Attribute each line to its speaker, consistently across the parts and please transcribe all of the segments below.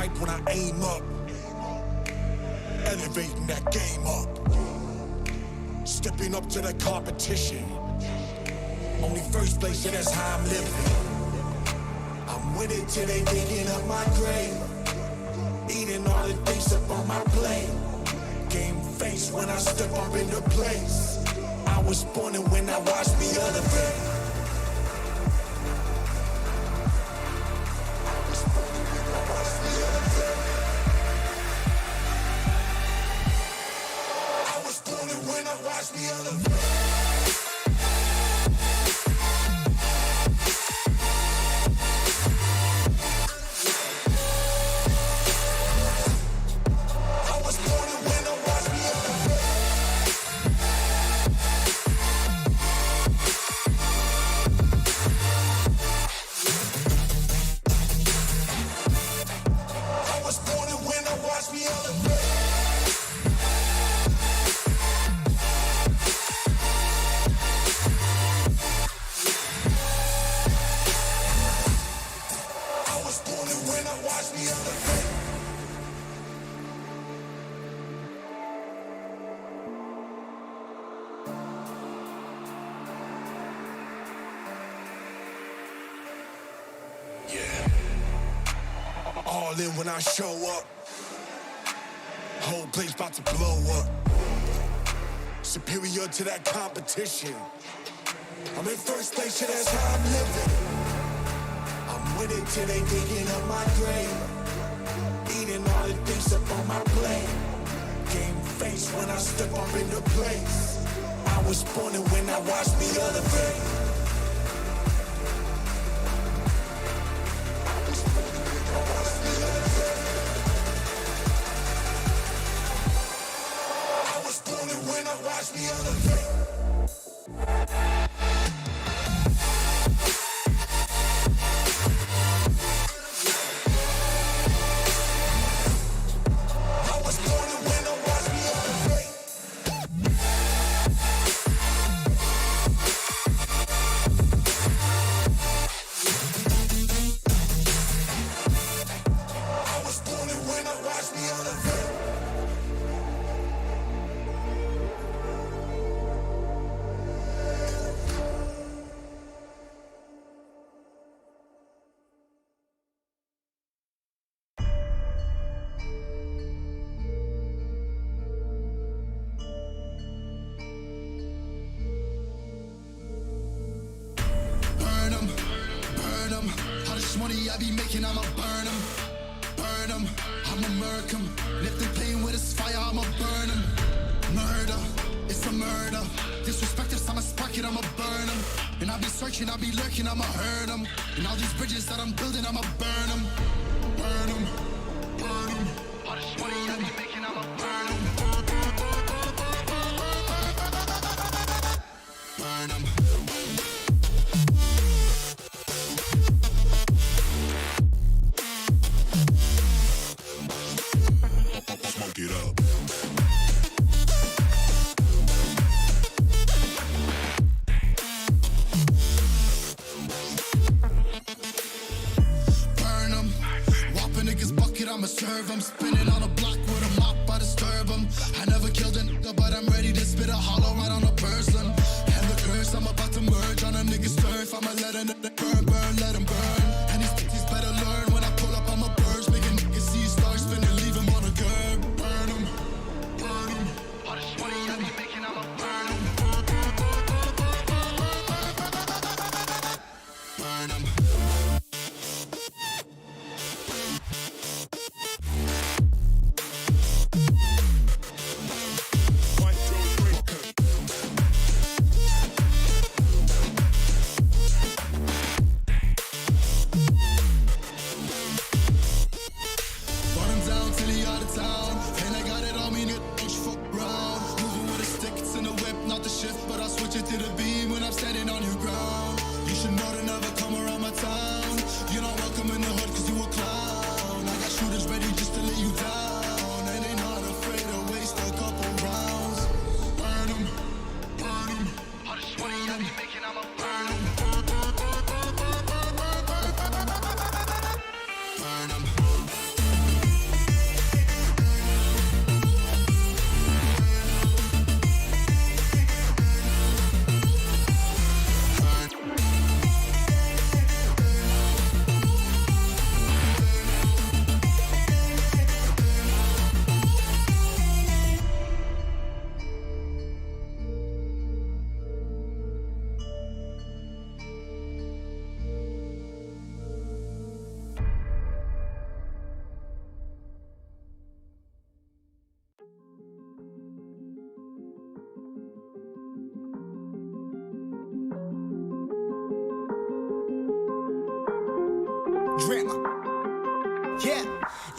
Speaker 1: sight when I aim up. Elevating that game up. Stepping up to the competition. Only first place, and that's how I'm living. I'm with it till they digging up my grave. Eating all the things up on my plate. Game face when I step up into place. I was born and when I watched me elevate. I was born and when I watched me elevate. All in when I show up. Whole place about to blow up. Superior to that competition. I'm in first place, yeah, that's how I'm living. I'm with it till they digging up my grave. Eating all the things up on my plate. Game face when I step up into place. I was born and when I watched me elevate. When I watch me elevate. I was born and when I watch me elevate. I was born and when I watch me elevate.
Speaker 2: Money I be making, I'ma burn 'em, I'ma murk 'em. And if they playing with this fire, I'ma burn 'em. Murder, it's a murder. Disrespect us, I'ma spark it, I'ma burn 'em. And I be searching, I be lurking, I'ma hurt 'em. And all these bridges that I'm building, I'ma burn 'em. Burn 'em, burn 'em. All this money I be making, I'ma burn 'em. Burn 'em. Smoke it up. Burn 'em. Whop a nigga's bucket, I'ma serve 'em. Spinning on a block with a mop, I disturb 'em. I never killed a nigga, but I'm ready to spit a hollow right on a person. And the curse, I'm about to merge on a nigga's turf. I'ma let a nigga burn, burn, let him burn. And these bitches better learn when I pull up, I'ma burst. Making niggas see stars spinning, leave him on a curb. Burn 'em, burn 'em. All this money I be making, I'ma burn 'em. Burn 'em. Burn 'em.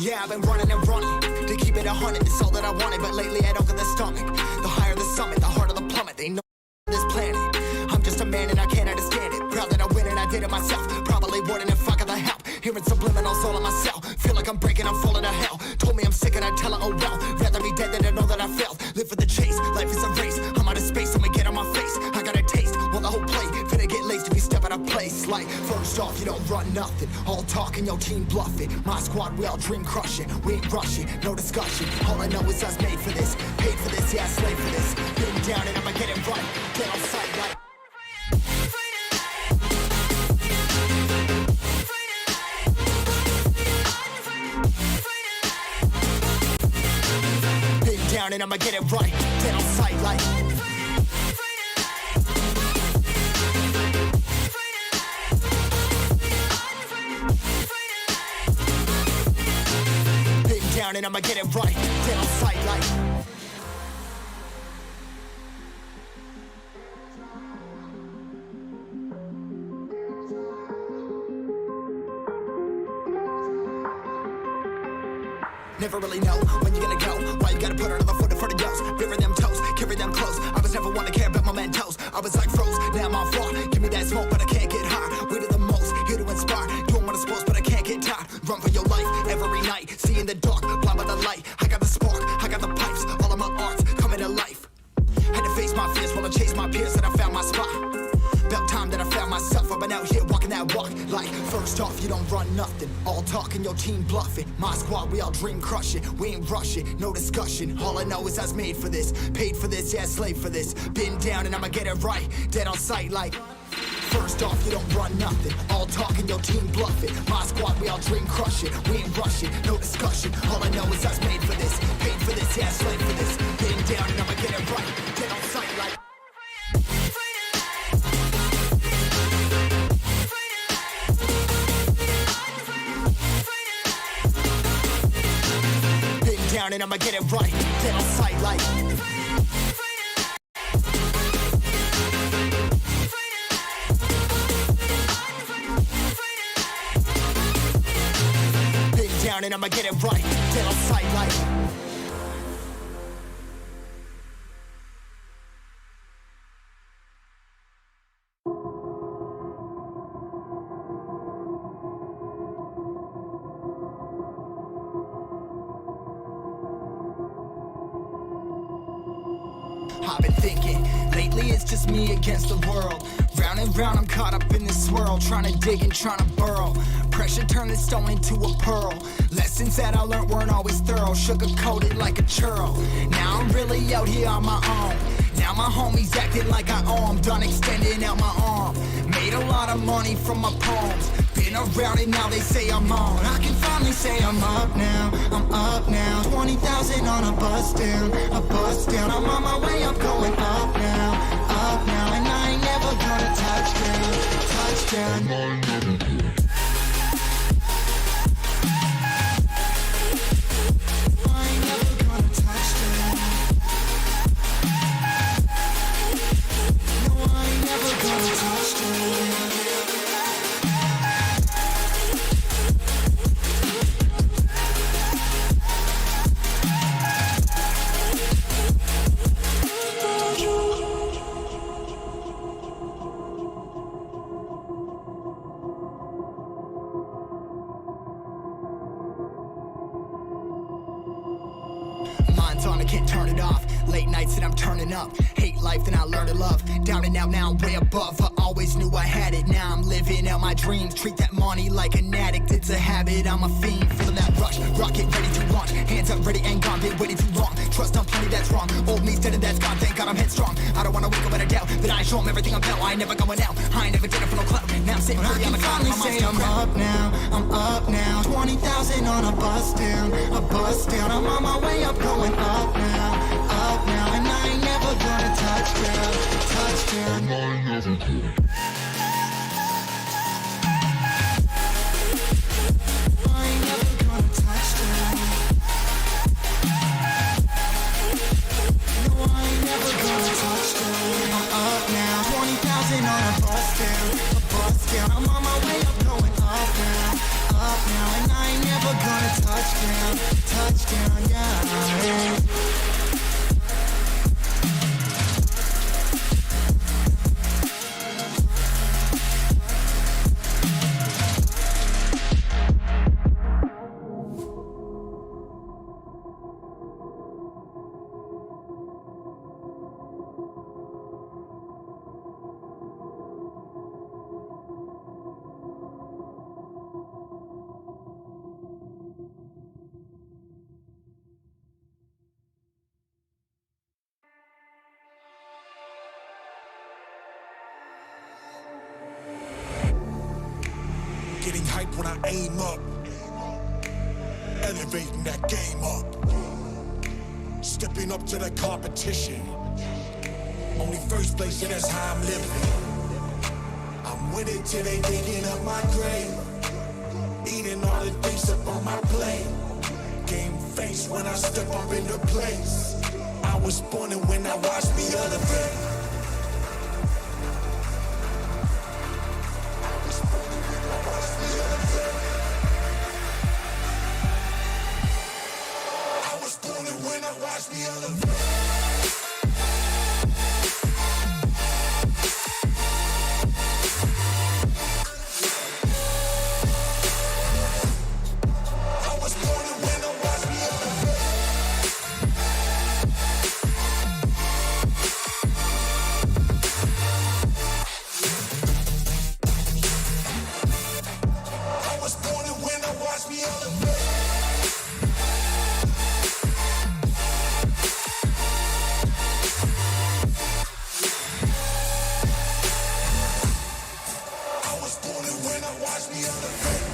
Speaker 3: Yeah, I've been running and running to keep it 100, it's all that I wanted. But lately I don't get the stomach. The higher the summit, the harder the plummet. They know this planet. I'm just a man and I can't understand it. Proud that I win and I did it myself. Probably wouldn't if I got the help. Hearing subliminals all on myself. Feel like I'm breaking, I'm falling to hell. Told me I'm sick and I tell her, oh well. Rather be dead than to know that I failed. Live for the chase, life is a race. I'm out of space, I'ma get on my face. I got a taste, want the whole plate. Finna get laced if you step out of place. Like, first off, you don't run nothing. All talking, your team bluffing. My squad, we all dream crushing. We ain't rushing, no discussion. All I know is us made for this. Paid for this, yeah, slave for this. Been down and I'ma get it right. Get on sight like. Down and I'ma get it right. Get on sight like. Been down and I'ma get it right. Get on sight like. Never really know when you're gonna go. Why you gotta put another foot in front of yours? Bury them toes, carry them close. I was never one to care about my mentos. I was like froze, now I'm on floor. Give me that smoke, but I can't get high. We do the most, here to inspire. Doing what I'm supposed, but I can't get tired. Run for your life every night. See in the dark, blind by the light. I got the spark, I got the pipes. All of my arts coming to life. Had to face my fears while I chase my peers, and I found my spot. About time that I found myself. I've been out here walking that walk. Like, first off, you don't run nothing. All talking, your team bluffing. My squad, we all dream crushing. We ain't rushing, no discussion. All I know is I was made for this. Paid for this, yeah, slave for this. Been down and I'ma get it right. Dead on sight like. First off, you don't run nothing. All talking, your team bluffing. My squad, we all dream crushing. We ain't rushing, no discussion. All I know is I was made for this. Paid for this, yeah, slave for this. Been down and I'ma get it right. Dead on sight like. Down and I'ma get it right. Get on sight like. Been down and I'ma get it right. Get on sight like. I've been thinking, lately it's just me against the world. Round and round I'm caught up in this swirl, trying to dig and trying to burrow. Pressure turned this stone into a pearl. Lessons that I learned weren't always thorough, sugar-coated like a churl. Now I'm really out here on my own. Now my homies acting like I owe 'em, done extending out my arm. Made a lot of money from my poems. Been around it, now they say I'm on. I can finally say I'm up now, I'm up now. 20,000 on a bus down, a bus down. I'm on my way, I'm going up now, and I ain't never gonna touchdown, touchdown. I ain't never gonna touchdown. No, I ain't never gonna touchdown. Mind's on, I can't turn it off. Late nights and I'm turning up. Hate life, then I learn to love. Down and out, now I'm way above. I always knew I had it, now I'm living out my dreams. Treat that money like an addict, it's a habit, I'm a fiend. Feeling that rush, rocket ready to launch. Hands up, ready and gone, been waiting too long. Trust on plenty, that's wrong. Old me's dead and that's gone, thank God I'm headstrong. I don't wanna wake up with a doubt that I show 'em everything I'm about. I ain't never going out, I ain't never did it for no clout. Now I'm sitting pretty on the cloud. Say I'm up now, I'm up now. 20,000 on a bus down, a bus down. I'm on my way up, going up now, and I ain't never gonna touchdown, touchdown. I ain't never gonna. I ain't never gonna touchdown. No, I ain't never gonna touchdown. I'm up now, 20,000 on a bus down, a bus Touchdown, I'm on my way up, going up now, and I ain't never gonna touchdown, yeah.
Speaker 1: Getting hype when I aim up, elevating that game up, stepping up to the competition. Only first place, and that's how I'm living. I'm winning till they digging up my grave, eating all the things up on my plate. Game face when I step up into place. I was born and when I watched me elevate. Watch me elevate. I was born to win, now watch me elevate. I was born to win, now watch me elevate.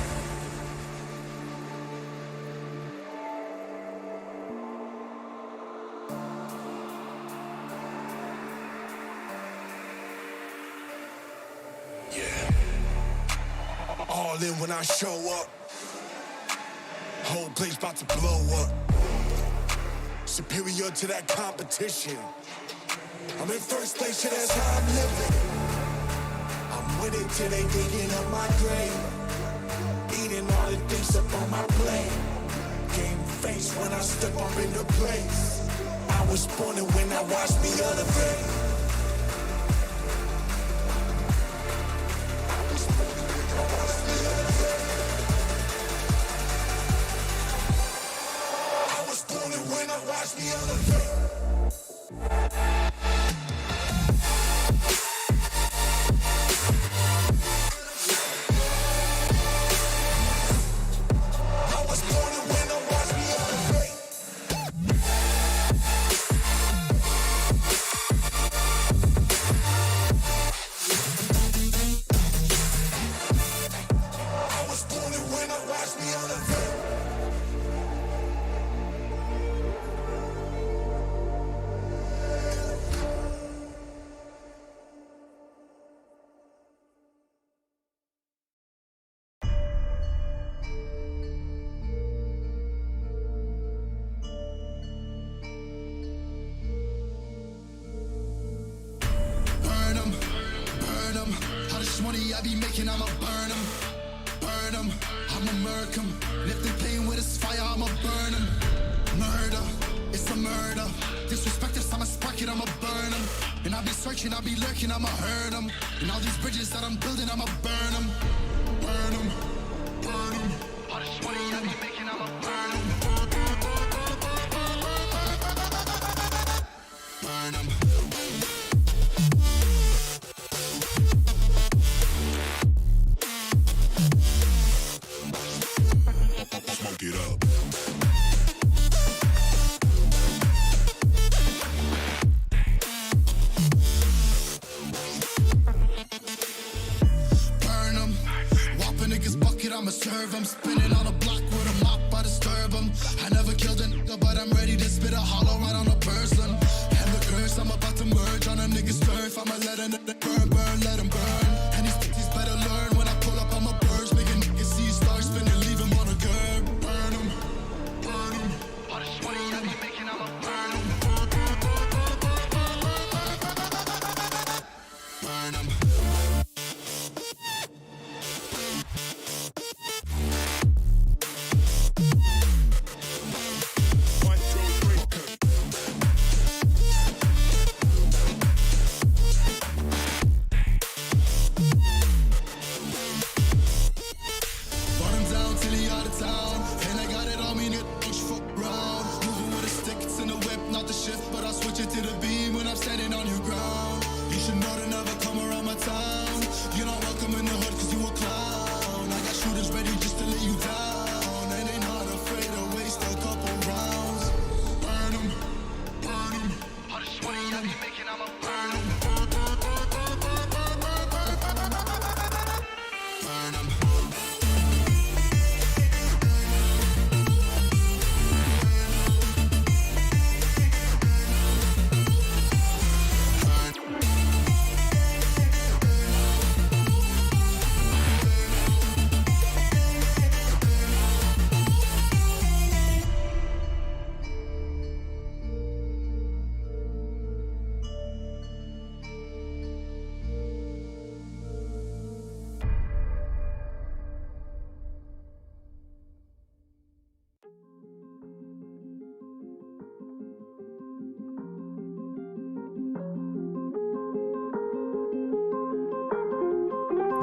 Speaker 1: All in when I show up, whole place about to blow up. Superior to that competition. I'm in first place, yeah, that's how I'm living. I'm winning till they digging up my grave, eating all the things up on my plate. Game face when I step up into place. I was born and when I watched me elevate. Watch me elevate. I was born to win, now watch me elevate. I was born to win, now watch me elevate.
Speaker 2: Money I be making, I'ma burn them, I'ma murk them. And if they playing with this fire, I'ma burn them. Murder, it's a murder. Disrespect us, I'ma spark it, I'ma burn them. And I be searching, I be lurking, I'ma hurt them. And all these bridges that I'm building, I'ma burn them. Burn them, burn them. All this money I be making, I'ma burn them. Burn them.
Speaker 1: Get up.
Speaker 2: Burn 'em. Whop a nigga's bucket, I'ma serve 'em. Spinning on a block with a mop, I disturb 'em. I never killed a nigga, but I'm ready to spit a hollow right on a person. And the curse, I'm about to merge on a nigga's turf. I'ma let a nigga burn, let him burn. And these bitches better learn when I pull up, I'ma burst. Make a nigga see stars spinning, leave him on a curb. Burn 'em. All this money I be making, I'ma burn 'em. Burn 'em.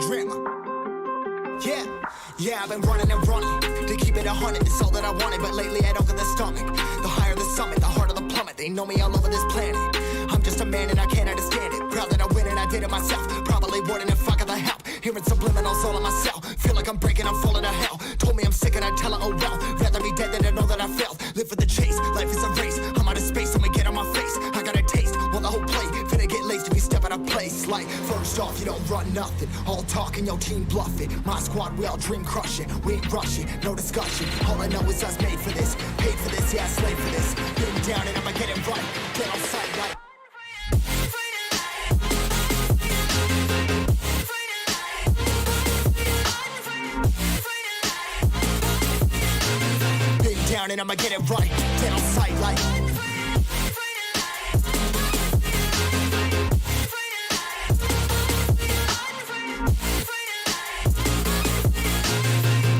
Speaker 3: drama. Yeah, yeah, I've been running and running to keep it 100. It's all that I wanted, but lately I don't get the stomach. The higher the summit, the harder the plummet. They know me all over this planet. I'm just a man and I can't understand it. Proud that I win and I did it myself. Probably wouldn't if I got the help. Hearing subliminals all on myself. Feel like I'm breaking, I'm falling to hell. Told me I'm sick and I tell her, oh well. Rather be dead than to know that I failed. Live for the chase, life is a race. I'm out of space, I'ma get on my face. I got a taste, want the whole plate. Finna get laced if you step out of place. Like, first off, you don't run nothing. All talking, your team bluffing. My squad, we all dream crushing. We ain't rushing, no discussion. All I know is us made for this. Paid for this, yeah, slave for this. Been down and I'ma get it right. Get on sight like. Down and I'ma get it right. Get on sight like.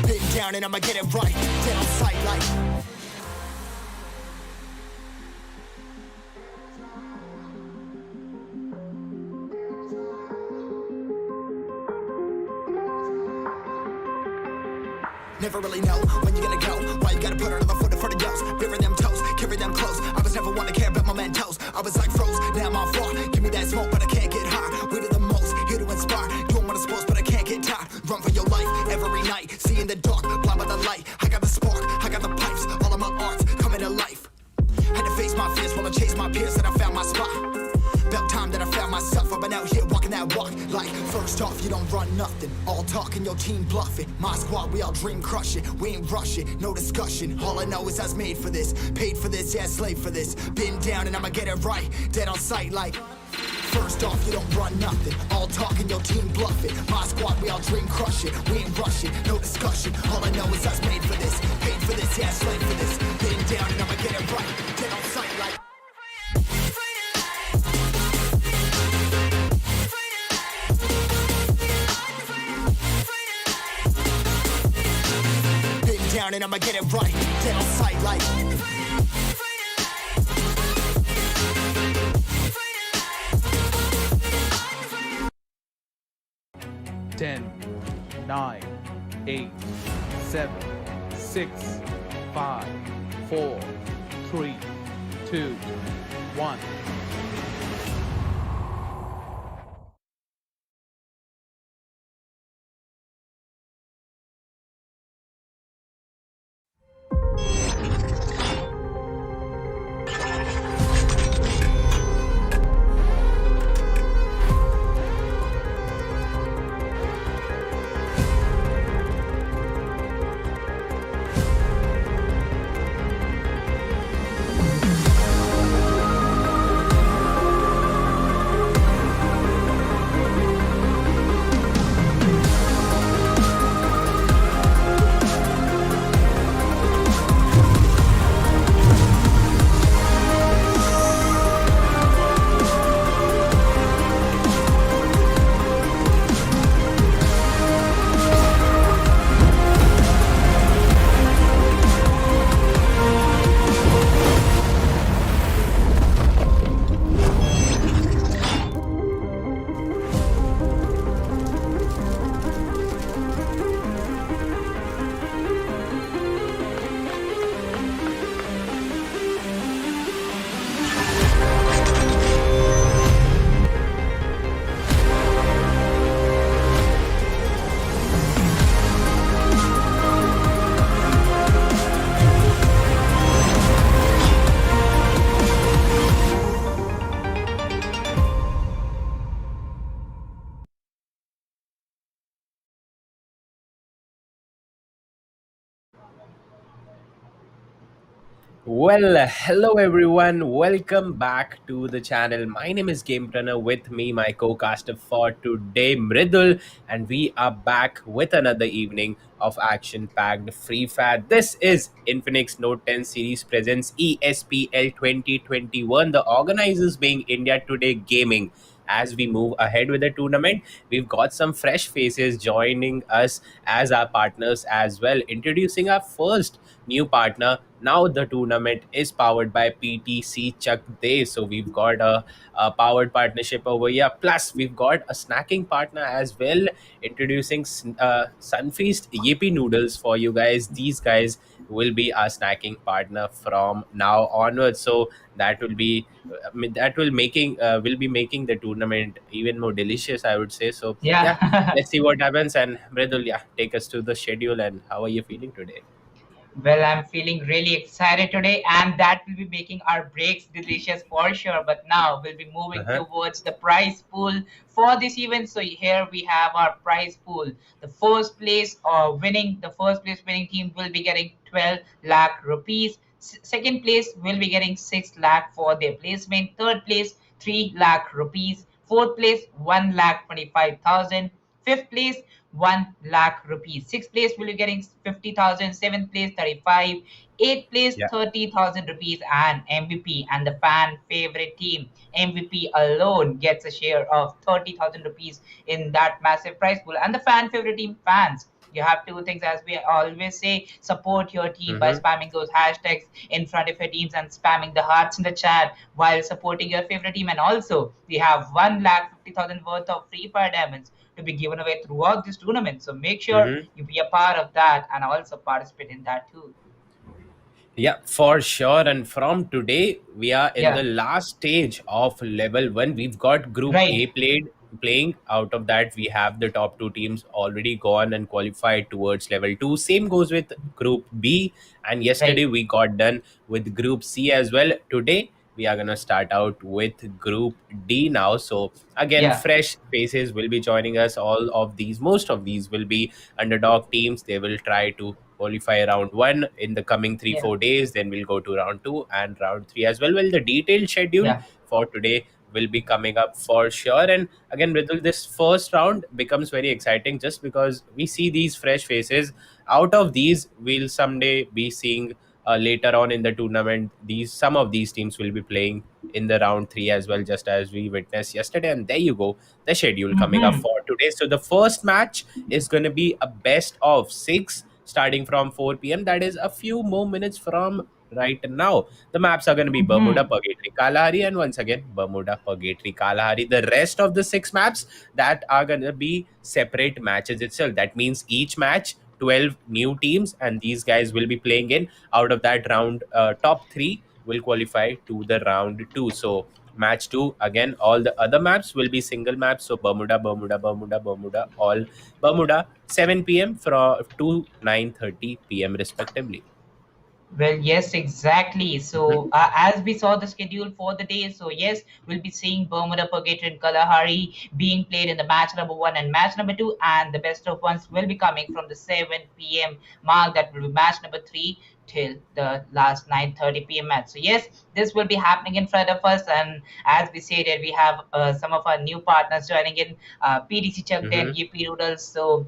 Speaker 3: Been down and I'ma get it right. Get on sight like. Never really know when you're gonna go. Why you gotta put another foot in front of yours? Bury them toes, carry them close. I was never one to care about my mentos. I was like froze, now I'm on floor. Give me that smoke, but I can't get high. We do the most, here to inspire. Doing what I'm supposed, but I can't get tired. Run for your life every night. See in the dark, blind by the light. I got the spark, I got the pipes. All of my arts coming to life. Had to face my fears while I chase my peers, and I found my spot. About time that I found myself. I've been out here walking that walk. Like, first off, you don't run nothing. All talking, your team bluffing. My squad, we all dream crushing. We ain't rushing, no discussion. All I know is I was made for this. Paid for this, yeah, slave for this. Been down and I'ma get it right. Dead on sight like. First off, you don't run nothing. All talking, your team bluffing. My squad, we all dream crushing. We ain't rushing, no discussion. All I know is I was made for this. Paid for this, yeah, slave for this. Been down and I'ma get it right. Dead on sight like. Down and I'ma get it right. Get on sight like.
Speaker 4: 10, 9, 8, 7, 6, 5, 4, 3, 2, 1.
Speaker 5: Well, hello everyone. Welcome back to the channel. My name is Game Runner. With me, my co-caster for today, Mridul, and we are back with another evening of action-packed Free Fire. This is Infinix Note 10 series presents ESPL 2021. The organizers being India Today Gaming. As we move ahead with the tournament, we've got some fresh faces joining us as our partners as well. Introducing our first new partner, now the tournament is powered by PTC Chuck Day. So we've got a powered partnership over here. Plus, we've got a snacking partner as well, introducing Sunfeast Yippee noodles for you guys. These guys will be our snacking partner from now onwards. So that will be that will be making the tournament even more delicious, I would say. So yeah,
Speaker 6: Yeah.
Speaker 5: let's see what happens. And Mridul, yeah, take us to the schedule. And how are you feeling today?
Speaker 6: Well, I'm feeling really excited today, and that will be making our breaks delicious for sure. But now we'll be moving
Speaker 5: Uh-huh.
Speaker 6: towards the prize pool for this event. So here we have our prize pool. The first place winning team will be getting 12 lakh rupees. Second place will be getting 6 lakh for their placement. Third place, 3 lakh rupees. Fourth place, 1 lakh 25,000. Fifth place, 1 lakh rupees. Sixth place will be getting 50,000. Seventh place, 35. Eighth place,
Speaker 5: Yeah.
Speaker 6: 30,000 rupees. And MVP and the fan favorite team, MVP alone gets a share of 30,000 rupees in that massive prize pool. And the fan favorite team fans, you have two things, as we always say: support your team by
Speaker 5: Mm-hmm.
Speaker 6: spamming those hashtags in front of your teams and spamming the hearts in the chat while supporting your favorite team. And also, we have 1 lakh 50,000 worth of free fire diamonds to be given away throughout this tournament. So make sure
Speaker 5: Mm-hmm.
Speaker 6: you be a part of that and also participate in that too.
Speaker 5: Yeah, for sure. And from today, we are in the
Speaker 6: Yeah,
Speaker 5: last stage of level one. We've got Group A
Speaker 6: right,
Speaker 5: playing. Out of that, we have the top two teams already gone and qualified towards level two. Same goes with Group B. And yesterday,
Speaker 6: right.
Speaker 5: we got done with Group C as well. Today, we are gonna start out with Group D now. So again,
Speaker 6: Yeah,
Speaker 5: fresh faces will be joining us. Most of these will be underdog teams. They will try to qualify round one in the coming three,
Speaker 6: yeah,
Speaker 5: 4 days. Then we'll go to round two and round three as well. Well, the detailed schedule
Speaker 6: yeah.
Speaker 5: for today will be coming up for sure. And again, Ritul, this first round becomes very exciting just because we see these fresh faces. Out of these, we'll someday be seeing later on in the tournament. These Some of these teams will be playing in the round three as well, just as we witnessed yesterday. And there you go, the schedule coming up
Speaker 6: Mm-hmm.
Speaker 5: for today. So the first match is going to be a best of six starting from 4 p.m. That is a few more minutes from right now. The maps are going to be Bermuda,
Speaker 6: Mm-hmm.
Speaker 5: Purgatory, Kalahari, and once again Bermuda, Purgatory, Kalahari. The rest of the six maps that are going to be separate matches itself. That means each match 12 new teams, and these guys will be playing in. Out of that round, top three will qualify to the round two. So match two, again, all the other maps will be single maps. So Bermuda, Bermuda, Bermuda, Bermuda, all Bermuda, 7 p.m. from to 9:30 p.m. respectively.
Speaker 6: Well, yes, exactly.
Speaker 5: Mhm.
Speaker 6: So, as we saw the schedule for the day, so yes, we'll be seeing Bermuda Purgatory and Kalahari being played in the match number one and match number two, and the best of ones will be coming from the 7 p.m. mark. That will be match number three till the last 9:30 p.m. match. So, yes, this will be happening in front of us, and as we stated, we have some of our new partners joining in, PDC Chuck Den,
Speaker 5: Mhm.
Speaker 6: UP Noodles. So,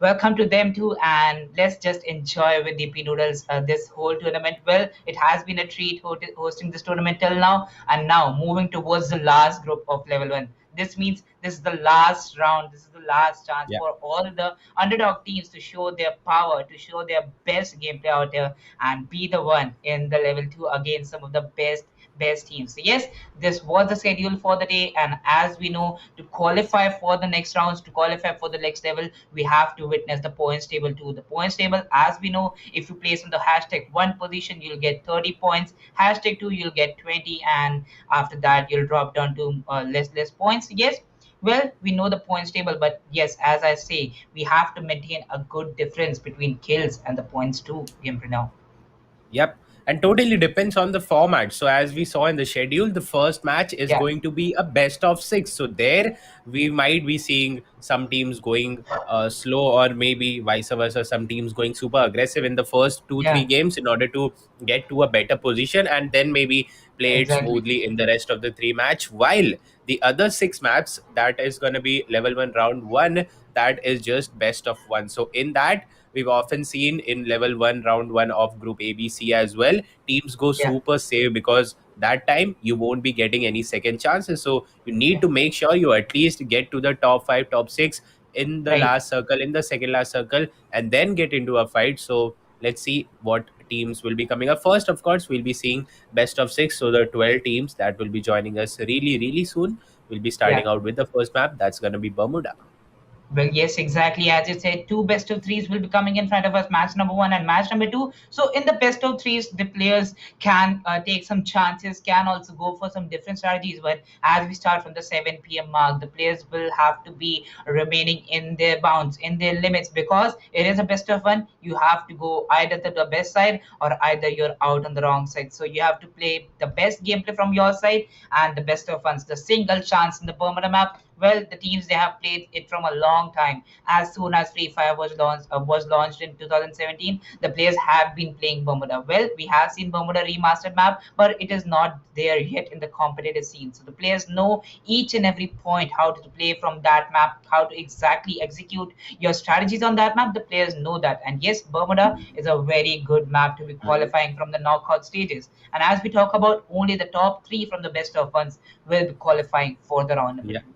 Speaker 6: welcome to them too, and let's just enjoy with the Noodles this whole tournament. Well, it has been a treat hosting this tournament till now, and now moving towards the last group of level one. This means this is the last round. This is the last chance
Speaker 5: Yeah.
Speaker 6: for all the underdog teams to show their power, to show their best gameplay out there, and be the one in the level two against some of the best teams. So yes, this was the schedule for the day, and as we know, to qualify for the next rounds, to qualify for the next level, we have to witness the points table too. The points table, as we know, if you place on the hashtag one position, you'll get 30 points. Hashtag two, you'll get 20, and after that, you'll drop down to less points. Yes. Well, we know the points table, but yes, as I say, we have to maintain a good difference between kills and the points too, Game now.
Speaker 5: Yep. And totally depends on the format. So as we saw in the schedule, the first match is
Speaker 6: Yeah,
Speaker 5: going to be a best of six. So there we might be seeing some teams going slow, or maybe vice versa, some teams going super aggressive in the first two, three
Speaker 6: yeah,
Speaker 5: games in order to get to a better position, and then maybe play it
Speaker 6: exactly.
Speaker 5: smoothly in the rest of the three match. While the other six maps, that is going to be level one, round one, that is just best of one. So in that, we've often seen in level one, round one of Group ABC as well, teams go
Speaker 6: Yeah,
Speaker 5: super safe because that time you won't be getting any second chances. So you need
Speaker 6: yeah,
Speaker 5: to make sure you at least get to the top five, top six in the
Speaker 6: right.
Speaker 5: last circle, in the second last circle, and then get into a fight. So let's see what teams will be coming up. First, of course, we'll be seeing best of six. So the 12 teams that will be joining us really, really soon. We'll be starting
Speaker 6: Yeah.
Speaker 5: out with the first map. That's going to be Bermuda.
Speaker 6: Well, yes, exactly. As you said, two best of threes will be coming in front of us, match number one and match number two. So, in the best of threes, the players can take some chances, can also go for some different strategies. But as we start from the 7 p.m. mark, the players will have to be remaining in their bounds, in their limits, because it is a best of one. You have to go either to the best side or either you're out on the wrong side. So, you have to play the best gameplay from your side and the best of ones. The single chance in the Bermuda map, well, the teams, they have played it from a long time. As soon as Free Fire was launched in 2017, the players have been playing Bermuda. Well, we have seen Bermuda remastered map, but it is not there yet in the competitive scene. So the players know each and every point how to play from that map, how to exactly execute your strategies on that map. The players know that, and yes, Bermuda is a very good map to be qualifying from the knockout stages. And as we talk about, only the top three from the best of ones will be qualifying for the round number
Speaker 5: Yeah.
Speaker 6: two.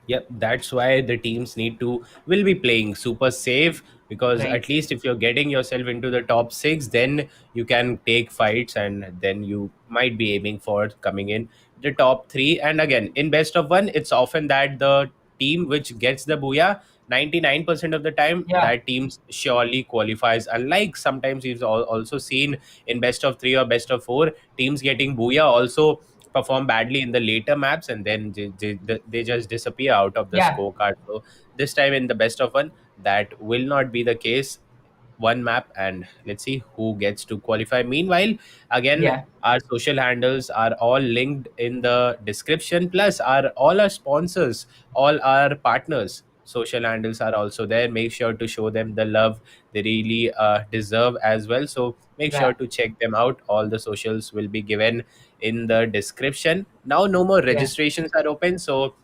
Speaker 5: Yep, that's why the teams need to will be playing super safe, because
Speaker 6: Right.
Speaker 5: at least if you're getting yourself into the top six, then you can take fights, and then you might be aiming for coming in the top three. And again, in best of one, it's often that the team which gets the booyah 99% of the time,
Speaker 6: Yeah.
Speaker 5: that team surely qualifies. Unlike sometimes we've also seen in best of three or best of four, teams getting booyah also perform badly in the later maps, and then they just disappear out of the
Speaker 6: Yeah.
Speaker 5: scorecard. So this time in the best of one, that will not be the case. One map, and let's see who gets to qualify. Meanwhile, again,
Speaker 6: Yeah.
Speaker 5: our social handles are all linked in the description, plus our all our sponsors, all our partners social handles are also there. Make sure to show them the love they really deserve as well. So make sure
Speaker 6: Yeah.
Speaker 5: to check them out. All the socials will be given in the description. Now, no more
Speaker 6: Yeah.
Speaker 5: registrations are open. So,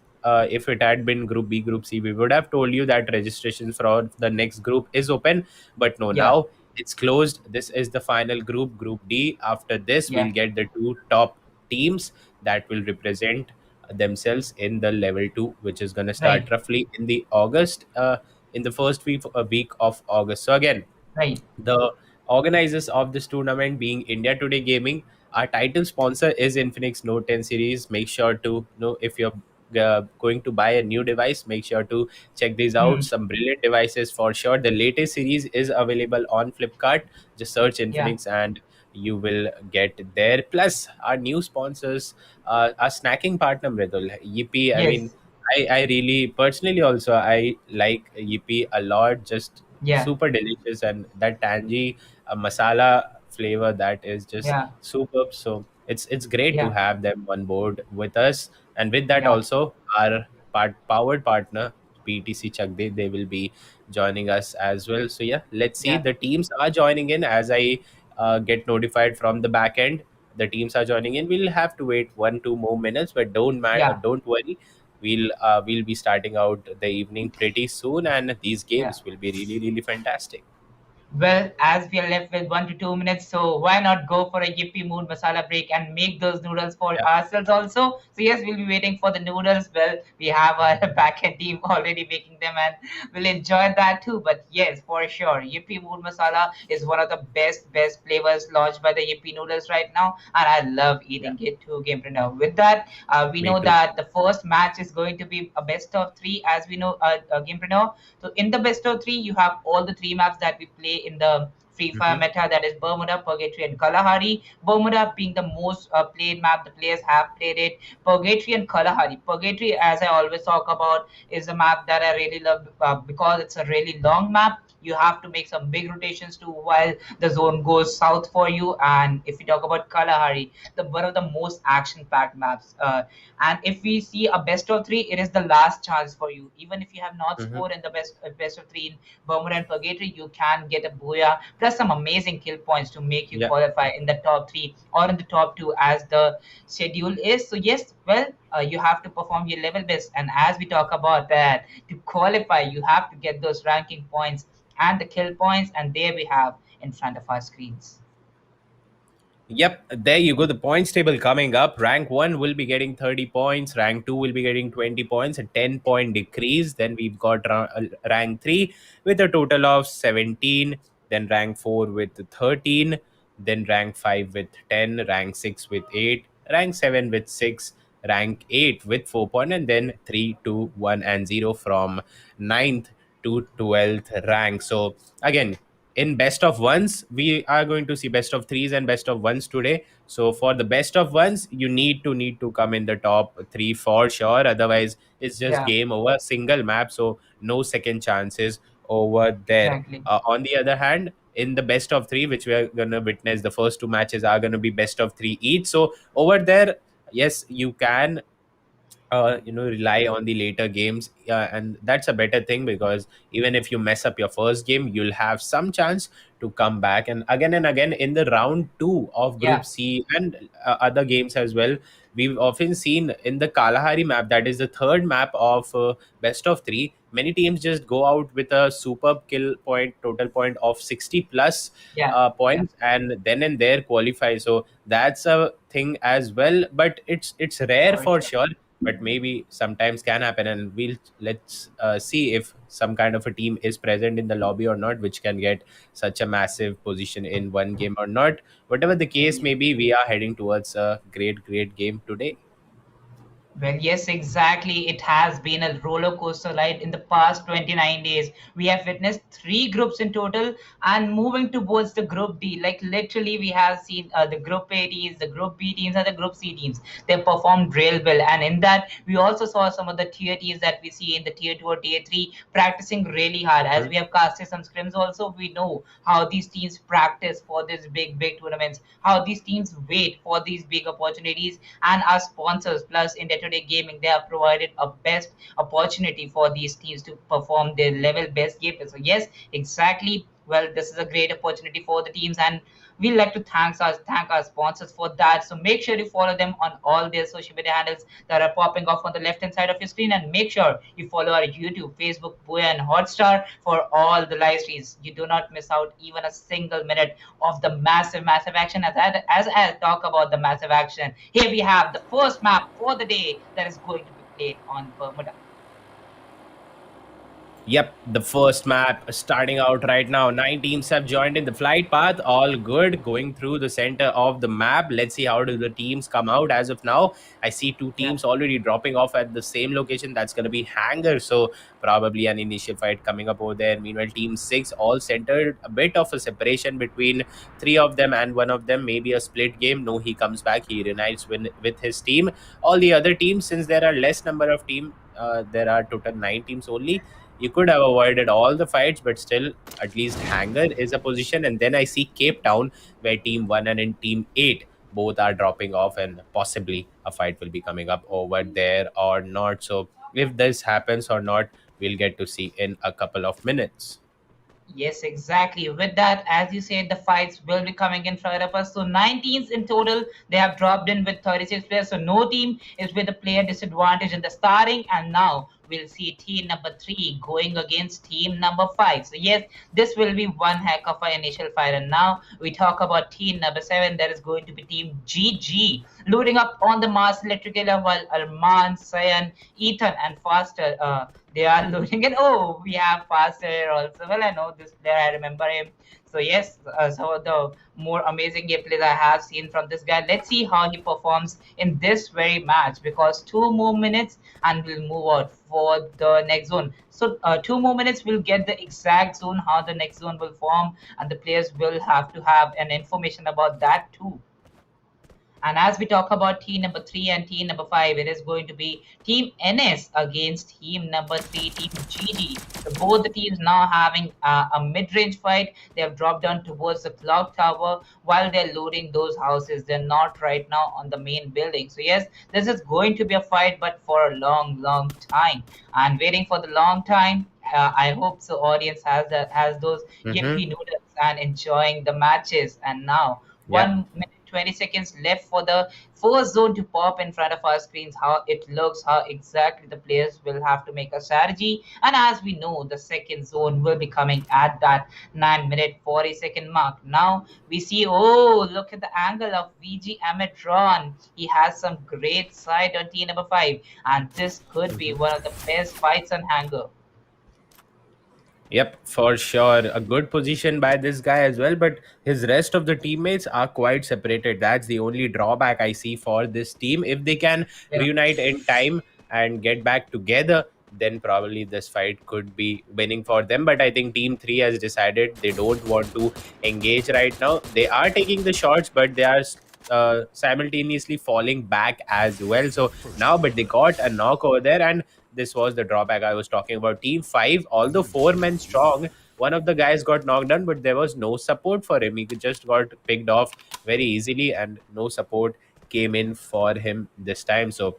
Speaker 5: if it had been Group B, Group C, we would have told you that registrations for the next group is open. But no,
Speaker 6: Yeah.
Speaker 5: now it's closed. This is the final group, Group D. After this,
Speaker 6: Yeah.
Speaker 5: we'll get the two top teams that will represent themselves in the level two, which is going to start
Speaker 6: Right.
Speaker 5: roughly in the August, in the first week of August. So again,
Speaker 6: Right.
Speaker 5: the organizers of this tournament being India Today Gaming. Our title sponsor is Infinix Note 10 series. Make sure to know if you're going to buy a new device, make sure to check these out.
Speaker 6: Hmm.
Speaker 5: Some brilliant devices for sure. The latest series is available on Flipkart. Just search
Speaker 6: Yeah.
Speaker 5: Infinix and you will get there. Plus, our new sponsors, our snacking partner, Mridul, Yippee. I mean,
Speaker 6: Yes.
Speaker 5: I really personally also I like Yippee a lot. Just
Speaker 6: Yeah.
Speaker 5: super delicious, and that tangy masala flavor, that is just
Speaker 6: Yeah.
Speaker 5: superb. So it's great to
Speaker 6: Yeah.
Speaker 5: have them on board with us, and with that
Speaker 6: Yeah.
Speaker 5: also our powered partner PTC Chakde, they will be joining us as well. So yeah, let's see,
Speaker 6: Yeah.
Speaker 5: the teams are joining in as I get notified from the back end. The teams are joining in. We'll have to wait 1-2 more minutes, but
Speaker 6: Yeah.
Speaker 5: don't worry. We'll be starting out the evening pretty soon, and these
Speaker 6: Yeah.
Speaker 5: games will be really, really fantastic.
Speaker 6: Well, as we are left with 1 to 2 minutes, so why not go for a Yippee Mood masala break and make those noodles for
Speaker 5: Yeah,
Speaker 6: ourselves also? So yes, we'll be waiting for the noodles. Well, we have our backend team already making them, and we'll enjoy that too. But yes, for sure, Yippee Mood masala is one of the best flavors launched by the Yippee noodles right now, and I love
Speaker 5: yeah,
Speaker 6: eating it too, Gamepreneur. With that, we
Speaker 5: me
Speaker 6: know
Speaker 5: too.
Speaker 6: that the first match is going to be a best of three, as we know, Gamepreneur. So in the best of three, you have all the three maps that we play in the Free Fire
Speaker 5: Hmm.
Speaker 6: meta, that is Bermuda, Purgatory, and Kalahari. Bermuda being the most played map, the players have played it. Purgatory and Kalahari. Purgatory, as I always talk about, is a map that I really love because it's a really long map. You have to make some big rotations too while the zone goes south for you. And if we talk about Kalahari, the one of the most action-packed maps. And if we see a best of three, it is the last chance for you. Even if you have not
Speaker 5: Hmm.
Speaker 6: scored in the best of three in Bermuda and Purgatory, you can get a booyah plus some amazing kill points to make you
Speaker 5: Yeah.
Speaker 6: qualify in the top three or in the top two as the schedule is. So yes, well, you have to perform your level best. And as we talk about that, to qualify, you have to get those ranking points and the kill points. And there we have in front of our screens.
Speaker 5: Yep, there you go. The points table coming up. Rank 1 will be getting 30 points. Rank 2 will be getting 20 points, a 10-point decrease. Then we've got rank 3 with a total of 17. then rank 4 with 13, then rank 5 with 10, rank 6 with 8, rank 7 with 6, rank 8 with 4 point, and then 3, 2, 1, and 0 from ninth to 12th rank. So again, in best of ones, we are going to see best of threes and best of ones today. So for the best of ones, you need to come in the top three for sure. Otherwise, it's just
Speaker 6: Yeah,
Speaker 5: game over, single map. So no second chances over there.
Speaker 6: exactly.
Speaker 5: On the other hand, in the best of three, which we are gonna witness, the first two matches are gonna be best of three each. So over there, yes, you can rely on the later games, and that's a better thing, because even if you mess up your first game, you'll have some chance to come back. And again in the round 2 of group
Speaker 6: Yeah,
Speaker 5: C and other games as well, we've often seen in the Kalahari map, that is the third map of best of 3, many teams just go out with a superb kill point total point of 60 plus
Speaker 6: yeah, yeah,
Speaker 5: points, and then and there qualify. So that's a thing as well, but it's rare
Speaker 6: for
Speaker 5: for
Speaker 6: sure.
Speaker 5: sure, but maybe sometimes can happen. And let's see if some kind of a team is present in the lobby or not, which can get such a massive position in one game or not. Whatever the case may be, we are heading towards a great game today.
Speaker 6: Well, yes, exactly. It has been a roller coaster ride in the past 29 days. We have witnessed three groups in total and moving towards the group D. Like literally, we have seen the group A teams, the group B teams, and the group C teams. They performed real well. And in that, we also saw some of the tier teams that we see in the tier 2 or tier 3 practicing really hard. As
Speaker 5: Mhm.
Speaker 6: we have casted some scrims also, we know how these teams practice for these big tournaments, how these teams wait for these big opportunities, and our sponsors plus in day-to-day gaming, they have provided a best opportunity for these teams to perform their level best gameplay. So yes, exactly. Well, this is a great opportunity for the teams, and we like to thank our sponsors for that. So make sure you follow them on all their social media handles that are popping off on the left hand side of your screen, and make sure you follow our YouTube, Facebook, Booyah, and Hotstar for all the live streams. You do not miss out even a single minute of the massive action. As I talk about the massive action, here we have the first map for the day that is going to be played on Bermuda.
Speaker 5: Yep, the first map starting out right now. 9 teams have joined in the flight path. All good. Going through the center of the map. Let's see how do the teams come out. As of now, I see two
Speaker 6: Yeah.
Speaker 5: teams already dropping off at the same location. That's going to be Hanger. So probably an initial fight coming up over there. Meanwhile, Team 6 all centered. A bit of a separation between three of them, and one of them maybe a split game. No, he comes back. He reunites with his team. All the other teams, since there are less number of team, there are total 9 teams only, you could have avoided all the fights, but still, at least Hanger is a position. And then I see Cape Town, where Team 1 and in Team 8 both are dropping off, and possibly a fight will be coming up over there or not. So, if this happens or not, we'll get to see in a couple of minutes.
Speaker 6: Yes, exactly. With that, as you said, the fights will be coming in front of us. So 9 teams in total, they have dropped in with 36 players. So no team is with a player disadvantage in the starting. And now we'll see team number 3 going against team number 5. So yes, this will be one heck of an initial fight. And now we talk about team number 7. That is going to be team GG. Loading up on the Mars Electrical while Arman, Sayan, Ethan, and Faster. They are losing it. Oh, we have Faster here also. Well, I know this player. I remember him. So yes, some of the more amazing gameplays I have seen from this guy. Let's see how he performs in this very match, because 2 more minutes and we'll move out for the next zone. So 2 more minutes, we'll get the exact zone, how the next zone will form, and the players will have to have an information about that too. And as we talk about team number 3 and team number 5, it is going to be team NS against team number 3, team GG. So both the teams now having a mid-range fight. They have dropped down towards the clock tower while they're looting those houses. They're not right now on the main building. So yes, this is going to be a fight, but for a long time. And waiting for the long time, I hope the audience has those
Speaker 5: Mm-hmm.
Speaker 6: yippee noodles and enjoying the matches. And now
Speaker 5: Yep.
Speaker 6: 1 minute 20 seconds left for the first zone to pop in front of our screens, how it looks, how exactly the players will have to make a strategy. And as we know, the second zone will be coming at that 9 minute 40-second mark. Now we see, oh, look at the angle of VG Ametron. He has some great sight on T number 5, and this could be one of the best fights on Hanger.
Speaker 5: Yep, for sure. A good position by this guy as well, but his rest of the teammates are quite separated. That's the only drawback I see for this team. If they can
Speaker 6: Yeah,
Speaker 5: reunite in time and get back together, then probably this fight could be winning for them. But I think Team 3 has decided they don't want to engage right now. They are taking the shots, but they are simultaneously falling back as well. So now, but they got a knock over there, and this was the drawback I was talking about. Team 5, although four men strong, one of the guys got knocked down, but there was no support for him. He just got picked off very easily, and no support came in for him this time. So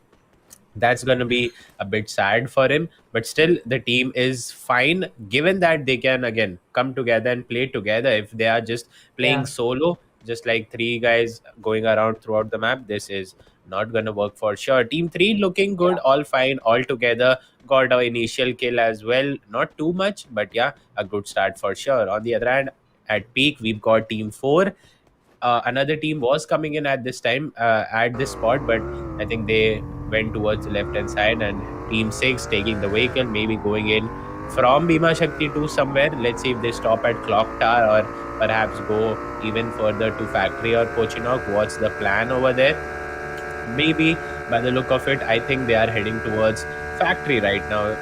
Speaker 5: that's going to be a bit sad for him, but still the team is fine given that they can again come together and play together. If they are just playing
Speaker 6: yeah,
Speaker 5: solo, just like three guys going around throughout the map, this is not going to work for sure. Team 3 looking good,
Speaker 6: yeah,
Speaker 5: all fine all together, got our initial kill as well, not too much, but yeah, a good start for sure. On the other hand, at peak we've got Team 4. Another team was coming in at this time, at this spot, but I think they went towards the left hand side, and Team 6 taking the vehicle, maybe going in from Bhima Shakti to somewhere. Let's see if they stop at Clock Tower or perhaps go even further to Factory or Pochinok. What's the plan over there? Maybe by the look of it, I think they are heading towards Factory right now.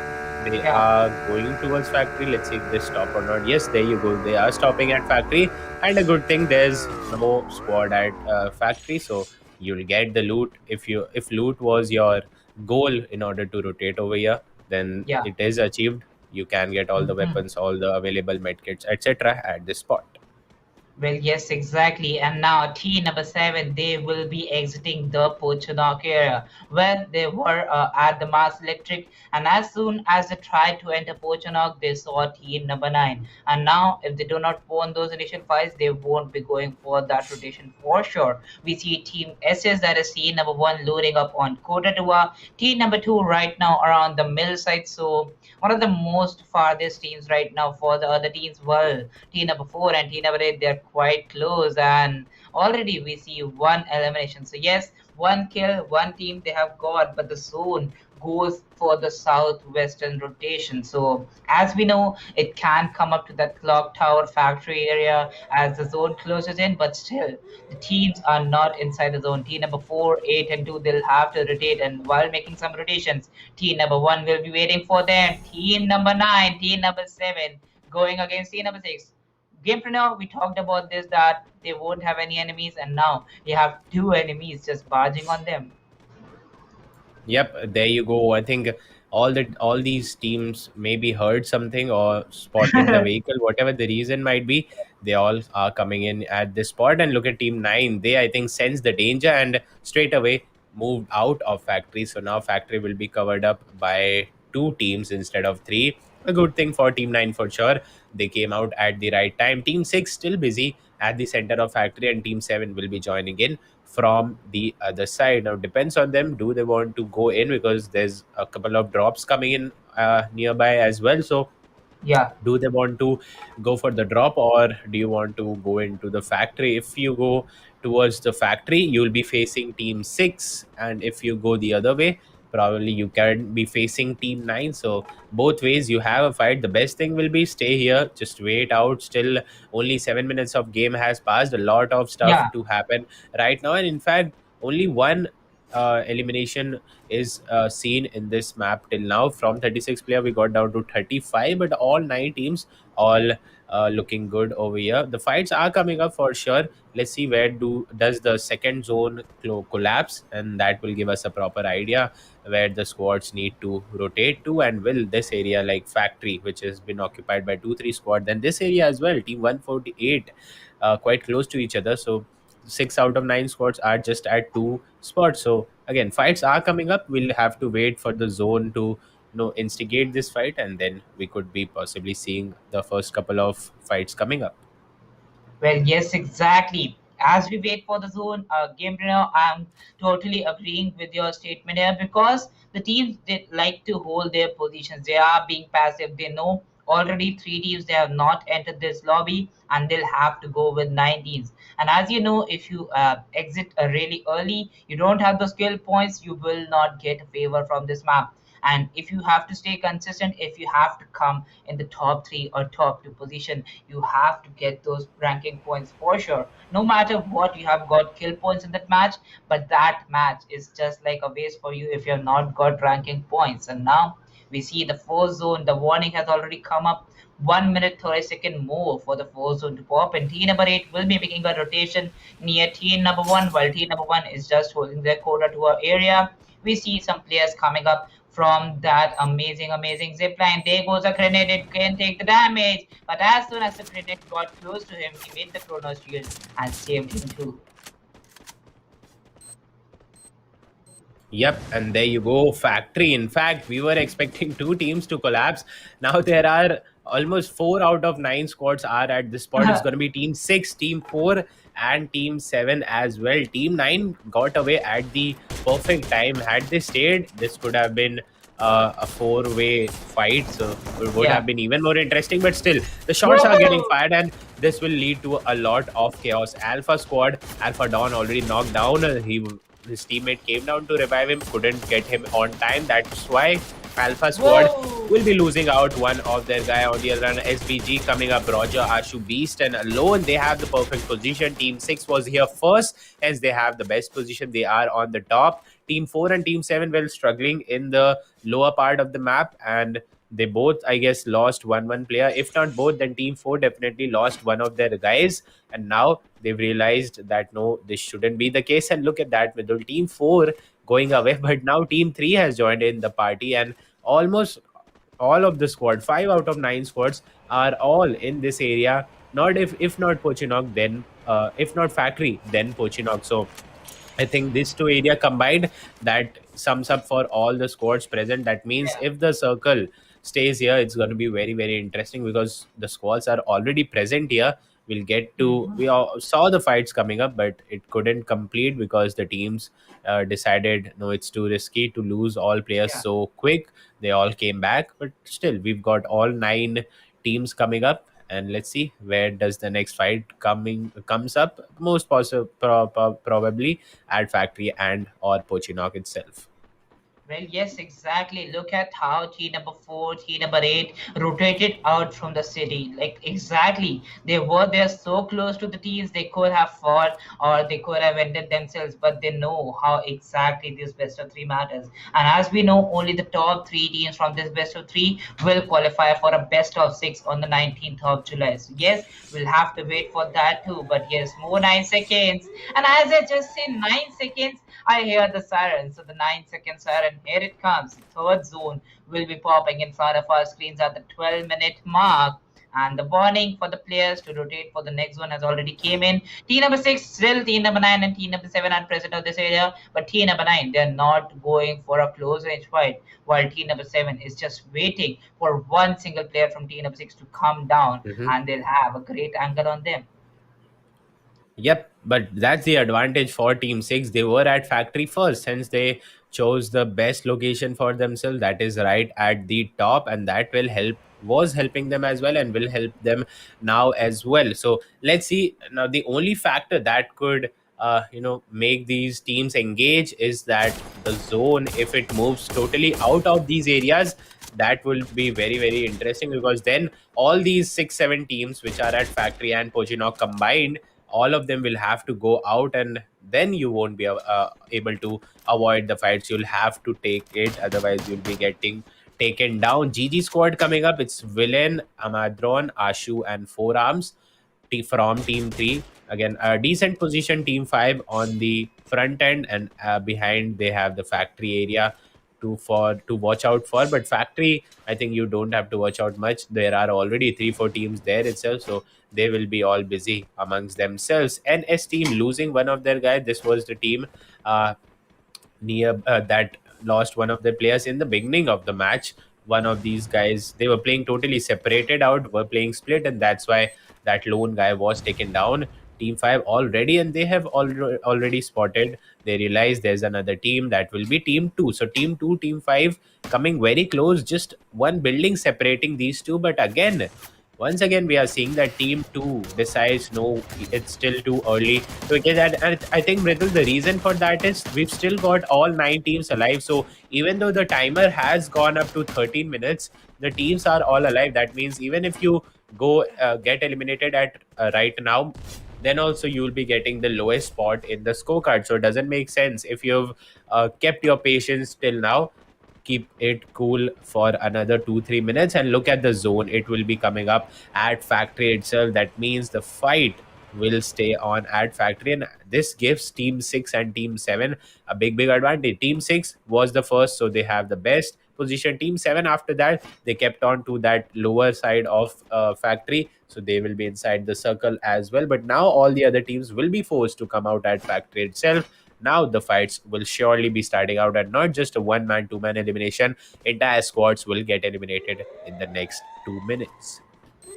Speaker 5: They
Speaker 6: yeah.
Speaker 5: are going towards Factory. Let's see if they stop or not. Yes, there you go. They are stopping at Factory, and a good thing there's no squad at Factory, so you'll get the loot. If loot was your goal in order to rotate over here, then
Speaker 6: Yeah.
Speaker 5: it is achieved. You can get all the
Speaker 6: Mhm.
Speaker 5: weapons, all the available medkits, etc. at this spot.
Speaker 6: Well, yes, exactly. And now team number 7, they will be exiting the Pochinok area. Well, they were at the Mars Electric, and as soon as they tried to enter Pochinok, they saw team number 9. And now, if they do not win those initial fights, they won't be going for that rotation for sure. We see team SS, that is team number 1, loading up on Kotatua. Team number 2 right now around the mill site. So one of the most farthest teams right now for the other teams. Well, team number 4 and team number 8, they're quite close, and already we see one elimination. So yes, one kill, one team they have got, but the zone goes for the southwestern rotation. So as we know, it can come up to that clock tower factory area as the zone closes in, but still the teams are not inside the zone. Team number 4, 8 and 2, they'll have to rotate, and while making some rotations, team number 1 will be waiting for them. Team number 9, team number 7 going against team number 6. Gamepreneur, we talked about this, that they won't have any enemies, and now you have two enemies just barging on them.
Speaker 5: Yep, there you go. I think all these teams maybe heard something or spotted the vehicle, whatever the reason might be. They all are coming in at this spot, and look at Team 9. They, I think, sense the danger and straight away moved out of Factory. So now Factory will be covered up by two teams instead of three. A good thing for Team 9 for sure. They came out at the right time. Team 6 still busy at the center of Factory, and Team 7 will be joining in from the other side. Now depends on them. Do they want to go in, because there's a couple of drops coming in nearby as well? So
Speaker 6: Yeah,
Speaker 5: do they want to go for the drop, or do you want to go into the factory? If you go towards the factory, you'll be facing Team 6, and if you go the other way, probably you can be facing Team 9. So both ways you have a fight. The best thing will be stay here, just wait out. Still only 7 minutes of game has passed, a lot of stuff
Speaker 6: yeah,
Speaker 5: to happen right now, and in fact only one elimination is seen in this map till now. From 36 player we got down to 35, but all 9 teams all looking good over here. The fights are coming up for sure. Let's see where does the second zone collapse, and that will give us a proper idea where the squads need to rotate to, and will this area like factory, which has been occupied by 2-3 squad, then this area as well, team 148, quite close to each other. So 6 out of 9 squads are just at 2 spots. So again, fights are coming up. We'll have to wait for the zone to instigate this fight, and then we could be possibly seeing the first couple of fights coming up.
Speaker 6: well, yes, exactly. As we wait for the zone, Gabriel, I'm totally agreeing with your statement here, because the teams, they like to hold their positions. They are being passive. They know already three teams they have not entered this lobby, and they'll have to go with 9 teams. And as you know, if you exit really early, you don't have the skill points, you will not get a favor from this map. And if you have to stay consistent, if you have to come in the top 3 or top 2 position, you have to get those ranking points for sure. No matter what, you have got kill points in that match, but that match is just like a waste for you if you have not got ranking points. And now we see the four zone, the warning has already come up. 1 minute 30-second more for the four zone to pop, and team number 8 will be making a rotation near team number 1, while team number 1 is just holding their quota to our area. We see some players coming up from that amazing zip line. There goes a grenade, it can take the damage, but as soon as the grenade got close to him, he made the chrono shield and saved him too.
Speaker 5: Yep, and there you go, Factory. In fact, we were expecting two teams to collapse. Now there are almost 4 out of 9 squads are at this spot. It's going to be Team 6, Team 4, and Team 7 as well. Team 9 got away at the perfect time. Had they stayed, this could have been a four-way fight, so it would
Speaker 6: Yeah.
Speaker 5: have been even more interesting. But still, the shots are getting
Speaker 6: Whoa!
Speaker 5: fired, and this will lead to a lot of chaos. Alpha squad, Alpha Dawn already knocked down. His teammate came down to revive him, couldn't get him on time. That's why Alpha squad
Speaker 6: Whoa!
Speaker 5: will be losing out one of their guy. On the other hand, SBG coming up, Roger, Ashu, Beast, and alone they have the perfect position. Team 6 was here first, hence they have the best position. They are on the top. Team 4 and Team 7 were struggling in the lower part of the map, and they both, I guess, lost one player. If not both, then Team 4 definitely lost one of their guys, and now they've realized that no, this shouldn't be the case. And look at that, with the Team 4 going away, but now Team 3 has joined in the party, and almost all of the squad, 5 out of 9 squads, are all in this area. Not if not Pochinok, then if not Factory, then Pochinok. So I think these two area combined, that sums up for all the squads present. That means
Speaker 6: Yeah.
Speaker 5: if the circle stays here, it's going to be very interesting, because the squads are already present here. We'll get to,
Speaker 6: Mhm.
Speaker 5: we all saw the fights coming up, but it couldn't complete because the teams decided no, it's too risky to lose all players
Speaker 6: Yeah.
Speaker 5: so quick. They all came back, but still we've got all 9 teams coming up, and let's see where does the next fight comes up. Most possible, probably at Factory and or Pochinok itself.
Speaker 6: Well, yes, exactly. Look at how T number 4, T number 8 rotated out from the city. Like, exactly. They were there so close to the teams, they could have fought or they could have ended themselves, but they know how exactly this best of 3 matters. And as we know, only the top 3 teams from this best of 3 will qualify for a best of 6 on the 19th of July. So, yes, we'll have to wait for that too. But yes, more 9 seconds. And as I just said, 9 seconds. I hear the siren. So the 9 second siren, here it comes. The third zone will be popping in front of our screens at the 12-minute mark. And the warning for the players to rotate for the next one has already came in. Team number 6, still team number 9 and team number 7 are present of this area. But team number 9, they're not going for a close range fight. While team number 7 is just waiting for one single player from team number 6 to come down.
Speaker 5: Mhm.
Speaker 6: And they'll have a great angle on them.
Speaker 5: Yep, but that's the advantage for Team 6. They were at Factory first, hence they chose the best location for themselves. That is right at the top, and that will help, was helping them as well, and will help them now as well. So let's see. Now, the only factor that could make these teams engage is that the zone, if it moves totally out of these areas, that will be very interesting, because then all these 6-7 teams which are at Factory and Pochinok combined, all of them will have to go out, and then you won't be able to avoid the fights. You'll have to take it, otherwise you'll be getting taken down. GG squad coming up. It's Villain, Amadron, Ashu, and Forearms from Team 3. Again, a decent position, Team 5 on the front end, and behind they have the Factory area to watch out for. But Factory, I think you don't have to watch out much. There are already 3-4 teams there itself, so they will be all busy amongst themselves. NS team losing one of their guys. This was the team uh, near that lost one of their players in the beginning of the match. One of these guys, they were playing totally separated out, were playing split, and that's why that lone guy was taken down. Team 5 already, and they have already spotted. They realize there's another team, that will be Team 2. So Team 2, Team 5 coming very close, just one building separating these two. But again, once again we are seeing that team 2 decides no, it's still too early to engage. And I think, Mridul, the reason for that is we've still got all 9 teams alive. So even though the timer has gone up to 13 minutes, the teams are all alive. That means even if you go get eliminated at right now, then also you will be getting the lowest spot in the scorecard. So it doesn't make sense if you've kept your patience till now. Keep it cool for another 2 3 minutes and look at the zone. It will be coming up at factory itself. That means the fight will stay on at factory, and this gives team 6 and team 7 a big advantage. Team 6 was the first, so they have the best position. Team 7, after that, they kept on to that lower side of factory, so they will be inside the circle as well. But now all the other teams will be forced to come out at factory itself. Now the fights will surely be starting out, and not just a one man, two man elimination. Entire squads will get eliminated in the next 2 minutes.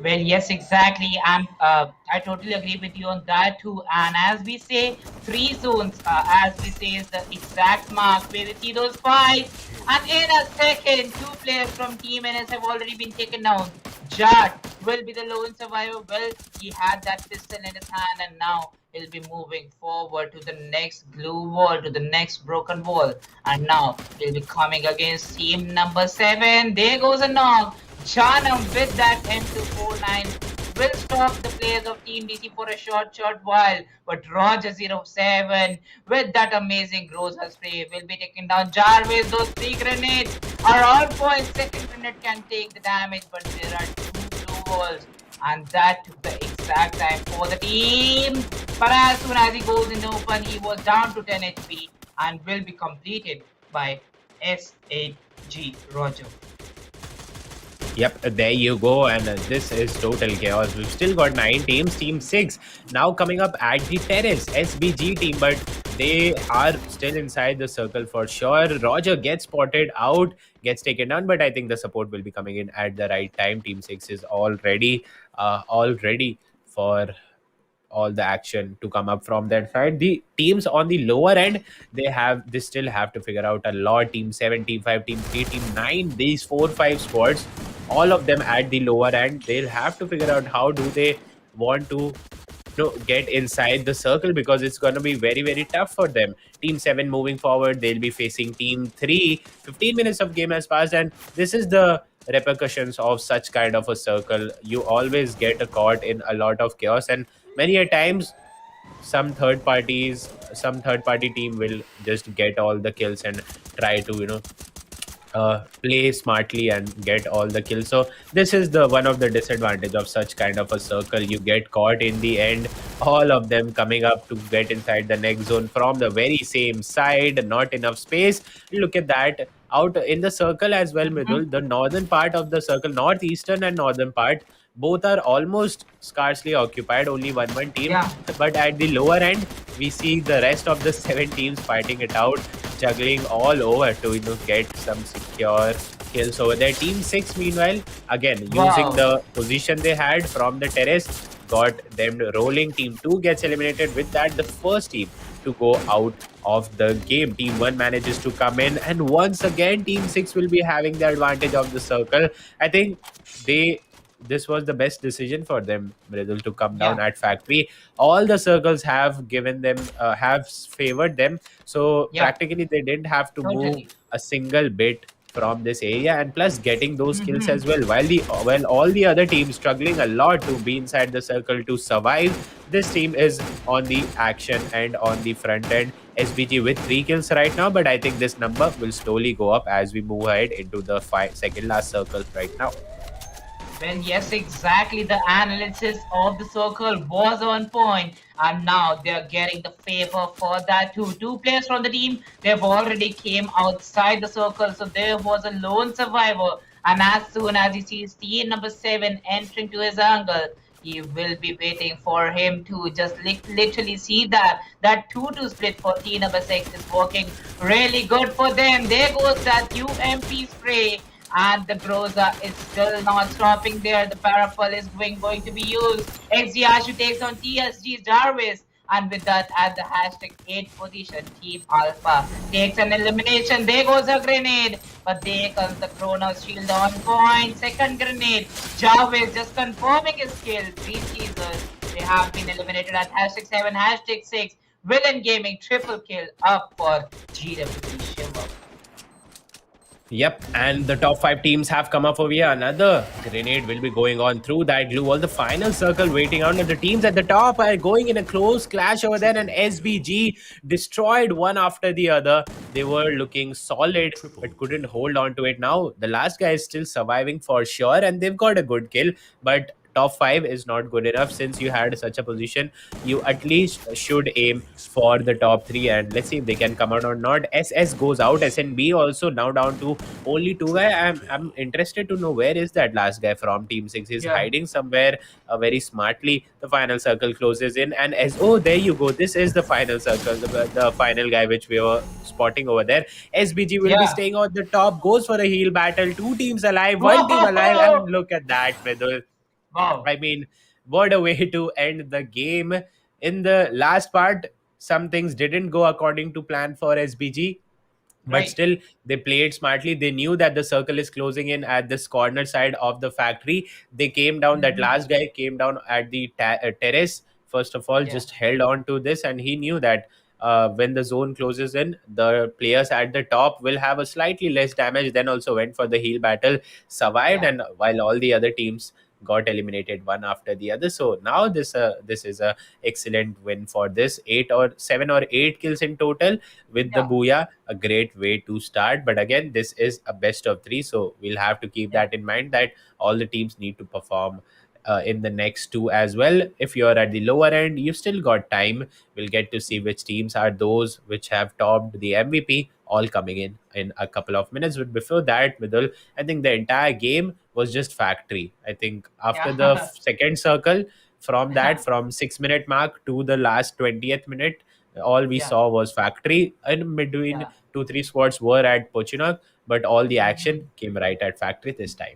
Speaker 6: Well, yes, exactly. I totally agree with you on that too. And as we say, three zones, as we say, is the exact mark where we see those fights. And in a second, two players from Team NS have already been taken down. Jad will be the lone survivor. Well, he had that pistol in his hand, and now he'll be moving forward to the next glue wall, to the next broken wall. And now he'll be coming against team number 7. There goes a knock. Janam with that M249 will stop the players of Team DC for a short while. But Roger07 with that amazing Groza spray will be taking down Jarvis. Those 3 grenades are on point. Second grenade can take the damage, but there are 2 blue walls. And that took the exact time for the team. But as soon as he goes in the open, he was down to 10 HP and will be completed by S8G Roger.
Speaker 5: Yep, there you go. And this is total chaos. We've still got 9 teams. Team 6 now coming up at the terrace. SBG team, but they are still inside the circle for sure. Roger gets spotted out, gets taken down, but I think the support will be coming in at the right time. Team 6 is all ready for all the action to come up from that side. The teams on the lower end, they still have to figure out a lot. Team 7, team 5, team 3, team 9, these 4 5 squads, all of them at the lower end, they'll have to figure out how do they want to get inside the circle, because it's going to be very tough for them. Team 7 moving forward, they'll be facing team 3. 15 minutes of game has passed, and this is the repercussions of such kind of a circle. You always get caught in a lot of chaos, and many a times some third party team will just get all the kills and try to play smartly and get all the kills. So this is the one of the disadvantage of such kind of a circle. You get caught in the end, all of them coming up to get inside the next zone from the very same side. Not enough space. Look at that, out in the circle as well, Midul. The northern part of the circle, northeastern and northern part, both are almost scarcely occupied, only one team.
Speaker 6: Yeah.
Speaker 5: But at the lower end, we see the rest of the 7 teams fighting it out, juggling all over to get some secure kills over there. Team 6, meanwhile, again using the position they had from the terrace, got them rolling. Team 2 gets eliminated. With that, the first team to go out of the game. Team 1 manages to come in, and once again, Team 6 will be having the advantage of the circle. I think this was the best decision for them, Mridul, to come down at factory. All the circles have given them, have favored them. So practically, they didn't have to move a single bit from this area, and plus getting those kills as well. While all the other teams struggling a lot to be inside the circle to survive, this team is on the action and on the front end. SBG with 3 kills right now, but I think this number will slowly go up as we move ahead into the second last circle right now.
Speaker 6: Well, yes, exactly. The analysis of the circle was on point, and now they're getting the favor for that too. 2 players from the team, they've already came outside the circle, so there was a lone survivor. And as soon as he sees team number 7 entering to his angle, he will be waiting for him to just literally see that 2-2 split for team number 6 is working really good for them. There goes that UMP spray. And the Groza is still not stopping there. The Parapal is going to be used. XG Ashu takes on TSG's Jarvis. And with that, at the hashtag 8 position, Team Alpha takes an elimination. There goes a grenade. But there comes the Chronos Shield on point. Second grenade. Jarvis just confirming his kill. Dream Chasers, they have been eliminated at hashtag 7, hashtag 6. Villain Gaming triple kill up for GWP Shiva.
Speaker 5: Yep, and the top five teams have come up over here. Another grenade will be going on through that glue. All the final circle waiting out, and the teams at the top are going in a close clash over there. And SBG destroyed one after the other. They were looking solid, but couldn't hold on to it. Now the last guy is still surviving for sure, and they've got a good kill. But top five is not good enough. Since you had such a position, you at least should aim for the top three, and let's see if they can come out or not. SS goes out. SNB also now down to only two guy. I'm interested to know where is that last guy from Team 6. He's
Speaker 6: Yeah,
Speaker 5: hiding somewhere very smartly. The final circle closes in, and as oh, there you go. This is the final circle, the final guy which we were spotting over there. SBG will be
Speaker 6: yeah.
Speaker 5: staying on the top, goes for a heal battle. Two teams alive, one team alive, and
Speaker 6: Whoa!
Speaker 5: look at that, Vidul.
Speaker 6: Wow.
Speaker 5: I mean, what a way to end the game. In the last part, some things didn't go according to plan for SBG, but
Speaker 6: Right.
Speaker 5: still they played smartly. They knew that the circle is closing in at this corner side of the factory. They came down, that
Speaker 6: Hmm.
Speaker 5: last guy came down at the terrace. First of all,
Speaker 6: Yeah,
Speaker 5: just held on to this, and he knew that when the zone closes in, the players at the top will have a slightly less damage. Then also went for the heal battle, survived,
Speaker 6: yeah,
Speaker 5: and while all the other teams got eliminated one after the other. So now this is a excellent win for this. 8 or 7 or 8 kills in total with the
Speaker 6: yeah,
Speaker 5: booyah, a great way to start. But again, this is a best of three, so we'll have to keep
Speaker 6: yeah,
Speaker 5: that in mind that all the teams need to perform in the next two as well. If you're at the lower end, you've still got time. We'll get to see which teams are those which have topped the MVP, all coming in a couple of minutes. But before that, Vidul, I think the entire game was just factory. I think after the
Speaker 6: yeah,
Speaker 5: second circle, from that, from 6 minute mark to the last 20th minute, all we
Speaker 6: yeah,
Speaker 5: saw was factory. In between,
Speaker 6: yeah.
Speaker 5: 2 3 squads were at Pochinak, but all the
Speaker 6: Mhm.
Speaker 5: action came right at factory this time.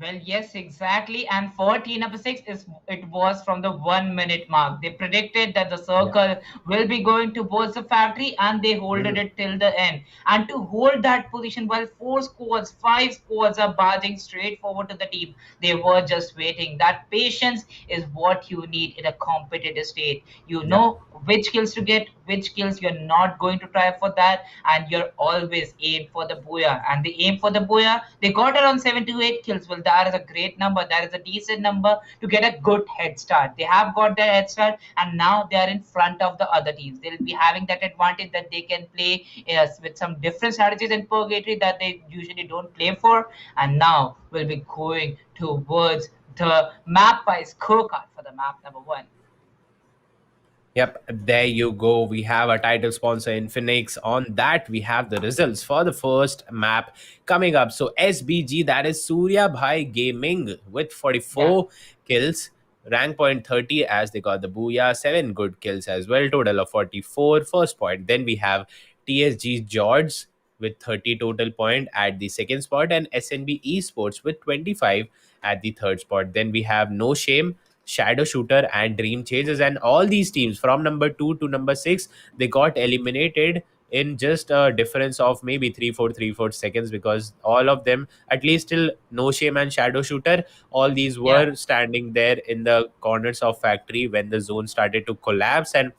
Speaker 6: Well, yes, exactly. And for T number 6 is it was from the 1 minute mark. They predicted that the
Speaker 5: Yeah.
Speaker 6: circle will be going towards the factory and they holded
Speaker 5: Mhm.
Speaker 6: it till the end. And to hold that position while four squads, five squads are barging straight forward to the team, they were just waiting. That patience is what you need in a competitive state. You
Speaker 5: Yep.
Speaker 6: know which kills to get, which kills you're not going to try for that, and you're always aim for the booyah. And they aim for the booyah. They got around 7 to 8 kills. Well, that is a great number. That is a decent number to get a good head start. They have got their head start, and now they are in front of the other teams. They'll be having that advantage that they can play with some different strategies in Purgatory that they usually don't play for. And now we'll be going towards the map by scorecard for the map number 1.
Speaker 5: Yep, there you go. We have a title sponsor in Phoenix. On that, we have the results for the first map coming up. So SBG, that is Surya Bhai Gaming with
Speaker 6: Yeah.
Speaker 5: 44 kills, rank point 30 as they got the booyah, 7 good kills as well, total of 44 first point. Then we have TSG George with 30 total point at the second spot, and SNB Esports with 25 at the third spot. Then we have No Shame, Shadow Shooter, and Dream Chasers, and all these teams from number 2 to number 6, they got eliminated in just a difference of maybe 3 4 seconds, because all of them, at least till No Shame and Shadow Shooter, all these
Speaker 6: Yeah.
Speaker 5: were standing there in the corners of factory when the zone started to collapse, and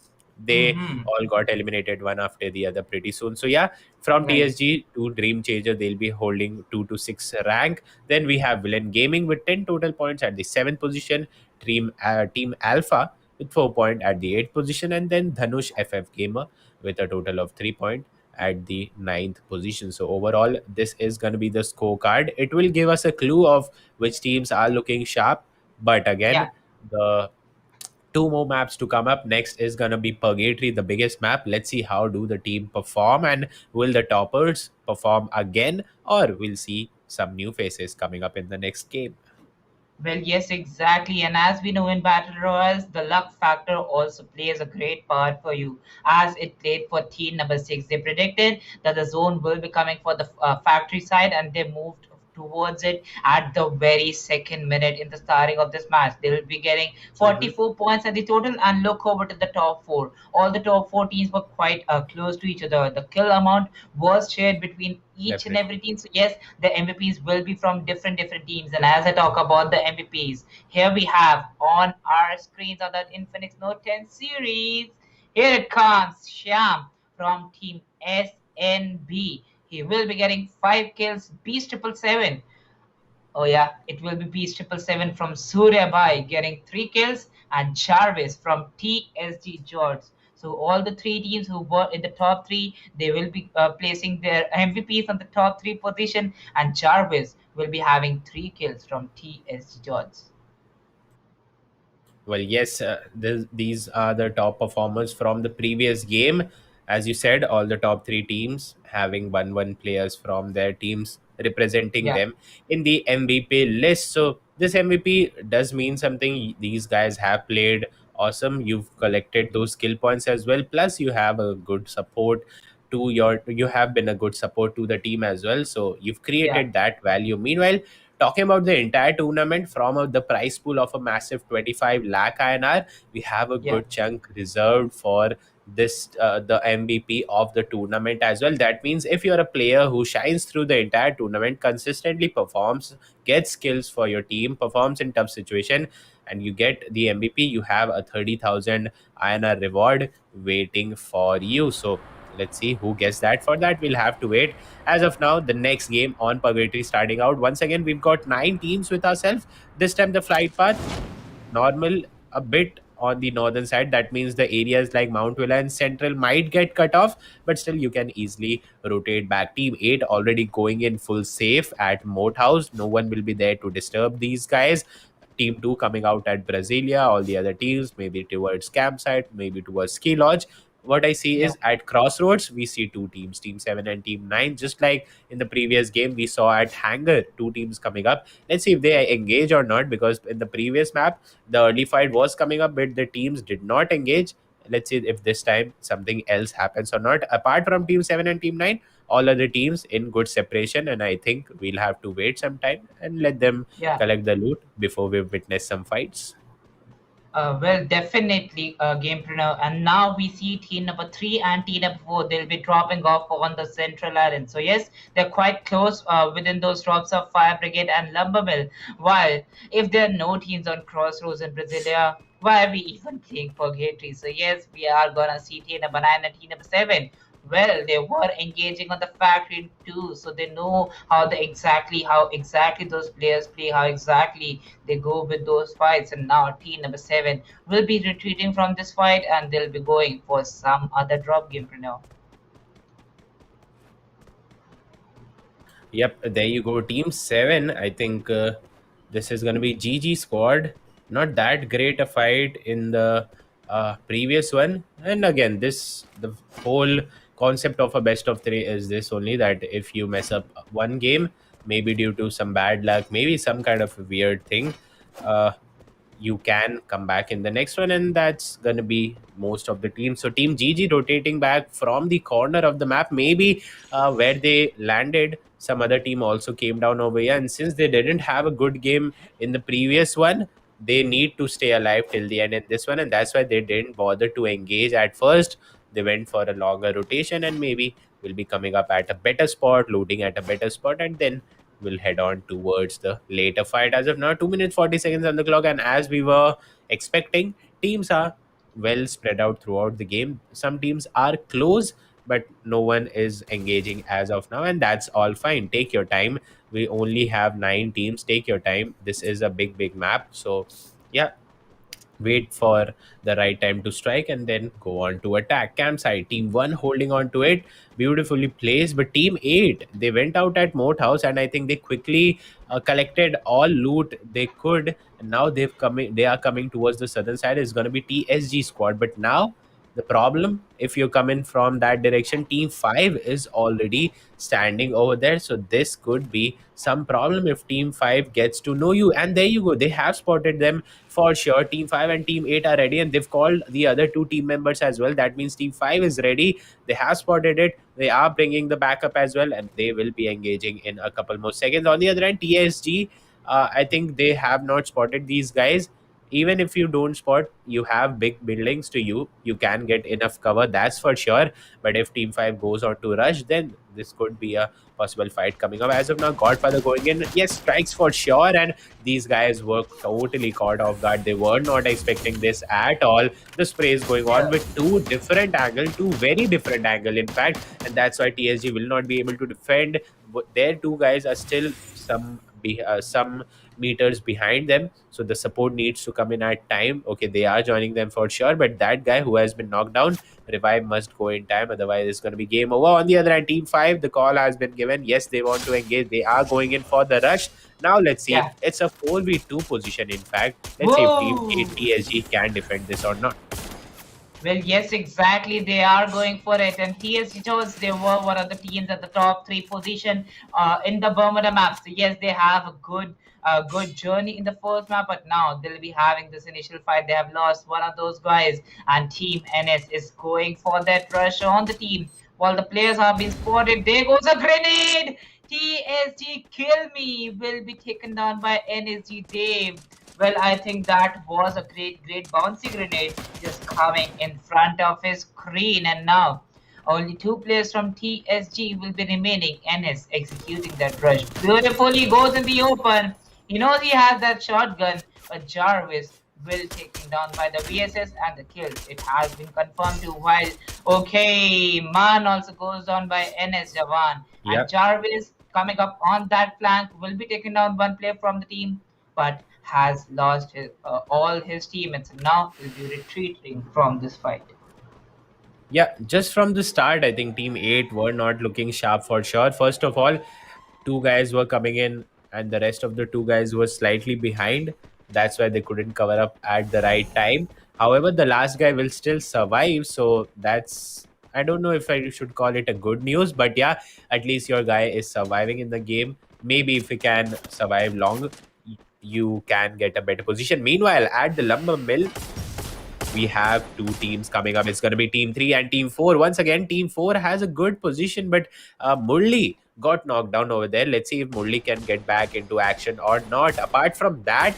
Speaker 5: they
Speaker 6: Mm-hmm.
Speaker 5: all got eliminated one after the other pretty soon. So yeah, from
Speaker 6: Right.
Speaker 5: TSG to Dream Chaser, they'll be holding 2 to 6 rank. Then we have Villain Gaming with 10 total points at the 7th position, Team Alpha with 4 point at the 8th position, and then Dhanush FF Gamer with a total of 3 point at the 9th position. So overall, this is going to be the scorecard. It will give us a clue of which teams are looking sharp. But
Speaker 6: Yeah.
Speaker 5: again, the two more maps to come up. Next is going to be Purgatory, the biggest map. Let's see how do the team perform, and will the toppers perform again, or we'll see some new faces coming up in the next game.
Speaker 6: Well, yes, exactly. And as we know in Battle Royals, the luck factor also plays a great part for you, as it played for team number 6. They predicted that the zone will be coming for the factory side, and they moved. towards it at the very second minute in the starting of this match. They will be getting
Speaker 5: Mhm.
Speaker 6: 44 points at the total. And look over to the top four. All the top four teams were quite close to each other. The kill amount was shared between each and every
Speaker 5: Definitely.
Speaker 6: team. So yes, the MVPs will be from different teams. And as I talk about the MVPs, here we have on our screens on the Infinix Note 10 series. Here it comes, Sham from Team SNB. He will be getting 5 kills, Beast Triple Seven. Oh yeah, it will be Beast Triple Seven from Surya Bhai getting 3 kills, and Jarvis from TSG George. So all the three teams who were in the top three, they will be placing their MVPs on the top three position, and Jarvis will be having 3 kills from TSG George.
Speaker 5: Well, yes, these are the top performers from the previous game. As you said, all the top three teams having one players from their teams representing
Speaker 6: Yeah,
Speaker 5: them in the MVP list. So this MVP does mean something. These guys have played awesome. You've collected those skill points as well. Plus, you have a good support to your. You have been a good support to the team as well. So you've
Speaker 6: yeah,
Speaker 5: created that value. Meanwhile, talking about the entire tournament from the prize pool of a massive 25 lakh INR, we have a
Speaker 6: yeah,
Speaker 5: good chunk reserved for this the MVP of the tournament as well. That means if you're a player who shines through the entire tournament, consistently performs, gets skills for your team, performs in tough situation, and you get the MVP, you have a 30,000 INR reward waiting for you. So let's see who gets that. For that, we'll have to wait. As of now, the next game on Purgatory starting out. Once again, we've got 9 teams with ourselves. This time, the flight path normal, a bit on the northern side. That means the areas like Mount Villa and Central might get cut off, but still you can easily rotate back. Team 8 already going in full safe at Moat House. No one will be there to disturb these guys. Team 2 coming out at Brasilia, all the other teams maybe towards campsite, maybe towards ski lodge. What I see
Speaker 6: yeah,
Speaker 5: is at crossroads we see two teams, team 7 and team 9, just like in the previous game we saw at hangar two teams coming up. Let's see if they engage or not, because in the previous map the early fight was coming up but the teams did not engage. Let's see if this time something else happens or not. Apart from team 7 and team 9, all other teams in good separation, and I think we'll have to wait some time and let them
Speaker 6: yeah.
Speaker 5: collect the loot before we witness some fights.
Speaker 6: Well, definitely, Gamepreneur. And now we see team number three and team number four. They'll be dropping off on the central island. So yes, they're quite close within those drops of Fire Brigade and Lumbermill. While if there are no teams on Crossroads in Brasilia, why are we even playing Purgatory? So yes, we are gonna see team number nine and team number seven. Well, they were engaging on the factory too, so they know how exactly those players play, how exactly they go with those fights. And now team number seven will be retreating from this fight, and they'll be going for some other drop game for now.
Speaker 5: Yep, there you go. Team 7, I think this is going to be GG squad. Not that great a fight in the previous one. And again, the whole concept of a best of three is this only, that if you mess up one game, maybe due to some bad luck, maybe some kind of a weird thing, uh, you can come back in the next one, and that's going to be most of the team. So team GG rotating back from the corner of the map, maybe where they landed, some other team also came down over here, and since they didn't have a good game in the previous one, they need to stay alive till the end in this one, and that's why they didn't bother to engage at first. They went for a longer rotation, and maybe will be coming up at a better spot, looting at a better spot, and then we'll head on towards the later fight. As of now, 2 minutes 40 seconds on the clock, and as we were expecting, teams are well spread out throughout the game. Some teams are close, but no one is engaging as of now, and that's all fine. Take your time. We only have 9 teams. Take your time. This is a big map, so yeah, wait for the right time to strike and then go on to attack. Campsite, team 1 holding on to it, beautifully placed, but team 8, they went out at Moat House, and I think they quickly collected all loot they could, and now they are coming towards the southern side. Is going to be TSG squad, but now The problem, if you come in from that direction, team 5 is already standing over there. So this could be some problem if team 5 gets to know you. And there you go. They have spotted them for sure. Team 5 and team 8 are ready, and they've called the other two team members as well. That means team 5 is ready. They have spotted it. They are bringing the backup as well, and they will be engaging in a couple more seconds. On the other hand, TSG, I think they have not spotted these guys. Even if you don't spot, you have big buildings to you can get enough cover, that's for sure. But if team 5 goes on to rush, then this could be a possible fight coming up. As of now, Godfather going in, yes, strikes for sure, and these guys were totally caught off guard. They were not expecting this at all. The spray is going on with two very different angle, in fact, and that's why TSG will not be able to defend. Their two guys are still some meters behind them, so the support needs to come in at time. Okay, they are joining them for sure, but that guy who has been knocked down, revive must go in time, otherwise it's going to be game over. On the other hand, team 5, the call has been given. Yes, they want to engage, they are going in for the rush. Now let's see,
Speaker 6: Yeah.
Speaker 5: it's a 4v2 position, in fact. Let's see if team
Speaker 6: Whoa.
Speaker 5: 8 TSG can defend this or not.
Speaker 6: Well, yes, exactly. They are going for it, and TSG chose they were one of the teams at the top three position in the Bermuda map. So yes, they have a good journey in the first map, but now they'll be having this initial fight. They have lost one of those guys, and Team NS is going for that pressure on the team. While the players have been spotted, there goes a grenade. TSG kill me will be taken down by NSG Dave. Well, I think that was a great bouncy grenade just coming in front of his screen. And now only two players from TSG will be remaining. NS executing that rush beautifully, goes in the open. He knows he has that shotgun, but Jarvis will take him down by the VSS and the kill. It has been confirmed to while okay, Man also goes down by NS Javan.
Speaker 5: Yeah.
Speaker 6: And Jarvis coming up on that flank will be taking down one player from the team, but has lost all his teammates, and now will be retreating from this fight.
Speaker 5: Yeah, just from the start, I think Team 8 were not looking sharp for sure. First of all, two guys were coming in, and the rest of the two guys were slightly behind. That's why they couldn't cover up at the right time. However, the last guy will still survive, so that's, I don't know if I should call it a good news, but yeah, at least your guy is surviving in the game. Maybe if he can survive long, you can get a better position. Meanwhile, at the lumber mill, we have two teams coming up. It's going to be team 3 and team 4. Once again, team 4 has a good position, but Murli got knocked down over there. Let's see if Murli can get back into action or not. Apart from that,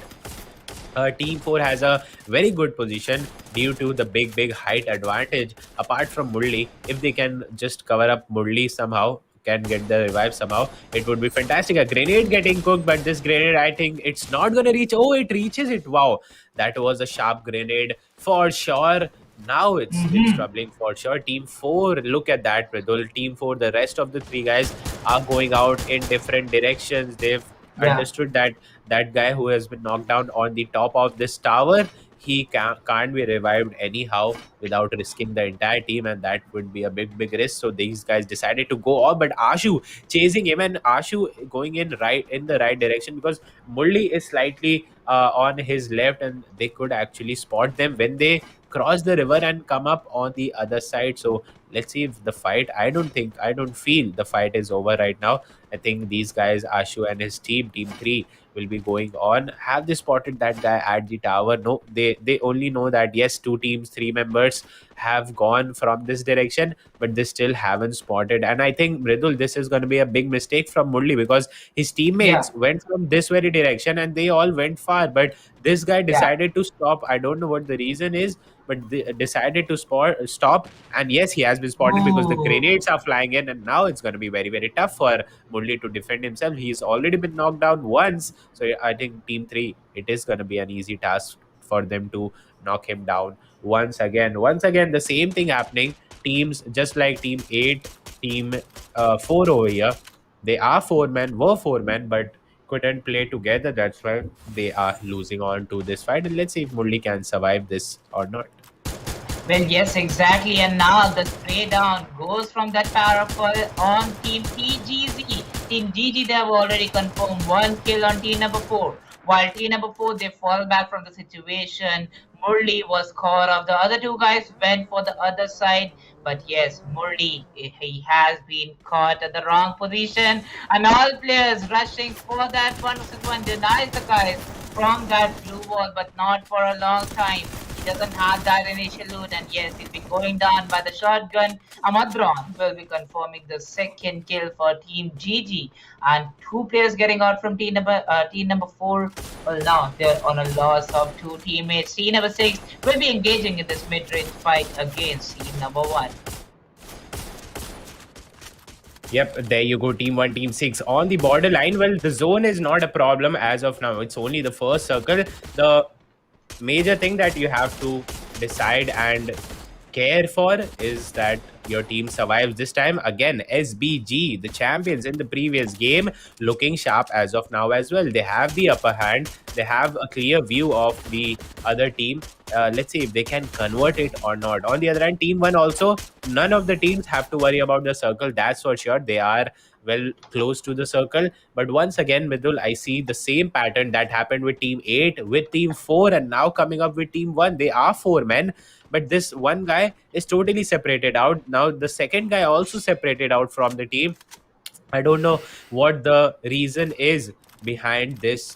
Speaker 5: team 4 has a very good position due to the big height advantage. Apart from Murli, if they can just cover up Murli somehow, can get the revive somehow, it would be fantastic. A grenade getting cooked, but this grenade, I think it's not going to reach. Oh, it reaches it. Wow, that was a sharp grenade for sure. Now it's
Speaker 6: Mm-hmm.
Speaker 5: troubling for sure. Team 4, look at that, Pradul. Team 4, the rest of the three guys are going out in different directions. They've
Speaker 6: Yeah.
Speaker 5: understood that that guy who has been knocked down on the top of this tower, he can't be revived anyhow without risking the entire team, and that would be a big risk. So these guys decided to go off, but Ashu chasing him, and Ashu going in the right direction, because Murli is slightly on his left, and they could actually spot them when they cross the river and come up on the other side. So let's see if the fight, I don't feel the fight is over right now. I think these guys, Ashu and his team 3, will be going on. Have they spotted that guy at the tower? No, they only know that yes, two teams, 3 members have gone from this direction, but they still haven't spotted. And I think, Mridul, this is going to be a big mistake from Murli, because his
Speaker 6: Yeah.
Speaker 5: teammates went from this very direction and they all went far, but this guy
Speaker 6: Yeah.
Speaker 5: decided to stop. I don't know what the reason is, but they decided to stop. And yes, he has been spotted because the
Speaker 6: Ooh.
Speaker 5: grenades are flying in, and now it's going to be very tough for Murli to defend himself. He's already been knocked down once, so I think team 3, it is going to be an easy task for them to knock him down once again. Once again, the same thing happening. Teams just like team 8, team 4 over here, they are 4 men, were 4 men, but couldn't play together. That's why they are losing on to this fight. And let's see if Murli can survive this or not.
Speaker 6: Well, yes, exactly. And now the spray down goes from that powerful on Team TGZ. Team GG, they have already confirmed one kill on team number 4. While team number 4, they fall back from the situation. Murli was caught off. The other two guys went for the other side. But yes, Murli, he has been caught at the wrong position. And all players rushing for that 1 versus 1 denies the guys from that blue wall, but not for a long time. He doesn't have that initial loot, and yes, he'll be going down by the shotgun. Amadron will be confirming the second kill for Team GG, and two players getting out from team number 4. Well, now they're on a loss of two teammates. Team number 6 will be engaging in this mid-range fight against team number 1.
Speaker 5: Yep, there you go. Team 1, Team 6 on the borderline. Well, the zone is not a problem as of now. It's only the first circle. The major thing that you have to decide and care for is that your team survives this time. Again, SBG, the champions in the previous game, looking sharp as of now as well. They have the upper hand. They have a clear view of the other team. Let's see if they can convert it or not. On the other hand, Team 1 also, none of the teams have to worry about the circle. That's for sure. They are well close to the circle. But once again, Midul, I see the same pattern that happened with Team 8, with Team 4, and now coming up with Team 1. They are 4 men, but this one guy is totally separated out. Now the second guy also separated out from the team. I don't know what the reason is behind this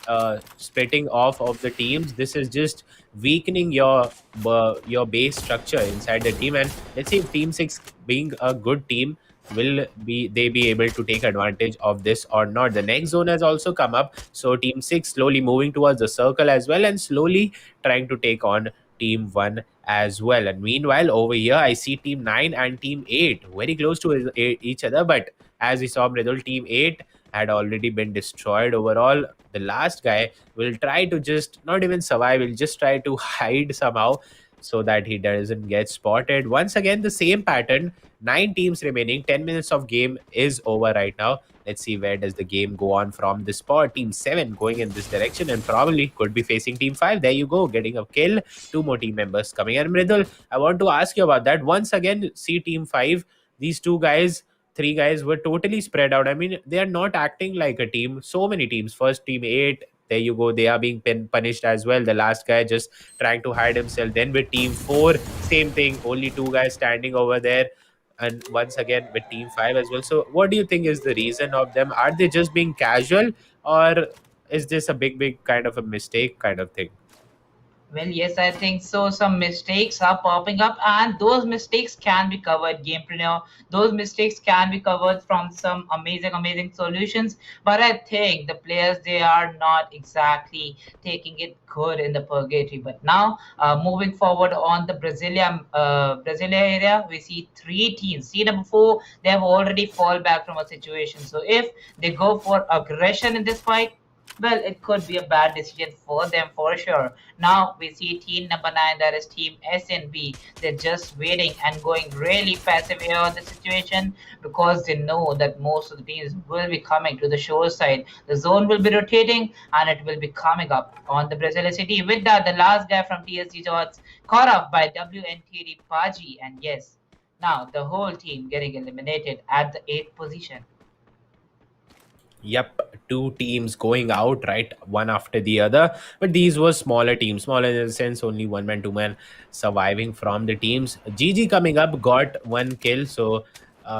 Speaker 5: splitting off of the teams. This is just weakening your base structure inside the team. And let's see if Team 6, being a good team, will be able to take advantage of this or not. The next zone has also come up, so Team 6 slowly moving towards the circle as well, and slowly trying to take on Team 1 as well. And meanwhile, over here I see Team 9 and Team 8 very close to each other, but as we saw, Mridul, Team 8 had already been destroyed overall. The last guy will try to just not even survive, he'll just try to hide somehow so that he doesn't get spotted. Once again, the same pattern. 9 teams remaining. 10 minutes of game is over right now. Let's see where does the game go on from this spot. Team 7 going in this direction and probably could be facing Team 5. There you go, getting a kill. 2 more team members coming. And Mridul, I want to ask you about that. Once again, see Team 5. These 2 guys, 3 guys were totally spread out. I mean, they are not acting like a team. So many teams. First, Team 8. There you go. They are being punished as well. The last guy just trying to hide himself. Then with Team 4, same thing. Only 2 guys standing over there. And once again with Team 5 as well. So what do you think is the reason of them? Are they just being casual, or is this a big kind of a mistake kind of thing?
Speaker 6: Well, yes, I think so. Some mistakes are popping up, and those mistakes can be covered, Gamepreneur. Those mistakes can be covered from some amazing solutions. But I think the players, they are not exactly taking it good in the purgatory. But now, moving forward on the Brasilia area, we see 3 teams. See number 4, they have already fall back from a situation. So if they go for aggression in this fight, well, it could be a bad decision for them for sure. Now we see team number 9, that is team SNB. They're just waiting and going really passive here on the situation because they know that most of the teams will be coming to the shore side. The zone will be rotating and it will be coming up on the Brazil City. With that, the last guy from TSG Jots caught up by WNTD Paji. And yes, now the whole team getting eliminated at the 8th position.
Speaker 5: Yep, 2 teams going out, right, one after the other. But these were smaller teams, smaller in the sense only 1 man, 2 man surviving from the teams. GG coming up got 1 kill, so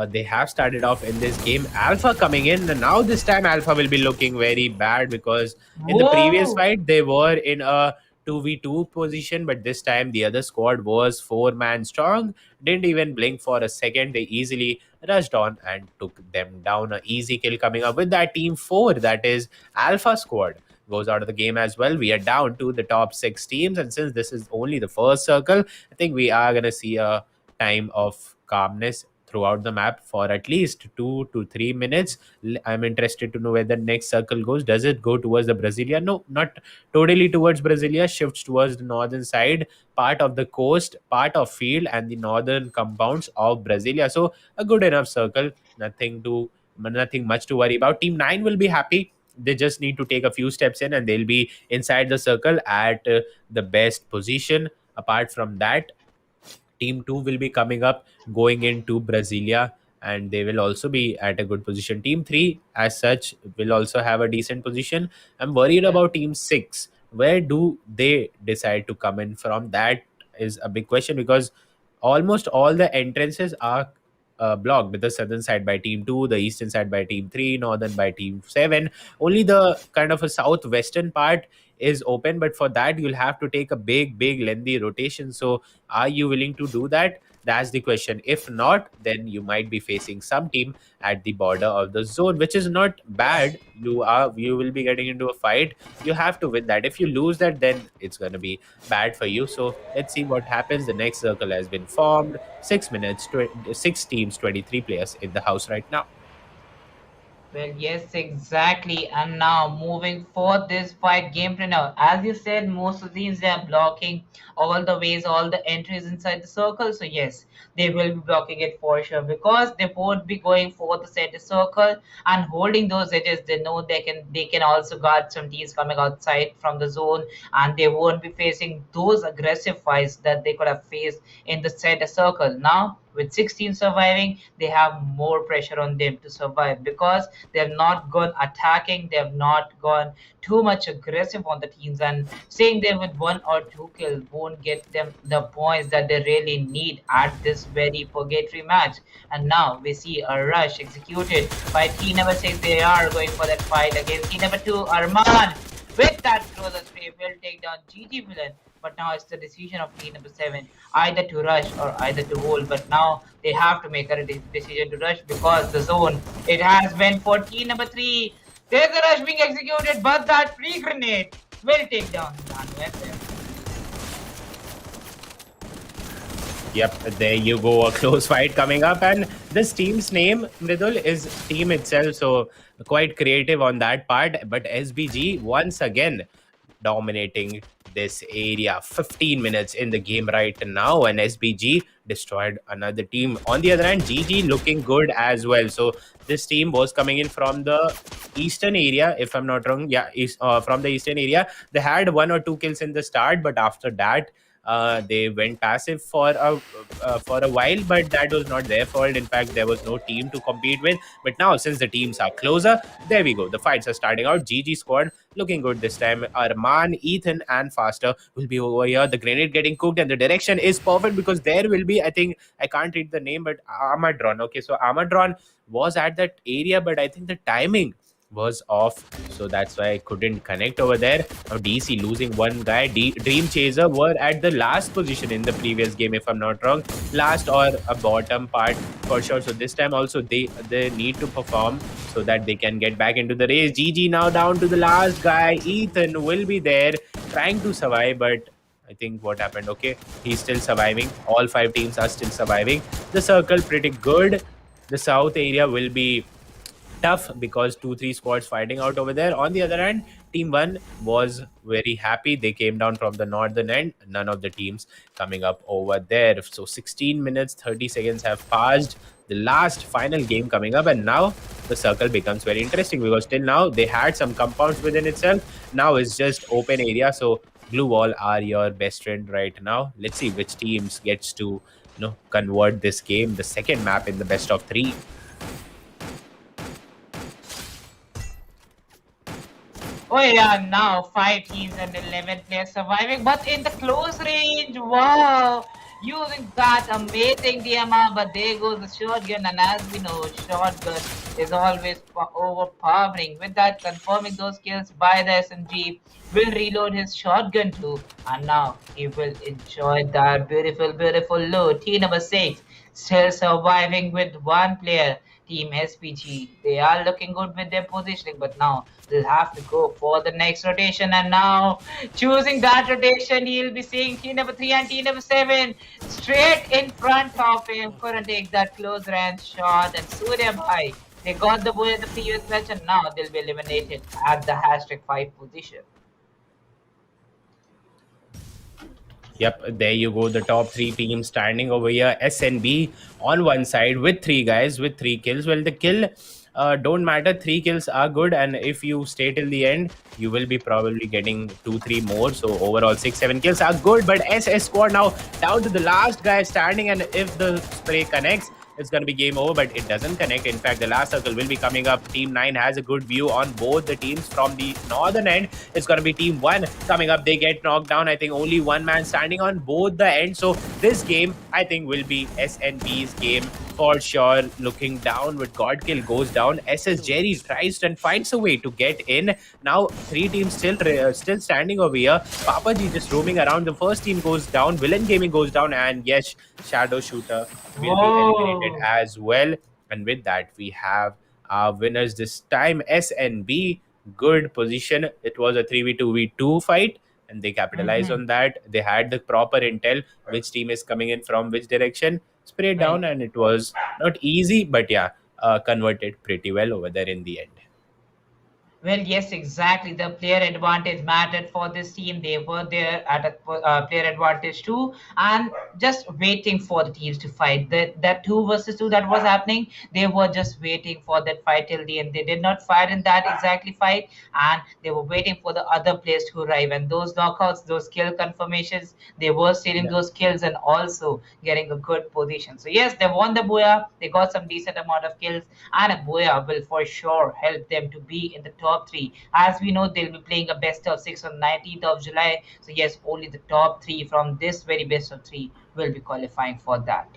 Speaker 5: they have started off in this game. Alpha coming in, and now this time Alpha will be looking very bad because in the previous
Speaker 6: Whoa!
Speaker 5: fight they were in a 2v2 position, but this time the other squad was 4 man strong. Didn't even blink for a second. They easily rushed on and took them down. A easy kill coming up with that Team 4, that is Alpha squad, goes out of the game as well. We are down to the top 6 teams, and since this is only the first circle, I think we are going to see a time of calmness throughout the map for at least 2 to 3 minutes. I'm interested to know where the next circle goes. Does it go towards the Brasilia? No, not totally towards Brasilia. Shifts towards the northern side, part of the coast, part of field, and the northern compounds of Brasilia. So a good enough circle. Nothing much to worry about. Team 9 will be happy. They just need to take a few steps in and they'll be inside the circle at the best position. Apart from that, Team 2 will be coming up, going into Brasilia. and they will also be at a good position. Team 3, as such, will also have a decent position. I'm worried
Speaker 6: Yeah.
Speaker 5: about Team 6. Where do they decide to come in from? That is a big question, because almost all the entrances are blocked. The southern side by Team 2, the eastern side by Team 3, northern by Team 7. Only the kind of a southwestern part is open, but for that you'll have to take a big lengthy rotation. So are you willing to do that? That's the question. If not, then you might be facing some team at the border of the zone, which is not bad. You will be getting into a fight. You have to win that. If you lose that, then it's going to be bad for you. So let's see what happens. The next circle has been formed. 6 minutes, 6 teams, 23 players in the house right now.
Speaker 6: Well, yes, exactly. And now moving for this fight game now. As you said, most of the teams they are blocking all the ways, all the entries inside the circle. So yes, they will be blocking it for sure because they won't be going for the center circle and holding those edges. They know they can also guard some teams coming outside from the zone, and they won't be facing those aggressive fights that they could have faced in the center circle. Now with 16 surviving, they have more pressure on them to survive because they have not gone attacking, they have not gone too much aggressive on the teams, and saying them with 1 or 2 kills won't get them the points that they really need at this very purgatory match. And now we see a rush executed by team number 6. They are going for that fight against team number 2, Arman. With that closer spray will take down GT Villain, but now it's the decision of team number 7 either to rush or either to hold. But now they have to make a decision to rush because the zone it has been for team number 3. There's a rush being executed, but that free grenade will take down Nano FM.
Speaker 5: Yep, there you go. A close fight coming up. And this team's name, Mridul, is team itself. So quite creative on that part. But SBG, once again, dominating this area. 15 minutes in the game right now. And SBG destroyed another team. On the other hand, GG looking good as well. So this team was coming in from the eastern area, if I'm not wrong. Yeah, from the eastern area. They had 1 or 2 kills in the start, but after that, they went passive for a while, but that was not their fault. In fact, there was no team to compete with. But now, since the teams are closer, there we go. The fights are starting out. GG squad looking good this time. Arman, Ethan, and Faster will be over here. The grenade getting cooked, and the direction is perfect because there will be, I think, I can't read the name, but Amadron. Okay, so Amadron was at that area, but I think the timing was off, so that's why I couldn't connect over there. Now DC losing one guy. Dream Chaser were at the last position in the previous game, if I'm not wrong, last or a bottom part for sure. So this time also they need to perform so that they can get back into the race. GG now down to the last guy. Ethan will be there trying to survive, but I think what happened, okay, he's still surviving. All 5 teams are still surviving. The circle pretty good. The south area will be tough because 2-3 squads fighting out over there. On the other hand, team 1 was very happy. They came down from the northern end. None of the teams coming up over there. So 16 minutes 30 seconds have passed. The last final game coming up, and now the circle becomes very interesting because till now they had some compounds within itself. Now it's just open area. So glue wall are your best friend right now. Let's see which teams gets to convert this game, the second map in the best of 3.
Speaker 6: Oh yeah, now 5 teams and 11 players surviving, but in the close range, wow! Using that amazing DMR, but there goes the shotgun, and as we know, shotgun is always overpowering. With that, confirming those kills by the SMG, will reload his shotgun too, and now he will enjoy that beautiful loot. Team number 6 still surviving with 1 player. Team SPG. They are looking good with their positioning, but now they'll have to go for the next rotation. And now, choosing that rotation, he'll be seeing team number 3 and team number 7 straight in front of him. Couldn't take that close range shot. And Surya Bhai, they got the bullet the previous match, and now they'll be eliminated at the #5 position.
Speaker 5: Yep, there you go. The top 3 teams standing over here. SNB on one side with 3 guys with 3 kills. Well, the kill don't matter. 3 kills are good, and if you stay till the end, you will be probably getting 2-3 more. So overall, 6-7 kills are good. But SS squad now down to the last guy standing, and if the spray connects, it's going to be game over, but it doesn't connect. In fact, the last circle will be coming up. Team 9 has a good view on both the teams. From the northern end, it's going to be Team 1 coming up. They get knocked down. I think only one man standing on both the ends. So this game, I think, will be SNB's game for sure. Looking down with Godkill goes down. SS Jerry tries and finds a way to get in. Now three teams still standing over here. Papa G just roaming around. The first team goes down. Villain Gaming goes down, and yes, Shadow Shooter will be eliminated
Speaker 6: Whoa.
Speaker 5: as well. And with that, we have our winners this time. SNB, good position. It was a 3v2v2 fight, and they capitalized
Speaker 6: Hmm.
Speaker 5: on that. They had the proper intel, which team is coming in from which direction, sprayed
Speaker 6: Right.
Speaker 5: down, and it was not easy, but yeah, converted pretty well over there in the end.
Speaker 6: Well, yes, exactly. The player advantage mattered for this team. They were there at a player advantage too, and just waiting for the teams to fight. That two versus two that was happening, they were just waiting for that fight till the end. They did not fight in that exactly fight, and they were waiting for the other players to arrive. And those knockouts, those kill confirmations, they were stealing
Speaker 5: Yeah.
Speaker 6: those kills and also getting a good position. So yes, they won the Booyah. They got some decent amount of kills, and a Booyah will for sure help them to be in the top three. As we know, they'll be playing a best of six on 19th of July. So yes, only the top three from this very best of three will be qualifying for that.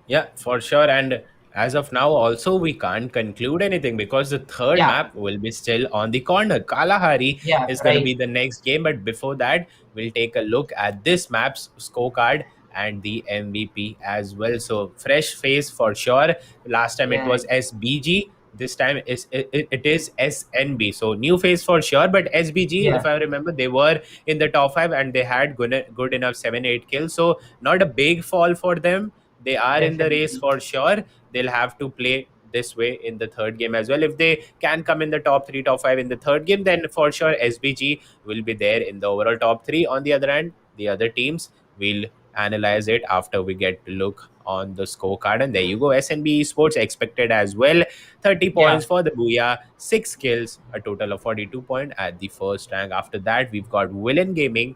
Speaker 5: Yeah, for sure. And as of now, also, we can't conclude anything because the third
Speaker 6: Yeah,
Speaker 5: map will be still on the corner. Kalahari
Speaker 6: yeah,
Speaker 5: is going to
Speaker 6: right.
Speaker 5: be the next game. But before that, we'll take a look at this map's scorecard and the MVP as well. So, fresh face for sure. Last time it
Speaker 6: Yeah,
Speaker 5: was SBG. This time it is SNB. So, new face for sure. But SBG, if
Speaker 6: yeah,
Speaker 5: I remember, they were in the top five and they had good enough 7 8 kills. So, not a big fall for them. They are in the race
Speaker 6: definitely.
Speaker 5: for sure. They'll have to play this way in the third game as well. If they can come in the top three, top five in the third game, then for sure SBG will be there in the overall top three. On the other hand, the other teams will analyze it after we get to look on the scorecard. And there you go. SNB Esports expected as well. 30
Speaker 6: Yeah.
Speaker 5: points for the Booyah, 6 kills, a total of 42 points at the first rank. After that, we've got Villain Gaming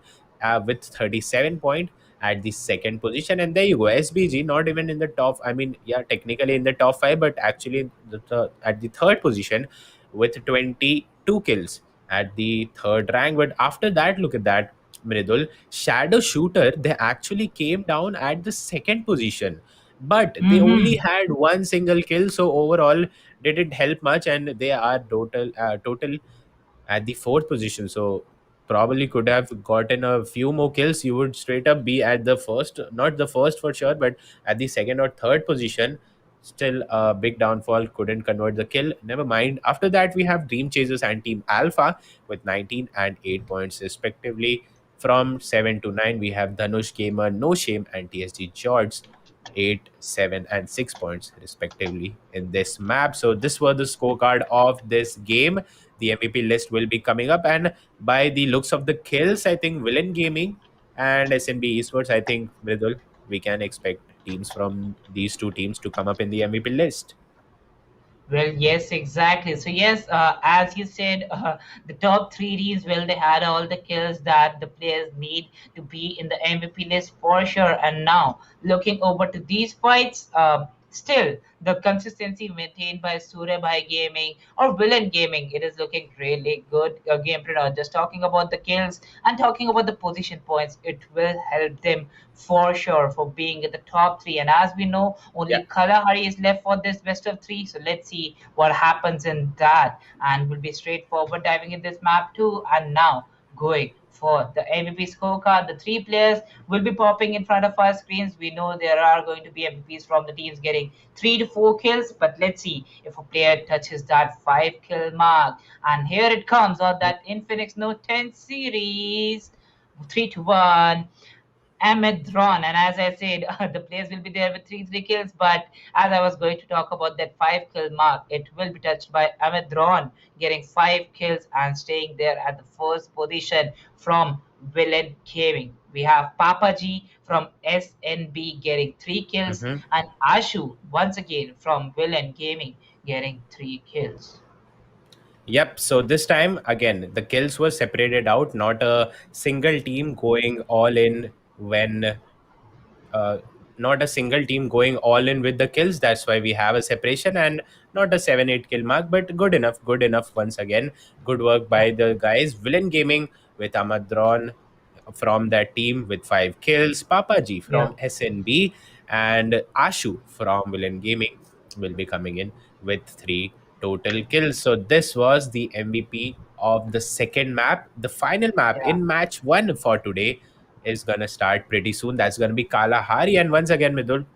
Speaker 5: with 37 points at the second position. And there you go, SBG not even in the top. I mean, yeah, technically in the top five, but actually at the third position with 22 kills at the third rank. But after that, look at that, Mridul, Shadow Shooter, they actually came down at the second position, but they only
Speaker 6: Mm-hmm.
Speaker 5: had one single kill. So overall, didn't help much, and they are total at the fourth position. So probably could have gotten a few more kills. You would straight up be at the first, not the first for sure, but at the second or third position. Still a big downfall, couldn't convert the kill. Never mind. After that, we have Dream Chasers and Team Alpha with 19 and 8 points respectively. From 7 to 9, we have Dhanush Gamer, No Shame, and TSG George 8, 7, and 6 points respectively in this map. So this was the scorecard of this game. The MVP list will be coming up, and by the looks of the kills, I think Villain Gaming and SNB Esports, I think Mridul, we can expect teams from these two teams to come up in the MVP list.
Speaker 6: Well, yes, exactly. So yes, as you said, the top three Ds, well, they had all the kills that the players need to be in the MVP list for sure. And now, looking over to these fights, still the consistency maintained by Surabhai Gaming or Villain Gaming, it is looking really good. Gameplay. Just talking about the kills and talking about the position points, it will help them for sure for being in the top three. And as we know,
Speaker 5: Yeah.
Speaker 6: only Kalahari is left for this best of three. So let's see what happens in that. And we'll be straightforward diving in this map too. And now going for the MVP scorecard. The three players will be popping in front of our screens. We know there are going to be MVPs from the teams getting 3 to 4 kills, but let's see if a player touches that 5 kill mark. And here it comes on that Infinix Note 10 series. 3 to 1. Amedron, and as I said, the players will be there with three kills. But as I was going to talk about that 5 kill mark, it will be touched by Amedron getting 5 kills and staying there at the first position from Villain Gaming. We have Papa G from SNB getting 3 kills,
Speaker 5: Mhm.
Speaker 6: and Ashu once again from Villain Gaming getting 3 kills.
Speaker 5: Yep. So this time again, the kills were separated out, not a single team going all in when uh, not a single team going all in with the kills. That's why we have a separation and not a 7-8 kill mark, but good enough. Good enough once again. Good work by
Speaker 6: Yeah,
Speaker 5: the guys. Villain Gaming with Amadron from that team with 5 kills. Papaji
Speaker 6: yeah,
Speaker 5: from SNB and Ashu from Villain Gaming will be coming in with 3 total kills. So this was the MVP of the second map. The final map
Speaker 6: yeah,
Speaker 5: in match one for today is gonna start pretty soon. That's gonna be Kalahari. And once again, Midul,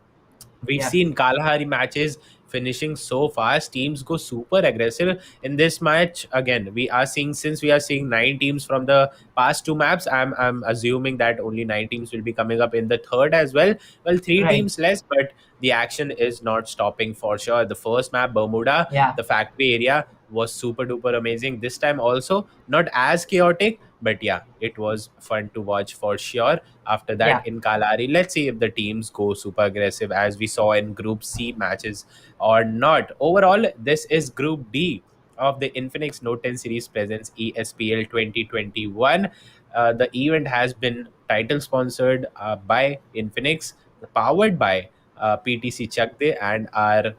Speaker 5: we've
Speaker 6: yeah.
Speaker 5: seen Kalahari matches finishing so fast. Teams go super aggressive in this match. Again, we are seeing, since we are seeing 9 teams from the past 2 maps, I'm assuming that only 9 teams will be coming up in the third as well. Well, three
Speaker 6: Right.
Speaker 5: teams less, but the action is not stopping for sure. The first map, Bermuda,
Speaker 6: Yeah,
Speaker 5: the factory area, was super duper amazing. This time also not as chaotic, but yeah, it was fun to watch for sure. After
Speaker 6: yeah.
Speaker 5: that, in Kalari, let's see if the teams go super aggressive as we saw in Group C matches or not. Overall, this is Group D of the Infinix Note 10 Series Presents ESPL 2021. The event has been title sponsored by Infinix, powered by PTC Chakde, and our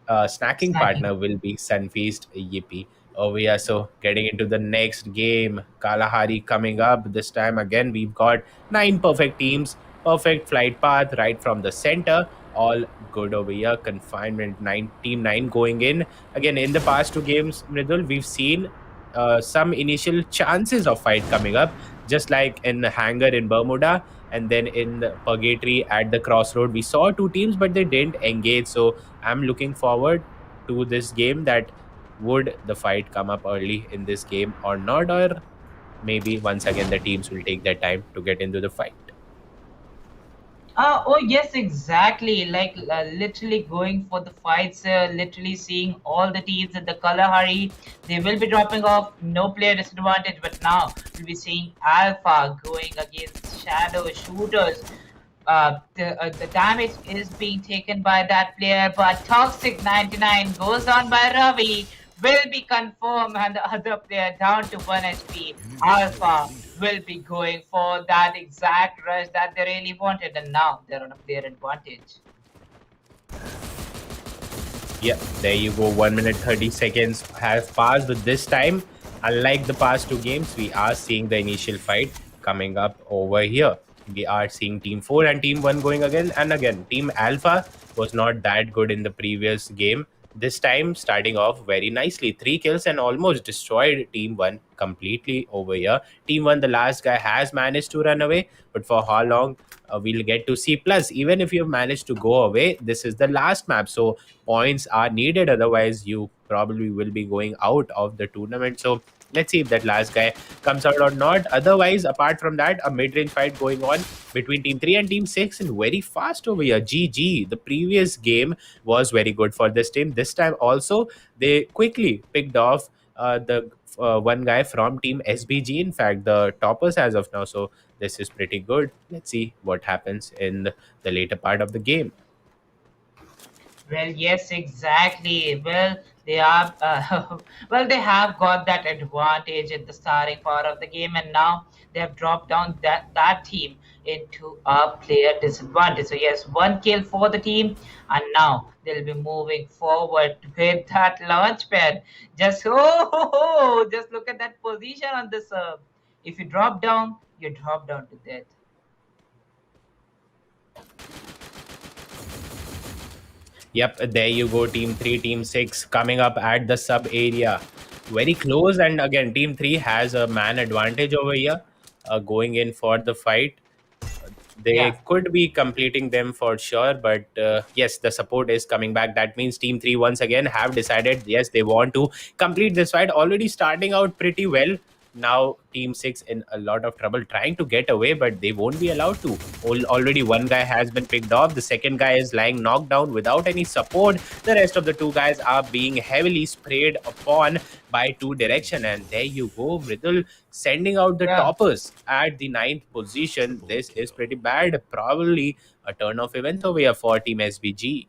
Speaker 5: snacking
Speaker 6: Snacking.
Speaker 5: partner will be Sunfeast Yippee. Oh, yeah. So, getting into the next game, Kalahari coming up. This time, again, we've got 9 perfect teams, perfect flight path right from the center. All good over here. Confinement 9 going in. Again, in the past 2 games, Mridul, we've seen some initial chances of fight coming up, just like in the hangar in Bermuda and then in the Purgatory at the crossroad. We saw 2 teams, but they didn't engage. So, I'm looking forward to this game. That would the fight come up early in this game or not, or maybe once again the teams will take their time to get into the fight.
Speaker 6: Oh yes, exactly. Like literally going for the fights, literally seeing all the teams in the Kalahari. They will be dropping off, no player disadvantage. But now we'll be seeing Alpha going against Shadow Shooters. The damage is being taken by that player, but Toxic 99 goes on by Ravi, will be confirmed, and the other player down to 1 HP. Alpha will be going for that exact rush that they really wanted, and now they're on a player advantage.
Speaker 5: Yeah, there you go. 1 minute 30 seconds have passed, but this time, unlike the past 2 games, we are seeing the initial fight coming up over here. We are seeing Team 4 and Team 1 going again and again. Team Alpha was not that good in the previous game. This time, starting off very nicely. 3 kills and almost destroyed Team 1 completely over here. Team 1, the last guy, has managed to run away, but for how long? We'll get to see. Plus, even if you've managed to go away, this is the last map. So, points are needed. Otherwise, you probably will be going out of the tournament. So, let's see if that last guy comes out or not. Otherwise, apart from that, a mid-range fight going on between Team 3 and Team 6, and very fast over here. GG. The previous game was very good for this team. This time also, they quickly picked off the one guy from Team SBG. In fact, the toppers as of now. So this is pretty good. Let's see what happens in the later part of the game.
Speaker 6: Well, yes, exactly. Well, they are. Well, they have got that advantage at the starting part of the game, and now they have dropped down that team into a player disadvantage. So yes, 1 kill for the team, and now they'll be moving forward with that launch pad. Just just look at that position on the serve. If you drop down, you drop down to death.
Speaker 5: Yep, there you go. Team 3, Team 6 coming up at the sub area. Very close. And again, Team 3 has a man advantage over here, going in for the fight.
Speaker 6: Yeah.
Speaker 5: They could be completing them for sure, but yes, the support is coming back. That means Team 3 once again have decided, yes, they want to complete this fight. Already starting out pretty well. Now Team 6 in a lot of trouble trying to get away, but they won't be allowed to. Already one guy has been picked off. The second guy is lying knocked down without any support. The rest of the 2 guys are being heavily sprayed upon by 2 direction. And there you go, Mridul sending out the
Speaker 6: Yeah.
Speaker 5: toppers at the 9th position. This is pretty bad. Probably a turn of events over here for Team SBG.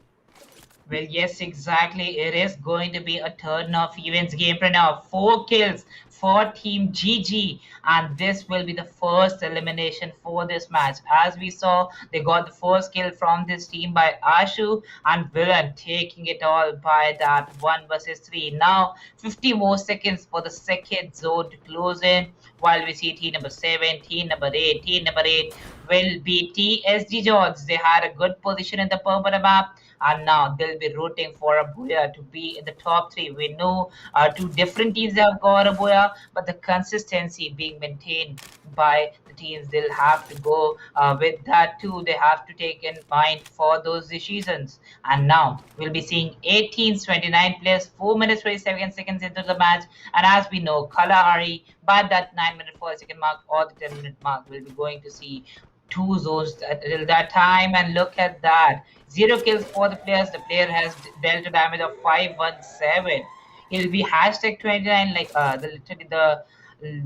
Speaker 6: Well, yes, exactly. It is going to be a turn of events game right now. 4 kills for Team GG, and this will be the first elimination for this match. As we saw, they got the first kill from this team by Ashu and Villain taking it all by that 1 versus 3. Now, 50 more seconds for the second zone to close in, while we see team number 7, team number 8, team number 8 will be TSG Jones. They had a good position in the Purple map, and now they'll be rooting for a Abuya to be in the top three. We know two different teams have got a Abuya, but the consistency being maintained by the teams, they'll have to go with that too. They have to take in mind for those decisions. And now we'll be seeing 18s, 29 players, 4 minutes 27 seconds into the match. And as we know, Kalahari by that 9 minute 4 second mark or the 10 minute mark, we'll be going to see two zones till that time. And look at that, 0 kills for the players. The player has dealt a damage of 517. He'll be hashtag 29, like the literally the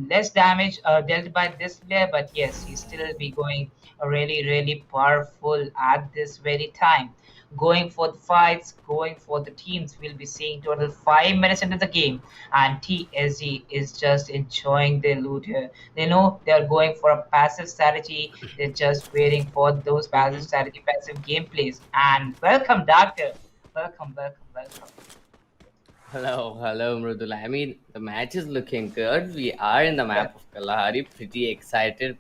Speaker 6: less damage dealt by this player, but yes, he still be going really powerful at this very time. Going for the fights, going for the teams. We'll be seeing total 5 minutes into the game, and TSG is just enjoying their loot here. They know they are going for a passive strategy. They're just waiting for those passive strategy, passive gameplays. And welcome, Doctor. Welcome.
Speaker 7: Hello, Mrudula. I mean, the match is looking good. We are in the
Speaker 6: Yeah,
Speaker 7: map of Kalahari. Pretty excited.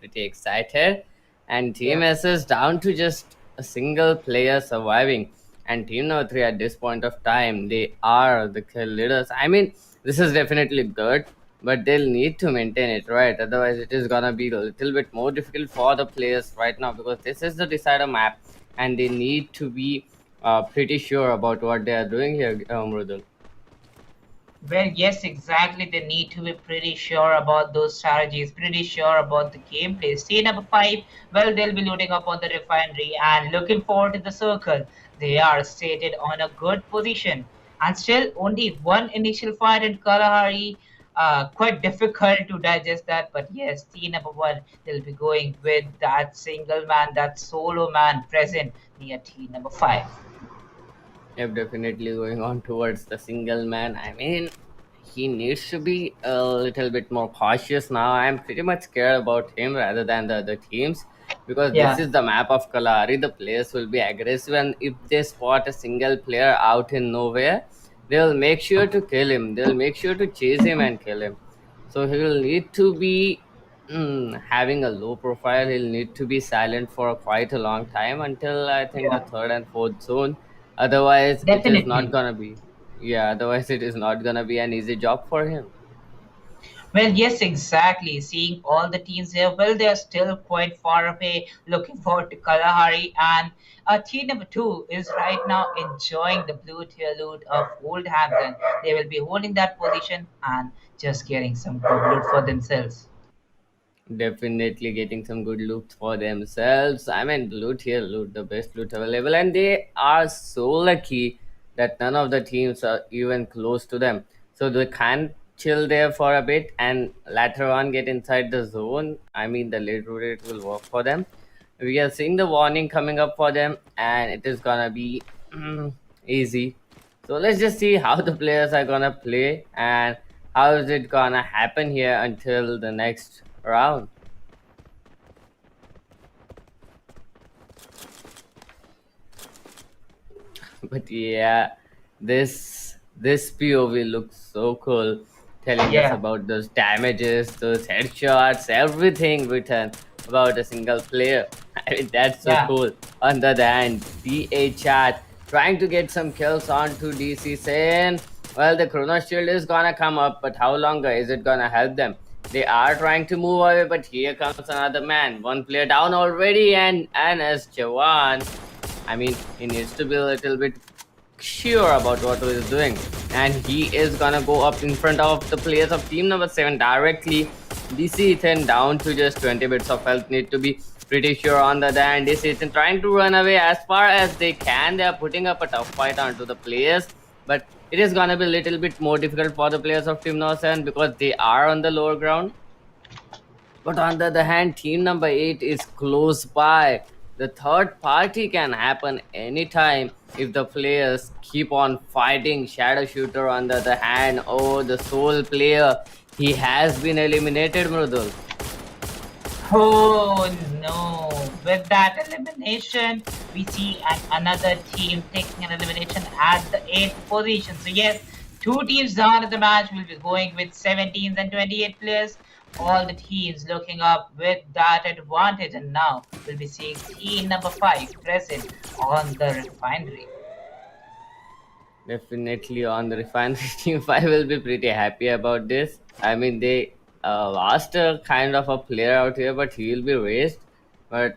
Speaker 7: And Team
Speaker 6: yeah,
Speaker 7: S is down to just a single player surviving. And Team number 3 at this point of time, they are the kill leaders. I mean, this is definitely good, but they'll need to maintain it, right? Otherwise, it is gonna be a little bit more difficult for the players right now because this is the decider map and they need to be pretty sure about what they are doing here, Mrudul.
Speaker 6: well, yes, exactly. They need to be pretty sure about those strategies, pretty sure about the gameplay. See number 5, well, they'll be loading up on the refinery and looking forward to the circle. They are stated on a good position. And still, only one initial fight in Kalahari. Quite difficult to digest that, but yes, team number 1, they'll be going with that single man, that solo man present near team number 5.
Speaker 7: Yep, definitely going on towards the single man. I mean, he needs to be a little bit more cautious now. I'm pretty much scared about him rather than the other teams because this
Speaker 6: Yeah,
Speaker 7: is the map of Kalari. The players will be aggressive, and if they spot a single player out in nowhere, they'll make sure to kill him. They'll make sure to chase him and kill him. So he will need to be having a low profile. He'll need to be silent for quite a long time until I think the
Speaker 6: yeah,
Speaker 7: third and fourth zone. Otherwise, it is not
Speaker 6: definitely.
Speaker 7: gonna be. Yeah, otherwise it is not gonna be an easy job for him.
Speaker 6: Well, yes, exactly. Seeing all the teams here, well, they are still quite far away. Looking forward to Kalahari. And team number 2 is right now enjoying the blue tier loot of Oldhampton. They will be holding that position and just getting some good loot for themselves.
Speaker 7: Definitely getting some good loot for themselves. I mean, loot here, loot the best loot available, and they are so lucky that none of the teams are even close to them. So they can chill there for a bit and later on get inside the zone. I mean, the late rotate will work for them. We are seeing the warning coming up for them, and it is gonna be easy. So let's just see how the players are gonna play and how is it gonna happen here until the next round. But yeah, this POV looks so cool, telling us
Speaker 6: Yeah,
Speaker 7: about those damages, those headshots, everything written about a single player. I mean, that's so
Speaker 6: yeah.
Speaker 7: cool. On the other hand, DA chat trying to get some kills onto DC saying, well, the Chrono Shield is gonna come up, but how longer is it gonna help them? They are trying to move away, but here comes another man. One player down already, and as Jawan, I mean, he needs to be a little bit sure about what he's doing, and he is gonna go up in front of the players of team number 7 directly. DC Ethan down to just 20 bits of health, need to be pretty sure on the end. DC Ethan trying to run away as far as they can. They are putting up a tough fight onto the players, but it is gonna be a little bit more difficult for the players of team number 7 because they are on the lower ground. But on the other hand, team number 8 is close by. The third party can happen anytime if the players keep on fighting. Shadow Shooter, on the other hand, oh, the sole player, he has been eliminated, Mrudul.
Speaker 6: Oh no! With that elimination, we see another team taking an elimination at the 8th position. So yes, two teams down in the match will be going with 17 and 28 players. All the teams looking up with that advantage, and now we'll be seeing team number 5 present on the refinery.
Speaker 7: Definitely on the refinery team, I will be pretty happy about this. I mean, they lost a kind of a player out here, but he will be raised. But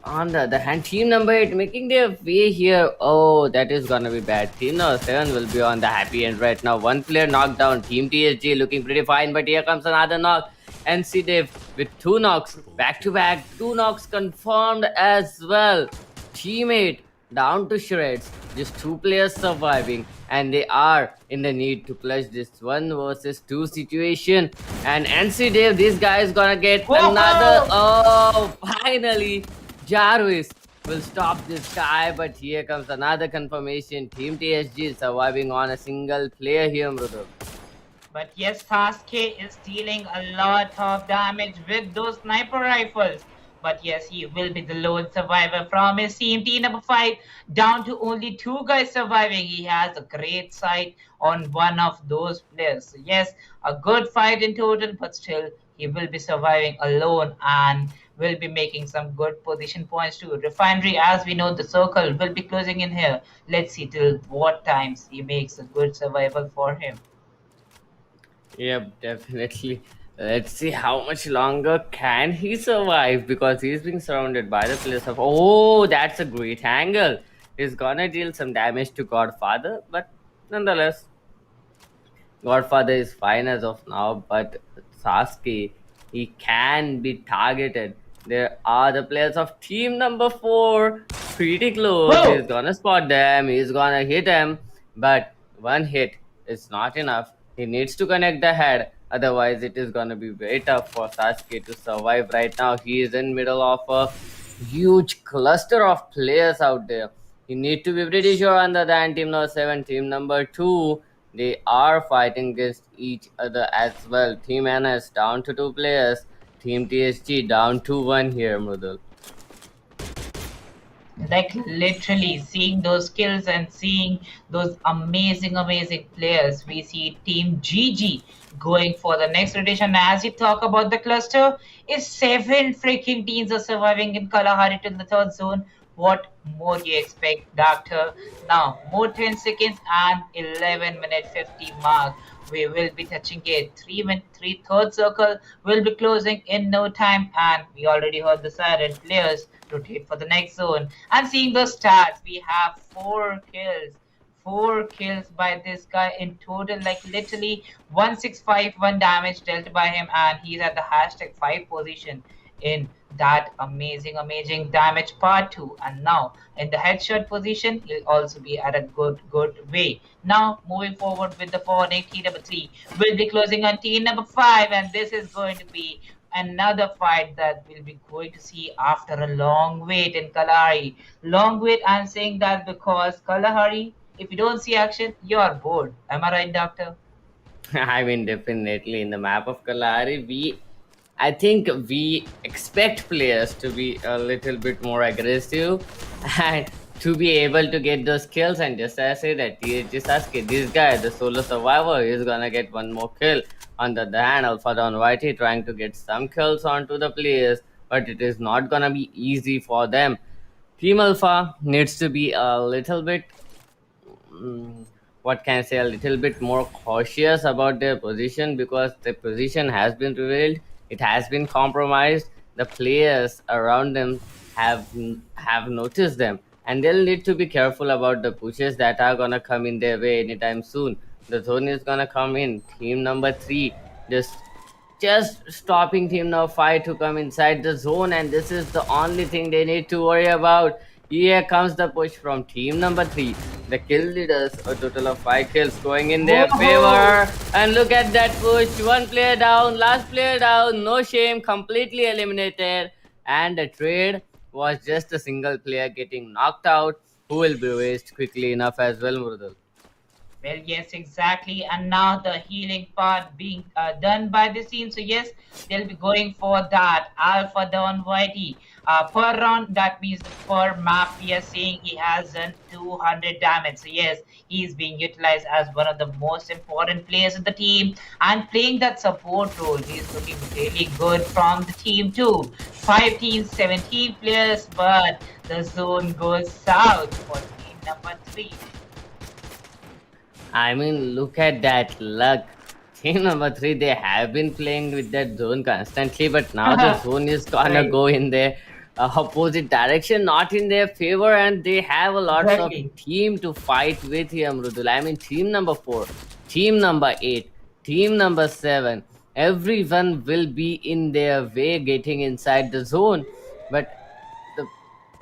Speaker 7: on the other hand, team number 8 making their way here. Oh, that is gonna be bad. Team number 7 will be on the happy end right now. One player knocked down. Team TSG looking pretty fine, but here comes another knock. NC Dev with two knocks back to back. Two knocks confirmed as well. Teammate down to shreds. Just two players surviving, and they are in the need to clutch this 1 versus 2 situation. And NC Dave, this guy is gonna get another.
Speaker 6: Whoa!
Speaker 7: Oh, finally, Jarvis will stop this guy. But here comes another confirmation. Team TSG is surviving on a single player here, Mrudu.
Speaker 6: But yes, Sasuke is dealing a lot of damage with those sniper rifles. But yes, he will be the lone survivor from his team. Team number 5 down to only 2 guys surviving. He has a great sight on one of those players. So yes, a good fight in total, but still he will be surviving alone and will be making some good position points too. Refinery, as we know, the circle will be closing in here. Let's see till what times he makes a good survival for him.
Speaker 7: Yep, definitely. Let's see how much longer can he survive, because he's being surrounded by the players of. Oh, that's a great angle. He's gonna deal some damage to Godfather, but nonetheless, Godfather is fine as of now. But Sasuke, he can be targeted. There are the players of team number 4 pretty close.
Speaker 6: Whoa!
Speaker 7: He's gonna spot them. He's gonna hit them, but one hit is not enough. He needs to connect the head. Otherwise, it is gonna be very tough for Sasuke to survive right now. He is in middle of a huge cluster of players out there. You need to be pretty sure under than team number 7, team number 2. They are fighting against each other as well. Team NS down to 2 players. Team TSG down to 1 here, Mudul.
Speaker 6: Like literally seeing those skills and seeing those amazing players, we see team GG going for the next rotation. As you talk about the cluster, if 7 freaking teams are surviving in Kalahari till the 3rd zone, what more do you expect, Doctor? Now more 10 seconds and 11-minute 50 mark, we will be touching it. 3 third circle will be closing in no time, and we already heard the siren. Players rotate for the next zone. And seeing the stats, we have 4 kills by this guy in total, like literally 1651 damage dealt by him, and he's at the hashtag 5 position in that amazing damage part 2. And now in the headshot position, he'll also be at a good way. Now moving forward with the forwarding, T number 3 will be closing on T number 5, and this is going to be another fight that we'll be going to see after a long wait in Kalahari. Long wait, I'm saying that because Kalahari, if you don't see action, you're bored. Am I right, Doctor?
Speaker 7: I mean, definitely in the map of Kalahari, I think we expect players to be a little bit more aggressive and to be able to get those kills. And just as I say that, THG Sasuke, this guy, the solo survivor, is gonna get one more kill. On the other hand, Alpha Don Whitey trying to get some kills onto the players, but it is not gonna be easy for them. Team Alpha needs to be a little bit, mm, what can I say, a little bit more cautious about their position, because the position has been revealed, it has been compromised. The players around them have noticed them, and they'll need to be careful about the pushes that are gonna come in their way anytime soon. The zone is gonna come in. Team number 3 just stopping team number 5 to come inside the zone, and this is the only thing they need to worry about. Here comes the push from team number 3. The kill leaders, a total of 5 kills going in their
Speaker 6: Whoa!
Speaker 7: favor. And look at that push. One player down, last player down. No shame, completely eliminated. And the trade was just a single player getting knocked out who will be raised quickly enough as well, Murudal.
Speaker 6: Well, yes, exactly. And now the healing part being done by the team. So, yes, they'll be going for that Alpha Down Whitey. Per round, that means the per map, we are saying he has done 200 damage. So, yes, he's being utilized as one of the most important players in the team and playing that support role. He's looking really good from the team, too. 5 teams, 17 players, but the zone goes south for team number 3.
Speaker 7: I mean, look at that luck. Team number three, they have been playing with that zone constantly, but now the zone is gonna
Speaker 6: Right.
Speaker 7: go in their opposite direction, not in their favor, and they have a lots of
Speaker 6: Exactly.
Speaker 7: team to fight with here, Mrudul. I mean, team number four, team number eight, team number seven, everyone will be in their way getting inside the zone, but the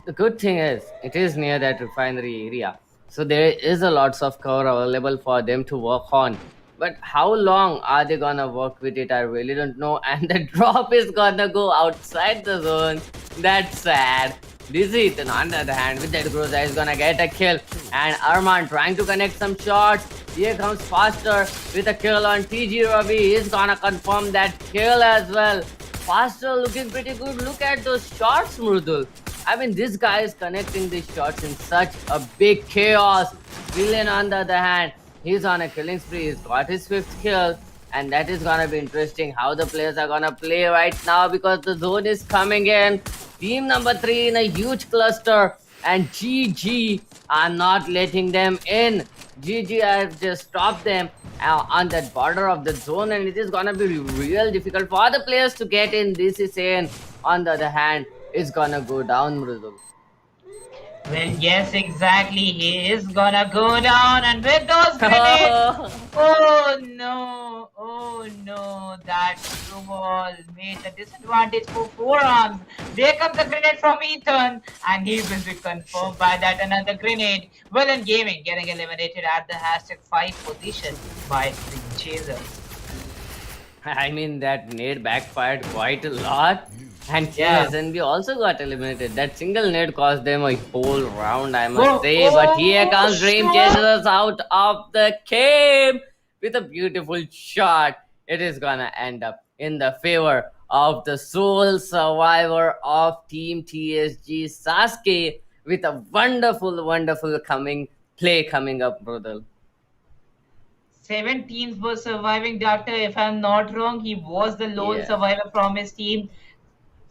Speaker 7: the good thing is it is near that refinery area, so there is a lots of cover available for them to work on. But how long are they gonna work with it? I really don't know. And the drop is gonna go outside the zone. That's sad. Dizzy, then on the other hand, with that Groza is gonna get a kill. And Arman trying to connect some shots. Here comes Faster with a kill on TG Ravi. He's gonna confirm that kill as well. Faster looking pretty good. Look at those shots, Mrudul. I mean, this guy is connecting these shots in such a big chaos. Villain, on the other hand, he's on a killing spree. He's got his fifth kill. And that is gonna be interesting how the players are gonna play right now because the zone is coming in. Team number three in a huge cluster. And GG are not letting them in. GG have just stopped them on that border of the zone, and it is gonna be real difficult for the players to get in. This is in. On the other hand, it's gonna go down, Mridul.
Speaker 6: Well, yes, exactly. He is gonna go down, and with those grenades, oh no, oh no, that snowball made the disadvantage for forearms. There comes the grenade from Ethan, and he will be confirmed by that another grenade. Villain Gaming getting eliminated at the hashtag 5 position by the Chasers.
Speaker 7: I mean, that nade backfired quite a lot. And
Speaker 6: Yeah.
Speaker 7: TSNB also got eliminated. That single nade cost them a whole round, I must
Speaker 6: Oh,
Speaker 7: say. But here
Speaker 6: oh,
Speaker 7: comes Dream
Speaker 6: sure.
Speaker 7: Chasers out of the cave with a beautiful shot. It is gonna end up in the favor of the sole survivor of Team TSG, Sasuke, with a wonderful, wonderful coming up, brother.
Speaker 6: 17th was surviving doctor. If I'm not wrong, he was the lone
Speaker 7: Yeah.
Speaker 6: survivor from his team.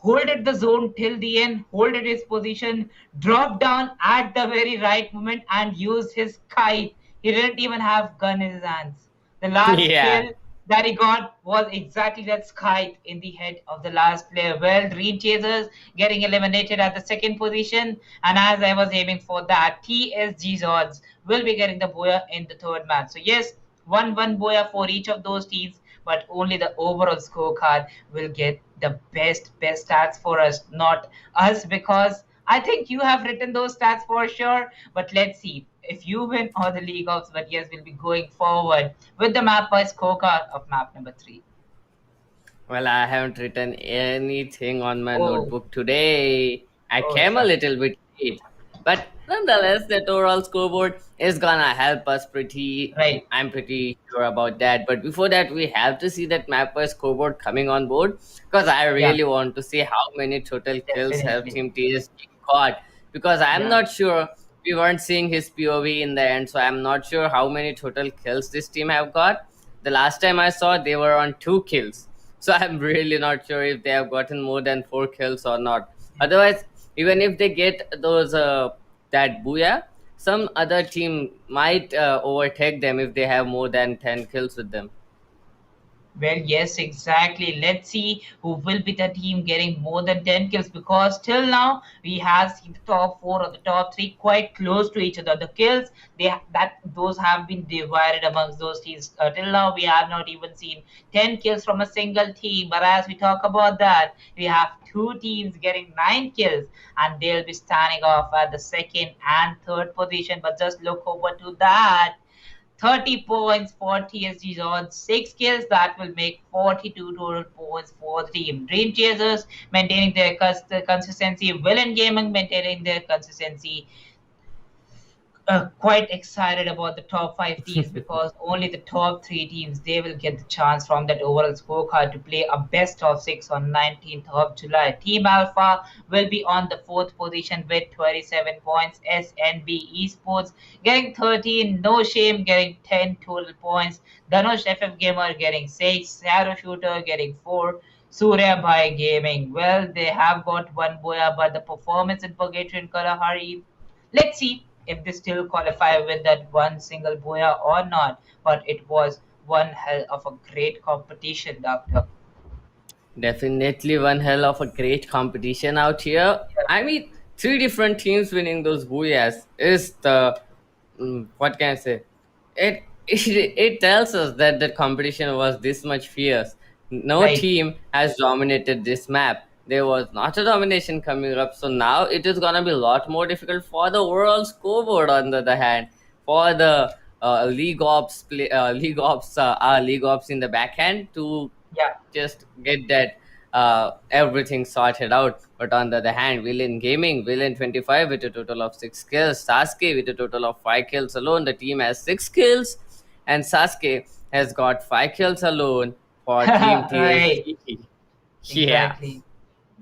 Speaker 6: Holded the zone till the end, holded his position, dropped down at the very right moment, and used his kite. He didn't even have gun in his hands. The last
Speaker 7: Yeah.
Speaker 6: kill that he got was exactly that kite in the head of the last player. Well, Dream Chasers getting eliminated at the second position, and as I was aiming for that, TSG's odds will be getting the Boya in the third match. So yes, 1-1 Boya for each of those teams, but only the overall scorecard will get the best stats for us, not us, because I think you have written those stats for sure. But let's see if you win all the league offs. But yes, we'll be going forward with the map by scorecard of map number 3.
Speaker 7: Well, I haven't written anything on my
Speaker 6: Oh,
Speaker 7: notebook today. I
Speaker 6: oh,
Speaker 7: came a
Speaker 6: sure.
Speaker 7: little bit late. But nonetheless, the overall scoreboard is gonna help us pretty.
Speaker 6: Right.
Speaker 7: I'm pretty sure about that. But before that, we have to see that map by scoreboard coming on board because I
Speaker 6: Yeah,
Speaker 7: really want to see how many total kills have
Speaker 6: definitely.
Speaker 7: Team TSG got. Because I'm
Speaker 6: Yeah.
Speaker 7: not sure. We weren't seeing his POV in the end, so I'm not sure how many total kills this team have got. The last time I saw, they were on 2 kills. So I'm really not sure if they have gotten more than 4 kills or not. Otherwise, even if they get those that booyah, some other team might overtake them if they have more than 10 kills with them.
Speaker 6: Well, yes, exactly. Let's see who will be the team getting more than 10 kills because till now we have seen the top 4 or the top 3 quite close to each other. The kills that those have been divided amongst those teams. Till now we have not even seen 10 kills from a single team. But as we talk about that, we have 2 teams getting 9 kills and they'll be standing off at the second and third position. But just look over to that. 30 points for TSG's on 6 kills. That will make 42 total points for the team. Dream Chasers maintaining their consistency. Villain Gaming maintaining their consistency. Quite excited about the top five teams because only the top three teams they will get the chance from that overall scorecard to play a best of six on 19th of July. Team Alpha will be on the fourth position with 27 points. SNB Esports getting 13, No Shame getting 10 total points. Dhanush FF Gamer getting 6, Shadow Shooter getting 4. Surya Bhai Gaming, well, they have got one Boya, but the performance in Purgatory and Kalahari, let's see if they still qualify with that one single Boya or not. But it was one hell of a great competition, Doctor.
Speaker 7: Definitely one hell of a great competition out here. I mean, three different teams winning those booyahs is the what can I say? It tells us that the competition was this much fierce. No
Speaker 6: Right.
Speaker 7: team has dominated this map. There was not a domination coming up, so now it is gonna be a lot more difficult for the overall scoreboard. On the other hand, for the league ops in the backhand to
Speaker 6: Yeah.
Speaker 7: just get that everything sorted out. But on the other hand, Villain 25 with a total of 6 kills, Sasuke with a total of 5 kills alone. The team has 6 kills, and Sasuke has got 5 kills alone for Team
Speaker 6: Right.
Speaker 7: TSG. Yeah.
Speaker 6: Exactly.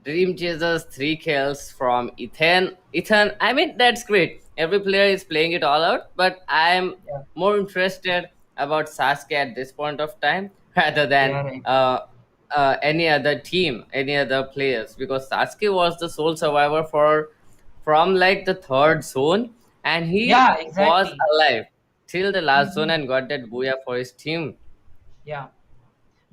Speaker 7: Dream Chasers 3 kills from Ethan. Ethan, I mean, that's great. Every player is playing it all out, but I'm
Speaker 6: Yeah.
Speaker 7: more interested about Sasuke at this point of time rather than
Speaker 6: Yeah. Right.
Speaker 7: any other team, any other players, because Sasuke was the sole survivor for from like the third zone, and he
Speaker 6: Yeah.
Speaker 7: was
Speaker 6: Exactly.
Speaker 7: alive till the last zone
Speaker 6: Mhm.
Speaker 7: and got that booyah for his team.
Speaker 6: Yeah.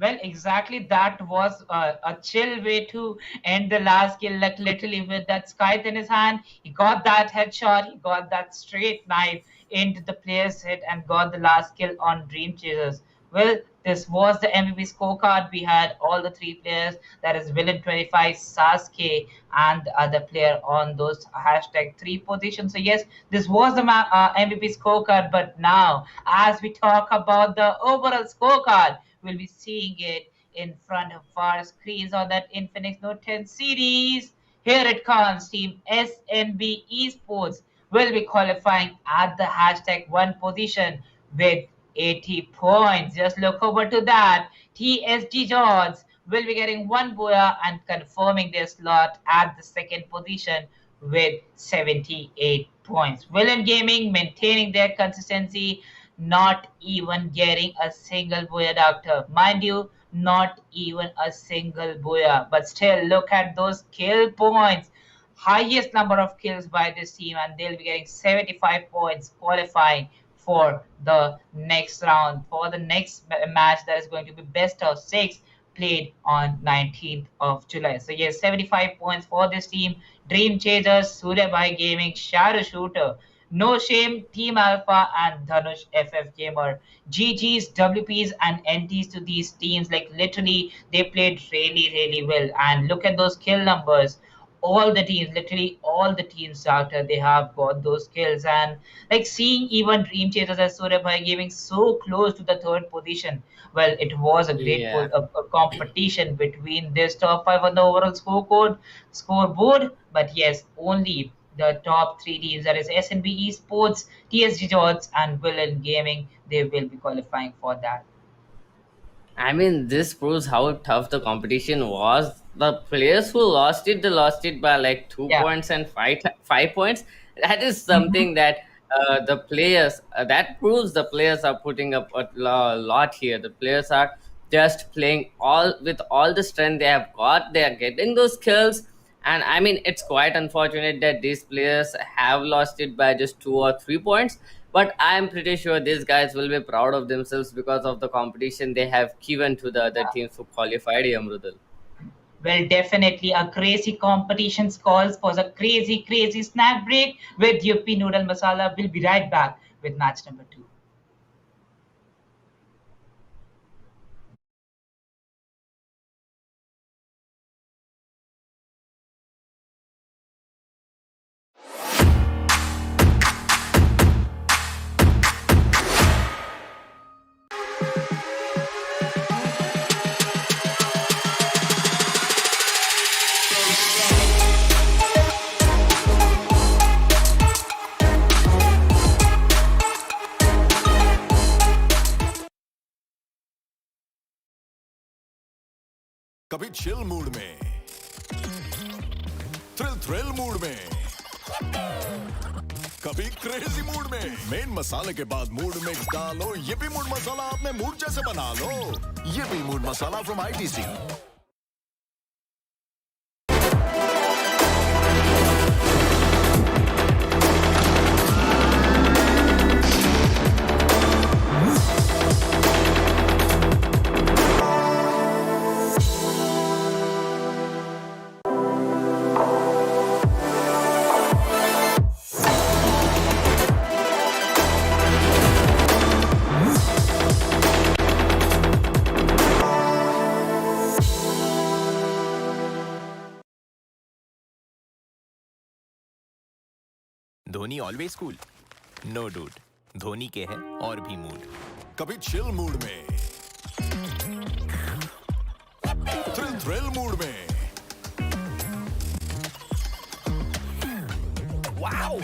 Speaker 6: Well, exactly. That was a chill way to end the last kill, like literally with that scythe in his hand. He got that headshot, he got that straight knife into the player's head and got the last kill on Dream Chasers. Well, this was the MVP scorecard. We had all the three players, that is Villain 25, Sasuke, and the other player on those hashtag three positions. So, yes, this was the MVP scorecard. But now, as we talk about the overall scorecard, we'll be seeing it in front of our screens on that Infinix Note 10 series. Here it comes. Team SNB Esports will be qualifying at the hashtag one position with 80 points. Just look over to that. TSG George will be getting one Boya and confirming their slot at the second position with 78 points. Villain Gaming maintaining their consistency, not even getting a single Booyah, Doctor. Mind you, not even a single Booyah. But still, look at those kill points. Highest number of kills by this team, and they'll be getting 75 points qualifying for the next round, for the next match that is going to be best of six played on 19th of July. So yes, 75 points for this team. Dream Chasers, Surya Bhai Gaming, Shadow Shooter, No Shame, Team Alpha, and Dhanush FF Gamer. GG's, WPs, and NTs to these teams. Like literally, they played really, really well. And look at those kill numbers. All the teams, literally all the teams out there, they have got those kills. And like seeing even Dream Chasers as Surya Bhai giving so close to the third position. Well, it was a great
Speaker 7: Yeah.
Speaker 6: a competition between this top five on the overall scoreboard. But yes, only the top three teams, that is SNB Esports, TSG George, and Villain Gaming, they will be qualifying for that.
Speaker 7: I mean, this proves how tough the competition was. The players who lost it, they lost it by like two
Speaker 6: Yeah.
Speaker 7: points and 5 points. That is
Speaker 6: Mhm.
Speaker 7: something that the players, that proves the players are putting up a lot here. The players are just playing all with all the strength they have got. They are getting those kills. And I mean, it's quite unfortunate that these players have lost it by just 2 or 3 points, but I'm pretty sure these guys will be proud of themselves because of the competition they have given to the other teams who qualified, Yamrudal.
Speaker 6: Well, definitely a crazy competition calls for a crazy, crazy snack break with Yuppie Noodle Masala. We'll be right back with match number two.
Speaker 1: कभी chill mood में, thrill mood में, कभी crazy mood में। Main मसाले के बाद mood mix डालो, ये भी मूड मसाला अपने मूड जैसे बना लो। ये भी mood masala from ITC।
Speaker 8: Dhoni always cool. No dude, Dhoni के है और भी मूड।
Speaker 1: कभी चिल मूड में, थ्रिल मूड में, वाओ,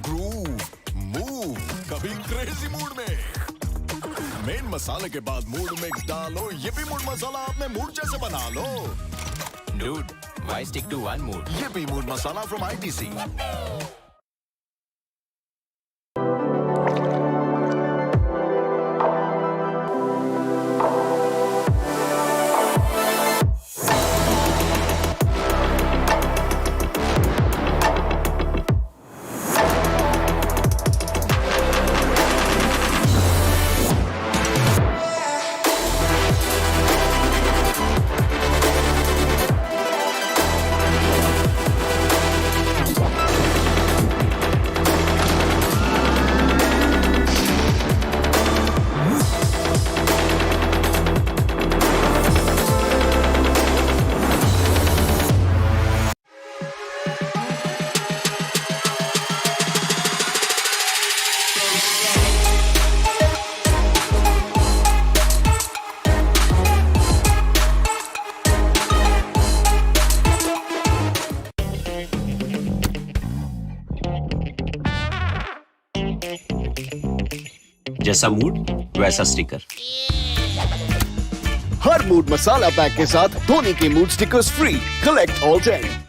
Speaker 1: ग्रूव, मूव, कभी क्रेजी मूड में। मेन मसाले के बाद मूड मिक्स डालो, ये भी मूड मसाला अपने मूड जैसे बना लो।
Speaker 8: Dude, why stick to one mood?
Speaker 1: ये भी मूड मसाला फ्रॉम ITC।
Speaker 9: जैसा मूड वैसा स्टिकर।
Speaker 10: हर मूड मसाला पैक के साथ धोनी के mood stickers free. Collect all 10।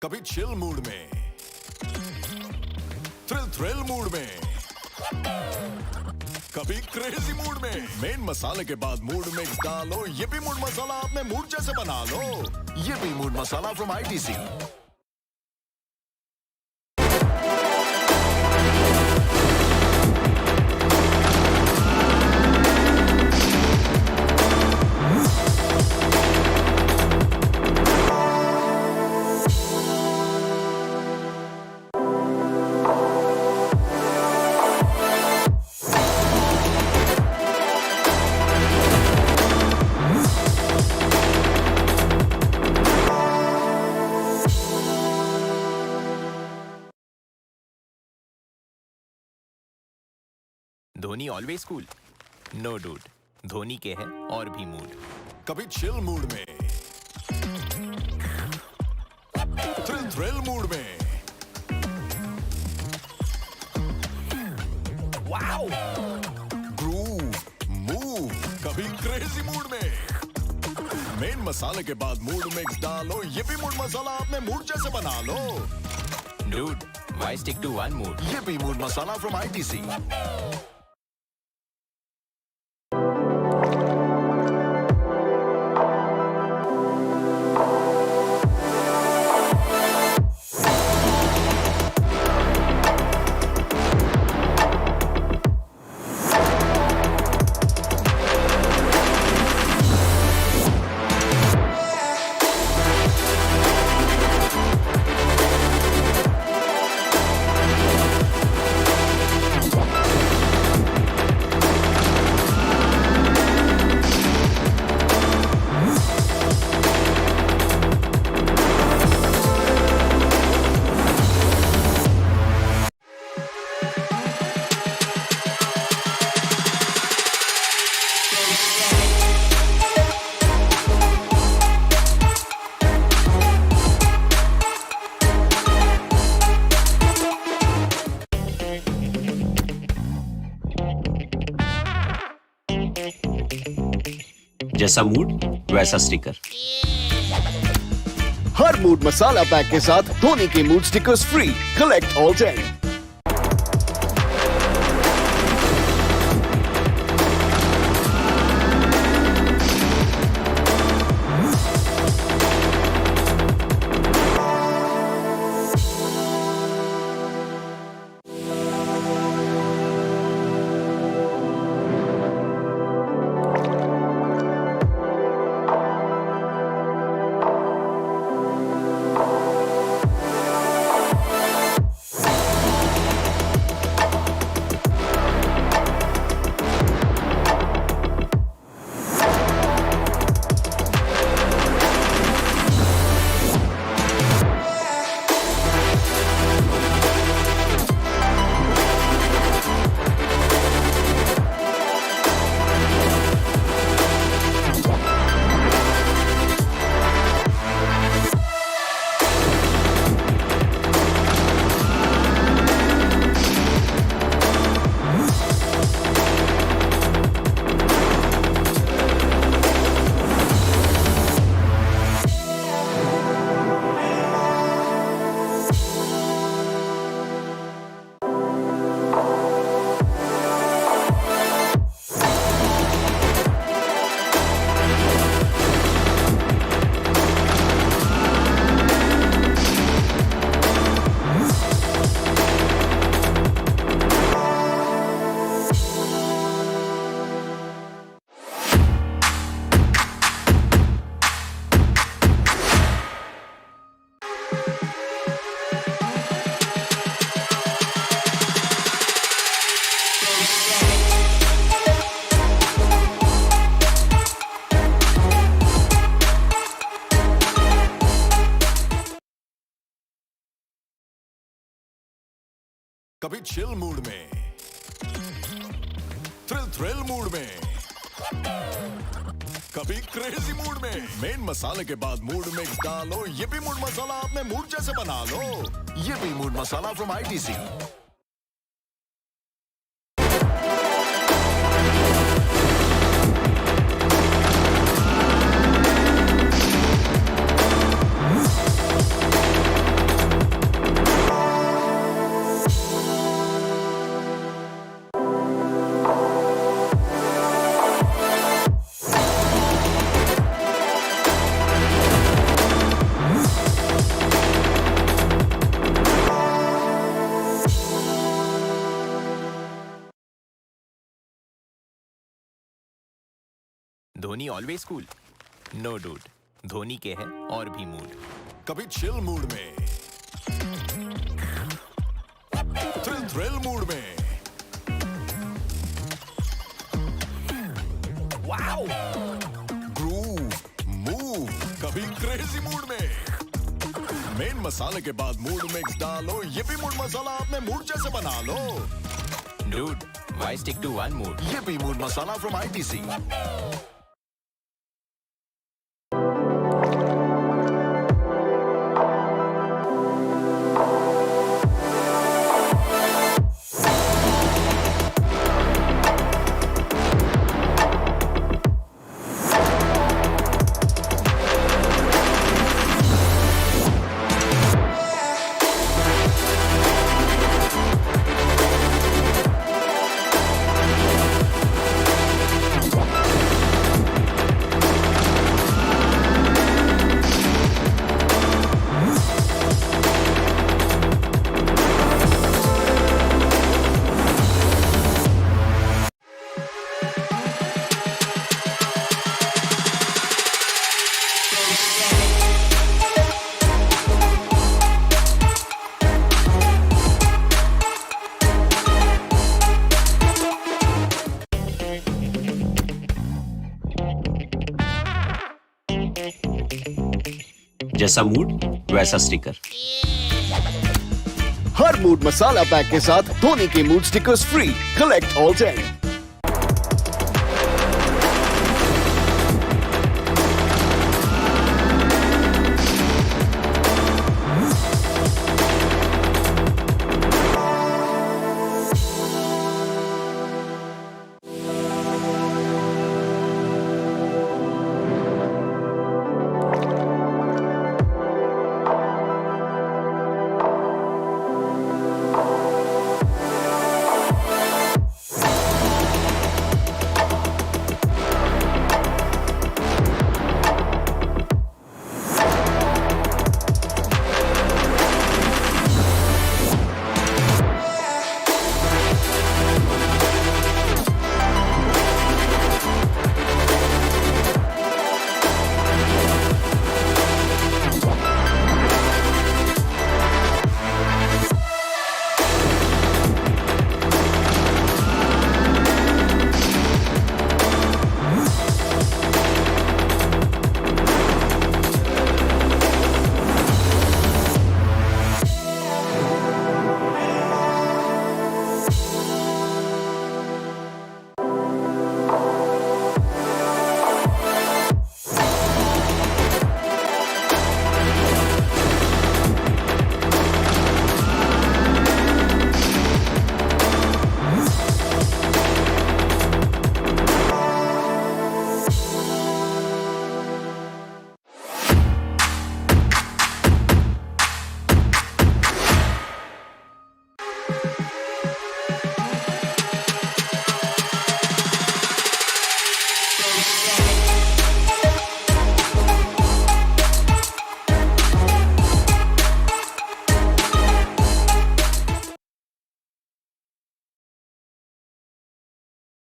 Speaker 1: कभी चिल मूड में, थ्रिल मूड में, कभी क्रेजी मूड में। मेन मसाले के बाद मूड मिक्स डालो, ये भी मूड मसाला अपने मूड जैसे बना लो। ये भी mood masala from ITC।
Speaker 8: Dhoni always cool no dude Dhoni के हैं और भी मूड
Speaker 1: कभी चिल मूड में, थ्रिल मूड में, वाओ, ग्रूव, मूव, कभी क्रेजी मूड में। मेन मसाले के बाद मूड मिक्स डालो, ये भी मूड मसाला आपने मूड जैसे बना लो।
Speaker 8: Dude why stick to one mood
Speaker 1: ये भी मूड मसाला फ्रॉम ITC।
Speaker 9: जैसा मूड वैसा स्टिकर।
Speaker 10: हर मूड मसाला पैक के साथ धोनी के mood stickers free. Collect all 10।
Speaker 1: कभी चिल मूड में, थ्रिल मूड में, कभी क्रेजी मूड में। मेन मसाले के बाद मूड मिक्स डालो, ये भी मूड मसाला आपने मूड जैसे बना लो। ये भी mood masala from ITC।
Speaker 8: Dhoni always cool no dude Dhoni के हैं और भी मूड
Speaker 1: कभी चिल मूड में, थ्रिल मूड में, वाओ, ग्रूव, मूव, कभी क्रेजी मूड में। मेन मसाले के बाद मूड मिक्स डालो, ये भी मूड मसाला आपने मूड जैसे बना लो।
Speaker 8: Dude Why stick to one mood?
Speaker 10: Yippee mood masala from ITC.
Speaker 9: जैसा मूड वैसा स्टिकर।
Speaker 10: हर मूड मसाला पैक के साथ धोनी के mood stickers free. Collect all 10।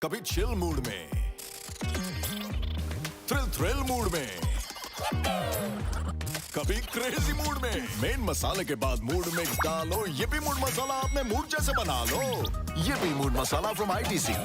Speaker 1: कभी चिल मूड में, थ्रिल मूड में, कभी क्रेजी मूड में। मेन मसाले के बाद मूड मिक्स डालो। yippee मूड मसाला अपने मूड जैसे बना लो। yippee mood masala from ITC।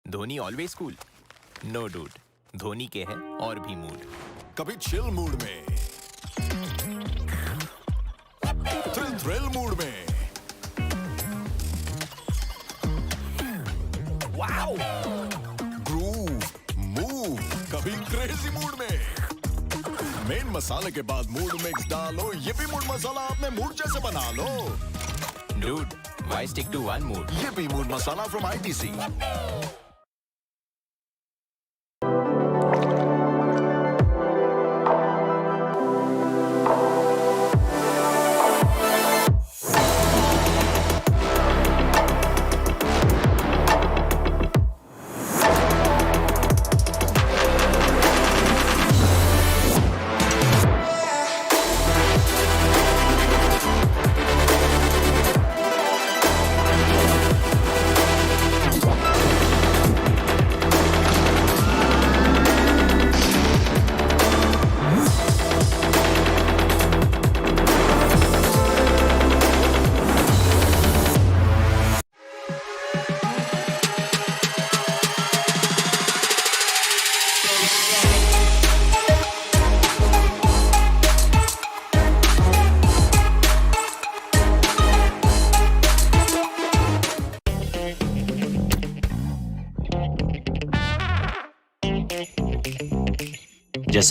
Speaker 8: Dhoni always cool, no dude. Dhoni के है और भी मूड।
Speaker 1: कभी चिल मूड में, थ्रिल मूड में, वाओ, ग्रूव, मूव, कभी क्रेजी मूड में। मेन मसाले के बाद मूड मिक्स डालो। yippee मूड मसाला अपने मूड जैसे बना लो।
Speaker 8: Dude, why stick to one mood?
Speaker 1: yippee mood masala from ITC।
Speaker 9: जैसा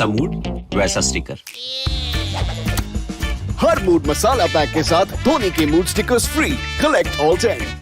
Speaker 9: मूड वैसा स्टिकर।
Speaker 10: हर मूड मसाला पैक के साथ धोनी के mood stickers free. Collect all 10।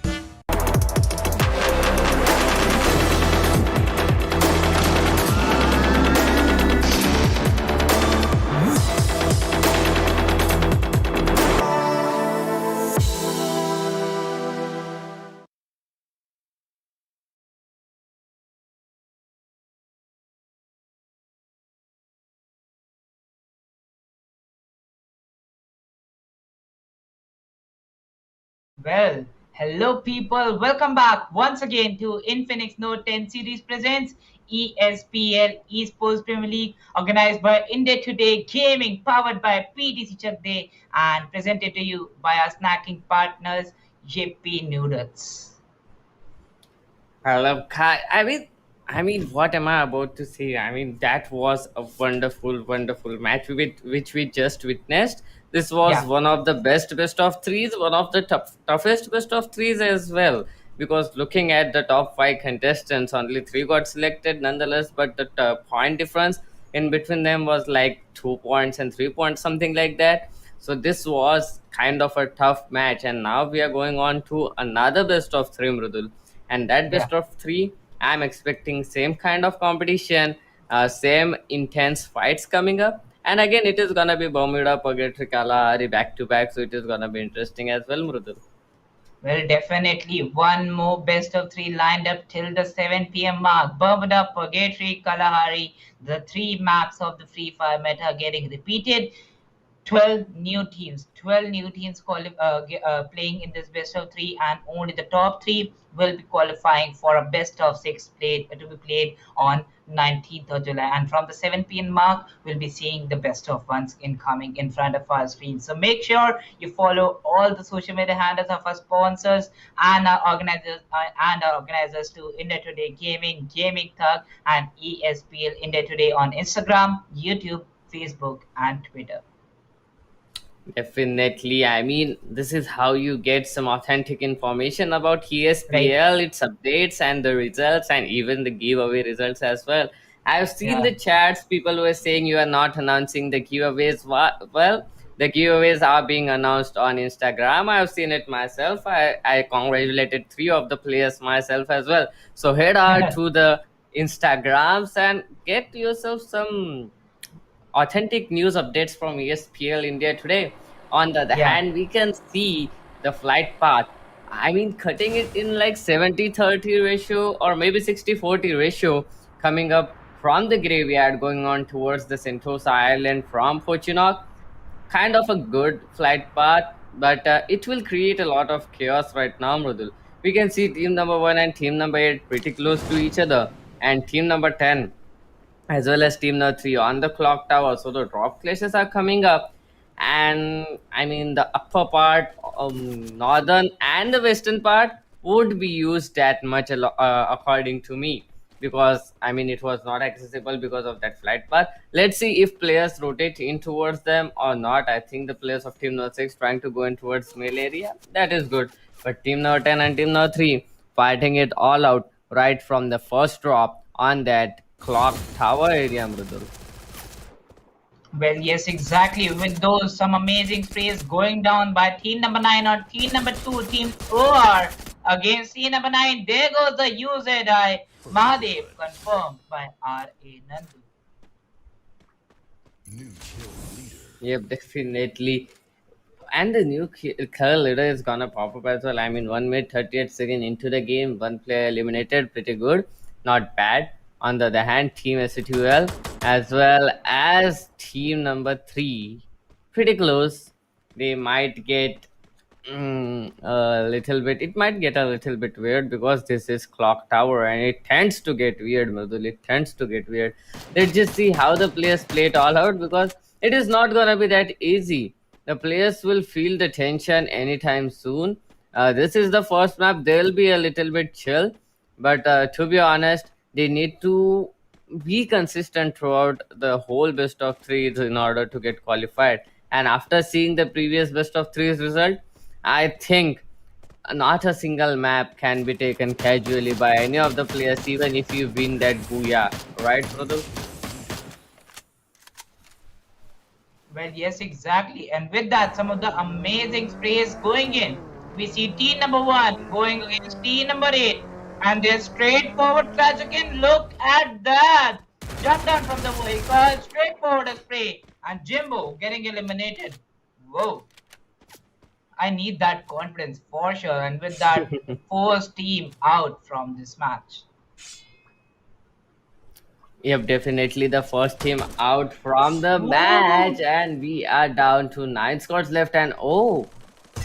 Speaker 6: Well, hello people, welcome back once again to Infinix Note 10 series presents ESPL Esports Premier League organized by India Today Gaming powered by PTC Chak Day and presented to you by our snacking partners JP Noodles.
Speaker 7: Hello, Kai. I mean, what am I about to say? I mean, that was a wonderful, wonderful match with which we just witnessed. This was
Speaker 6: Yeah,
Speaker 7: one of the best of threes, one of the toughest best of threes as well. Because looking at the top five contestants, only three got selected, nonetheless. But the point difference in between them was like 2 points and 3 points, something like that. So this was kind of a tough match, and now we are going on to another best of three, Mrudul, and that
Speaker 6: yeah.
Speaker 7: best of three, I'm expecting same kind of competition, same intense fights coming up, and again it is gonna be Bermuda Purgatory Kalahari back to back, so it is gonna be interesting as well, Mrudul.
Speaker 6: Well, definitely one more best of three lined up till the 7 p.m. mark. Bermuda, Purgatory, Kalahari, the three maps of the Free Fire meta getting repeated. 12 new teams playing in this best of three, and only the top three will be qualifying for a best of six played to be played on 19th of July. And from the 7 p.m. mark, we'll be seeing the best of ones incoming in front of our screen. So make sure you follow all the social media handles of our sponsors and our organizers to India Today Gaming, Gaming Thug, and ESPL India Today on Instagram, YouTube, Facebook, and Twitter.
Speaker 7: Definitely. I mean, this is how you get some authentic information about
Speaker 6: Right?
Speaker 7: ESPL, its updates and the results, and even the giveaway results as well. I've seen
Speaker 6: Yeah.
Speaker 7: the chats, people were saying you are not announcing the giveaways. Well, the giveaways are being announced on Instagram. I've seen it myself. I congratulated three of the players myself as well. So head out to the Instagrams and get yourself some authentic news updates from ESPL India today. On the other
Speaker 6: Yeah.
Speaker 7: hand, we can see the flight path. I mean, cutting it in like 70-30 ratio or maybe 60-40 ratio coming up from the graveyard going on towards the Sentosa Island from Fortunock. Kind of a good flight path, but it will create a lot of chaos right now, Mrudul. We can see team number 1 and team number 8 pretty close to each other, and team number 10 as well as team number 3 on the clock tower. So the drop clashes are coming up, and I mean the upper part, northern and the western part would be used that much according to me, because I mean it was not accessible because of that flight path. Let's see if players rotate in towards them or not. I think the players of team number 6 trying to go in towards mail area, that is good, but team number 10 and team number 3 fighting it all out right from the first drop on that clock tower area, Mridul.
Speaker 6: Well, yes, exactly. With those some amazing sprays going down by team number 9 or team number 2, team OR against team number 9. There goes the UZI Mahadev confirmed by RA Nandu.
Speaker 7: Yep, definitely. And the new color leader is gonna pop up as well. I mean, 1 minute 38 seconds into the game, one player eliminated, pretty good, not bad. On the other hand, team SCTUL as well as team number 3, pretty close. They might get a little bit. It might get a little bit weird because this is clock tower and it tends to get weird, Mridul. It tends to get weird. Let's just see how the players play it all out, because it is not gonna be that easy. The players will feel the tension anytime soon. This is the first map. They'll be a little bit chill, but to be honest, they need to be consistent throughout the whole best of threes in order to get qualified. And after seeing the previous best of threes result, I think not a single map can be taken casually by any of the players, even if you win that booyah, right, Mridul?
Speaker 6: Well, yes, exactly. And with that, some of the amazing sprays going in. We see team number one going against team number eight. And their straightforward clash again. Look at that. Jump down from the vehicle, straightforward spray. And Jimbo getting eliminated. Whoa. I need that confidence for sure. And with that, first team out from this match.
Speaker 7: Yep, definitely the first team out from the match,
Speaker 6: Whoa.
Speaker 7: and we are down to 9 scores left. And oh,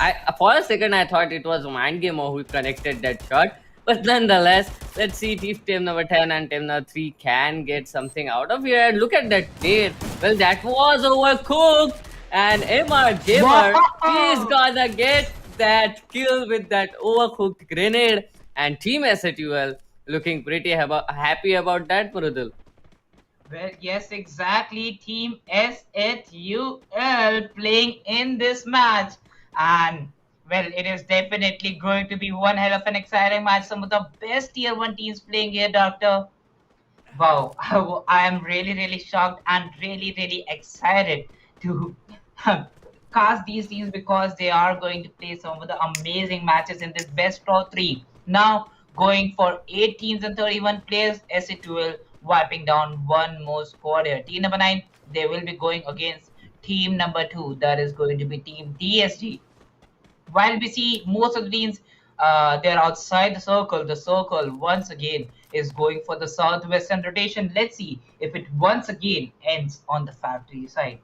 Speaker 7: I for a second I thought it was Mind Gamer who connected that shot, but nonetheless, let's see if team number 10 and team number 3 can get something out of here. And look at that nade. Well, that was overcooked, and MR Gamer is
Speaker 6: Wow.
Speaker 7: gonna get that kill with that overcooked grenade, and Team SATUL looking pretty happy about that, Murudul.
Speaker 6: Well, yes, exactly. Team SHUL playing in this match. And, well, it is definitely going to be one hell of an exciting match. Some of the best tier 1 teams playing here, Doctor. Wow, I am really, really shocked and really, really excited to cast these teams because they are going to play some of the amazing matches in this best of three. Now, going for 8 teams and 31 players, SA12 wiping down one more squad here. Team number 9, they will be going against team number 2, that is going to be Team DSG. While we see most of the teams, they're outside the circle once again is going for the southwestern rotation. Let's see if it once again ends on the factory side.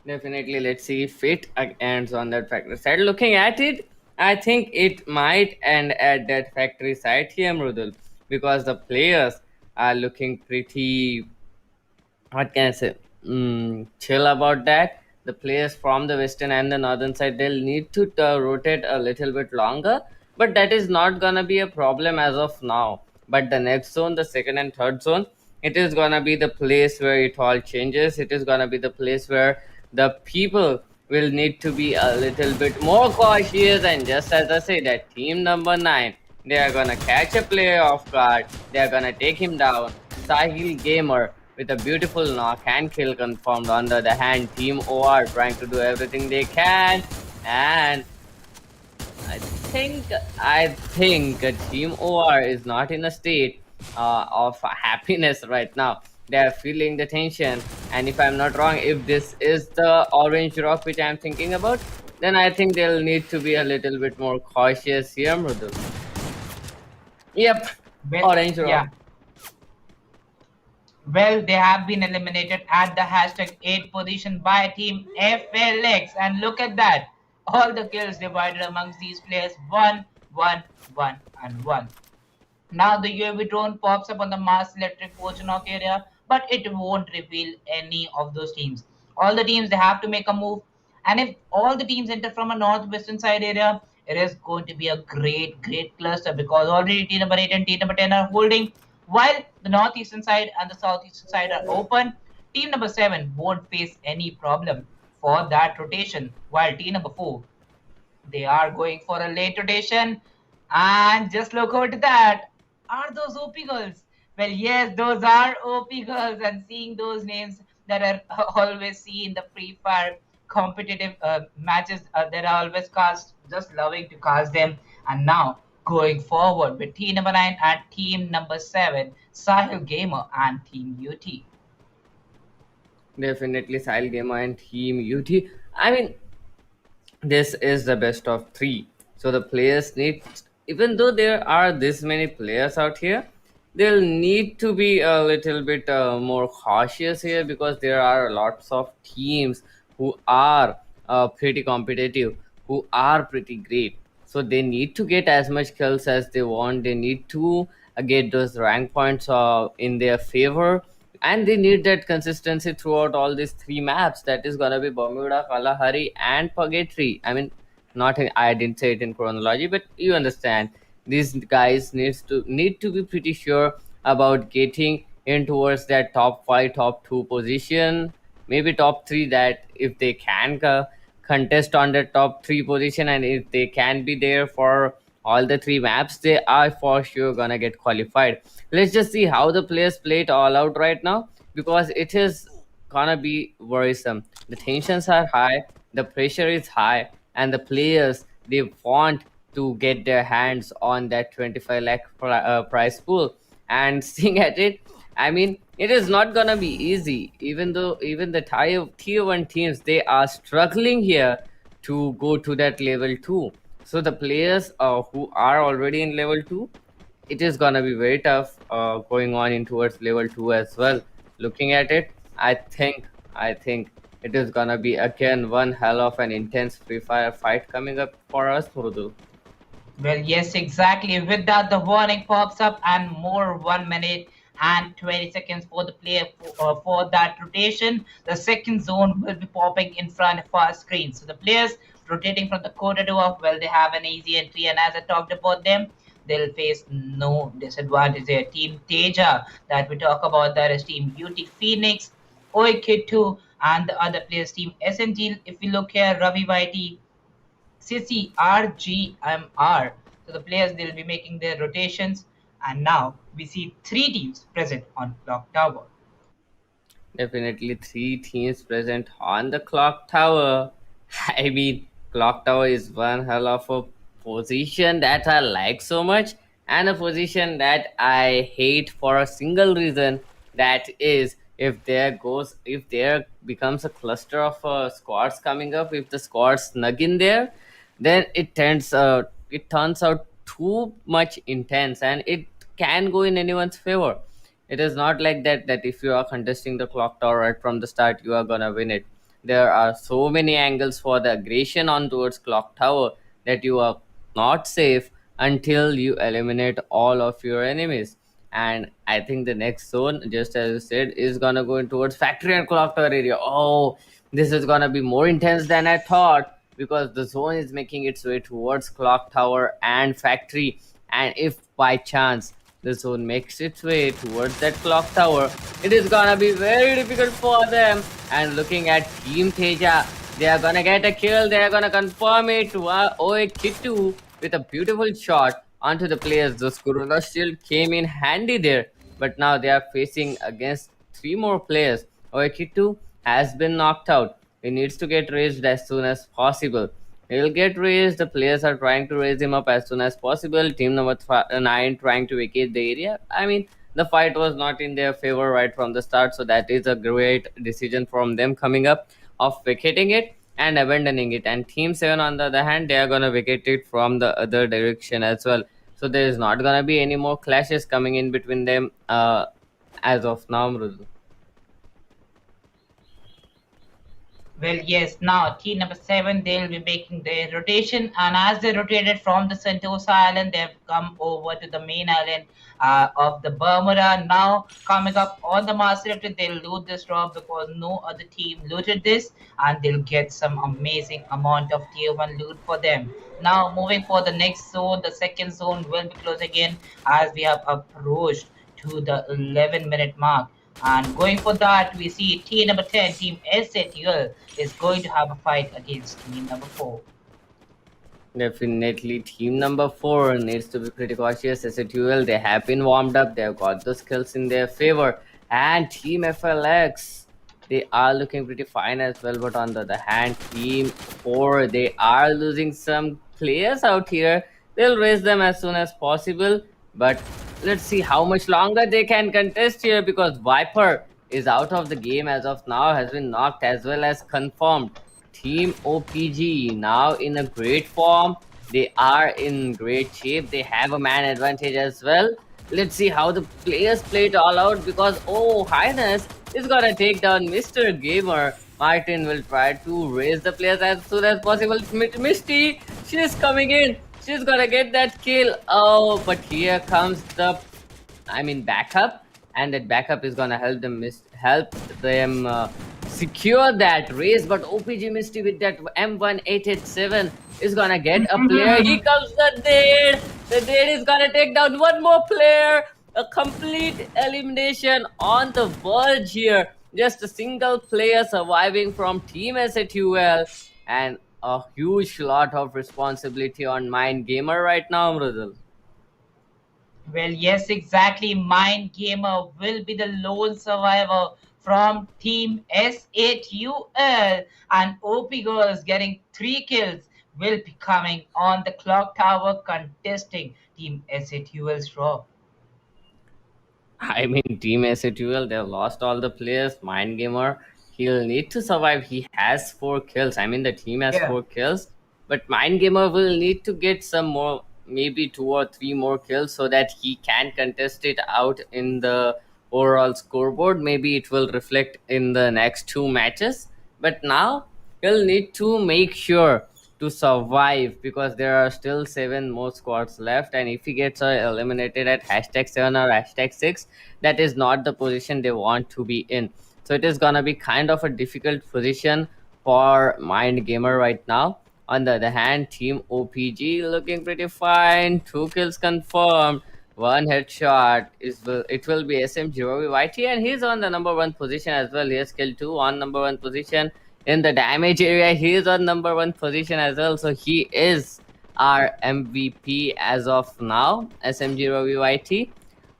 Speaker 7: Definitely, let's see if it ends on that factory side. Looking at it, I think it might end at that factory side here, Mrudul, because the players are looking pretty, what can I say, chill about that. The players from the western and the northern side, they'll need to rotate a little bit longer, but that is not gonna be a problem as of now. But the next zone, the second and third zone, it is gonna be the place where it all changes. It is gonna be the place where the people will need to be a little bit more cautious. And just as I say, that team number 9, they are gonna catch a player off guard. They are gonna take him down. Sahil Gamer with a beautiful knock and kill confirmed. On the other hand, Team OR trying to do everything they can, and I think Team OR is not in a state of happiness right now. They are feeling the tension, and if I'm not wrong, if this is the orange rock which I'm thinking about, then I think they'll need to be a little bit more cautious here, Mrudul. Yep,
Speaker 6: Well,
Speaker 7: orange rock.
Speaker 6: yeah. Well, they have been eliminated at the hashtag 8 position by Team FLX. And look at that. All the kills divided amongst these players 1, 1, 1, and 1. Now the UAV drone pops up on the Mars Electric Fortunok area, but it won't reveal any of those teams. All the teams, they have to make a move. And if all the teams enter from a northwestern side area, it is going to be a great, great cluster because already team number 8 and team number 10 are holding, while the northeastern side and the southeastern side are open. Team number 7 won't face any problem for that rotation, while team number 4, they are going for a late rotation. And just look over to that. Are those OP girls? Well, yes, those are OP girls. And seeing those names that are always see in the Free Fire competitive matches that are always cast, just loving to cast them. And now going forward with team number 9 and team number 7, Sahil Gamer and Team UT.
Speaker 7: Definitely Sile Gamer and Team UT. I mean, this is the best of three. So the players need, even though there are this many players out here, they'll need to be a little bit more cautious here because there are lots of teams who are pretty competitive, who are pretty great. So they need to get as much kills as they want. They need to get those rank points in their favor, and they need that consistency throughout all these three maps. That is gonna be Bermuda, Kalahari, and Purgatory. I mean, not in, I didn't say it in chronology, but you understand. These guys need to be pretty sure about getting in towards that top 5, top 2 position, maybe top 3, that if they can contest on the top 3 position, and if they can be there for all the 3 maps, they are for sure gonna get qualified. Let's just see how the players play it all out right now, because it is gonna be worrisome. The tensions are high, the pressure is high, and the players, they want to get their hands on that 25 lakh prize pool. And seeing at it, I mean, it is not gonna be easy. Even though even the tier 1 teams, they are struggling here to go to that level 2. So the players who are already in level 2, it is gonna be very tough going on in towards level 2 as well. Looking at it, I think it is gonna be again one hell of an intense free fire fight coming up for us, Mrudu.
Speaker 6: Well, yes, exactly. With that, the warning pops up, and more 1 minute and 20 seconds for the player for that rotation. The second zone will be popping in front of our screen. So the players rotating from the corridor of, well, they have an easy entry, and as I talked about them, they'll face no disadvantage there. Team Teja that we talk about, that is Team Beauty Phoenix, Oi Kid 2, and the other players, Team SNG. If we look here, Ravi YT, CCRGMR. So the players, they'll be making their rotations, and now we see 3 teams present on Clock Tower.
Speaker 7: Definitely 3 teams present on the clock tower. I mean, clock tower is one hell of a position that I like so much, and a position that I hate for a single reason. That is, if there becomes a cluster of squads coming up, if the squads snug in there, then it turns out too much intense, and it can go in anyone's favor. It is not like that if you are contesting the clock tower right from the start, you are gonna win it. There are so many angles for the aggression on towards clock tower that you are not safe until you eliminate all of your enemies. And I think the next zone, just as you said, is gonna go in towards factory and clock tower area. Oh, this is gonna be more intense than I thought, because the zone is making its way towards clock tower and factory. And if by chance the zone makes its way towards that clock tower, it is gonna be very difficult for them. And looking at Team Teja, they are gonna get a kill, they are gonna confirm it to Oe Kitu with a beautiful shot onto the players. The Corona Shield came in handy there, but now they are facing against 3 more players. Oe Kitu has been knocked out. He needs to get raised as soon as possible. He'll get raised. The players are trying to raise him up as soon as possible. Team number 9 trying to vacate the area. I mean, the fight was not in their favor right from the start, so that is a great decision from them coming up of vacating it and abandoning it. And Team 7, on the other hand, they are gonna vacate it from the other direction as well. So there is not gonna be any more clashes coming in between them as of now, Mrudu.
Speaker 6: Well, yes, now team number 7, they'll be making their rotation, and as they rotated from the Sentosa Island, they've come over to the main island of the Bermuda. Now, coming up on the Master Lifted, they'll loot this drop because no other team looted this, and they'll get some amazing amount of tier 1 loot for them. Now, moving for the next zone, the second zone will be closing in as we have approached to the 11-minute mark. And going for that, we see team number 10, Team SATL, is going to have a fight against team number 4.
Speaker 7: Definitely, team number 4 needs to be pretty cautious. SATUL, they have been warmed up, they have got the skills in their favor. And Team FLX, they are looking pretty fine as well. But on the other hand, Team 4, they are losing some players out here. They'll raise them as soon as possible. But let's see how much longer they can contest here, because Viper is out of the game as of now, has been knocked as well as confirmed. Team OPG now in a great form. They are in great shape. They have a man advantage as well. Let's see how the players play it all out, because oh, Highness is gonna take down Mr. Gamer. Martin will try to raise the players as soon as possible. Misty, she's coming in. She's gonna get that kill. Oh, but here comes the backup, and that backup is gonna help them secure that race. But OPG Misty with that M1887 is gonna get a player. Here comes the Dead. The Dead is gonna take down 1 more player. A complete elimination on the verge here. Just a single player surviving from Team SATUL, and a huge lot of responsibility on Mind Gamer right now, Mridul.
Speaker 6: Well, yes, exactly. Mind Gamer will be the lone survivor from Team S8UL, and OP Girls getting 3 kills will be coming on the clock tower contesting Team S8UL's draw.
Speaker 7: I mean, Team SATUL, they've lost all the players. Mind Gamer, he'll need to survive. He has 4 kills. I mean, the team has
Speaker 6: Yeah.
Speaker 7: 4 kills, but Mind Gamer will need to get some more, maybe 2 or 3 more kills, so that he can contest it out in the overall scoreboard. Maybe it will reflect in the next 2 matches. But now he'll need to make sure to survive because there are still 7 more squads left. And if he gets eliminated at #7 or #6, that is not the position they want to be in. So it is gonna be kind of a difficult position for Mind Gamer right now. On the other hand, Team OPG looking pretty fine. 2 kills confirmed. One headshot it will be SMG Robbie Whitey, and he's on the number 1 position as well. He has killed 2 on number 1 position. In the damage area, he is on number 1 position as well. So he is our MVP as of now, SMG Robbie Whitey.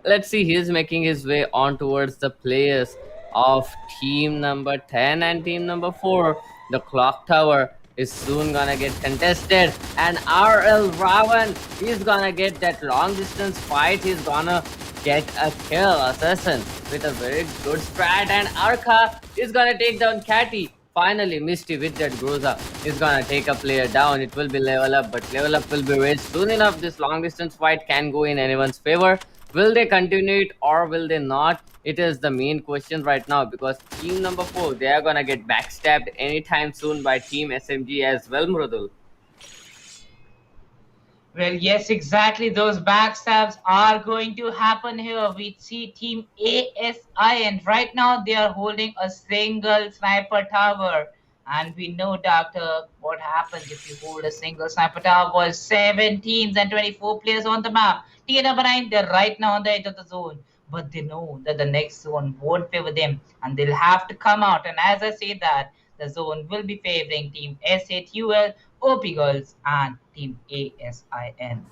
Speaker 7: Let's see, he's making his way on towards the players of team number 10 and team number 4. The clock tower is soon gonna get contested, and RL Ravan, he's gonna get that long distance fight. He's gonna get a kill. Assassin with a very good strat, and Arka is gonna take down Catty. Finally, Misty with that Groza is gonna take a player down. It will be level up, but level up will be raised soon enough. This long distance fight can go in anyone's favor. Will they continue it or will they not? It is the main question right now, because team number 4, they are gonna get backstabbed anytime soon by team SMG as well, Mrudul.
Speaker 6: Well, yes, exactly. Those backstabs are going to happen here. We see Team ASI, and right now they are holding a single sniper tower. And we know, Doctor, what happens if you hold a single sniper tower. 7 teams and 24 players on the map. Team number 9, they're right now on the edge of the zone. But they know that the next zone won't favor them, and they'll have to come out. And as I say that, the zone will be favoring Team S8UL, OP Girls, and Team ASIN.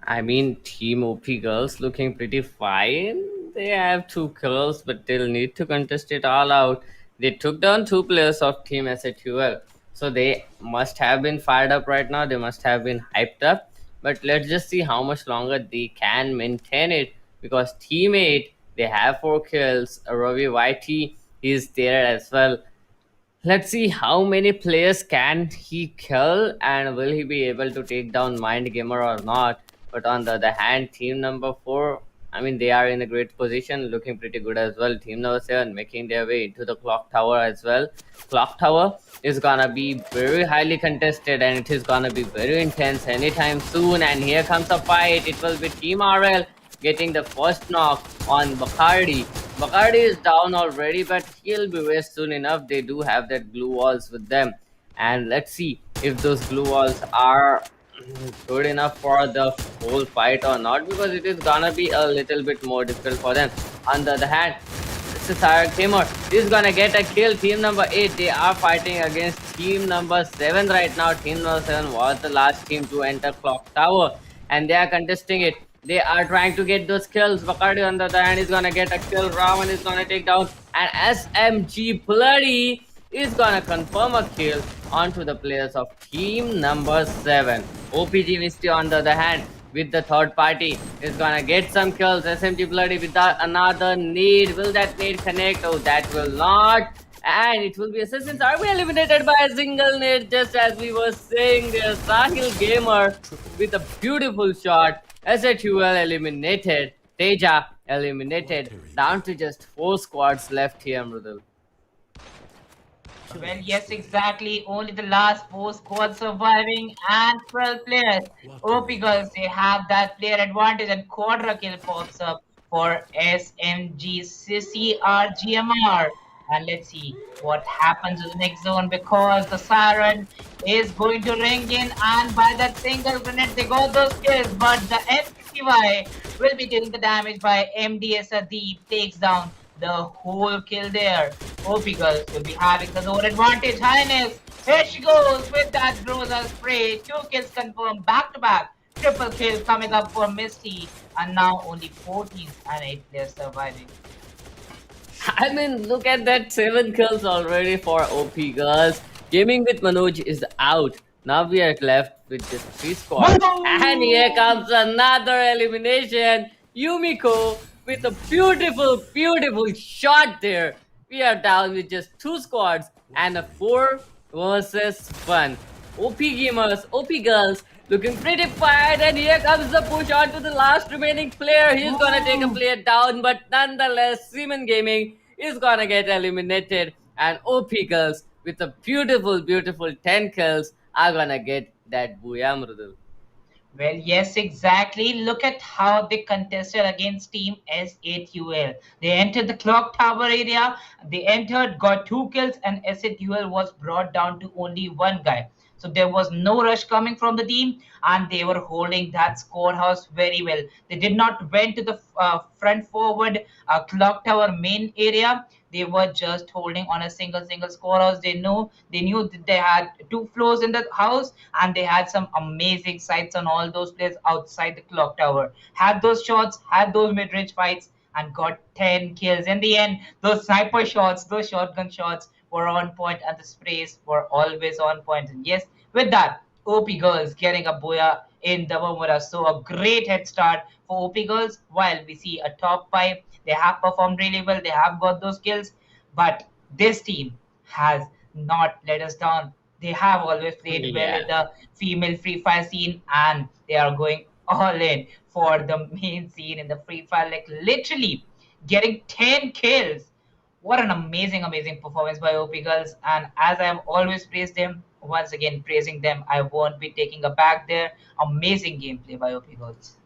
Speaker 7: I mean, Team OP Girls looking pretty fine. They have 2 kills, but they'll need to contest it all out. They took down 2 players of Team SHUL, so they must have been fired up right now. They must have been hyped up. But let's just see how much longer they can maintain it, because Team 8, they have 4 kills. Ravi YT is there as well. Let's see how many players can he kill, and will he be able to take down Mind Gamer or not. But on the other hand, team number 4, I mean, they are in a great position, looking pretty good as well. Team number 7 making their way into the clock tower as well. Clock tower is gonna be very highly contested, and it is gonna be very intense anytime soon. And here comes a fight. It will be Team RL getting the first knock on Bacardi. Bacardi is down already, but he'll be raised soon enough. They do have that glue walls with them. And let's see if those glue walls are good enough for the whole fight or not, because it is gonna be a little bit more difficult for them. On the other hand, this is Sarak Timur. He's gonna get a kill. Team number 8, they are fighting against team number 7 right now. Team number 7 was the last team to enter Clock Tower, and they are contesting it. They are trying to get those kills. Bacardi on the other hand is gonna get a kill. Raman is gonna take down, and SMG Bloody is gonna confirm a kill onto the players of team number 7. OPG Misty on the other hand with the third party is gonna get some kills. SMG Bloody with another nade. Will that nade connect? Oh, that will not. And it will be Assassins are we eliminated by a single nade, just as we were saying there. Sahil Gamer with a beautiful shot. SHUL eliminated. Teja eliminated. Down to just 4 squads left here, Mrudul.
Speaker 6: Well, yes, exactly. Only the last 4 squads surviving and 12 players. OP Girls, they have that player advantage, and quadra kill pops up for SMG CCR GMR. And let's see what happens in the next zone because the siren is going to ring in, and by that single grenade, they got those kills. But the MCY will be taking the damage by MDS Deep takes down the whole kill there. OP Girls will be having the zone advantage. Highness, here she goes with that Groza spray. 2 kills confirmed back to back. Triple kill coming up for Misty, and now only 14 and 8 players surviving.
Speaker 7: I mean, look at that 7 kills already for OP girls. Gaming with Manoj is out. Now we are left with just 3 squads. And here comes another elimination. Yumiko with a beautiful, beautiful shot there. We are down with just 2 squads and a 4 versus 1. OP gamers, OP girls looking pretty fired, and here comes the push on to the last remaining player. He's gonna take a player down, but nonetheless, Seaman Gaming is gonna get eliminated, and OP girls with a beautiful, beautiful 10 kills are gonna get that Booyah Mrudul.
Speaker 6: Well, yes, exactly. Look at how they contested against Team S8UL. They entered the clock tower area, they entered, got 2 kills, and S8UL was brought down to only one guy. So there was no rush coming from the team, and they were holding that scorehouse very well. They did not went to the front forward clock tower main area. They were just holding on a single scorehouse. They knew that they had 2 floors in the house, and they had some amazing sights on all those players outside the clock tower. Had those shots, had those mid-range fights, and got 10 kills. In the end, those sniper shots, those shotgun shots were on point, and the sprays were always on point. And yes, with that, OP Girls getting a booyah in the Bermuda. So a great head start for OP Girls. While we see a top 5, they have performed really well. They have got those kills. But this team has not let us down. They have always played well in
Speaker 7: Yeah.
Speaker 6: the female Free Fire scene, and they are going all in for the main scene in the Free Fire. Like literally getting 10 kills. What an amazing, amazing performance by OP Girls. And as I have always praised them, once again praising them, I won't be taking a back there. Amazing gameplay by OP Girls.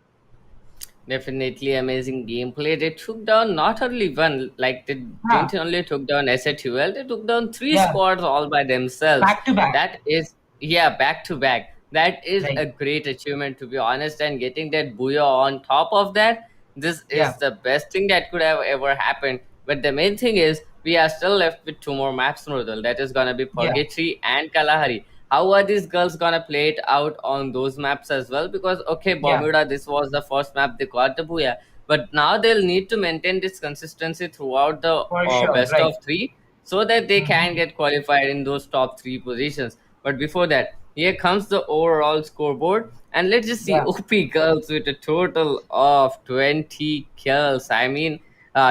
Speaker 7: Definitely amazing gameplay. They took down not only one, like they
Speaker 6: Huh.
Speaker 7: didn't only took down SATUL, they took down three
Speaker 6: Yeah.
Speaker 7: squads all by themselves.
Speaker 6: Back to back.
Speaker 7: That is, yeah, back to back. That is
Speaker 6: Right.
Speaker 7: a great achievement, to be honest. And getting that booyah on top of that, this
Speaker 6: Yeah.
Speaker 7: is the best thing that could have ever happened. But the main thing is, we are still left with 2 more maps, Nodal. That is gonna be
Speaker 6: Yeah.
Speaker 7: Purgatory and Kalahari. How are these girls gonna play it out on those maps as well? Because okay,
Speaker 6: Yeah.
Speaker 7: Bermuda, this was the first map they got the booyah, but now they'll need to maintain this consistency throughout the
Speaker 6: For sure.
Speaker 7: best
Speaker 6: Right.
Speaker 7: of 3 so that they
Speaker 6: Mhm.
Speaker 7: can get qualified in those top 3 positions. But before that, here comes the overall scoreboard, and let's just see
Speaker 6: Yeah.
Speaker 7: OP girls with a total of 20 kills. I mean,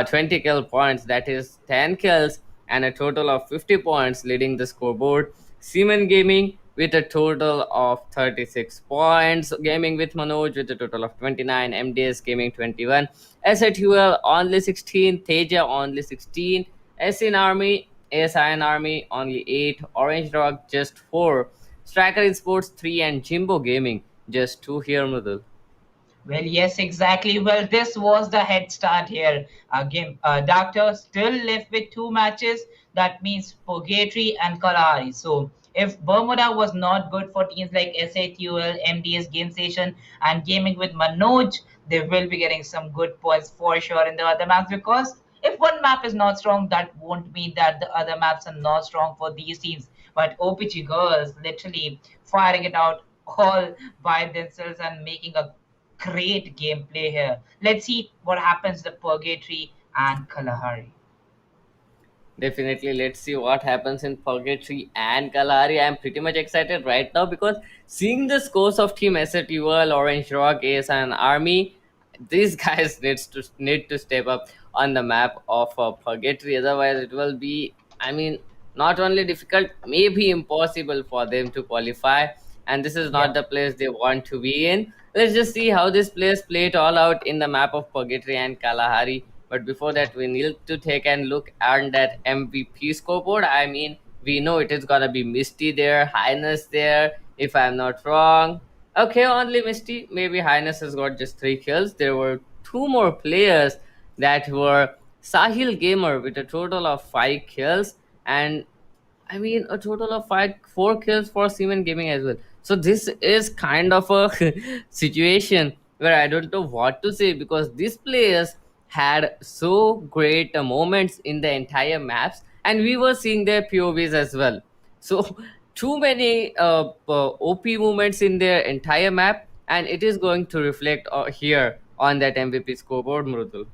Speaker 7: 20 kill points. That is 10 kills and a total of 50 points, leading the scoreboard. Seaman Gaming with a total of 36 points. Gaming with Manoj with a total of 29. MDS Gaming 21. SATUL only 16. Teja only 16. SN Army, ASIN Army only 8. Orange Rock just 4. Striker Sports 3 and Jimbo Gaming just 2 here, Mudul.
Speaker 6: Well, yes, exactly. Well, this was the head start here. Again, Doctor still left with 2 matches. That means Purgatory and Kalahari. So, if Bermuda was not good for teams like SATUL, MDS Game Station, and Gaming with Manoj, they will be getting some good points for sure in the other maps, because if one map is not strong, that won't mean that the other maps are not strong for these teams. But OPG girls literally firing it out all by themselves and making a great gameplay here. Let's see what happens to Purgatory and Kalahari.
Speaker 7: Definitely, let's see what happens in Purgatory and Kalahari. I'm pretty much excited right now because seeing the scores of Team SATUL, Orange Rock, Ace, and Army, these guys need to step up on the map of Purgatory. Otherwise, it will be, I mean, not only difficult, maybe impossible for them to qualify. And this is
Speaker 6: Yeah,
Speaker 7: not the place they want to be in. Let's just see how these players play it all out in the map of Purgatory and Kalahari. But before that, we need to take a look at that MVP scoreboard. I mean, we know it is gonna be Misty there, Highness there, if I'm not wrong. Okay, only Misty. Maybe Highness has got just 3 kills. There were 2 more players that were Sahil Gamer with a total of 5 kills, and I mean, a total of 4 kills for Seaman Gaming as well. So this is kind of a situation where I don't know what to say, because these players had so great moments in the entire maps, and we were seeing their POVs as well. So too many OP moments in their entire map, and it is going to reflect here on that MVP scoreboard, Mrudul.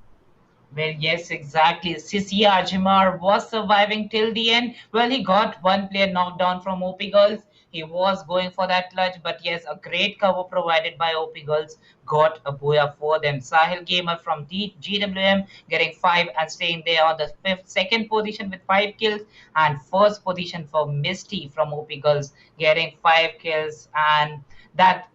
Speaker 6: Well, yes, exactly. Sisi Ajimar was surviving till the end. Well, he got one player knocked down from OP Girls. He was going for that clutch, but yes, a great cover provided by OP Girls got a booyah for them. Sahil Gamer from GWM getting 5 and staying there on the second position with 5 kills, and first position for Misty from OP Girls getting 5 kills, and that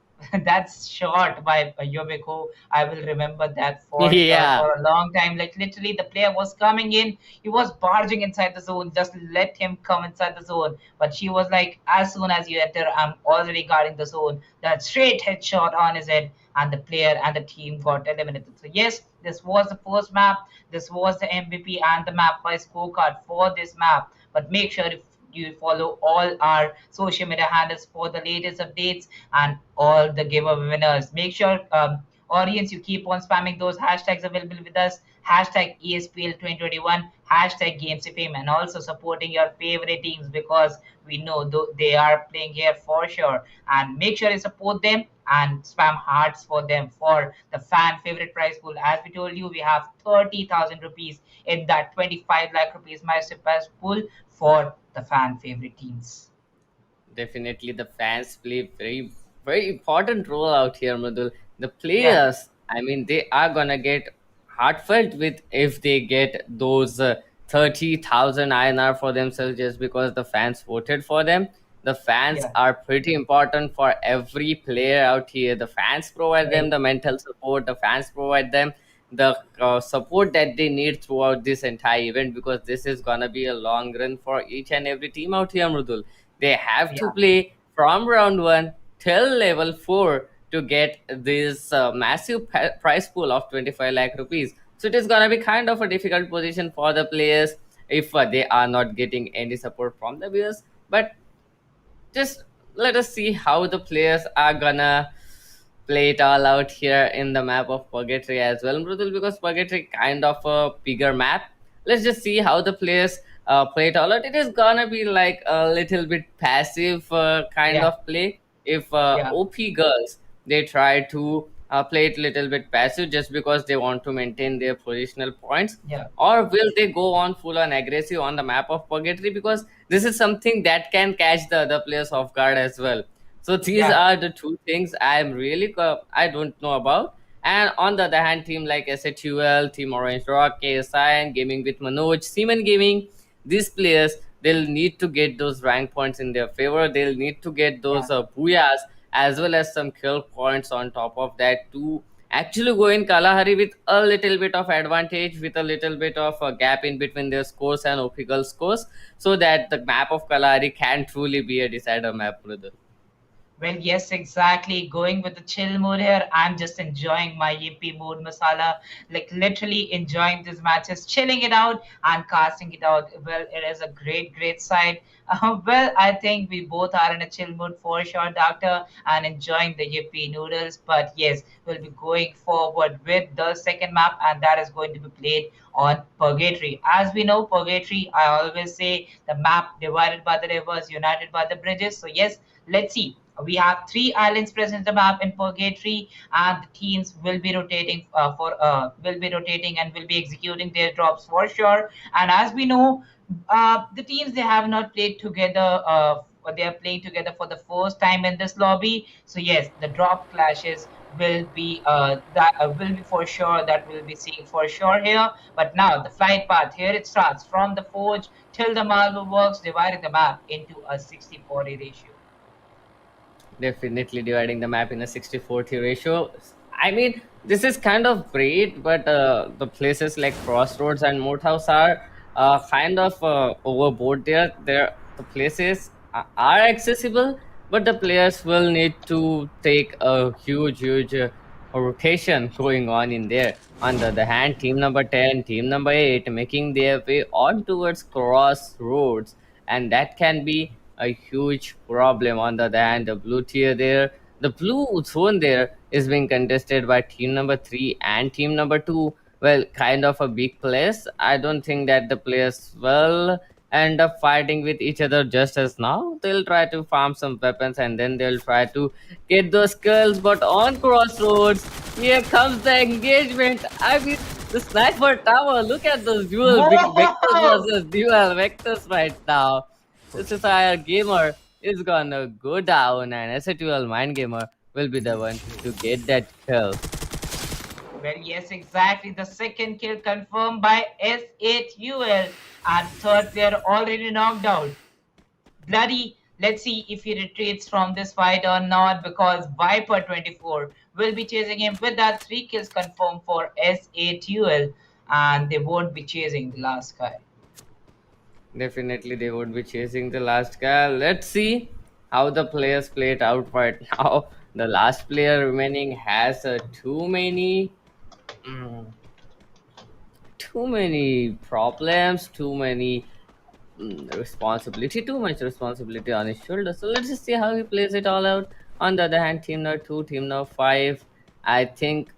Speaker 6: that's shot by Yomiko. I will remember that for sure
Speaker 7: Yeah,
Speaker 6: for a long time. Like literally, the player was coming in, he was barging inside the zone. Just let him come inside the zone. But she was like, as soon as you enter, I'm already guarding the zone. That straight headshot on his head, and the player and the team got eliminated. So yes, this was the first map. This was the MVP and the map by scorecard for this map. But make sure if you follow all our social media handles for the latest updates and all the giveaway winners. Make sure, audience, you keep on spamming those hashtags available with us. Hashtag ESPL 2021, hashtag Games of Fame, and also supporting your favorite teams, because we know they are playing here for sure. And make sure you support them and spam hearts for them for the fan favorite prize pool. As we told you, we have 30,000 rupees in that 25 lakh rupees master prize pool for the fan favorite teams.
Speaker 7: definitely the fans play very important role out here, Madhul. The
Speaker 6: Yeah,
Speaker 7: players, I mean, they are gonna get heartfelt with if they get those 30,000 INR for themselves just because the fans voted for them. The fans
Speaker 6: yeah,
Speaker 7: are pretty important for every player out here. The fans provide them
Speaker 6: right.
Speaker 7: the mental support. The fans provide them the support that they need throughout this entire event, because this is gonna be a long run for each and every team out here, Mrudul. They have to
Speaker 6: Yeah,
Speaker 7: play from round 1 till level 4 to get this massive prize pool of 25 lakh rupees. So it is gonna be kind of a difficult position for the players if they are not getting any support from the viewers. But just let us see how the players are gonna play it all out here in the map of Purgatory as well, Mrudul, because Purgatory kind of a bigger map. Let's just see how the players play it all out. It is gonna be like a little bit passive kind
Speaker 6: yeah,
Speaker 7: of play. If
Speaker 6: yeah,
Speaker 7: OP girls, they try to play it little bit passive just because they want to maintain their positional points,
Speaker 6: yeah,
Speaker 7: or will they go on full on aggressive on the map of Purgatory, because this is something that can catch the other players off guard as well. So these
Speaker 6: yeah,
Speaker 7: are the two things I'm really I don't know about. And on the other hand, team like SHUL, Team Orange Rock, KSI, and Gaming with Manoj, Seaman Gaming, these players, they'll need to get those rank points in their favor. They'll need to get
Speaker 6: yeah,
Speaker 7: those booyahs as well as some kill points on top of that to actually go in Kalahari with a little bit of advantage, with a little bit of a gap in between their scores and Opigal scores, so that the map of Kalahari can truly be a decider map, brother.
Speaker 6: well, yes, exactly. Going with the chill mood here. I'm just enjoying my yippee mood masala. Like literally enjoying these matches, chilling it out and casting it out. Well, it is a great, great side. Well, I think we both are in a chill mood for sure, Doctor, and enjoying the yippee noodles. But yes, we'll be going forward with the second map, and that is going to be played on Purgatory. As we know, Purgatory, I always say the map divided by the rivers, united by the bridges. So yes, let's see. We have 3 islands present in the map in Purgatory, and the teams will be rotating will be rotating and will be executing their drops for sure. And as we know, the teams they have not played together. They are playing together for the first time in this lobby. So yes, the drop clashes will be for sure, that we'll be seeing for sure here. But now the flight path here, it starts from the forge till the marble works, dividing the map into a 60-40 ratio.
Speaker 7: Definitely dividing the map in a 60-40 ratio. I mean, this is kind of great, but the places like Crossroads and Moathouse are kind of overboard there. The places are accessible, but the players will need to take a huge rotation going on in there. On the other hand, team number 10, team number 8 making their way on towards crossroads, and that can be a huge problem. On the other hand, the blue tier there, the blue zone there is being contested by team number 3 and team number 2. Well, kind of a big place. I don't think that the players will end up fighting with each other just as now. They'll try to farm some weapons and then they'll try to get those kills. But on crossroads, here comes the engagement. I mean, the sniper tower. Look at those dual big vectors
Speaker 6: Whoa!
Speaker 7: versus dual vectors right now. This is our gamer is gonna go down, and SATUL Mind Gamer will be the one to get that kill.
Speaker 6: Well, yes, exactly. The second kill confirmed by S8UL, and third player already knocked out. Bloody, let's see if he retreats from this fight or not, because Viper24 will be chasing him with that 3 kills confirmed for S8UL, and they won't be chasing the last guy.
Speaker 7: Definitely, they would be chasing the last guy. Let's see how the players play it out right now. The last player remaining has mm, too many problems, too many responsibility, too much responsibility on his shoulders. So let's just see how he plays it all out. On the other hand, team number 2, team number 5, I think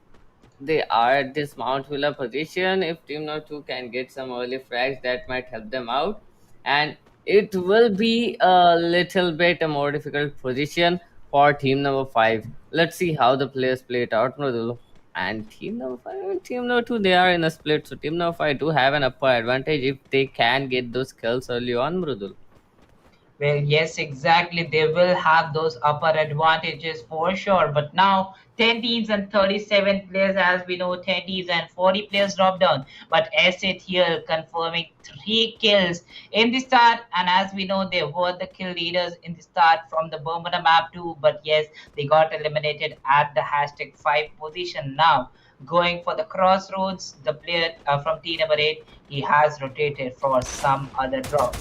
Speaker 7: they are at this Mount Villa position. If Team No 2 can get some early frags, that might help them out. And it will be a little bit a more difficult position for Team number 5. Let's see how the players play it out, Mradul. And Team number 5 and Team number 2, they are in a split. So Team number 5 do have an upper advantage if they can get those kills early on, Mradul.
Speaker 6: Well, yes, exactly. They will have those upper advantages for sure. But now, 10 teams and 37 players, as we know, 10 teams and 40 players drop down. But Asset here confirming 3 kills in the start. And as we know, they were the kill leaders in the start from the Bermuda map too. But yes, they got eliminated at the hashtag 5 position now. Going for the crossroads, the player from team number 8, he has rotated for some other drop.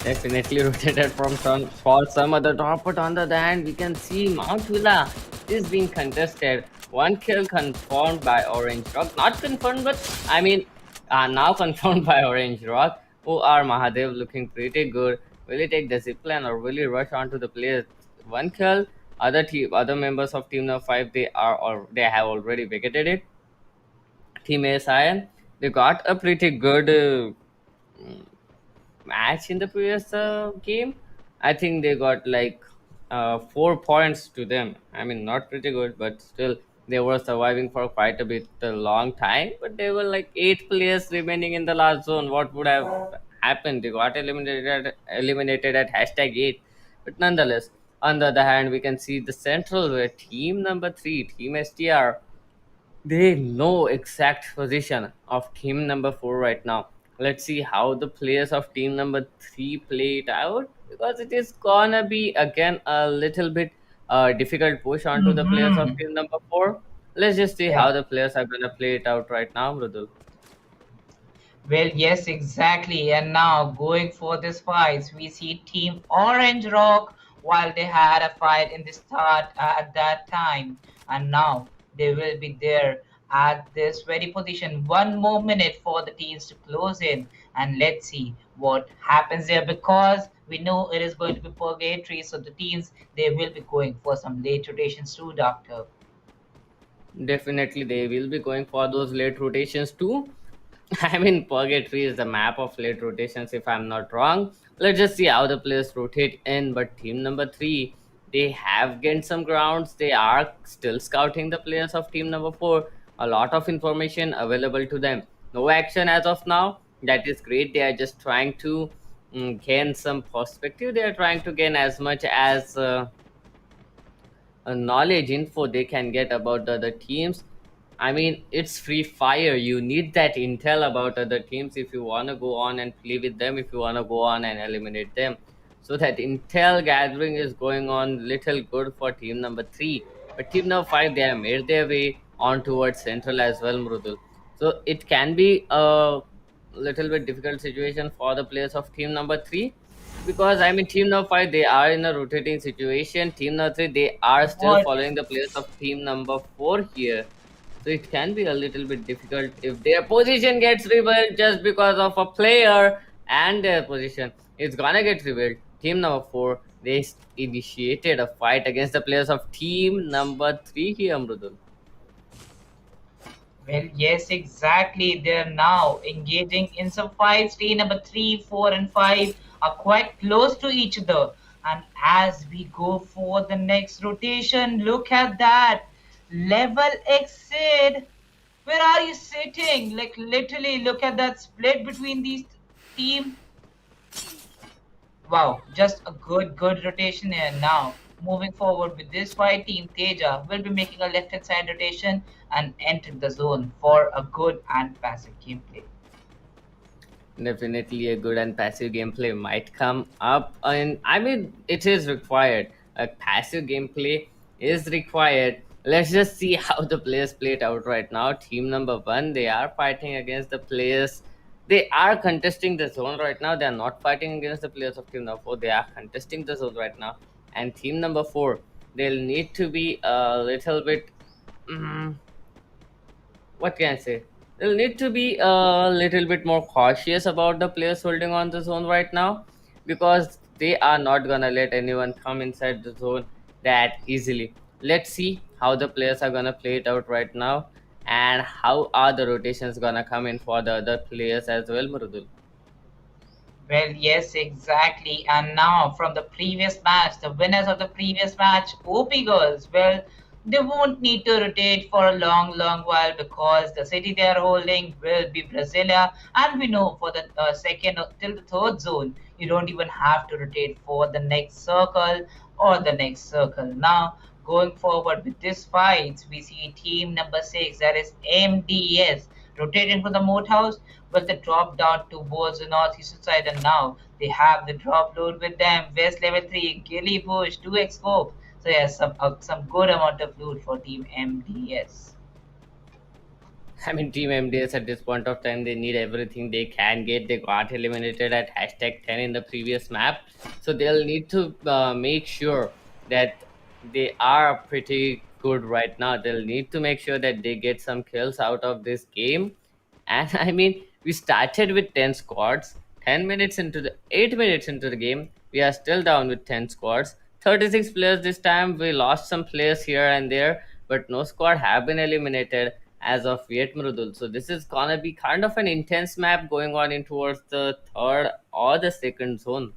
Speaker 7: Definitely rotated from some for some other top, but on the other hand, we can see Mount Villa is being contested. 1 kill confirmed by Orange Rock. Not confirmed, but I mean, now confirmed by Orange Rock. Who are Mahadev looking pretty good? Will he take the zipline or will he rush onto the players? 1 kill. Other members of Team Number 5, they have already vacated it. Team ASI, they got a pretty good match in the previous game. I think they got like 4 points to them. I mean, not pretty good, but still they were surviving for quite a bit a long time. But there were like 8 players remaining in the last zone. What would have happened? They got eliminated at hashtag 8. But nonetheless, on the other hand, we can see the central where team number 3, Team STR, they know exact position of team number 4 right now. Let's see how the players of team number 3 play it out, because it is gonna be again a little bit difficult push onto the players of
Speaker 6: Mhm.
Speaker 7: team number 4. Let's just see
Speaker 6: Yeah.
Speaker 7: how the players are gonna play it out right now, Mrudul.
Speaker 6: Well, yes, exactly. And now going for this fight, we see Team Orange Rock while they had a fight in the start at that time, and now they will be there at this very position. 1 more minute for the teams to close in, and let's see what happens there, because we know it is going to be purgatory. So the teams, they will be going for some late rotations too, Doctor.
Speaker 7: Definitely, they will be going for those late rotations too. I mean, Purgatory is the map of late rotations, if I'm not wrong. Let's just see how the players rotate in. But team number 3, they have gained some grounds. They are still scouting the players of team number 4. A lot of information available to them. No action as of now. That is great. They are just trying to gain some perspective. They are trying to gain as much as knowledge info they can get about the other teams. I mean, it's free fire. You need that intel about other teams if you want to go on and play with them, if you want to go on and eliminate them. So that intel gathering is going on little good for team number 3. But team number 5, they have made their way on towards central as well, Mrudul. So it can be a little bit difficult situation for the players of team number 3. because I mean, team number five, they are in a rotating situation. Team number three, they are still
Speaker 6: What?
Speaker 7: following the players of team number four here. So it can be a little bit difficult if their position gets revealed just because of a player and their position. It's gonna get revealed. Team number four, they initiated a fight against the players of team number three here, Mrudul.
Speaker 6: Well, yes, exactly. They're now engaging in some fights. Team number three, four, and five are quite close to each other. And as we go for the next rotation, look at that. Level exceed. Where are you sitting? Like, literally, look at that split between these teams. Wow, just a good rotation here. Now, moving forward with this fight, Team Teja will be making a left-hand side rotation and enter the zone for a good and passive gameplay.
Speaker 7: Definitely a good and passive gameplay might come up, and I mean, it is required. A passive gameplay is required. Let's just see how the players play it out right now. Team number one, they are fighting against the players. They are contesting the zone right now. They are not fighting against the players of team number four. They are contesting the zone right now. And team number four, they'll need to be a little bit. mm, what can I say? They'll need to be a little bit more cautious about the players holding on the zone right now, because they are not gonna let anyone come inside the zone that easily. Let's see how the players are gonna play it out right now, and how are the rotations gonna come in for the other players as well, Murudul.
Speaker 6: Well, yes, exactly. And now, from the previous match, the winners of the previous match, OP Girls, well, they won't need to rotate for a long while because the city they are holding will be Brasilia. And we know for the second till the third zone, you don't even have to rotate for the next circle or the next circle. Now, going forward with this fight, we see team number six, that is MDS, rotating from the moat house, but they dropped down to towards the northeastern side, and now they have the drop load with them. West level 3, Gilly Bush, 2x scope. So yeah, some good amount of loot for team MDS.
Speaker 7: I mean, Team MDS at this point of time, they need everything they can get. They got eliminated at hashtag 10 in the previous map. So they'll need to make sure that they are pretty good right now. They'll need to make sure that they get some kills out of this game. And I mean, we started with 10 squads. 10 minutes into the 8 minutes into the game, we are still down with 10 squads. 36 players this time. We lost some players here and there, but no squad have been eliminated as of yet, Mrudul. So this is gonna be kind of an intense map going on in towards the third or the second zone.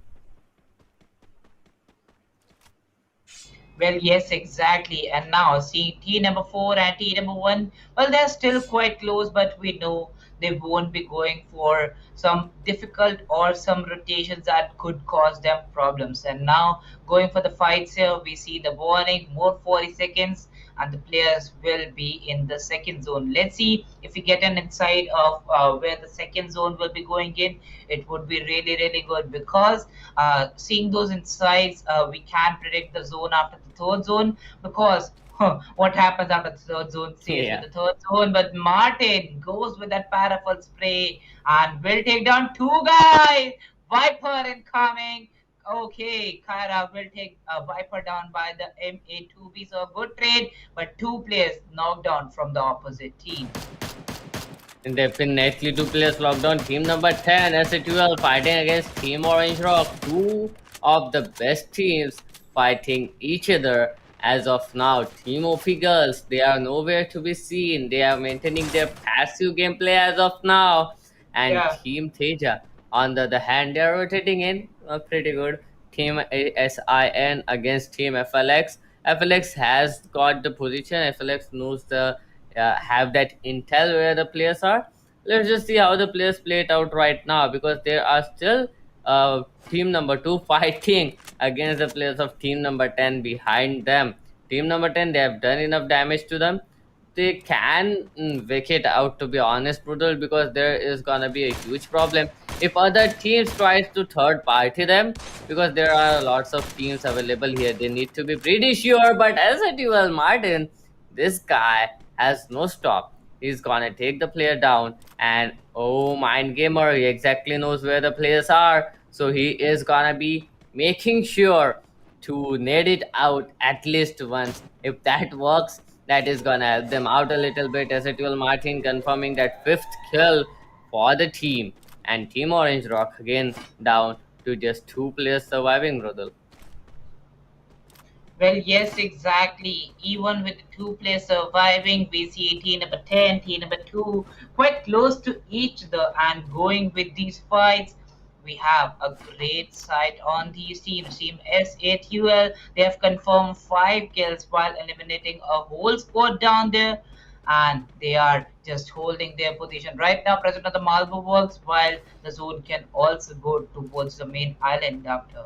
Speaker 6: Well, yes, exactly. And now, see, T number four and T number one, well, they're still quite close, but we know they won't be going for some difficult or some rotations that could cause them problems. And now, going for the fights here, we see the warning, more 40 seconds, and the players will be in the second zone. Let's see if we get an insight of where the second zone will be going in. It would be really good because seeing those insights, we can predict the zone after the third zone because what happens after the third zone stays with
Speaker 7: Yeah.
Speaker 6: the third zone. But Martin goes with that powerful spray and will take down two guys. Viper incoming. Okay, Kyra will take Viper down by the MA2B. So a good trade, but two players knocked down from the opposite team.
Speaker 7: Definitely two players locked down. Team number 10, SATUL fighting against Team Orange Rock. Two of the best teams fighting each other as of now. Team OP Girls, they are nowhere to be seen. They are maintaining their passive gameplay as of now. And
Speaker 6: Yeah.
Speaker 7: Team Teja, on the other hand, they are rotating in pretty good. Team SIN against Team FLX. FLX has got the position. FLX knows the have that intel where the players are. Let's just see how the players play it out right now, because there are still team number 2 fighting against the players of team number 10 behind them. Team number 10, they have done enough damage to them. They can vacate out, to be honest, brutal, because there is gonna be a huge problem if other teams tries to third party them, because there are lots of teams available here. They need to be pretty sure, but as a dual Martin, this guy has no stop. He's gonna take the player down, and oh, mind gamer, he exactly knows where the players are. So he is gonna be making sure to net it out at least once. If that works, that is gonna help them out a little bit. Ezekiel Martin confirming that fifth kill for the team, and Team Orange Rock again down to just two players surviving, Rodul.
Speaker 6: Well, yes, exactly. Even with the two players surviving, we see team number 10, team number 2 quite close to each other. And going with these fights, we have a great sight on these teams. Team S8UL, they have confirmed 5 kills while eliminating a whole squad down there. And they are just holding their position right now, present on the Malvo works, while the zone can also go towards the main island after.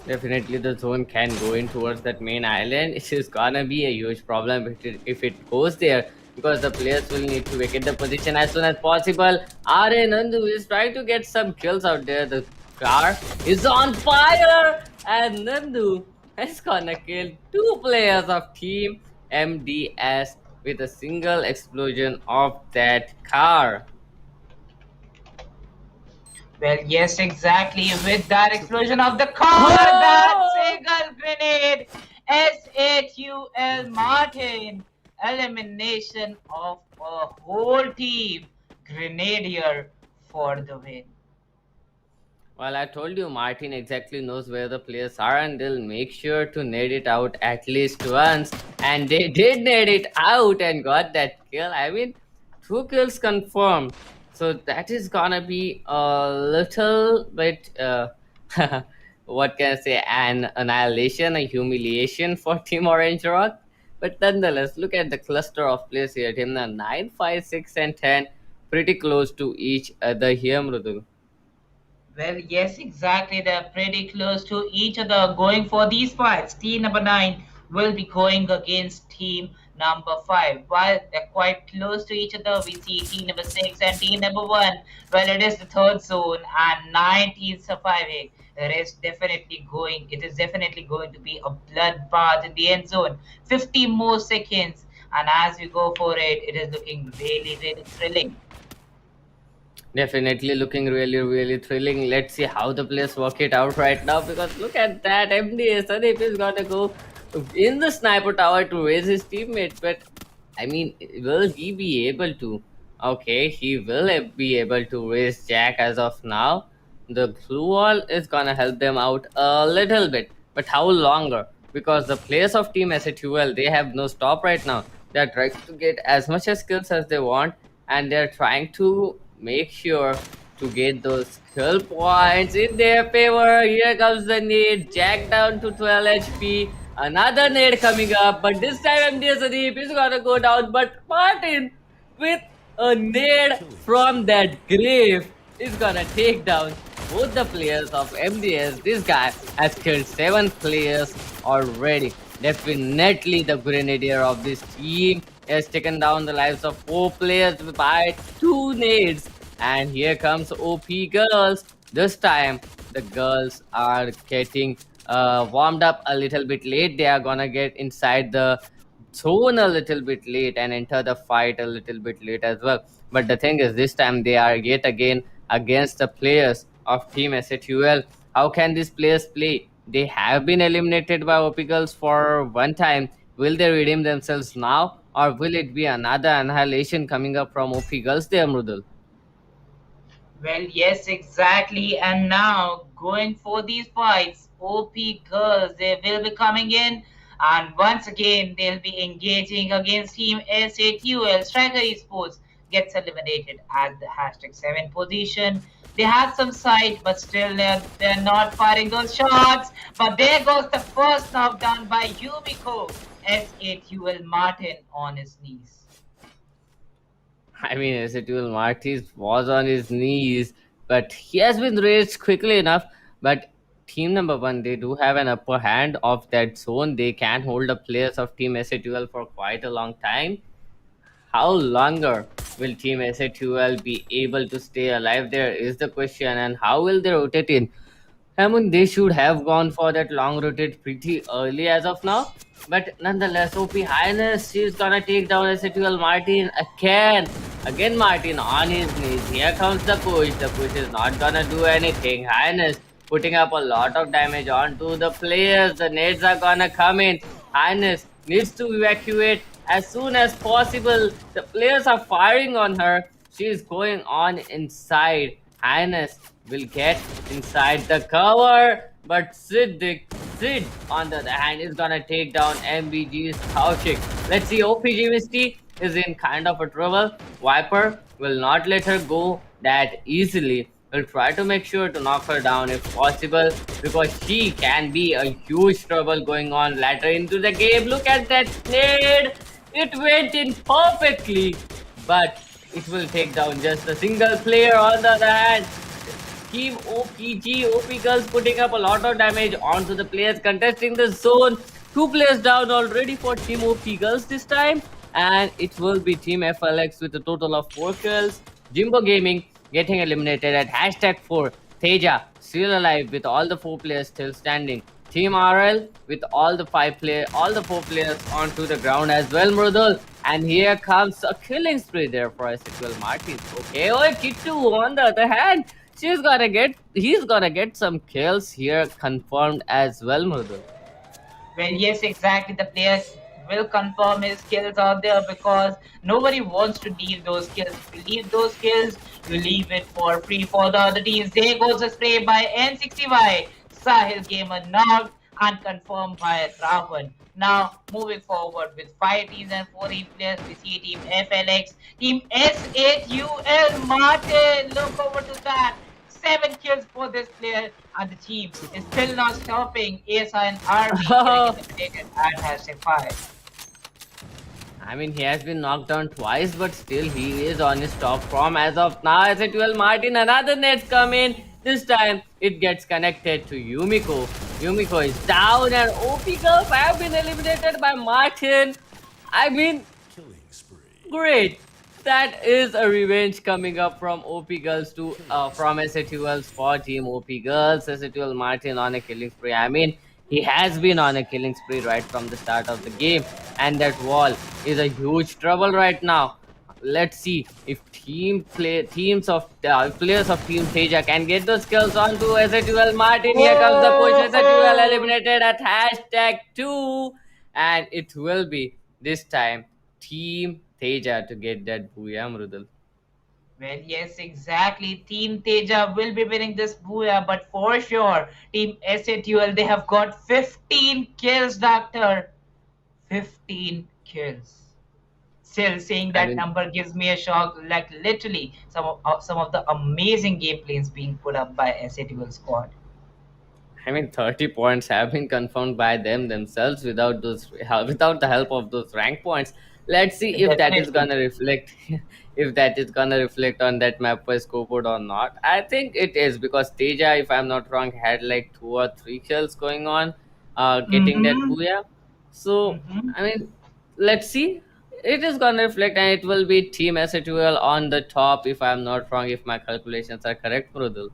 Speaker 7: Definitely, the zone can go in towards that main island. It is gonna be a huge problem if it goes there, because the players will need to vacate the position as soon as possible. RA Nandu is trying to get some kills out there. The car is on fire, and Nandu is gonna kill two players of Team MDS with a single explosion of that car.
Speaker 6: Well, yes, exactly. With that explosion of the car, that
Speaker 7: Oh!
Speaker 6: single grenade, SHUL Martin, elimination of a whole team, Grenadier for the win.
Speaker 7: Well, I told you Martin exactly knows where the players are, and they'll make sure to net it out at least once. And they did net it out and got that kill. I mean, two kills confirmed. So that is gonna be a little bit, what can I say, an annihilation, a humiliation for Team Orange Rock. But nonetheless, look at the cluster of players here. Team 9, 5, 6, and 10, pretty close to each other here, Mrudul.
Speaker 6: Well, yes, exactly. They're pretty close to each other going for these fights. Team number 9 will be going against team number 5. While they're quite close to each other, we see team number 6 and team number 1. Well, it is the third zone and 9 teams surviving. It is definitely going to be a bloodbath in the end zone. 50 more seconds. And as we go for it, it is looking really, really thrilling.
Speaker 7: Definitely looking really, really thrilling. Let's see how the players work it out right now, because look at that. MDA Sandeep is gonna go in the sniper tower to raise his teammate, but I mean, will he be able to? Okay, he will be able to raise Jack as of now. The blue wall is gonna help them out a little bit, but how longer? Because the players of Team SHUL, they have no stop right now. They are trying to get as much as skills as they want, and they're trying to make sure to get those skill points in their favor. Here comes the nade, Jack down to 12 HP. Another nade coming up, but this time MDS Adeep is gonna go down. But Martin, with a nade from that grave, is gonna take down both the players of MDS. This guy has killed 7 players already. Definitely the grenadier of this team has taken down the lives of 4 players by 2 nades. And here comes OP girls. This time the girls are getting warmed up a little bit late. They are gonna get inside the zone a little bit late and enter the fight a little bit late as well. But the thing is, this time they are yet again against the players of Team SHUL. How can these players play? They have been eliminated by OP girls for one time. Will they redeem themselves now, or will it be another annihilation coming up from OP girls there, Mrudul?
Speaker 6: Well, yes, exactly. And now going for these fights, OP girls, they will be coming in. And once again, they'll be engaging against Team SAQL. Striker Esports gets eliminated at the hashtag 7 position. They had some sight, but still they're not firing those shots. But there goes the first knockdown by Yumiko. SAQL Martin on his knees.
Speaker 7: I mean, Ezekiel Martis was on his knees, but he has been raised quickly enough. But team number 1, they do have an upper hand of that zone. They can hold the players of Team SATUL for quite a long time. How longer will Team SATUL be able to stay alive there is the question, and how will they rotate in? I mean, they should have gone for that long rotate pretty early as of now. But nonetheless, OP Highness, she's gonna take down Ezekiel Martin again. Again, Martin on his knees. Here comes the push. The push is not gonna do anything. Highness putting up a lot of damage onto the players. The nades are gonna come in. Highness needs to evacuate as soon as possible. The players are firing on her. She is going on inside. Highness will get inside the cover, but Sid on the other hand is gonna take down MBG's Kaushik. Let's see, OPG Misty is in kind of a trouble. Viper will not let her go that easily. Will try to make sure to knock her down if possible, because she can be a huge trouble going on later into the game. Look at that nade! It went in perfectly, but it will take down just a single player. On the other hand, Team OPG, OP Girls putting up a lot of damage onto the players contesting the zone. Two players down already for Team OP Girls this time. And it will be Team FLX with a total of 4 kills. Jimbo Gaming getting eliminated at hashtag 4. Teja still alive with all the 4 players still standing. Team RL with all the 4 players onto the ground as well, Mrudul. And here comes a killing spree there for Ezekiel Martin. Okay, oh, Kitu on the other hand, he's gonna get some kills here confirmed as well, Mrudul.
Speaker 6: Well, yes, exactly. The players will confirm his skills out there because nobody wants to leave those skills. If you leave those skills, you leave it for free for the other teams. There goes a spray by N60Y. Sahil Gamer knocked and confirmed by Rahul. Now, moving forward with 5 teams and 14 players, we see Team FLX, Team S8UL Martin. Look over to that. 7 kills for this player, and the team is still not stopping ASI and Army getting eliminated at hashtag 5.
Speaker 7: I mean, he has been knocked down twice, but still he is on his top form as of now. As a 12 Martin, another nets come in. This time it gets connected to Yumiko. Yumiko is down, and OP Girls have been eliminated by Martin. I mean, great. That is a revenge coming up from OP Girls to from SATUL's for Team OP Girls. SATUL Martin on a killing spree. I mean, he has been on a killing spree right from the start of the game, and that wall is a huge trouble right now. Let's see if teams of players of Team Teja can get those kills onto SATUL Martin. Here comes the push. SATUL eliminated at hashtag 2, and it will be this time Team Teja to get that booyah, Mrudal.
Speaker 6: Well, yes, exactly. Team Teja will be winning this Booyah, but for sure, Team SATUL, they have got 15 kills, Doctor. 15 kills. Still, saying
Speaker 7: I
Speaker 6: that
Speaker 7: mean,
Speaker 6: number gives me a shock. Like, literally, some of the amazing gameplays being put up by SATUL squad.
Speaker 7: 30 points have been confirmed by them themselves without without the help of those rank points. Let's see if that is
Speaker 6: Definitely.
Speaker 7: gonna reflect if that is gonna reflect on that map by scoreboard or not. I think it is because Teja, if I'm not wrong, had like 2 or 3 kills going on, getting that
Speaker 6: Mm-hmm.
Speaker 7: booyah. So
Speaker 6: Mm-hmm.
Speaker 7: I mean, let's see. It is gonna reflect, and it will be Team SATUL on the top if I'm not wrong, if my calculations are correct, Prudul.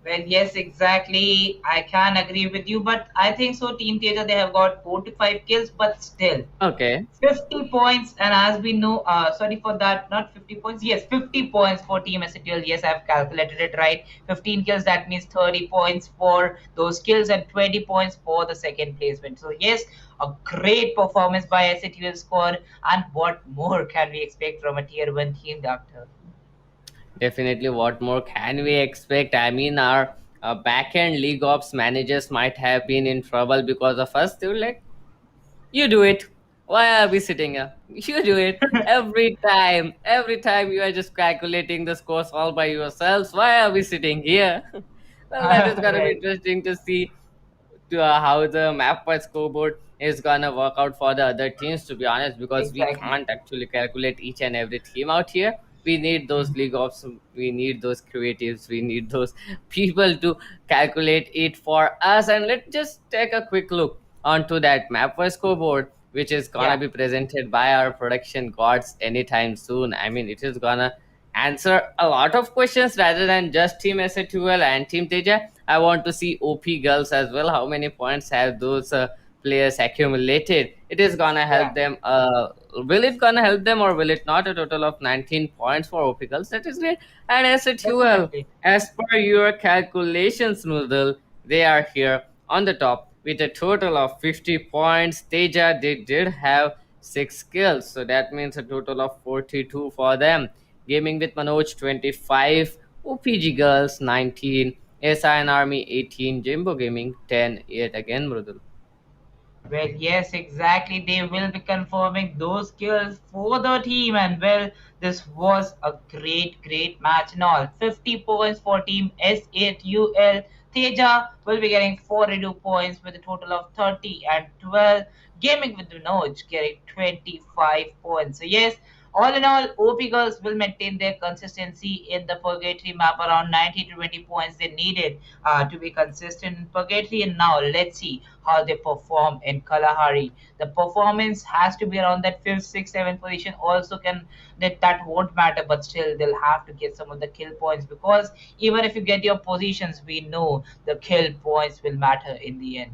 Speaker 6: Well, yes, exactly. I can agree with you, but I think so. Team Teja, they have got 45 kills, but still.
Speaker 7: Okay.
Speaker 6: 50 points, and as we know, sorry for that, not 50 points, yes, 50 points for Team SATL. Yes, I've calculated it right. 15 kills, that means 30 points for those kills and 20 points for the second placement. So, yes, a great performance by SATL squad, and what more can we expect from a tier 1 team, Doctor?
Speaker 7: Definitely, what more can we expect? I mean, our back-end league ops managers might have been in trouble because of us. They were like, "You do it. Why are we sitting here? You do it every time. Every time you are just calculating the scores all by yourselves. Why are we sitting here?" Well, that is gonna be
Speaker 6: Right,
Speaker 7: interesting to see to how the map by scoreboard is gonna work out for the other teams, to be honest, because we
Speaker 6: exactly.
Speaker 7: can't actually calculate each and every team out here. We need those league ops, we need those creatives, we need those people to calculate it for us. And let's just take a quick look onto that map by scoreboard, which is gonna
Speaker 6: Yeah.
Speaker 7: be presented by our production gods anytime soon. I mean, it is gonna answer a lot of questions rather than just Team SATUL and Team Teja. I want to see OP girls as well. How many points have those players accumulated? It is gonna
Speaker 6: Yeah,
Speaker 7: help them. Will it gonna help them or will it not? A total of 19 points for OP girls. That is great. And as it well,
Speaker 6: definitely.
Speaker 7: as per your calculations, Noodle, they are here on the top with a total of 50 points. Teja, they did have 6 kills, so that means a total of 42 for them. Gaming with Manoj 25, OPG Girls 19, SIN Army 18, Jimbo Gaming 10, yet again, Mrudul.
Speaker 6: Well, yes, exactly. They will be confirming those skills for the team. And well, this was a great match and all. 50 points for team S8UL. Teja will be getting 42 points with a total of 30 and 12. Gaming with Vinoj getting 25 points. So yes, all in all, OP girls will maintain their consistency in the Purgatory map around 90 to 20 points they needed to be consistent in Purgatory. And now let's see how they perform in Kalahari. The performance has to be around that 5th, 6th, 7th position. Also, can that won't matter, but still they'll have to get some of the kill points because even if you get your positions, we know the kill points will matter in the end.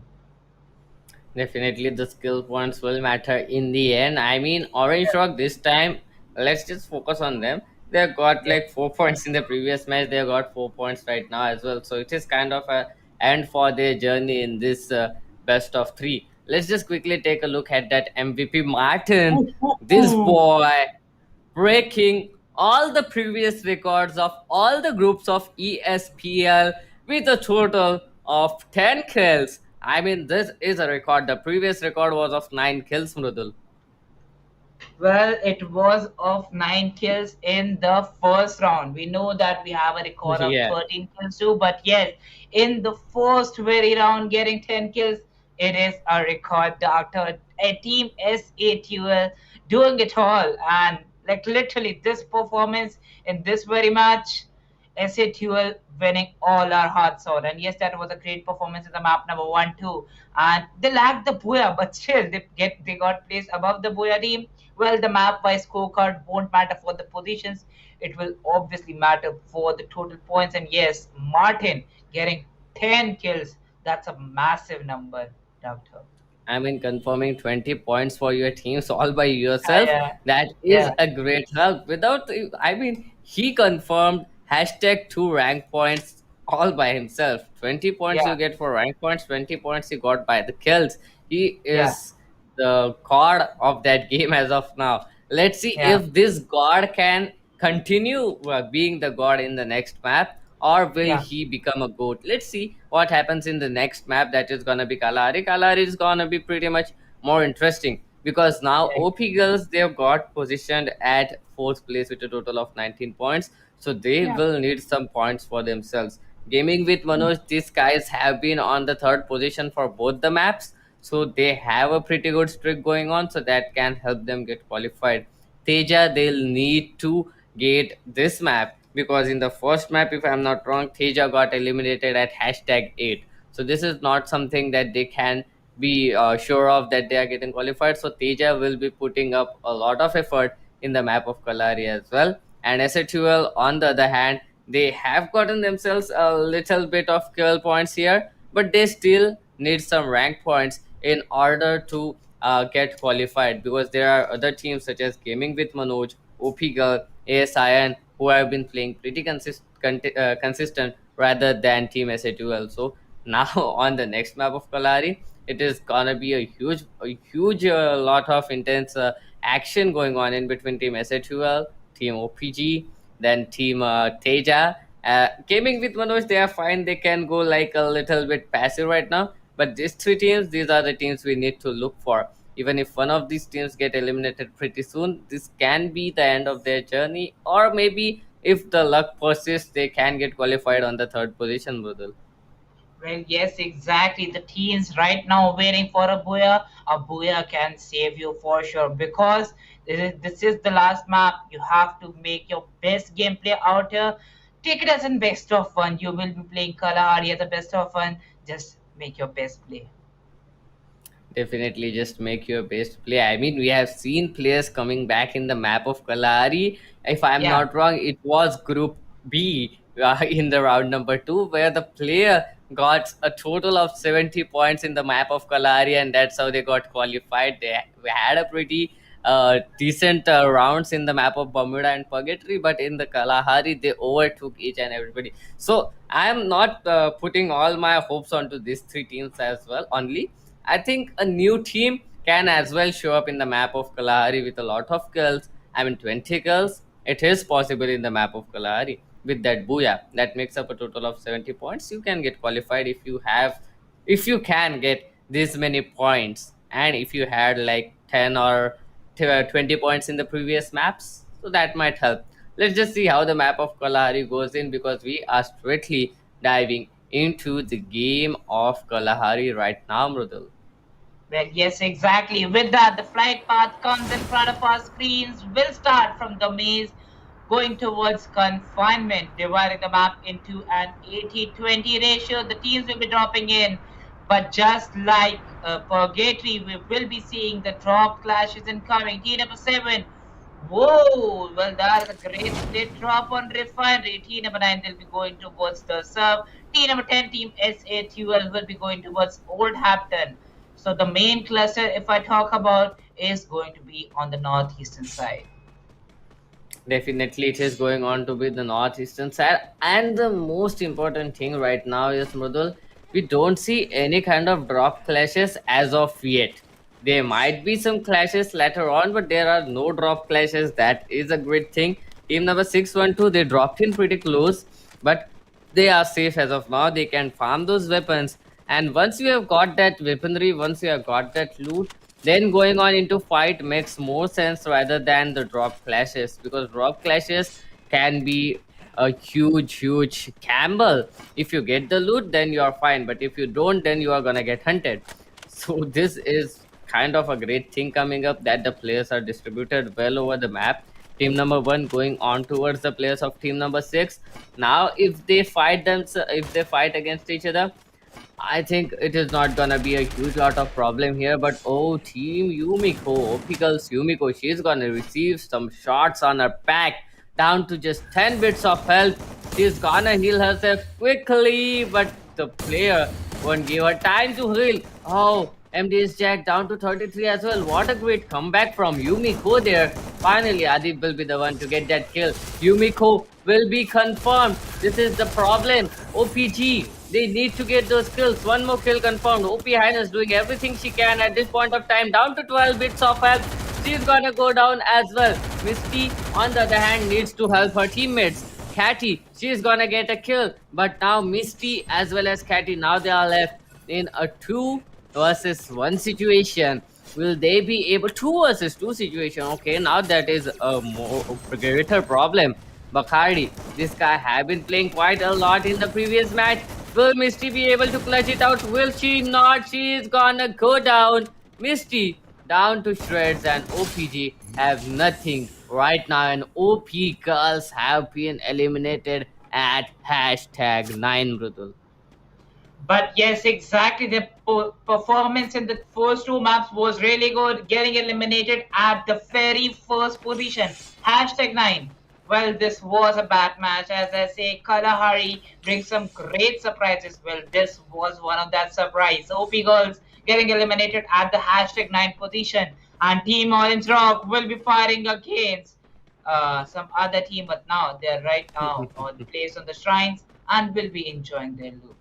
Speaker 7: Definitely, the skill points will matter in the end. I mean, Orange Rock this time, let's just focus on them. They got
Speaker 6: Yeah.
Speaker 7: like 4 points in the previous match. They got 4 points right now as well. So it is kind of a end for their journey in this best of three. Let's just quickly take a look at that MVP Martin. This boy breaking all the previous records of all the groups of ESPL with a total of 10 kills. I mean, this is a record. The previous record was of 9 kills, Mrudul.
Speaker 6: Well, it was of 9 kills in the first round. We know that we have a record of
Speaker 7: Yeah.
Speaker 6: 13 kills too, but yes, in the first very round, getting 10 kills, it is a record. Doctor, a team S8UL doing it all, and like literally this performance in this very match. SATUL winning all our hearts out. And yes, that was a great performance in the map number one too. And they lacked the Booyah, but still they got placed above the Booyah team. Well, the map by scorecard won't matter for the positions. It will obviously matter for the total points. And yes, Martin getting 10 kills. That's a massive number, Doctor.
Speaker 7: I mean, confirming 20 points for your teams all by yourself,
Speaker 6: Yeah,
Speaker 7: that is
Speaker 6: yeah,
Speaker 7: a great help. Without, I mean, he confirmed hashtag 2 rank points all by himself. 20 points you
Speaker 6: yeah,
Speaker 7: get for rank points, 20 points you got by the kills. He
Speaker 6: yeah,
Speaker 7: is the god of that game as of now. Let's see
Speaker 6: yeah,
Speaker 7: if this god can continue being the god in the next map, or will
Speaker 6: yeah.
Speaker 7: he become a goat? Let's see what happens in the next map, that is gonna be Kalahari. Kalahari is gonna be pretty much more interesting because now
Speaker 6: Yeah,
Speaker 7: OP girls, they've got positioned at fourth place with a total of 19 points, so they
Speaker 6: yeah,
Speaker 7: will need some points for themselves. Gaming with Manoj, these guys have been on the third position for both the maps, so they have a pretty good streak going on, so that can help them get qualified. Teja, they'll need to get this map because in the first map, if I'm not wrong, Teja got eliminated at hashtag 8. So this is not something that they can be sure of that they are getting qualified. So Teja will be putting up a lot of effort in the map of Kalari as well. And SHUL, on the other hand, they have gotten themselves a little bit of kill points here, but they still need some rank points in order to get qualified because there are other teams such as Gaming with Manoj, OP Girl, ASIN, who have been playing pretty consistent rather than Team SA2L. So now on the next map of Kalari, it is gonna be a huge lot of intense action going on in between Team SA2L, Team OPG, then Team Teja. Gaming with Manoj, they are fine. They can go like a little bit passive right now. But these 3 teams, these are the teams we need to look for. Even if one of these teams get eliminated pretty soon, this can be the end of their journey, or maybe if the luck persists, they can get qualified on the third position, Budul.
Speaker 6: well, yes, exactly. The teens right now waiting for a Booyah. A Booyah can save you for sure because this is the last map. You have to make your best gameplay out here. Take it as in best of one. You will be playing Kalahari as a best of one. Just make your best play.
Speaker 7: Definitely just make your best play. I mean, we have seen players coming back in the map of Kalahari. If I'm
Speaker 6: Yeah,
Speaker 7: not wrong, it was Group B in the round number 2, where the player got a total of 70 points in the map of Kalahari, and that's how they got qualified. They had a pretty decent rounds in the map of Bermuda and Purgatory, but in the Kalahari, they overtook each and everybody. So I am not putting all my hopes onto these three teams as well. Only I think a new team can as well show up in the map of Kalahari with a lot of kills. I mean, 20 kills. It is possible in the map of Kalahari with that booyah that makes up a total of 70 points. You can get qualified if you have, if you can get this many points, and if you had like 10 or 20 points in the previous maps, so that might help. Let's just see how the map of Kalahari goes in, because we are straightly diving into the game of Kalahari right now, Mrudul.
Speaker 6: Well, yes, exactly. With that, the flight path comes in front of our screens. We'll start from the maze going towards confinement, dividing the map into an 80-20 ratio. The teams will be dropping in, but just like Purgatory, we will be seeing the drop clashes incoming. Team number 7. Whoa, well, that is a great split drop on Refinery. Team number 9 will be going towards the sub. Team number 10, Team SATUL, will be going towards Old Hampton. So the main cluster, if I talk about, is going to be on the northeastern side.
Speaker 7: Definitely, it is going on to be the northeastern side. And the most important thing right now is, Mrudul, we don't see any kind of drop clashes as of yet. There might be some clashes later on, but there are no drop clashes. That is a great thing. Team number 612, they dropped in pretty close, but they are safe as of now. They can farm those weapons. And once you have got that weaponry, once you have got that loot, then going on into fight makes more sense rather than the drop clashes, because drop clashes can be a huge gamble. If you get the loot, then you are fine, but if you don't, then you are gonna get hunted. So this is kind of a great thing coming up, that the players are distributed well over the map. Team number 1 going on towards the players of team number 6. Now if they fight them, if they fight against each other, I think it is not gonna be a huge lot of problem here. But oh, Team Yumiko, Opicals Yumiko, she's gonna receive some shots on her back, down to just 10 bits of health. She's gonna heal herself quickly, but the player won't give her time to heal. Oh, MDS Jack down to 33 as well. What a great comeback from Yumiko there. Finally, Adib will be the one to get that kill. Yumiko will be confirmed. This is the problem. OPG, they need to get those kills. One more kill confirmed. OP Highness doing everything she can at this point of time. Down to 12 bits of health. She's gonna go down as well. Misty, on the other hand, needs to help her teammates. Catty, she's gonna get a kill. But now Misty as well as Catty, now they are left in a 2 versus 1 situation. Will they be able, 2 versus 2 situation? Okay, now that is a more greater problem. Bacardi, this guy have been playing quite a lot in the previous match. Will Misty be able to clutch it out? Will she not? She is gonna go down. Misty down to shreds, and OPG have nothing right now, and OP girls have been eliminated at hashtag 9, Rudul.
Speaker 6: But yes, exactly. The performance in the first 2 maps was really good, getting eliminated at the very first position. Hashtag 9. Well, this was a bad match. As I say, Kalahari brings some great surprises. Well, this was one of that surprise. OP Girls getting eliminated at the hashtag 9 position. And Team Orange Rock will be fighting against some other team, but now they're right now on the place on the shrines and will be enjoying their loot.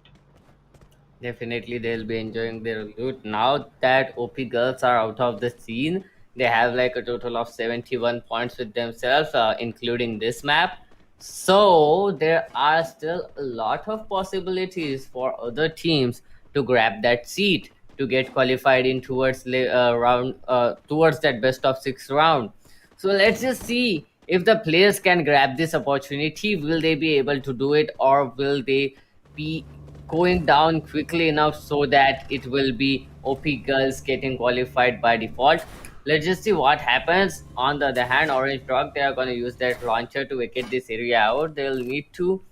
Speaker 7: Definitely, they'll be enjoying their loot. Now that OP girls are out of the scene, they have like a total of 71 points with themselves, including this map. So there are still a lot of possibilities for other teams to grab that seat to get qualified in towards round towards that best of 6 round. So let's just see if the players can grab this opportunity. Will they be able to do it, or will they be going down quickly enough so that it will be OP girls getting qualified by default? Let's just see what happens. On the other hand, Orange Rock, they are going to use that launcher to vacate this area out. They'll need to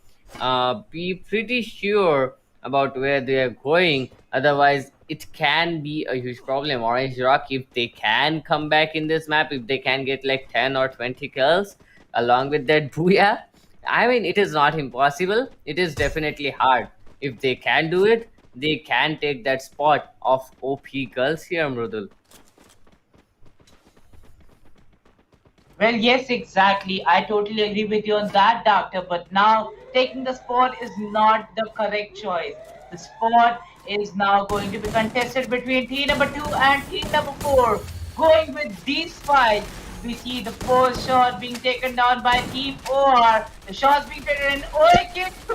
Speaker 7: be pretty sure about where they are going. Otherwise, it can be a huge problem. Orange Rock, if they can come back in this map, if they can get like 10 or 20 kills along with that booyah, I mean, it is not impossible. It is definitely hard. If they can do it, they can take that spot of OP girls here, Mrudul.
Speaker 6: Well, yes, exactly. I totally agree with you on that, doctor. But now taking the spot is not the correct choice. The spot is now going to be contested between team number 2 and team number 4. Going with these fights, we see the first shot being taken down by team OR. The shots being taken in OAK 2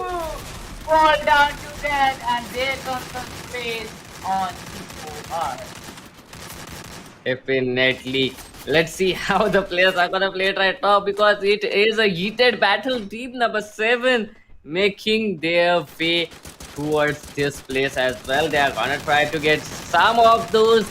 Speaker 6: fall down to death, and there comes some space on team OR.
Speaker 7: Definitely. Let's see how the players are gonna play it right now because it is a heated battle. Team number 7 making their way towards this place as well. They are gonna try to get some of those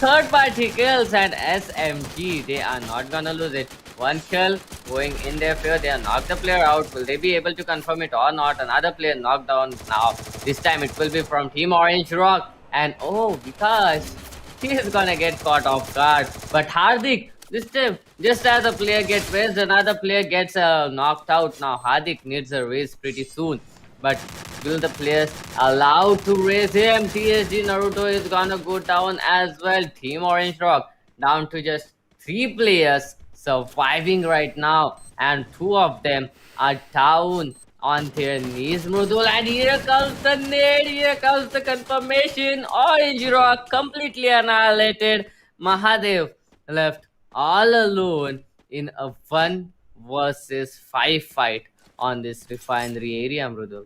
Speaker 7: third party kills, and SMG, they are not gonna lose it. One kill going in their favor. They are knocked the player out. Will they be able to confirm it or not? Another player knocked down now. This time it will be from Team Orange Rock. And oh, because he is gonna get caught off guard. But Hardik, this time, just as a player gets raised, another player gets knocked out. Now Hardik needs a raise pretty soon. But will the players allow to raise him? TSG Naruto is gonna go down as well. Team Orange Rock down to just 3 players surviving right now, and 2 of them are down on their knees, Mrudul. And here comes the nade, here comes the confirmation. Orange Rock completely annihilated. Mahadev left all alone in a 1 versus 5 fight on this refinery area, Mrudul.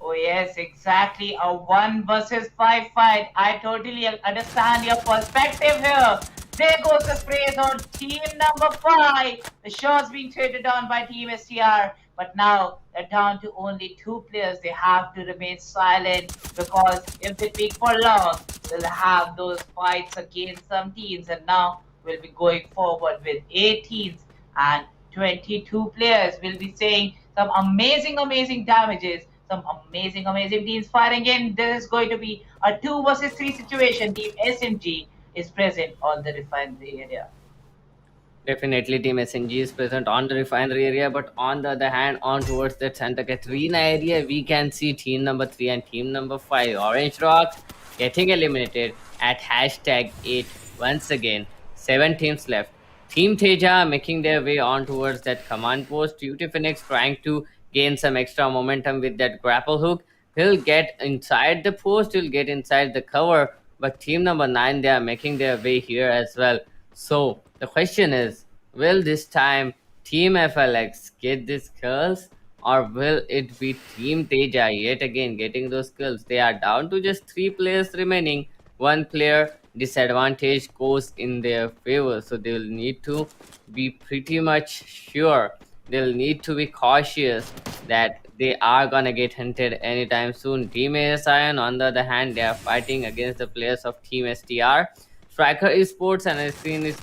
Speaker 6: Oh yes, exactly. A 1 versus 5 fight. I totally understand your perspective here. There goes the sprays on team number 5. The shots being traded down by team STR. But now they're down to only 2 players. They have to remain silent because if they take for long, they'll have those fights against some teams. And now we'll be going forward with 18s and 22 players. We'll be saying some amazing damages, some amazing teams fighting in. This is going to be a 2 versus 3 situation. Team SMG is present on the refinery area.
Speaker 7: Definitely, Team SNG is present on the refinery area, but on the other hand, on towards that Santa Catarina area, we can see team number 3 and team number 5, Orange Rock, getting eliminated at hashtag 8 once again. 7 teams left. Team Teja making their way on towards that command post. Duty Phoenix trying to gain some extra momentum with that grapple hook. He'll get inside the post, he'll get inside the cover, but team number 9, they are making their way here as well. So the question is, will this time Team FLX get these kills, or will it be Team Teja yet again getting those kills? They are down to just 3 players remaining. 1 player disadvantage goes in their favor, so they will need to be pretty much sure. They'll need to be cautious that they are gonna get hunted anytime soon. Team ASIN, on the other hand, they are fighting against the players of Team STR. Striker Esports and ASIN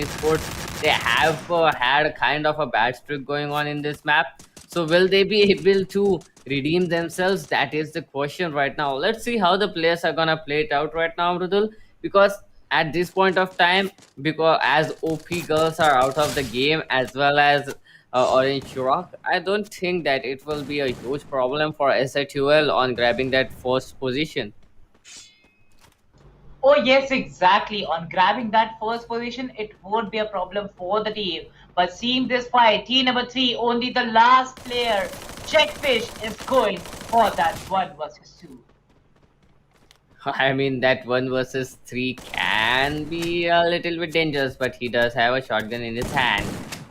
Speaker 7: Esports, they have had a kind of a bad streak going on in this map. So will they be able to redeem themselves? That is the question right now. Let's see how the players are gonna play it out right now, Mrudul. Because at this point of time, because as OP girls are out of the game as well as Orange Rock, I don't think that it will be a huge problem for SATUL on grabbing that first position.
Speaker 6: Oh yes, exactly. On grabbing that first position, it won't be a problem for the team. But seeing this fight, team number 3, only the last player, Checkfish, is going for that 1 versus 2.
Speaker 7: I mean, that 1 versus 3 can be a little bit dangerous, but he does have a shotgun in his hand.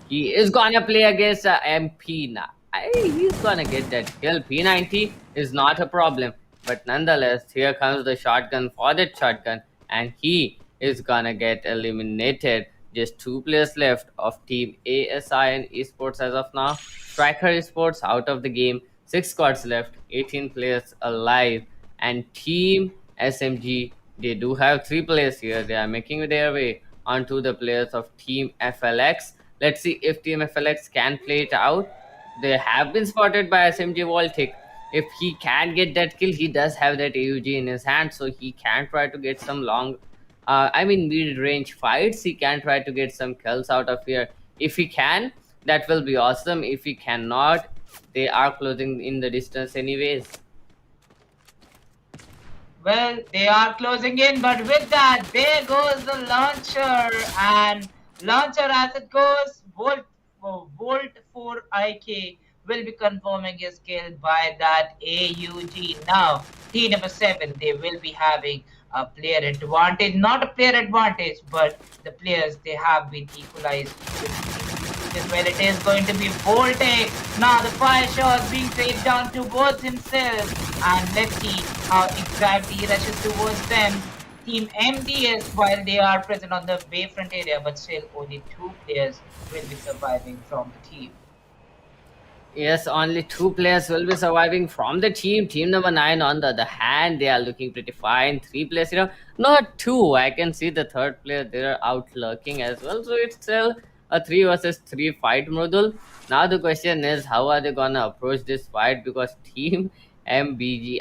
Speaker 7: He is gonna play against MP now. He's gonna get that kill. P90 is not a problem, but nonetheless, here comes the shotgun for that shotgun, and he is gonna get eliminated. Just 2 players left of Team ASIN Esports as of now. Striker Esports out of the game. 6 squads left, 18 players alive, and Team SMG, they do have 3 players here. They are making their way onto the players of Team FLX. Let's see if Team FLX can play it out. They have been spotted by SMG Voltic. If he can get that kill, he does have that AUG in his hand, so he can try to get some long, mid-range fights. He can try to get some kills out of here. If he can, that will be awesome. If he cannot, they are closing in the distance anyways.
Speaker 6: Well, they are closing in, but with that, there goes the launcher, and launcher as it goes, Volt for IK will be confirming his kill by that AUG. Now, team number 7, they will be having a player advantage, not a player advantage, but the players they have been equalized with which is where it is going to be Voltec. Now the fire shots being played down towards himself. And let's see how exactly he rushes towards them. Team MDS, while they are present on the Bayfront area, but still only 2 players will be surviving from the team.
Speaker 7: Yes, only 2 players will be surviving from the team. Team number 9, on the other hand, they are looking pretty fine. 3 players, not two. I can see the third player there out lurking as well. So it's still a 3 versus 3 fight, Mrudul. Now the question is, how are they gonna approach this fight? Because Team Team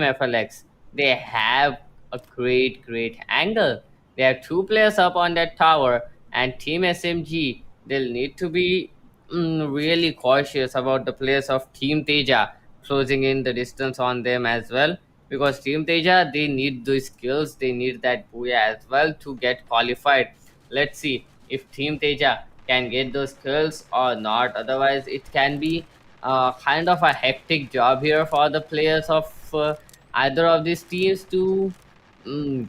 Speaker 7: FLX, they have a great angle. They have 2 players up on that tower, and Team SMG, they'll need to be really cautious about the players of Team Teja closing in the distance on them as well, because Team Teja, they need the skills, they need that booyah as well to get qualified. Let's see if Team Teja can get those skills or not. Otherwise, it can be kind of a hectic job here for the players of either of these teams to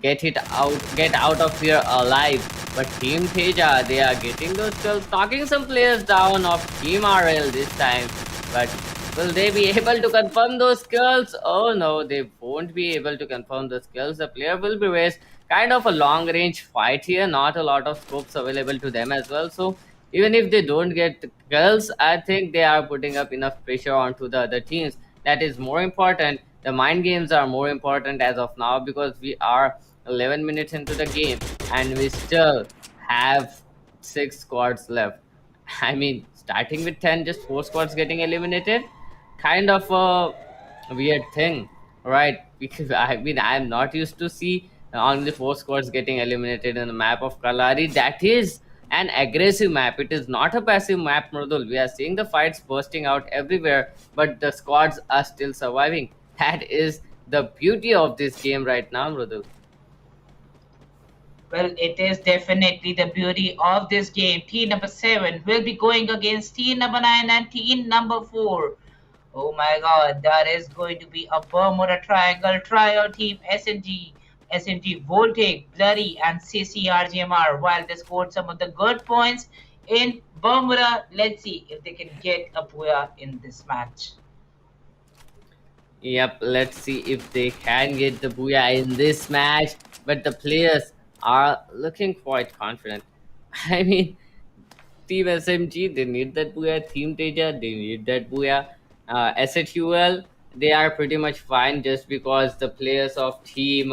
Speaker 7: get out of here alive. But Team Teja, they are getting those kills, knocking some players down of Team RL this time. But will they be able to confirm those kills? Oh no, they won't be able to confirm those kills. The player will be raised. Kind of a long range fight here, not a lot of scopes available to them as well. So even if they don't get kills, I think they are putting up enough pressure onto the other teams. That is more important. The mind games are more important as of now, because we are 11 minutes into the game and we still have 6 squads left. I mean, starting with 10, just 4 squads getting eliminated, kind of a weird thing, right? Because I mean, I'm not used to see only 4 squads getting eliminated in the map of Kalari. That is an aggressive map. It is not a passive map, Murdul. We are seeing the fights bursting out everywhere, but the squads are still surviving. That is the beauty of this game right now, Murdul.
Speaker 6: Well, it is definitely the beauty of this game. Team number 7 will be going against team number 9 and team number 4. Oh my god, that is going to be a Bermuda Triangle trio team SMG, Voltaic, Blurry, and CCRGMR. While they scored some of the good points in Bermuda, let's see if they can get a booyah in this match.
Speaker 7: Yep, let's see if they can get the booyah in this match. But the players are looking quite confident. I mean, Team SMG, they need that booyah. Team Teja, they need that booyah. SHUL, they are pretty much fine just because the players of Team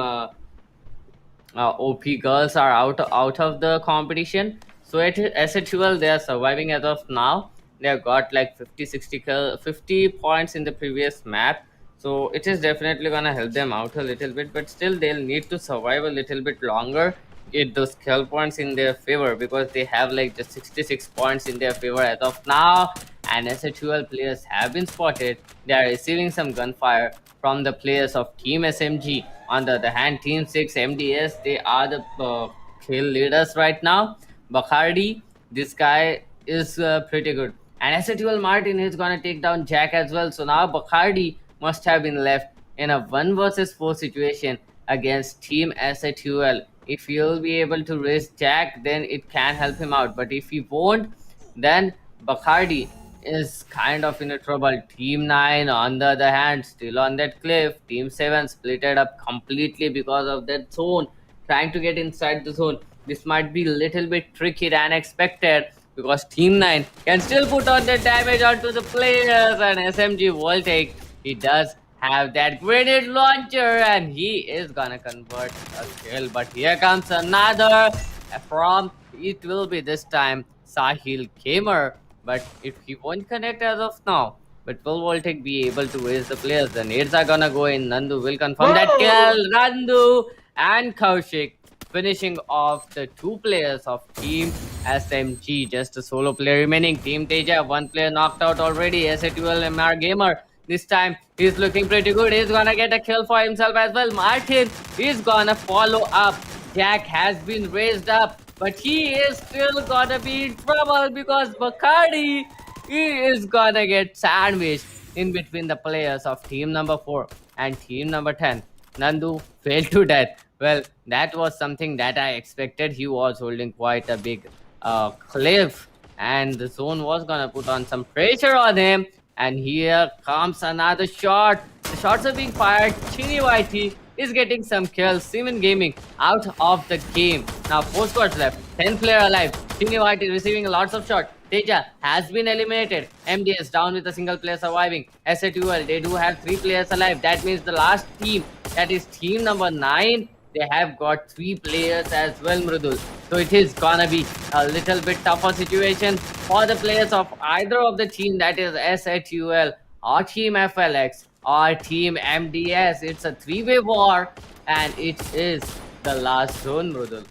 Speaker 7: OP girls are out of the competition. So at SHUL, they are surviving as of now. They have got like 50 points in the previous map. So it is definitely gonna help them out a little bit, but still they'll need to survive a little bit longer, get those skill points in their favor, because they have like just 66 points in their favor as of now. And SHUL players have been spotted. They are receiving some gunfire from the players of Team SMG. On the other hand, Team 6 MDS, they are the kill leaders right now. Bacardi, this guy is pretty good. And SHUL Martin is going to take down Jack as well. So now Bacardi must have been left in a 1 versus 4 situation against Team SHUL. If he'll be able to raise Jack, then it can help him out. But if he won't, then Bacardi is kind of in a trouble. Team 9, on the other hand, still on that cliff. Team 7 split it up completely because of that zone, trying to get inside the zone. This might be a little bit tricky than expected, because Team 9 can still put on the damage onto the players, and SMG Voltaic, he does have that grenade launcher and he is gonna convert a kill. But here comes another from, it will be this time Sahil Gamer, but if he won't connect as of now, but will Voltaic be able to raise the players? The nades are gonna go in. Nandu will confirm that kill. Nandu and Kaushik, finishing off the two players of Team SMG. Just a solo player remaining. Team Teja, one player knocked out already. SA12 MR Gamer. This time he's looking pretty good. He's gonna get a kill for himself as well. Martin is gonna follow up. Jack has been raised up, but he is still gonna be in trouble because Bacardi he is gonna get sandwiched in between the players of team number 4 and team number 10. Nandu failed to death. Well, that was something that I expected. He was holding quite a big cliff, and the zone was gonna put on some pressure on him. And here comes another shot. The shots are being fired. Chini Whitey is getting some kills. Simon Gaming out of the game. Now 4 squads left. 10 player alive. Chini Whitey receiving lots of shots. Teja has been eliminated. MDS down with a single player surviving. SA2L, they do have 3 players alive. That means the last team, that is team number 9, they have got 3 players as well, Mridul. So it is gonna be a little bit tougher situation for the players of either of the team, that is SA2L or Team FLX or Team MDS. It's a 3-way war and it is the last zone, Mridul.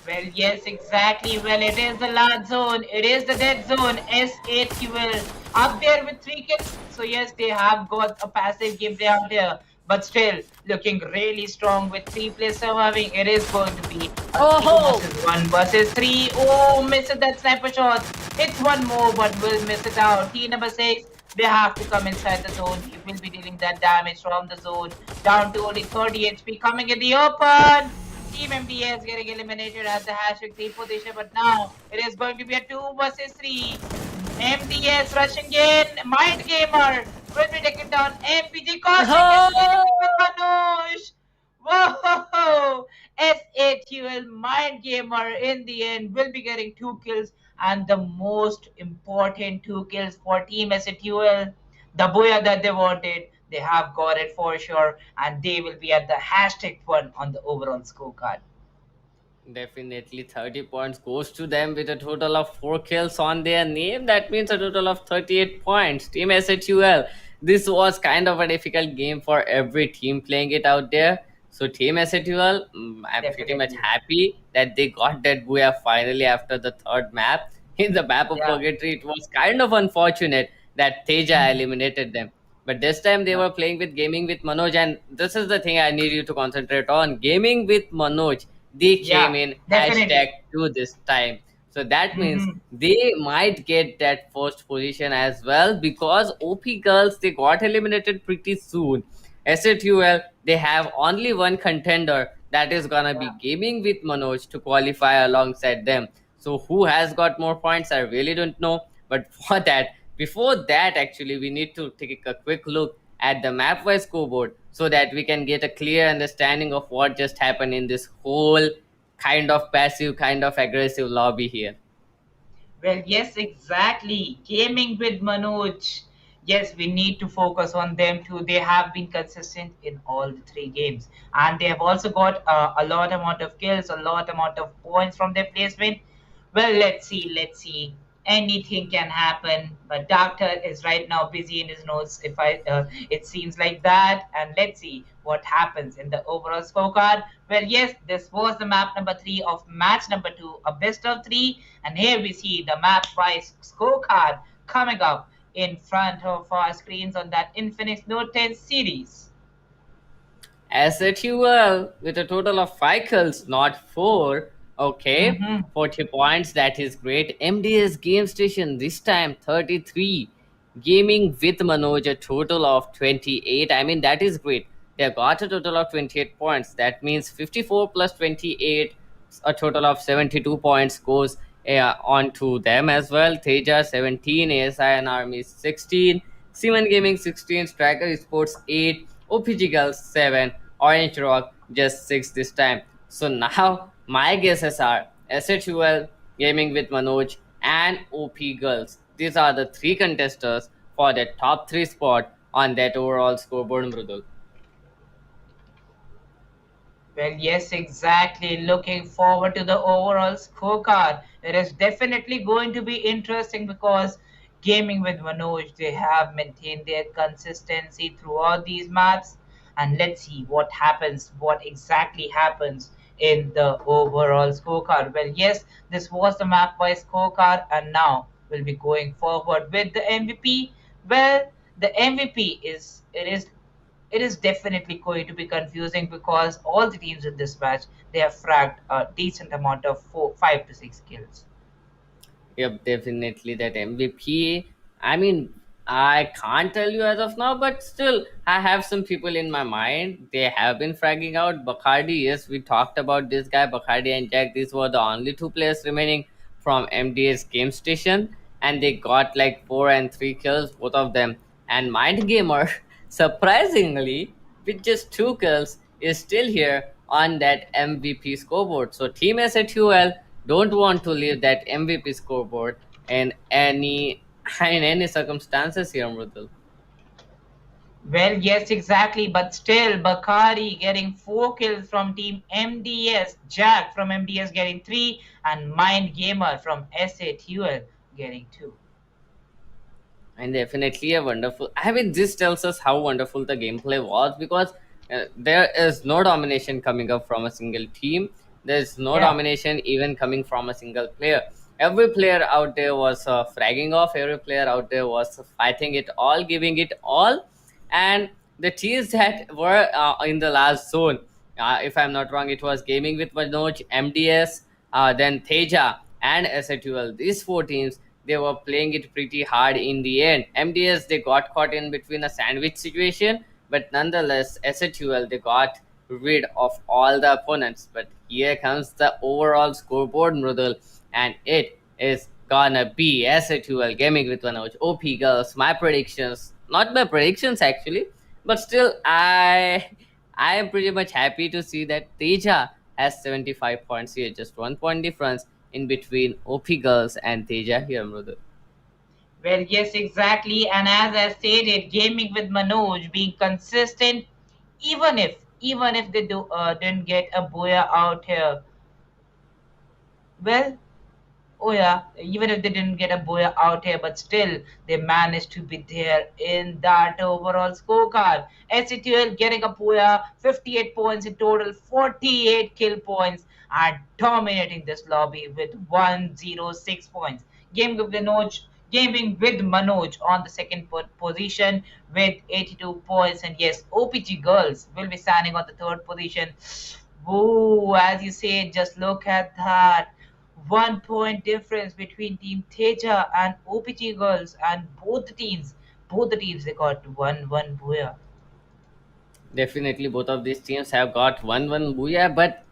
Speaker 6: Well, yes, exactly. Well, it is the last zone. It is the dead zone. S8QL up there with 3 kills. So, yes, they have got a passive gameplay out there. But still, looking really strong with 3 players surviving. It is going to be a 1 versus 3. Oh, misses that sniper shot. It's one more, but will miss it out. Team number 6, they have to come inside the zone. He will be dealing that damage from the zone. Down to only 30 HP coming in the open. Team MDS getting eliminated at the hashtag 3 position, but now it is going to be a 2 versus 3. MDS rushing in. Mind Gamer will be taken down. MPG caution with Manoj. Whoa! S8QL Mind Gamer in the end will be getting 2 kills, and the most important 2 kills for Team S8QL. The booyah that they wanted, they have got it for sure, and they will be at the hashtag 1 on the overall scorecard.
Speaker 7: Definitely 30 points goes to them with a total of 4 kills on their name. That means a total of 38 points. Team SHUL. This was kind of a difficult game for every team playing it out there. So Team SHUL, I'm pretty much happy that they got that booyah finally after the third map. In the map of Purgatory, it was kind of unfortunate that Teja eliminated them. But this time they were playing with Gaming with Manoj, and this is the thing I need you to concentrate on. Gaming with Manoj, they came in hashtag 2 this time. So that means they might get that first position as well, because OP girls, they got eliminated pretty soon. SATUL, they have only one contender, that is gonna be Gaming with Manoj to qualify alongside them. So who has got more points, I really don't know. But for that, before that, actually, we need to take a quick look at the map-wise scoreboard so that we can get a clear understanding of what just happened in this whole kind of passive, kind of aggressive lobby here.
Speaker 6: Well, yes, exactly. Gaming with Manoj. Yes, we need to focus on them too. They have been consistent in all the 3 games, and they have also got a lot amount of kills, a lot amount of points from their placement. Well, let's see, let's see. Anything can happen, but Doctor is right now busy in his notes. It seems like that, and let's see what happens in the overall scorecard. Well, yes, this was the map number 3 of match number 2, a best of 3, and here we see the map-wise scorecard coming up in front of our screens on that Infinix Note 10 series.
Speaker 7: SATUL with a total of 5 kills, not 4. Okay, 40 points, that is great. MDS Game Station, this time 33. Gaming with Manoj, a total of 28. I mean, that is great. They got a total of 28 points. That means 54 plus 28, a total of 72 points goes on to them as well. Teja 17, ASI and Army 16, Simon Gaming 16, Striker Sports 8, OPG Girls 7, Orange Rock just 6 this time. So now my guesses are SHUL, Gaming with Manoj, and OP Girls. These are the 3 contestants for the top 3 spot on that overall scoreboard, Mrudul.
Speaker 6: Well, yes, exactly. Looking forward to the overall scorecard. It is definitely going to be interesting because Gaming with Manoj, they have maintained their consistency throughout these maps. And let's see what happens, what exactly happens in the overall scorecard. Well, yes, this was the map by scorecard, and now we'll be going forward with the MVP. Well, the MVP is definitely going to be confusing because all the teams in this match they have fragged a decent amount of 5 to 6 kills.
Speaker 7: Yep, definitely that MVP. I mean, I can't tell you as of now, but still, I have some people in my mind. They have been fragging out. Bacardi, yes, we talked about this guy, Bacardi and Jack. These were the only two players remaining from MDS game station, and they got like 4 and 3 kills, both of them. And Mind Gamer, surprisingly, with just 2 kills, is still here on that MVP scoreboard. So Team SATUL don't want to leave that MVP scoreboard in any circumstances here, Mridul.
Speaker 6: Well, yes, exactly. But still, Bakari getting 4 kills from Team MDS, Jack from MDS getting three, and Mind Gamer from SATUL getting two.
Speaker 7: And definitely a wonderful. I mean, this tells us how wonderful the gameplay was because there is no domination coming up from a single team. There's no
Speaker 6: Yeah.
Speaker 7: domination even coming from a single player. Every player out there was fragging off. Every player out there was fighting it all, giving it all. And the teams that were in the last zone, if I'm not wrong, it was Gaming with Manoj, MDS, then Teja, and SATUL. These four teams, they were playing it pretty hard in the end. MDS, they got caught in between a sandwich situation, but nonetheless, SATUL, they got rid of all the opponents. But here comes the overall scoreboard, Mrudul, and it is gonna be SATUL Gaming with Manoj, OP Girls. My predictions, not my predictions actually, but still, I am pretty much happy to see that Teja has 75 points here, just 1 point difference in between OP Girls and Teja here, Mrudul.
Speaker 6: Well, yes, exactly. And as I stated, gaming with Manoj being consistent, even if they didn't get a booyah out here. Well, oh yeah, even if they didn't get a booyah out here, but still they managed to be there in that overall scorecard. SCTL getting a booyah, 58 points in total, 48 kill points, and dominating this lobby with 106 points. Gaming with Manoj on the second position with 82 points, and yes, OPG Girls will be standing on the third position. Whoa, as you say, just look at that. 1 point difference between Team Teja and OPG Girls, and both the teams, they got one booyah.
Speaker 7: Definitely, both of these teams have got one booyah, but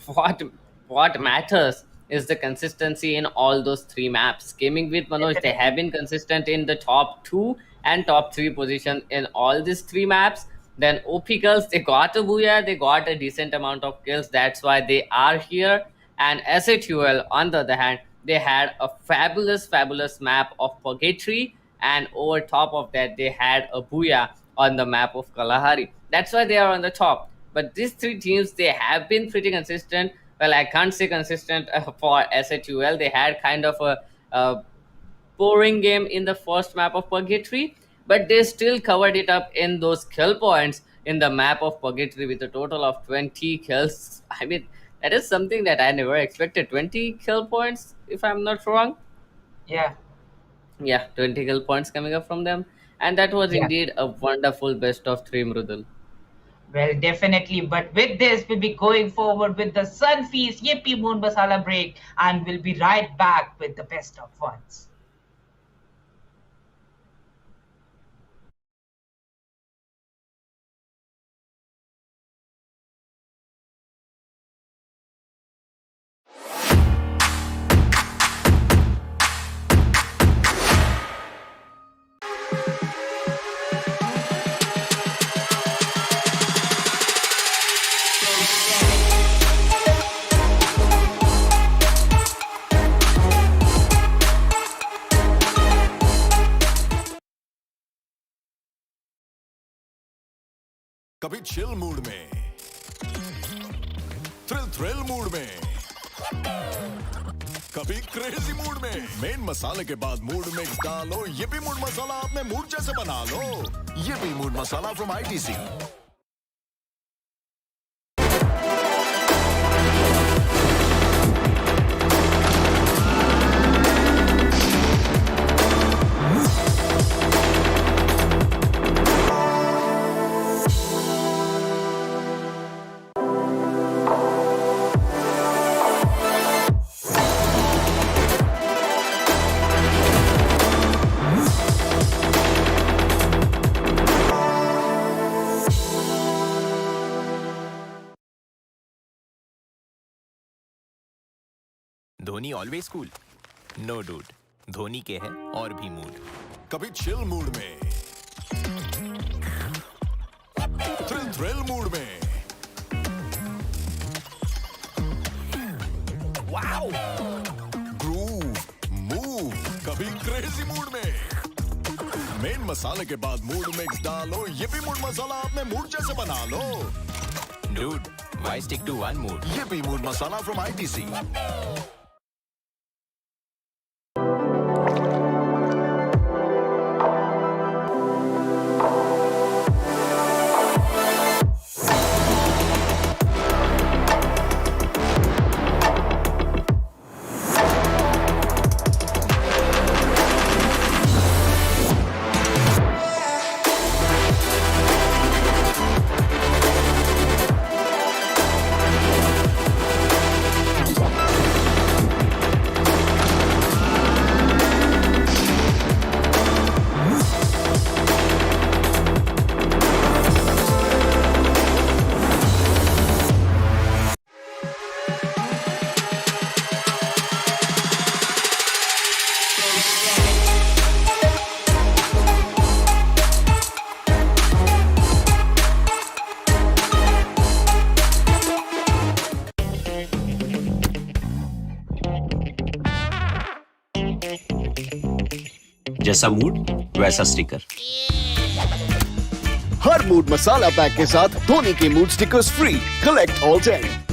Speaker 7: what what matters is the consistency in all those three maps. Gaming with Manoj, they have
Speaker 6: Definitely.
Speaker 7: been consistent in the top two and top three position in all these three maps. Then OP Girls, they got a booyah, they got a decent amount of kills. That's why they are here. And SATUL, on the other hand, they had a fabulous map of Purgatory, and over top of that, they had a booyah on the map of Kalahari. That's why they are on the top. But these three teams, they have been pretty consistent. Well, I can't say consistent for SATUL. They had kind of a boring game in the first map of Purgatory, but they still covered it up in those kill points in the map of Purgatory with a total of 20 kills. I mean, that is something that I never expected. 20 kill points, if I'm not wrong.
Speaker 6: Yeah,
Speaker 7: Yeah, 20 kill points coming up from them. And that was
Speaker 6: yeah.
Speaker 7: indeed a wonderful best of three, Mrudal.
Speaker 6: Well, definitely. But with this, we'll be going forward with the Sun Feast Yippee Moon Masala break, and we'll be right back with the best of ones.
Speaker 1: कभी chill mood में thrill mood में कभी crazy mood में main मसाले के बाद mood mix डालो yippee mood masala अपने मूड जैसे बना लो yippee mood masala from ITC
Speaker 8: Dhoni always cool no dude Dhoni के है और भी मूड
Speaker 1: कभी चिल मूड में थ्रिल मूड में वाओ ग्रूव मूव कभी क्रेजी मूड में मेन मसाले के बाद मूड मिक्स डालो ये भी मूड मसाला अपने मूड जैसे बना लो
Speaker 8: dude why stick to one mood
Speaker 1: ये भी मूड मसाला फ्रॉम ITC
Speaker 9: जैसा मूड वैसा स्टिकर।
Speaker 10: हर मूड मसाला पैक के साथ धोनी के mood stickers free. Collect all 10।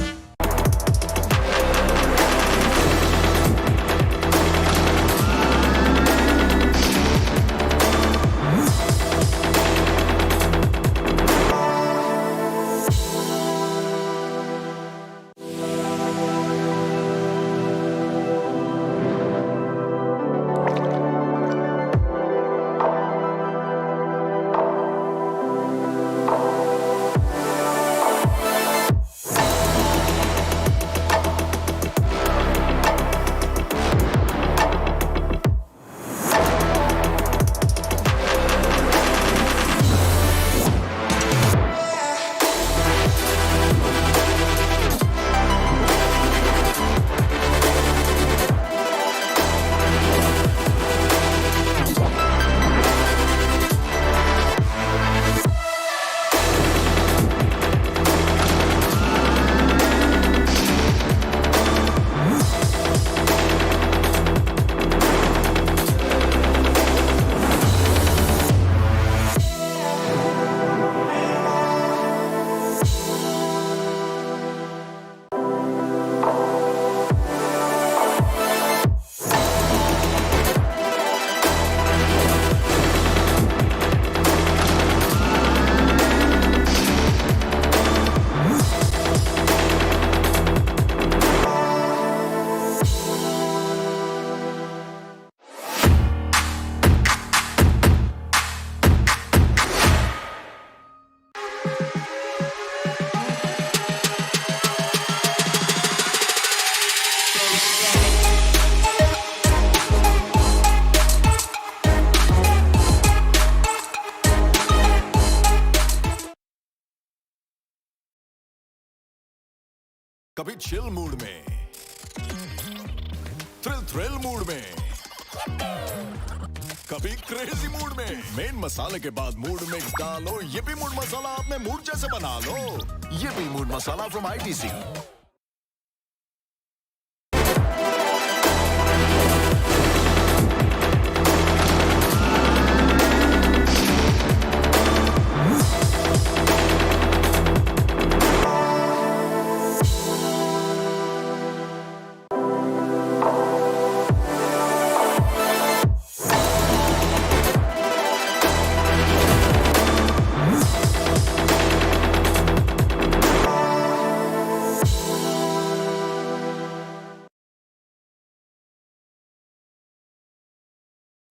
Speaker 1: कभी चिल मूड में थ्रिल मूड में कभी क्रेजी मूड में मेन मसाले के बाद मूड मिक्स डालो ये भी मूड मसाला अपने मूड जैसे बना लो ये भी mood masala from ITC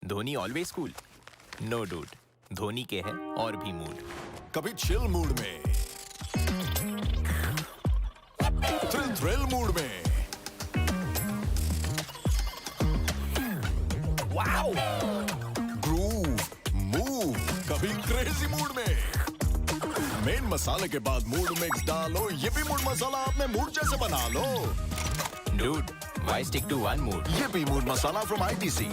Speaker 8: Dhoni always cool no dude Dhoni के है और भी मूड
Speaker 1: कभी चिल मूड में थ्रिल मूड में वाओ ग्रूव मूव कभी क्रेजी मूड में मेन मसाले के बाद मूड मिक्स डालो ये भी मूड मसाला अपने मूड जैसे बना लो
Speaker 8: dude Why stick to one mood?
Speaker 10: Yippee Mood Masala from ITC.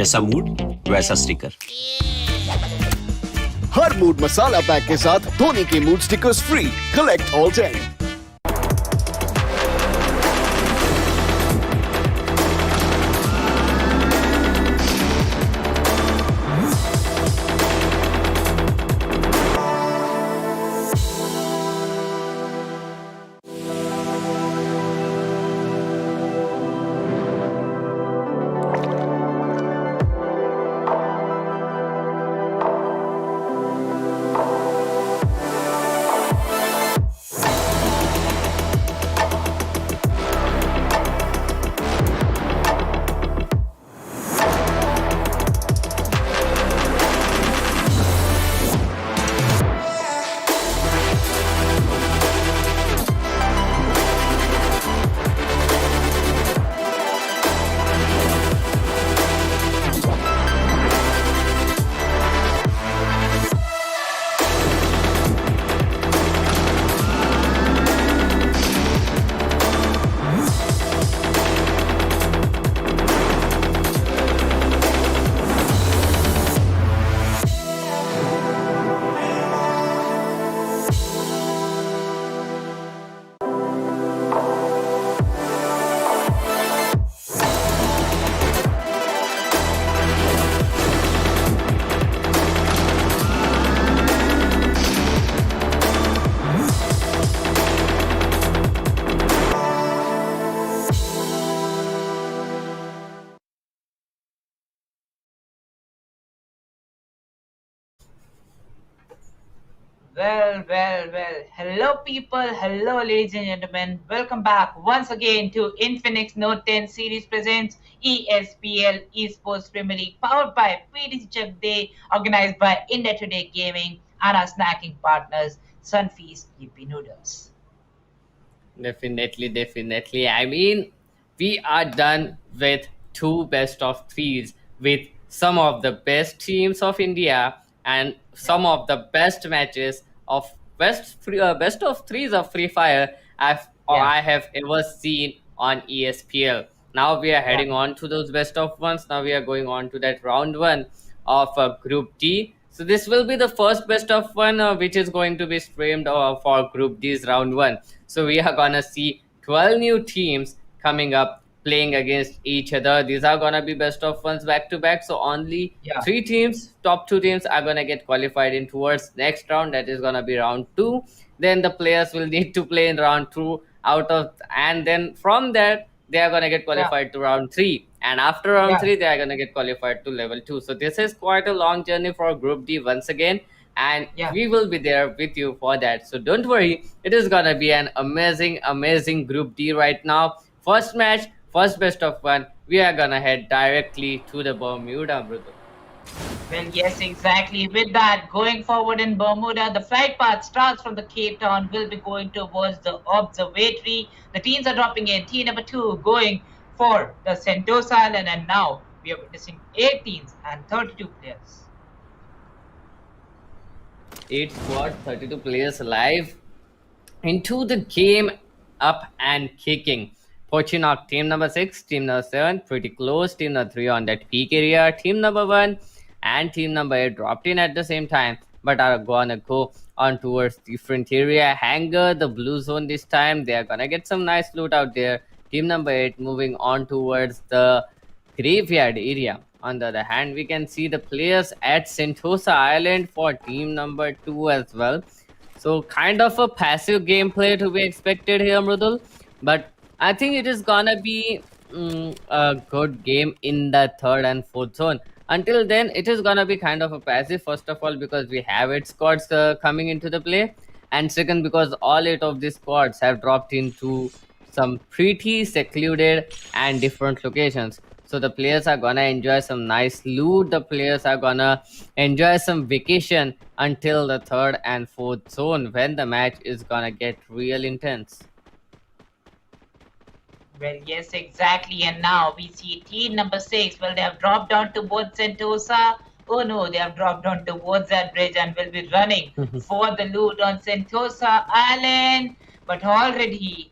Speaker 9: जैसा मूड वैसा स्टिकर।
Speaker 10: हर मूड मसाला पैक के साथ धोनी के mood stickers free. Collect all 10।
Speaker 6: Well. Hello, people. Hello, ladies and gentlemen. Welcome back once again to Infinix Note 10 series presents ESPL Esports Premier League, powered by PDC Chuck Day, organized by India Today Gaming and our snacking partners, Sunfeast Yippee Noodles.
Speaker 7: Definitely. I mean, we are done with two best of threes with some of the best teams of India and some of the best matches of best of threes of Free Fire
Speaker 6: Yeah,
Speaker 7: I have ever seen on ESPL. Now we are
Speaker 6: yeah,
Speaker 7: heading on to those best of ones. Now we are going on to that round one of Group D. So this will be the first best of one, which is going to be streamed for Group D's round one. So we are gonna see 12 new teams coming up playing against each other. These are gonna be best of ones back to back. So only
Speaker 6: yeah,
Speaker 7: three teams, top two teams, are gonna get qualified in towards next round. That is gonna be round two. Then the players will need to play in round two and then from there they are gonna get
Speaker 6: yeah,
Speaker 7: qualified to round three. And after round
Speaker 6: yeah,
Speaker 7: three, they are gonna get qualified to level two. So this is quite a long journey for Group D once again, and
Speaker 6: yeah.
Speaker 7: we will be there with you for that. So don't worry, it is gonna be an amazing Group D right now. First match, first best of one. We are gonna head directly to the Bermuda, brother.
Speaker 6: Well, yes, exactly. With that, going forward in Bermuda, the flight path starts from the Cape Town, will be going towards the observatory. The teams are dropping in. Team number 2 going for the Sentosa Island, and now we are witnessing 8 teams and 32 players.
Speaker 7: 8 squad, 32 players live into the game, up and kicking. Pochinok, team number 6, team number 7, pretty close. Team number 3 on that peak area. Team number 1 and team number 8 dropped in at the same time. but are gonna go on towards different area. Hanger, the blue zone this time. They are gonna get some nice loot out there. Team number 8 moving on towards the graveyard area. On the other hand, we can see the players at Sentosa Island for team number 2 as well. So kind of a passive gameplay to be expected here, Mrudul. But I think it is gonna be a good game in the third and fourth zone. Until then, it is gonna be kind of a passive. First of all, because we have 8 squads coming into the play, and second, because all 8 of these squads have dropped into some pretty secluded and different locations. So the players are gonna enjoy some nice loot. The players are gonna enjoy some vacation until the third and fourth zone when the match is gonna get real intense.
Speaker 6: Well, yes, exactly. And now we see team number 6. Well, they have dropped down towards Sentosa. Oh no, they have dropped down towards that bridge and will be running for the loot on Sentosa Island. But already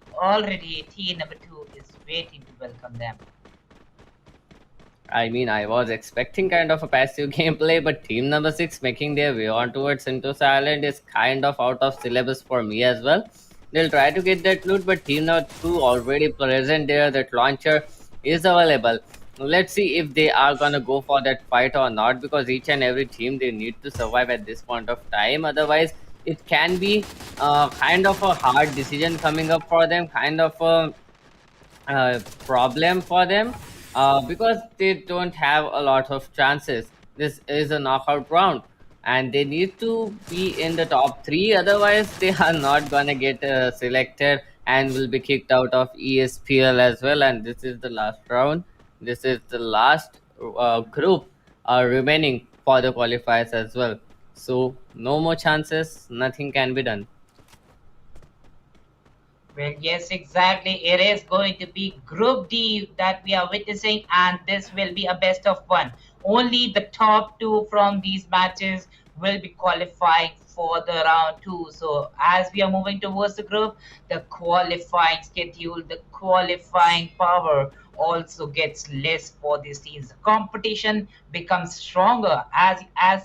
Speaker 6: team number 2 is waiting to welcome them.
Speaker 7: I mean, I was expecting kind of a passive gameplay, but team number 6 making their way on towards Sentosa Island is kind of out of syllabus for me as well. They'll try to get that loot, but team number 2 already present there. That launcher is available. Let's see if they are gonna go for that fight or not, because each and every team they need to survive at this point of time. Otherwise, it can be kind of a hard decision coming up for them, kind of a problem for them because they don't have a lot of chances. This is a knockout round and they need to be in the top 3, otherwise they are not gonna get selected and will be kicked out of ESPL as well. And this is the last round. This is the last group remaining for the qualifiers as well. So no more chances, nothing can be done.
Speaker 6: Well, yes, exactly. It is going to be Group D that we are witnessing, and this will be a best of one. Only the top 2 from these matches will be qualifying for the round 2. So, as we are moving towards the group, the qualifying schedule, the qualifying power also gets less for these teams. The competition becomes stronger as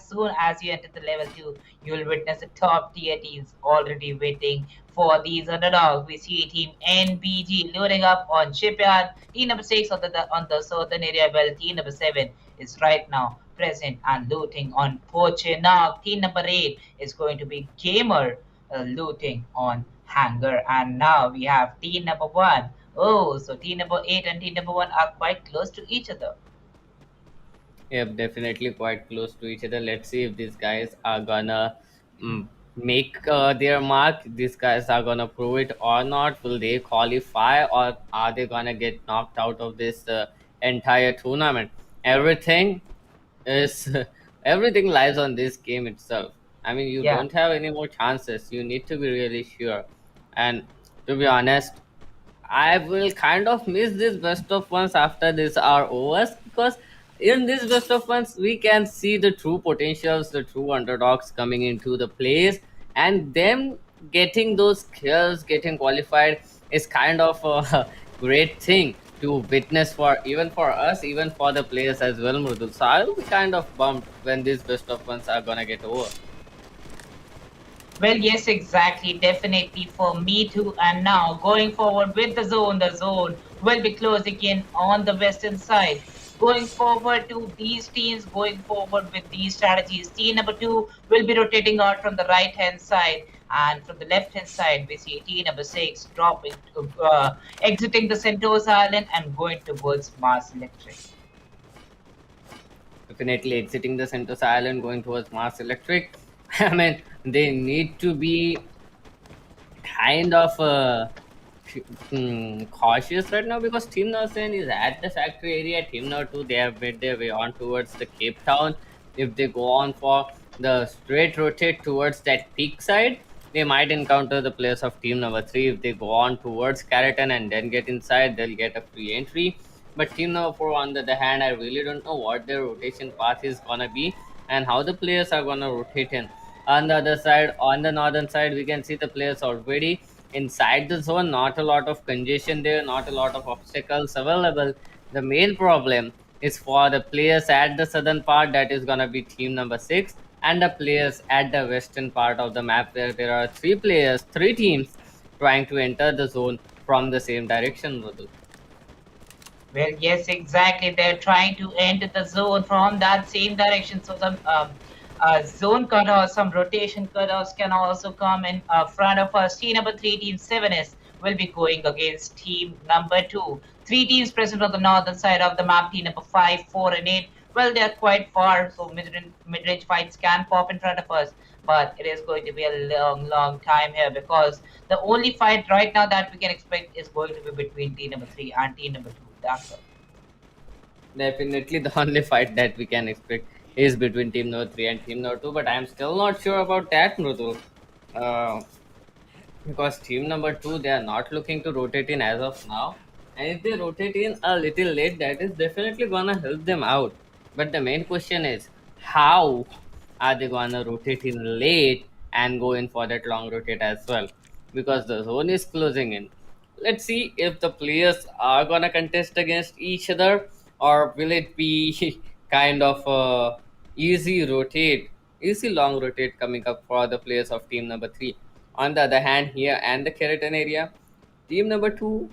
Speaker 6: soon as you enter the level 2. You will witness the top tier teams already waiting for these underdogs. We see team NBG loading up on Shipyard. Team number 6 on the southern area. Well, team number 7 is right now present and looting on Pochenag. Team number 8 is going to be Gamer looting on Hanger. And now we have team number 1. Oh, so team number 8 and team number 1 are quite close to each other.
Speaker 7: Yep, definitely quite close to each other. Let's see if these guys are gonna make their mark. These guys are gonna prove it or not. Will they qualify or are they gonna get knocked out of this entire tournament? Everything is everything lies on this game itself. I mean, you
Speaker 6: Yeah.
Speaker 7: don't have any more chances. You need to be really sure. And to be honest, I will kind of miss this best of ones after this are over, because in this best of ones we can see the true potentials, the true underdogs coming into the place, and them getting those kills, getting qualified is kind of a great thing to witness for even for us, even for the players as well, Mrudul. So I'll be kind of bummed when these best of ones are gonna get over.
Speaker 6: Well, yes, exactly. Definitely for me too. And now going forward with the zone will be closing in on the western side. Going forward to these teams, going forward with these strategies. Team number 2 will be rotating out from the right hand side. And from the left hand side, we see team number 6 dropping, exiting the Sentosa Island and going towards Mars Electric.
Speaker 7: Definitely exiting the Sentosa Island, going towards Mars Electric. I mean, they need to be kind of cautious right now, because Team Northern is at the factory area. Team Number 2, they have made their way on towards the Cape Town. If they go on for the straight rotate towards that peak side, they might encounter the players of Team Number 3. If they go on towards Carrollton and then get inside, they'll get a free entry. But Team Number 4, on the other hand, I really don't know what their rotation path is gonna be and how the players are gonna rotate in. On the other side, on the northern side, we can see the players already inside the zone. Not a lot of congestion there, not a lot of obstacles available. The main problem is for the players at the southern part, that is gonna be team number 6, and the players at the western part of the map, where there are three teams trying to enter the zone from the same direction, Mridul.
Speaker 6: Well, yes, exactly. They're trying to enter the zone from that same direction. So some zone cutoffs, some rotation cutoffs can also come in front of us. Team number three, team 7S, will be going against team number two. Three teams present on the northern side of the map. Team number five, four, and eight. Well, they're quite far, so mid-range fights can pop in front of us. But it is going to be a long, long time here because the only fight right now that we can expect is going to be between team number three and team number two. That's all.
Speaker 7: Definitely, the only fight that we can expect is between Team No 3 and Team No 2, but I'm still not sure about that, Mrudu. Uh, because team number 2, they are not looking to rotate in as of now. And if they rotate in a little late, that is definitely gonna help them out. But the main question is, how are they gonna rotate in late and go in for that long rotate as well? Because the zone is closing in. Let's see if the players are gonna contest against each other, or will it be kind of a easy long rotate coming up for the players of team number 3. On the other hand, here and the Keratin area, team number 2,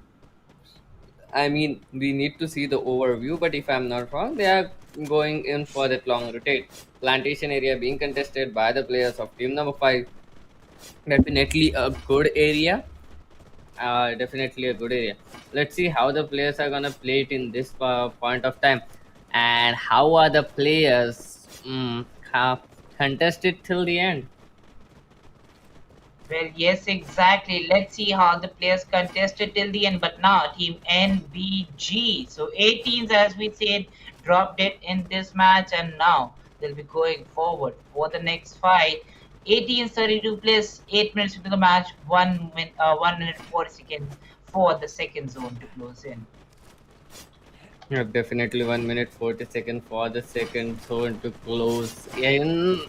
Speaker 7: I mean, we need to see the overview, but if I'm not wrong, they are going in for that long rotate. Plantation area being contested by the players of team number 5. Definitely a good area. Definitely a good area. Let's see how the players are gonna play it in this point of time, and how are the players contested till the end.
Speaker 6: Well, yes, exactly. Let's see how the players contested till the end. But now, Team NBG. So, 8 teams, as we said, dropped it in this match, and now they'll be going forward for the next fight. 18 32 plus 8 minutes into the match, 1 minute 40 seconds for the second zone to close in.
Speaker 7: Yeah, definitely 1 minute 40 seconds for the second zone to close in.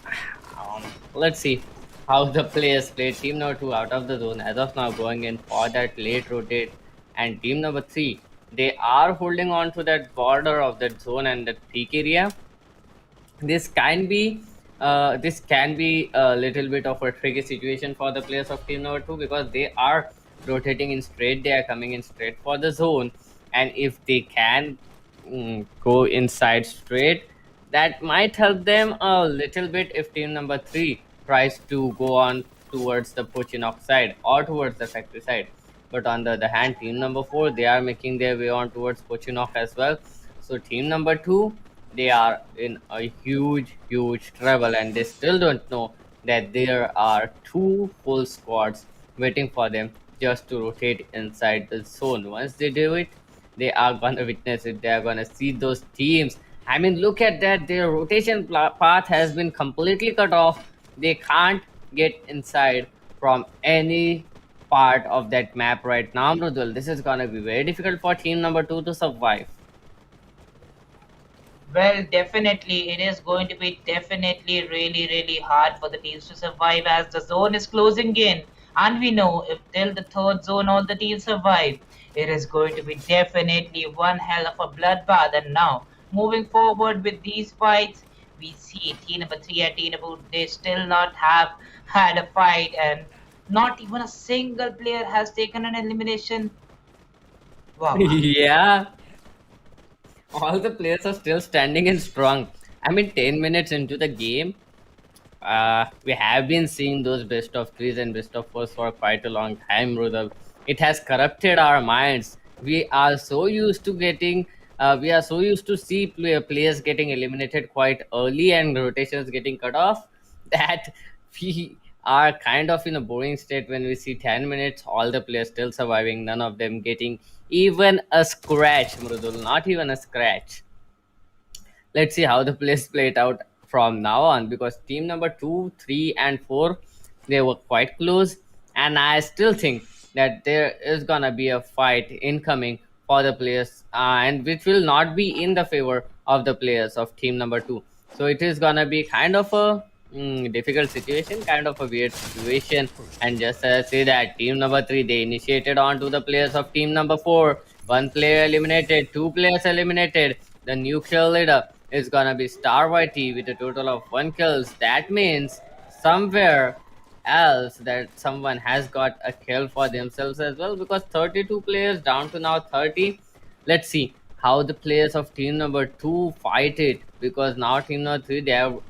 Speaker 7: Let's see how the players play. Team number 2 out of the zone as of now, going in for that late rotate, and team number 3, they are holding on to that border of that zone and that peak area. This can be a little bit of a tricky situation for the players of team number 2, because they are rotating in straight, they are coming in straight for the zone, and if they can go inside straight, that might help them a little bit if team number 3 tries to go on towards the Pochinok side or towards the factory side. But on the other hand, team number 4, they are making their way on towards Pochinok as well. So team number 2, they are in a huge trouble, and they still don't know that there are 2 full squads waiting for them just to rotate inside the zone. Once they do it, they are gonna witness it. They are gonna see those teams. I mean, look at that. Their rotation path has been completely cut off. They can't get inside from any part of that map right now, Mrudul. This is gonna be very difficult for team number 2 to survive.
Speaker 6: Well, definitely, it is going to be definitely really, really hard for the teams to survive as the zone is closing in. And we know if till the third zone all the teams survive, it is going to be definitely one hell of a bloodbath. And now, moving forward with these fights, we see team number 3 and team number 2, they still not have had a fight, and not even a single player has taken an elimination. Wow.
Speaker 7: Yeah, all the players are still standing and strong. I mean, 10 minutes into the game, we have been seeing those best of threes and best of fours for quite a long time, Rudolph. It has corrupted our minds. We are so used to see players getting eliminated quite early and rotations getting cut off, that we are kind of in a boring state when we see 10 minutes, all the players still surviving, none of them getting even a scratch, Mrudul, not even a scratch. Let's see how the plays play it out from now on, because team number 2, 3, and 4, they were quite close, and I still think that there is gonna be a fight incoming for the players, and which will not be in the favor of the players of team number 2. So it is gonna be kind of a difficult situation, kind of a weird situation. And just say that team number 3, they initiated on to the players of team number 4. One player eliminated, 2 players eliminated. The nuclear leader is gonna be Star YT with a total of 1 kills. That means somewhere else that someone has got a kill for themselves as well, because 32 players down to now 30. Let's see how the players of team number 2 fight it, because now team number 3, they have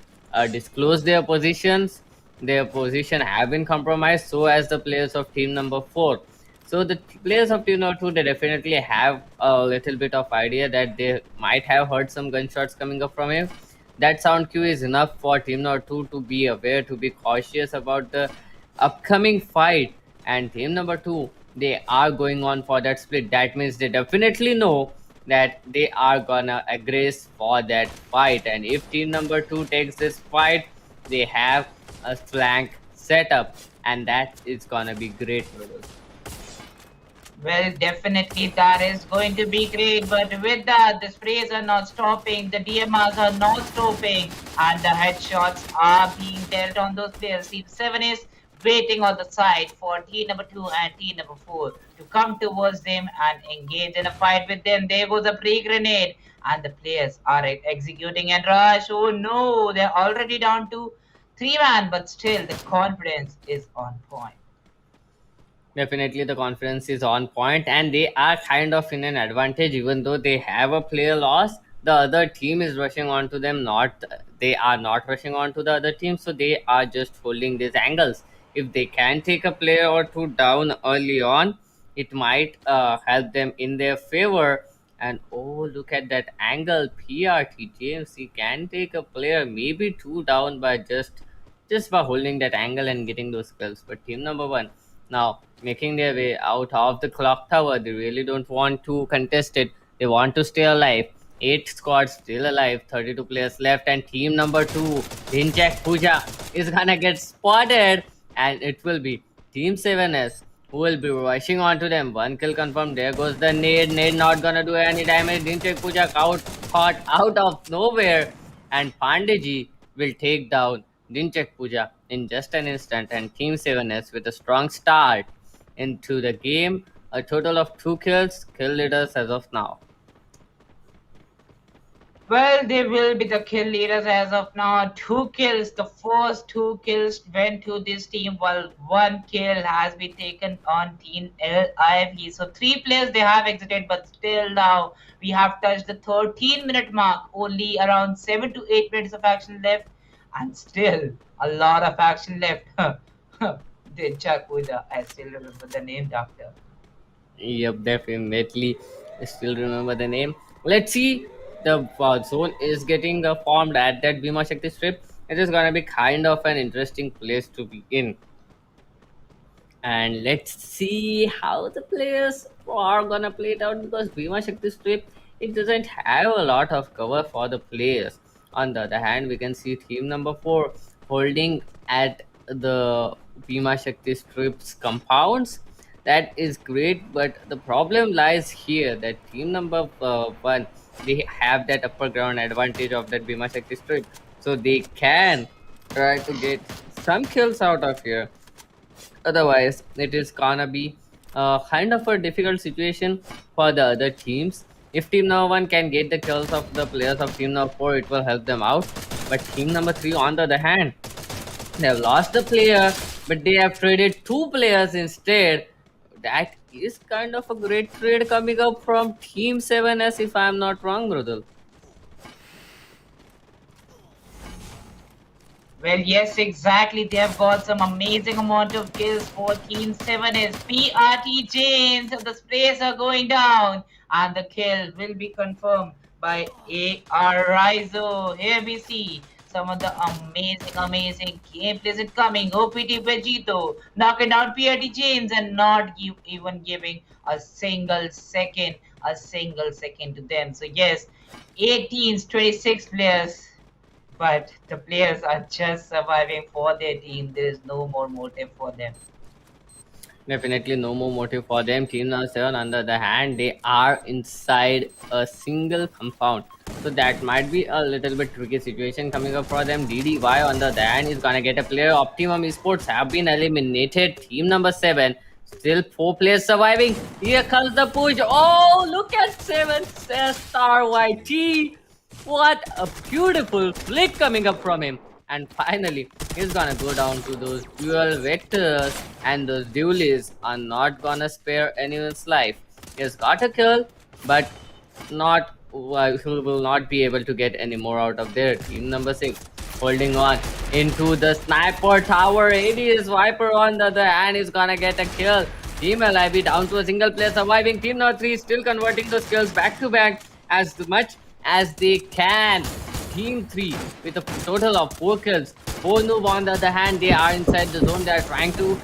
Speaker 7: disclosed their positions. Their position have been compromised, so as the players of team number 4. So the players of team number 2, they definitely have a little bit of idea that they might have heard some gunshots coming up from him. That sound cue is enough for team number 2 to be aware, to be cautious about the upcoming fight. And team number 2, they are going on for that split. That means they definitely know that they are gonna aggress for that fight. And if team number 2 takes this fight, they have a flank setup, and that is gonna be great for us.
Speaker 6: Well, definitely that is going to be great, but with that, the sprays are not stopping, the DMRs are not stopping, and the headshots are being dealt on those players. Team 7 is waiting on the side for team number 2 and team number 4 to come towards them and engage in a fight with them. There goes a pre-grenade, and the players are executing and rush. Oh no, they're already down to 3 man, but still the confidence is on point.
Speaker 7: Definitely, the confidence is on point, and they are kind of in an advantage. Even though they have a player loss, the other team is rushing onto them. Not They are not rushing onto the other team, so they are just holding these angles. If they can take a player or two down early on, it might help them in their favor. And oh, look at that angle, PRT James. He can take a player, maybe two down by just by holding that angle and getting those kills. But team number 1 now making their way out of the clock tower. They really don't want to contest it. They want to stay alive. 8 squads still alive, 32 players left, and team number 2, Dinchak Puja, is gonna get spotted, and it will be Team 7S who will be rushing onto them. 1 kill confirmed. There goes the nade. Nade not gonna do any damage. Dinchak Puja caught out of nowhere, and Pandeji will take down Dinchak Puja in just an instant, and Team 7S with a strong start into the game. A total of 2 kills, kill leaders as of now.
Speaker 6: Well, they will be the kill leaders as of now. 2 kills. The first 2 kills went to this team, while 1 kill has been taken on Team IFE. So 3 players they have exited, but still now we have touched the 13-minute mark. Only around 7 to 8 minutes of action left, and still a lot of action left. They Chuck with I still remember the name, Doctor.
Speaker 7: Yep, definitely. I still remember the name. Let's see. The zone is getting formed at that Bhima Shakti strip. It is gonna be kind of an interesting place to be in. And let's see how the players are gonna play it out, because Bhima Shakti strip, it doesn't have a lot of cover for the players. On the other hand, we can see team number 4 holding at the Bhima Shakti strips compounds. That is great, but the problem lies here that team number 1, they have that upper ground advantage of that Bhima Shakti strip, so they can try to get some kills out of here. Otherwise, it is gonna be kind of a difficult situation for the other teams. If team number 1 can get the kills of the players of team number 4, it will help them out. But team number 3, on the other hand, they have lost the player, but they have traded 2 players instead. That is kind of a great trade coming up from Team 7S, if I am not wrong, brother.
Speaker 6: Well, yes, exactly. They have got some amazing amount of kills for Team 7 is PRT James. The sprays are going down, and the kill will be confirmed by AR Rizo. Here we see some of the amazing gameplays it coming. OPT Vegito knocking down PRT James and not even giving a single second to them. So yes, 18s, 26 players, but the players are just surviving for their team. There is no more motive for them.
Speaker 7: Definitely no more motive for them. Team number 7, on the other hand, they are inside a single compound. So that might be a little bit tricky situation coming up for them. DDY, on the other hand, is gonna get a player. Optimum Esports have been eliminated. Team number 7, still 4 players surviving. Here comes the push. Oh, look at 7 Star YT. What a beautiful flick coming up from him. And finally, he's gonna go down to those dual vectors, and those duelies are not gonna spare anyone's life. He's got a kill, but not who will not be able to get any more out of there. Team number 6 holding on into the sniper tower. AD Viper on the other hand is gonna get a kill. Team LIB down to a single player surviving. Team number 3 still converting those kills back to back as much as they can. Team 3 with a total of 4 kills. 4 noob on the other hand, they are inside the zone. They are trying to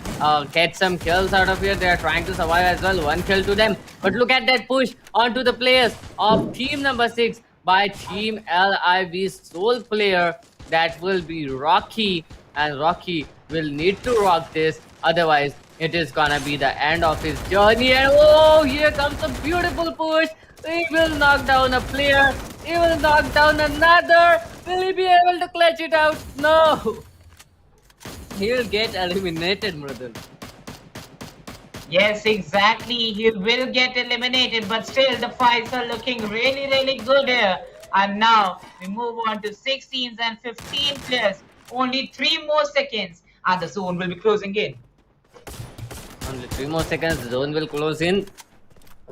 Speaker 7: get some kills out of here. They are trying to survive as well. 1 kill to them. But look at that push onto the players of team number 6 by Team LIB's sole player. That will be Rocky. And Rocky will need to rock this. Otherwise, it is gonna be the end of his journey. And oh, here comes a beautiful push. He will knock down a player. He will knock down another. Will he be able to clutch it out? No. He'll get eliminated, Mridul.
Speaker 6: Yes, exactly. He will get eliminated, but still the fights are looking really, really good here. And now we move on to 16s and 15 players. Only 3 more seconds, and the zone will be closing in.
Speaker 7: Only 3 more seconds. The zone will close in.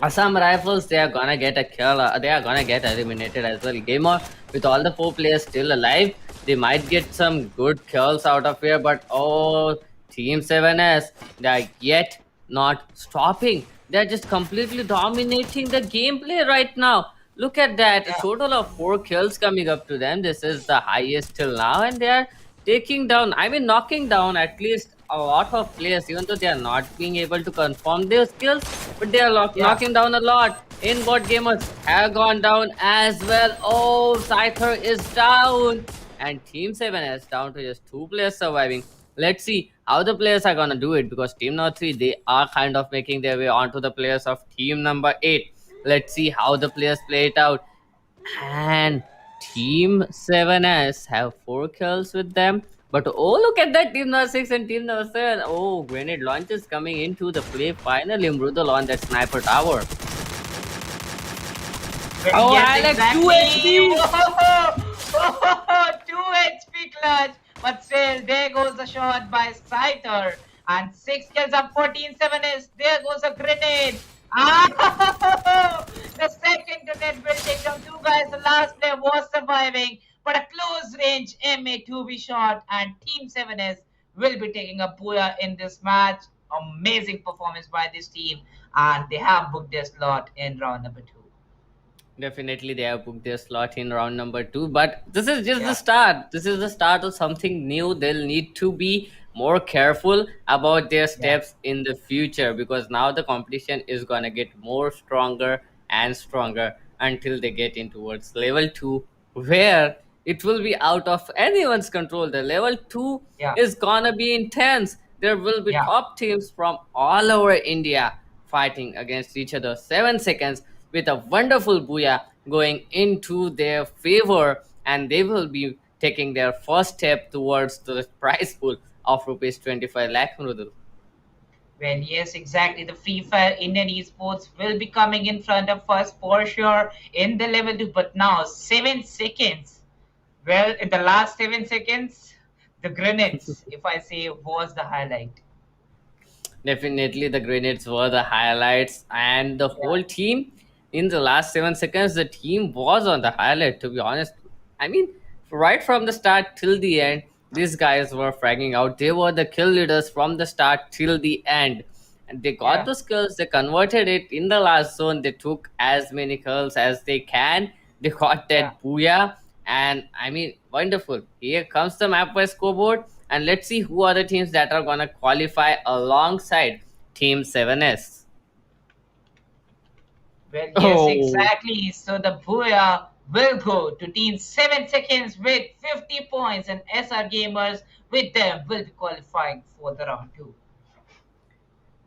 Speaker 7: Assam Rifles, they are gonna get a kill. They are gonna get eliminated as well. Gamer, with all the 4 players still alive, they might get some good kills out of here. But oh, Team 7S, they are yet not stopping. They are just completely dominating the gameplay right now. Look at that. A total of 4 kills coming up to them. This is the highest till now, and they are taking down, I mean, knocking down at least a lot of players, even though they are not being able to confirm their skills, but they are knocking down a lot. Inbot gamers have gone down as well. Oh, Scyther is down, and Team 7 is down to just 2 players surviving. Let's see how the players are gonna do it, because Team number 3, they are kind of making their way onto the players of Team number 8. Let's see how the players play it out. And Team 7S have 4 kills with them. But oh, look at that, Team number 6 and Team number 7. Oh, grenade launches coming into the play. Finally, Mrudal on that sniper tower. Oh,
Speaker 6: Yes,
Speaker 7: Alex,
Speaker 6: exactly.
Speaker 7: 2 HP!
Speaker 6: Whoa, 2 HP clutch. But still, there goes the shot by Scyther. And 6 kills up 14-7 is. There goes a grenade. Ah, the second grenade will take down 2 guys. The last player was surviving. But a close range MA2B shot. And Team 7S will be taking a booyah in this match. Amazing performance by this team. And they have booked their slot in round number 2.
Speaker 7: Definitely, they have booked their slot in round number 2. But this is just the start. This is the start of something new. They'll need to be more careful about their steps in the future, because now the competition is gonna get more stronger and stronger until they get in towards level 2, where it will be out of anyone's control. The level 2
Speaker 6: Yeah.
Speaker 7: is gonna be intense. There will be
Speaker 6: Yeah.
Speaker 7: top teams from all over India fighting against each other. 7 seconds with a wonderful booyah going into their favor, and they will be taking their first step towards the prize pool of rupees 25 lakh. Mrudul.
Speaker 6: Well, yes, exactly. The Free Fire Indian esports will be coming in front of us for sure in the level 2. But now, 7 seconds. Well, in the last 7 seconds, the grenades, if I say, was the highlight.
Speaker 7: Definitely, the grenades were the highlights, and the whole team in the last 7 seconds, the team was on the highlight. To be honest, I mean, right from the start till the end, these guys were fragging out. They were the kill leaders from the start till the end, and they got
Speaker 6: Yeah.
Speaker 7: those kills. They converted it in the last zone. They took as many kills as they can. They got
Speaker 6: Yeah.
Speaker 7: that booyah, and I mean, wonderful. Here comes the map by scoreboard, and let's see who are the teams that are gonna qualify alongside Team 7S.
Speaker 6: Well, yes,
Speaker 7: Oh,
Speaker 6: exactly. So the booyah will go to Team 7 seconds with 50 points, and SR Gamers with them will be qualifying for the round 2.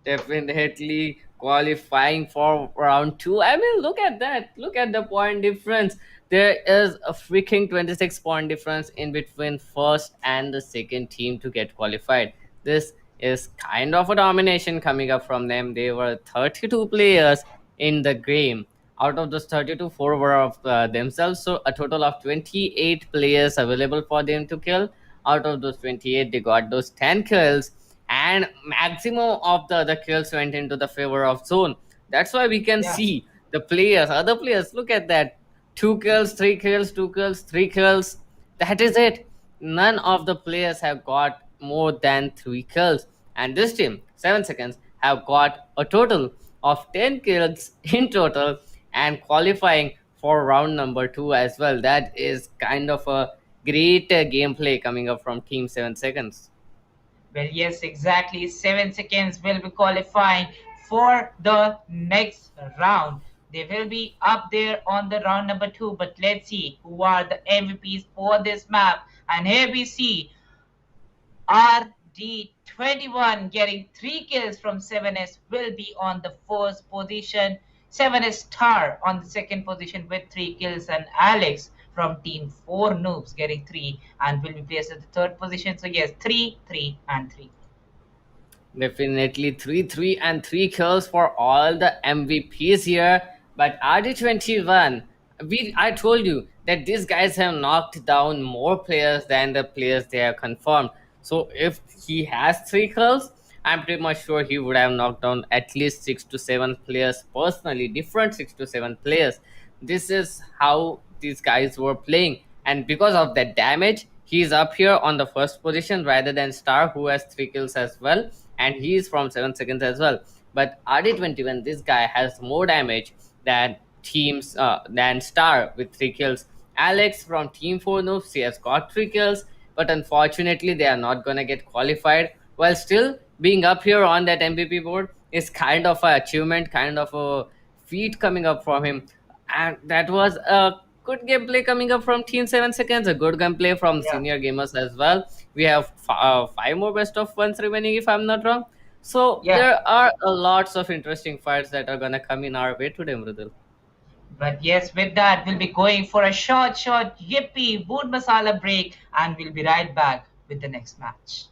Speaker 7: definitely qualifying for round 2. I mean, look at that. Look at the point difference. There is a freaking 26 point difference in between first and the second team to get qualified. This is kind of a domination coming up from them. They were 32 players in the game Out of those 32, 4 were of themselves. So a total of 28 players available for them to kill. Out of those 28, they got those 10 kills, and maximum of the other kills went into the favor of zone. That's why we can
Speaker 6: Yeah.
Speaker 7: see the players, other players, look at that. 2 kills, 3 kills, 2 kills, 3 kills. That is it. None of the players have got more than 3 kills. And this team, 7 seconds, have got a total of 10 kills in total and qualifying for round number 2 as well. That is kind of a great gameplay coming up from Team 7 Seconds.
Speaker 6: Well, yes, exactly. 7 seconds will be qualifying for the next round. They will be up there on the round number 2, but let's see who are the MVPs for this map. And here we see RD21 getting 3 kills from 7S will be on the first position. 7S Star on the second position with 3 kills, and Alex from Team 4 Noobs getting 3 and will be placed at the third position. So yes, 3, 3, and 3.
Speaker 7: Definitely 3 and 3 kills for all the MVPs here. But RD21, I told you that these guys have knocked down more players than the players they have confirmed. So if he has 3 kills, I'm pretty much sure he would have knocked down at least 6 to 7 players personally, different 6 to 7 players. This is how these guys were playing, and because of that damage, he's up here on the first position rather than Star, who has 3 kills as well, and he is from 7 seconds as well. But RD21, this guy has more damage than teams than Star with 3 kills. Alex from Team 4 Noobs, he has got 3 kills, but unfortunately they are not gonna get qualified. While still being up here on that MVP board is kind of an achievement, kind of a feat coming up from him. And that was a good gameplay coming up from Team 7 Seconds, a good gameplay from
Speaker 6: Yeah.
Speaker 7: senior gamers as well. We have 5 more best of ones remaining, if I'm not wrong. So
Speaker 6: Yeah.
Speaker 7: there are a lots of interesting fights that are gonna come in our way today, Mridul.
Speaker 6: But yes, with that, we'll be going for a short yippee wood masala break, and we'll be right back with the next match.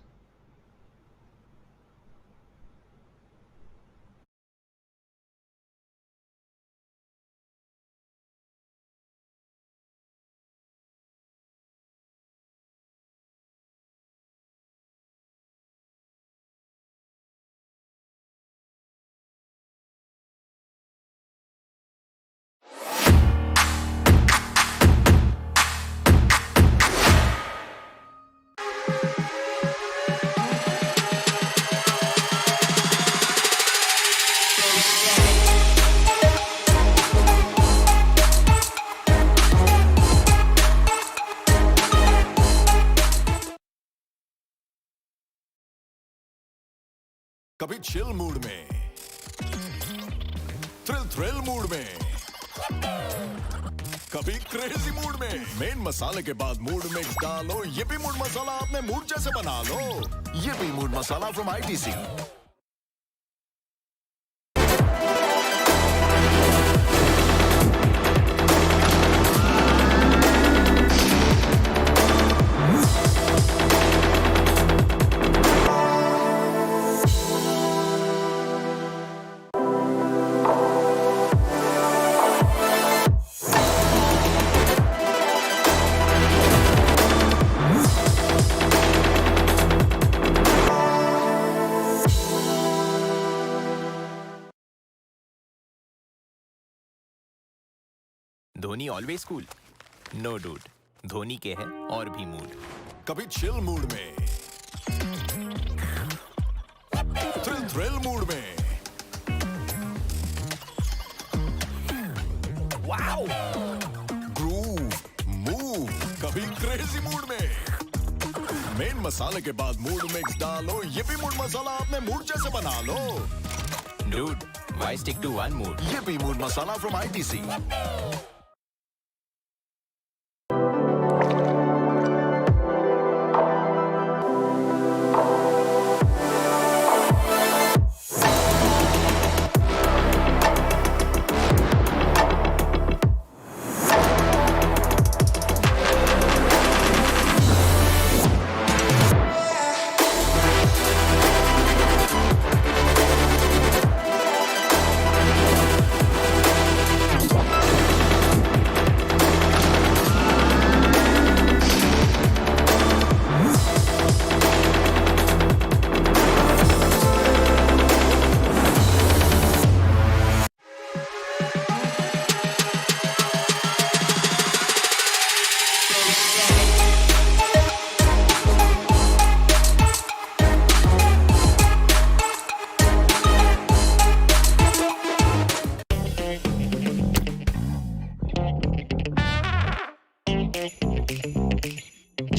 Speaker 1: कभी chill mood में, thrill mood में, कभी crazy mood में। Main मसाले के बाद mood mix डालो, ये भी मूड मसाला अपने मूड जैसे बना लो। ये भी mood masala from ITC।
Speaker 8: Dhoni always cool, no dude. Dhoni के है और भी मूड।
Speaker 1: कभी चिल मूड में, थ्रिल मूड में, वाओ, ग्रूव, मूव, कभी क्रेजी मूड में। मेन मसाले के बाद मूड मिक्स डालो, ये भी मूड मसाला अपने मूड जैसे बना लो।
Speaker 8: Dude, why stick to one mood?
Speaker 1: ये भी मूड मसाला फ्रॉम ITC।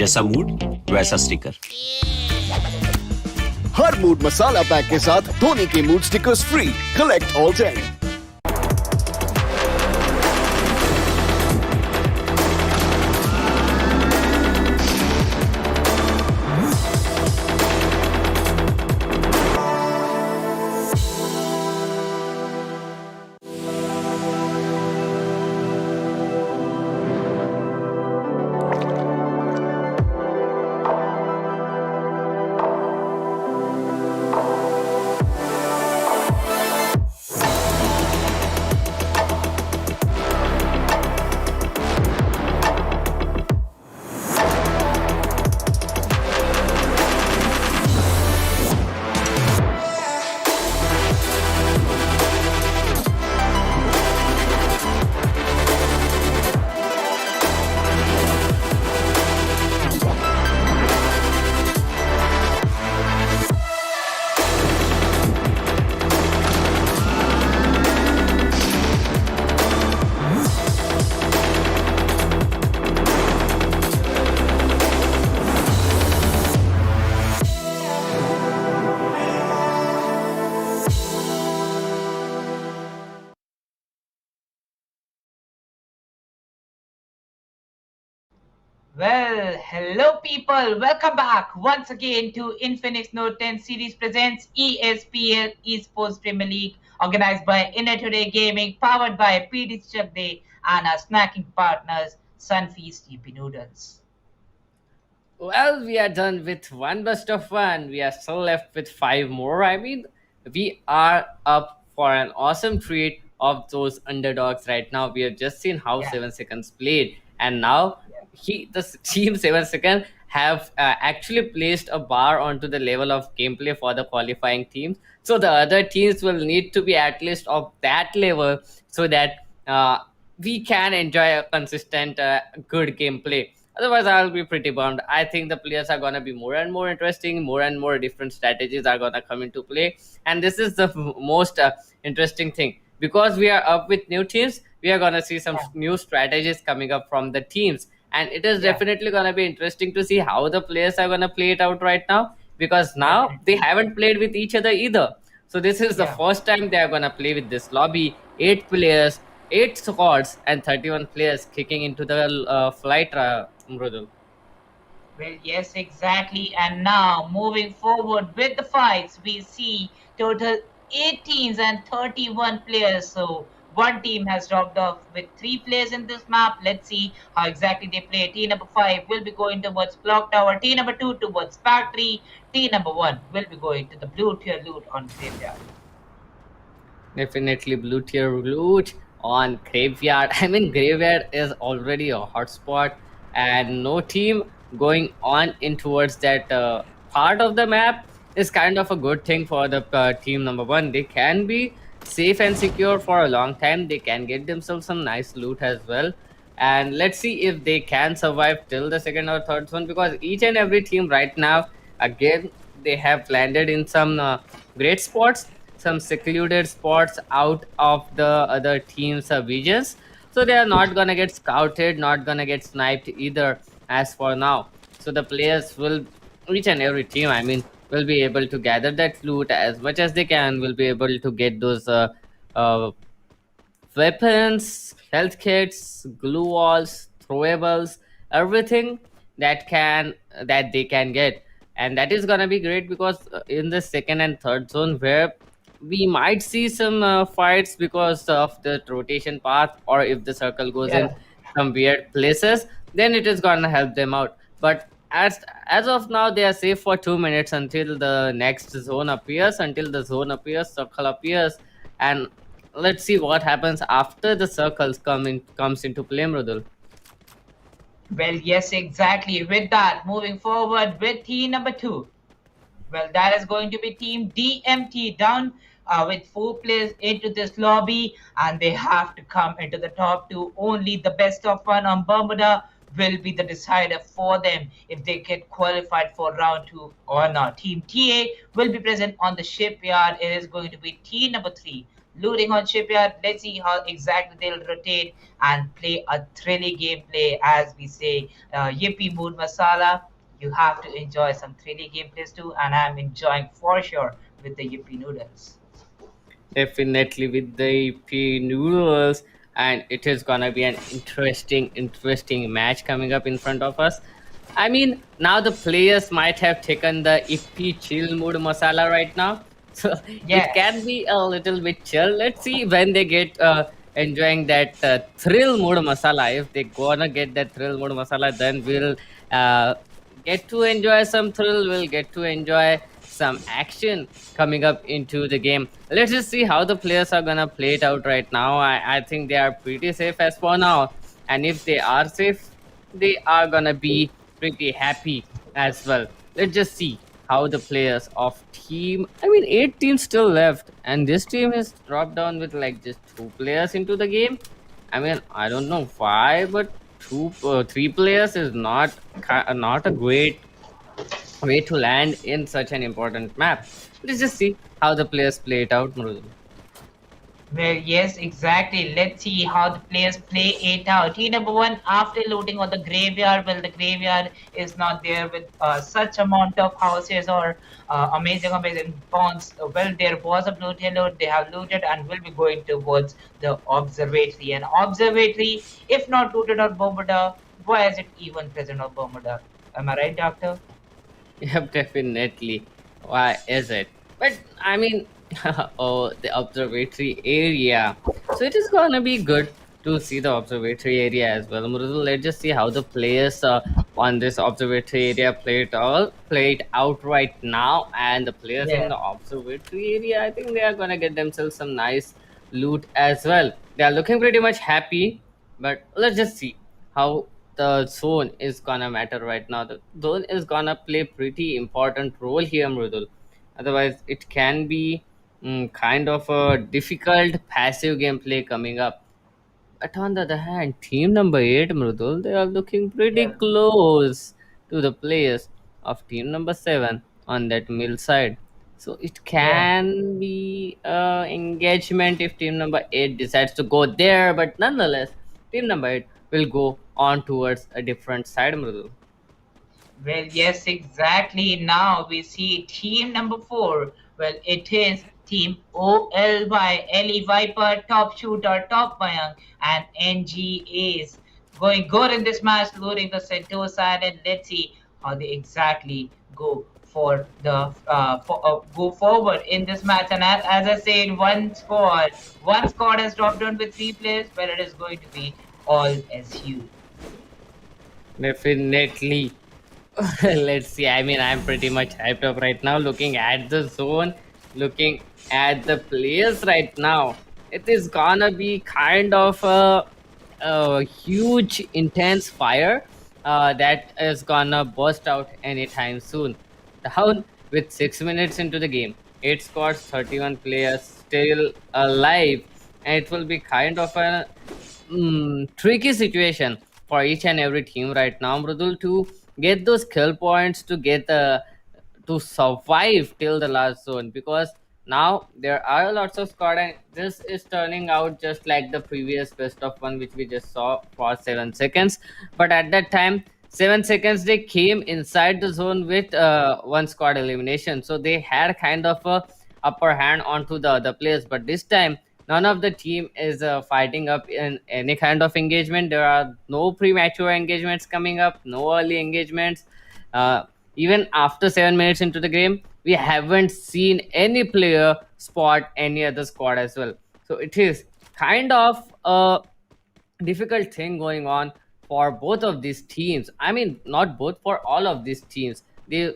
Speaker 9: जैसा मूड वैसा स्टिकर।
Speaker 10: हर मूड मसाला पैक के साथ धोनी के mood stickers free. Collect all 10।
Speaker 6: Well, hello people. Welcome back once again to Infinix Note 10 series presents ESPL Esports Premier League, organized by Inner Today Gaming, powered by PD Chak Day and our snacking partners Sunfeast TP Noodles.
Speaker 7: Well, we are done with one best of one. We are still left with five more. I mean, we are up for an awesome treat of those underdogs right now. We have just seen how
Speaker 6: Yeah.
Speaker 7: 7 seconds played, and now team 7 second have actually placed a bar onto the level of gameplay for the qualifying teams. So the other teams will need to be at least of that level so that we can enjoy a consistent, good gameplay. Otherwise, I'll be pretty bummed. I think the players are gonna be more and more interesting. More and more different strategies are gonna come into play, and this is the most interesting thing because we are up with new teams. We are gonna see some
Speaker 6: Yeah.
Speaker 7: new strategies coming up from the teams, and it is
Speaker 6: Yeah.
Speaker 7: definitely gonna be interesting to see how the players are gonna play it out right now because now they
Speaker 6: Definitely.
Speaker 7: haven't played with each other either. So this is the
Speaker 6: Yeah.
Speaker 7: first time they are gonna play with this lobby. 8 players, 8 squads, and 31 players kicking into the flight. Mrudul.
Speaker 6: Well, yes, exactly. And now, moving forward with the fights, we see total 18s and 31 players. So, one team has dropped off with 3 players in this map. Let's see how exactly they play. Team number 5 will be going towards Clock Tower. Team number 2 towards Factory. Team number 1 will be going to the blue tier loot on Graveyard.
Speaker 7: Definitely blue tier loot on graveyard. I mean, graveyard is already a hotspot, and no team going on in towards that part of the map is kind of a good thing for the team number one. They can be safe and secure for a long time. They can get themselves some nice loot as well. And let's see if they can survive till the second or third one because each and every team right now, again, they have landed in some great spots, some secluded spots out of the other team's visions. So they are not gonna get scouted, not gonna get sniped either as for now. So the players will, each and every team, I mean, will be able to gather that loot as much as they can, will be able to get those uh, weapons, health kits, glue walls, throwables, everything that they can get, and that is gonna be great because in the second and third zone where we might see some fights because of the rotation path, or if the circle goes in
Speaker 6: Yeah.
Speaker 7: some weird places, then it is gonna help them out. But as of now, they are safe for 2 minutes until the next zone appears, until the zone appears, circle appears, and let's see what happens after the circles comes into play, Mrudul.
Speaker 6: Well, yes, exactly. With that, moving forward with team number 2. Well, that is going to be Team DMT down with 4 players into this lobby, and they have to come into the top 2. Only the best of one on Bermuda will be the decider for them if they get qualified for round 2 or not. Team TA will be present on the shipyard. It is going to be team number 3 looting on Shipyard. Let's see how exactly they'll rotate and play a thrilling gameplay. As we say, Yippee Mood Masala. You have to enjoy some thrilling gameplays too, and I'm enjoying for sure with the Yippee Noodles.
Speaker 7: Definitely with the P noodles, and it is gonna be an interesting match coming up in front of us. I mean, now the players might have taken the ippy chill mood masala right now, so it can
Speaker 6: Yes.
Speaker 7: be a little bit chill. Let's see when they get enjoying that thrill mood masala. If they gonna get that thrill mood masala, then we'll uh, get to enjoy some thrill. We'll get to enjoy some action coming up into the game. Let's just see how the players are gonna play it out right now. I think they are pretty safe as for now, and if they are safe, they are gonna be pretty happy as well. Let's just see how the players of team. I mean, 8 teams still left, and this team has dropped down with like just 2 players into the game. I mean, I don't know why, but 3 players is not a great way to land in such an important map. Let's just see how the players play it out, Mrudul.
Speaker 6: Well, yes, exactly. Let's see how the players play it out. Team number one, after looting on the graveyard, well, the graveyard is not there with such amount of houses or amazing bonds. Well, there was a blue tail loot. They have looted and will be going towards the observatory. And observatory, if not looted on Bermuda, why is it even present on Bermuda? Am I right, Doctor?
Speaker 7: Yep, definitely. Why is it? But I mean, oh, the observatory area. So it is gonna be good to see the observatory area as well. Murudul, let's just see how the players on this observatory area played out right now, and the players in
Speaker 6: Yeah.
Speaker 7: the observatory area. I think they are gonna get themselves some nice loot as well. They are looking pretty much happy, but let's just see how the zone is gonna matter right now. The zone is gonna play pretty important role here, Mrudul. Otherwise, it can be kind of a difficult passive gameplay coming up. But on the other hand, team number 8, Mrudul, they are looking pretty
Speaker 6: Yeah.
Speaker 7: close to the players of team number 7 on that mill side. So it
Speaker 6: Yeah.
Speaker 7: can be engagement if team number 8 decides to go there, but nonetheless, team number 8 will go on towards a different side, Mrudul.
Speaker 6: Well, yes, exactly. Now we see team number four. Well, it is team OLY, LE Viper, Top Shooter, Top Mayank, and NG Ace. Going good in this match, looting the Centaur side, and let's see how they exactly go for the go forward in this match. And as I said, one squad has dropped down with 3 players. Well, it is going to be all SU.
Speaker 7: Definitely. Let's see. I mean, I'm pretty much hyped up right now looking at the zone, looking at the players right now. It is gonna be kind of a huge, intense fire that is gonna burst out anytime soon. Down with 6 minutes into the game, 8 squads, 31 players still alive, and it will be kind of a tricky situation for each and every team right now, Mrudul, to get those kill points to survive till the last zone, because now there are lots of squad, and this is turning out just like the previous best of one which we just saw for 7 seconds. But at that time, 7 seconds they came inside the zone with one squad elimination, so they had kind of a upper hand onto the other players. But this time none of the team is fighting up in any kind of engagement. There are no premature engagements coming up, no early engagements. Even after 7 minutes into the game, we haven't seen any player spot any other squad as well. So it is kind of a difficult thing going on for both of these teams. I mean, not both, for all of these teams. They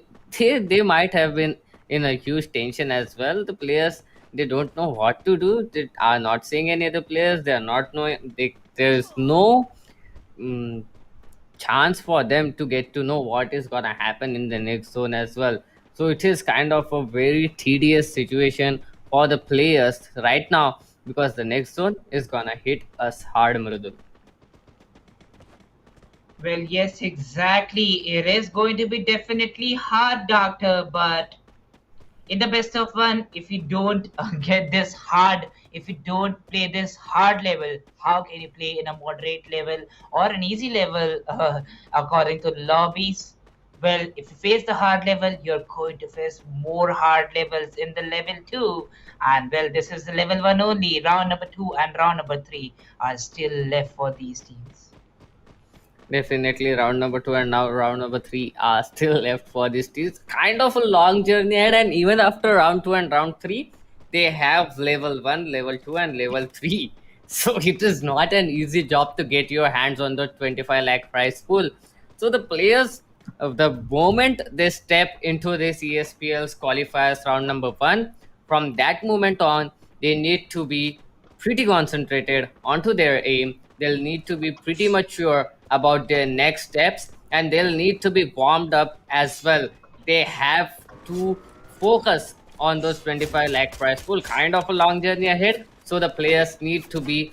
Speaker 7: might have been in a huge tension as well. The players, they don't know what to do. They are not seeing any other players. They are not knowing. There is no um, chance for them to get to know what is gonna happen in the next zone as well. So it is kind of a very tedious situation for the players right now, because the next zone is gonna hit us hard, Mrudul.
Speaker 6: Well, yes, exactly. It is going to be definitely hard, Doctor, but in the best of one, if you don't get this hard, if you don't play this hard level, how can you play in a moderate level or an easy level according to lobbies? Well, if you face the hard level, you're going to face more hard levels in the level 2. And well, this is the level 1 only. Round number 2 and round number 3 are still left for these teams.
Speaker 7: Definitely, round number two and now round number three are still left for this team. It's kind of a long journey ahead, and even after round two and round three, they have level one, level two, and level three. So it is not an easy job to get your hands on the 25 lakh prize pool. So the players, of the moment they step into this ESPL's qualifiers round number one, from that moment on, they need to be pretty concentrated onto their aim. They'll need to be pretty mature about their next steps, and they'll need to be warmed up as well. They have to focus on those 25 lakh prize pool, kind of a long journey ahead. So the players need to be,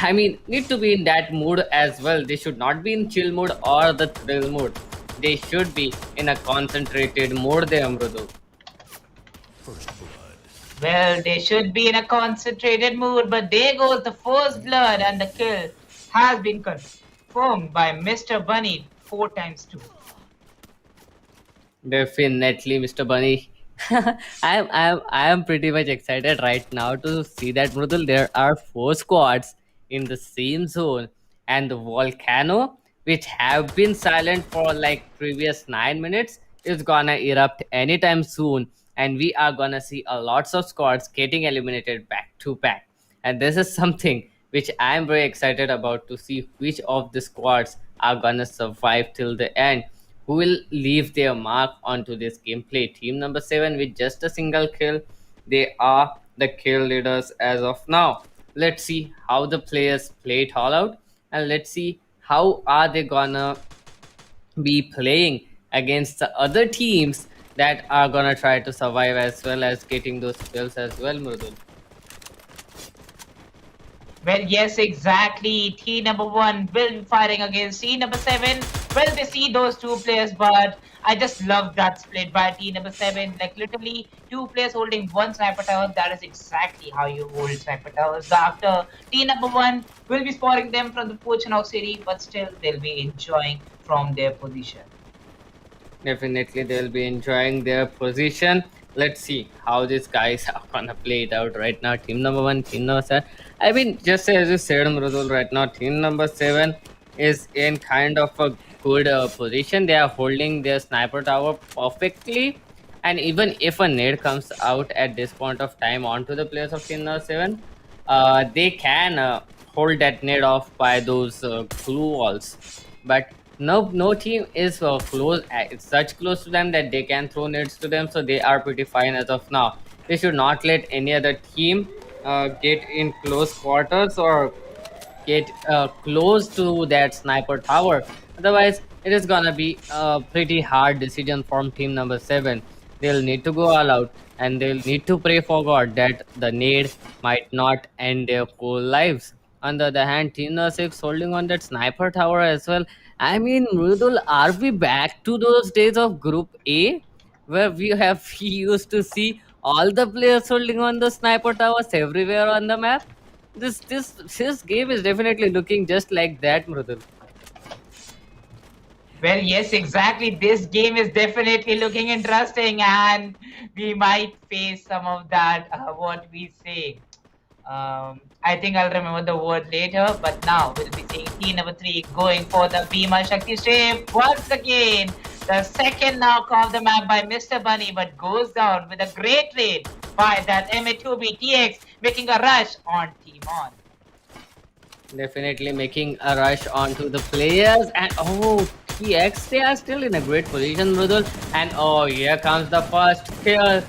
Speaker 7: need to be in that mood as well. They should not be in chill mood or the thrill mood. They should be in a concentrated mode there, Amrudu.
Speaker 6: Well, they should be in a concentrated mood, but there goes the first blood, and the kill has been confirmed by Mr. Bunny 4 times 2.
Speaker 7: Definitely, Mr. Bunny. I am pretty much excited right now to see that, Mrudul. There are four squads in the same zone, and the volcano, which have been silent for like previous 9 minutes, is gonna erupt anytime soon, and we are gonna see a lots of squads getting eliminated back to back. And this is something which I am very excited about to see which of the squads are gonna survive till the end, who will leave their mark onto this gameplay. Team number 7 with just a single kill, they are the kill leaders as of now. Let's see how the players play it all out, and let's see how are they gonna be playing against the other teams that are gonna try to survive as well as getting those kills as well, Murdul.
Speaker 6: Well, yes, exactly. Team number 1 will be fighting against team number 7. Well, they see those two players, but I just love that split by team number 7. Like, literally, two players holding one sniper tower. That is exactly how you hold sniper towers. After team number 1 will be spotting them from the Pochinok City, but still, they'll be enjoying from their position.
Speaker 7: Definitely, they'll be enjoying their position. Let's see how these guys are gonna play it out right now. Team number 1, team number 7. Just as you said, Mrudul, right now, team number 7 is in kind of a good position. They are holding their sniper tower perfectly. And even if a nade comes out at this point of time onto the players of team number 7, they can hold that nade off by those glue walls. But no team is close. It's such close to them that they can throw nades to them, so they are pretty fine as of now. They should not let any other team get in close quarters or get close to that sniper tower. Otherwise, it is gonna be a pretty hard decision from team number 7. They'll need to go all out, and they'll need to pray for God that the nade might not end their whole lives. On the other hand, team number 6 holding on that sniper tower as well. Mridul, are we back to those days of Group A, where we used to see all the players holding on the sniper towers everywhere on the map? This game is definitely looking just like that, Mrudul.
Speaker 6: Well, yes, exactly. This game is definitely looking interesting, and we might face some of that. What we say. I think I'll remember the word later, but now we'll be seeing team number 3 going for the Bhima Shakti Strip once again. The second knock of the map by Mr. Bunny, but goes down with a great raid by that MA2B TX, making a rush on Team On.
Speaker 7: Definitely making a rush onto the players, and oh, TX, they are still in a great position, Mrudul. And oh, here comes the first kill.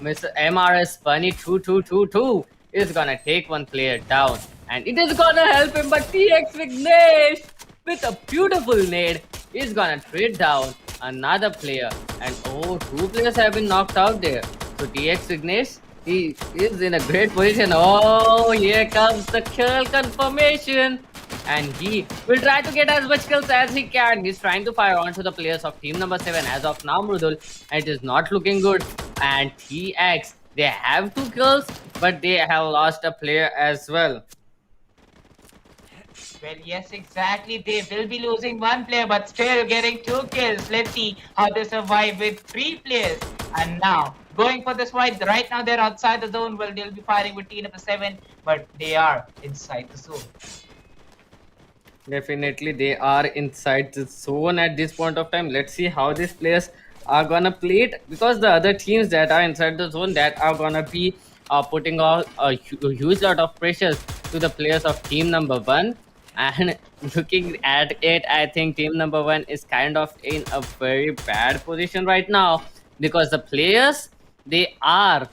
Speaker 7: Mr. MRS Bunny 2222 is gonna take one player down, and it is gonna help him. But TX Vignesh with a beautiful nade is gonna trade down another player, and oh, two players have been knocked out there. So TX Vignesh, he is in a great position. Oh, here comes the kill confirmation, and he will try to get as much kills as he can. He's trying to fire onto the players of team number 7 as of now, Mrudul, and it is not looking good. And TX, they have 2 kills, but they have lost a player as well.
Speaker 6: Well, yes, exactly. They will be losing one player, but still getting 2 kills. Let's see how they survive with 3 players. And now, going for this fight, right now they're outside the zone. Well, they'll be fighting with team number 7, but they are inside the zone.
Speaker 7: Definitely, they are inside the zone at this point of time. Let's see how these players are gonna play it, because the other teams that are inside the zone, that are gonna be putting all a huge lot of pressures to the players of team number 1. And looking at it, I think team number 1 is kind of in a very bad position right now, because the players, they are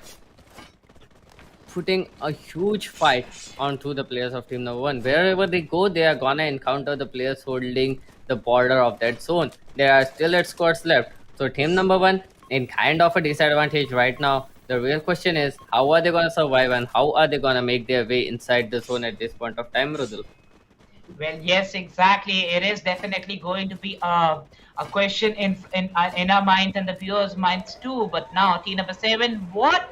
Speaker 7: putting a huge fight onto the players of team number 1. Wherever they go, they are gonna encounter the players holding the border of that zone. There are still 8 squads left, so team number 1 in kind of a disadvantage right now. The real question is, how are they gonna survive and how are they gonna make their way inside the zone at this point of time, Rudul?
Speaker 6: Well, yes, exactly. It is definitely going to be a question in our minds and the viewers' minds too. But now, team number 7, what?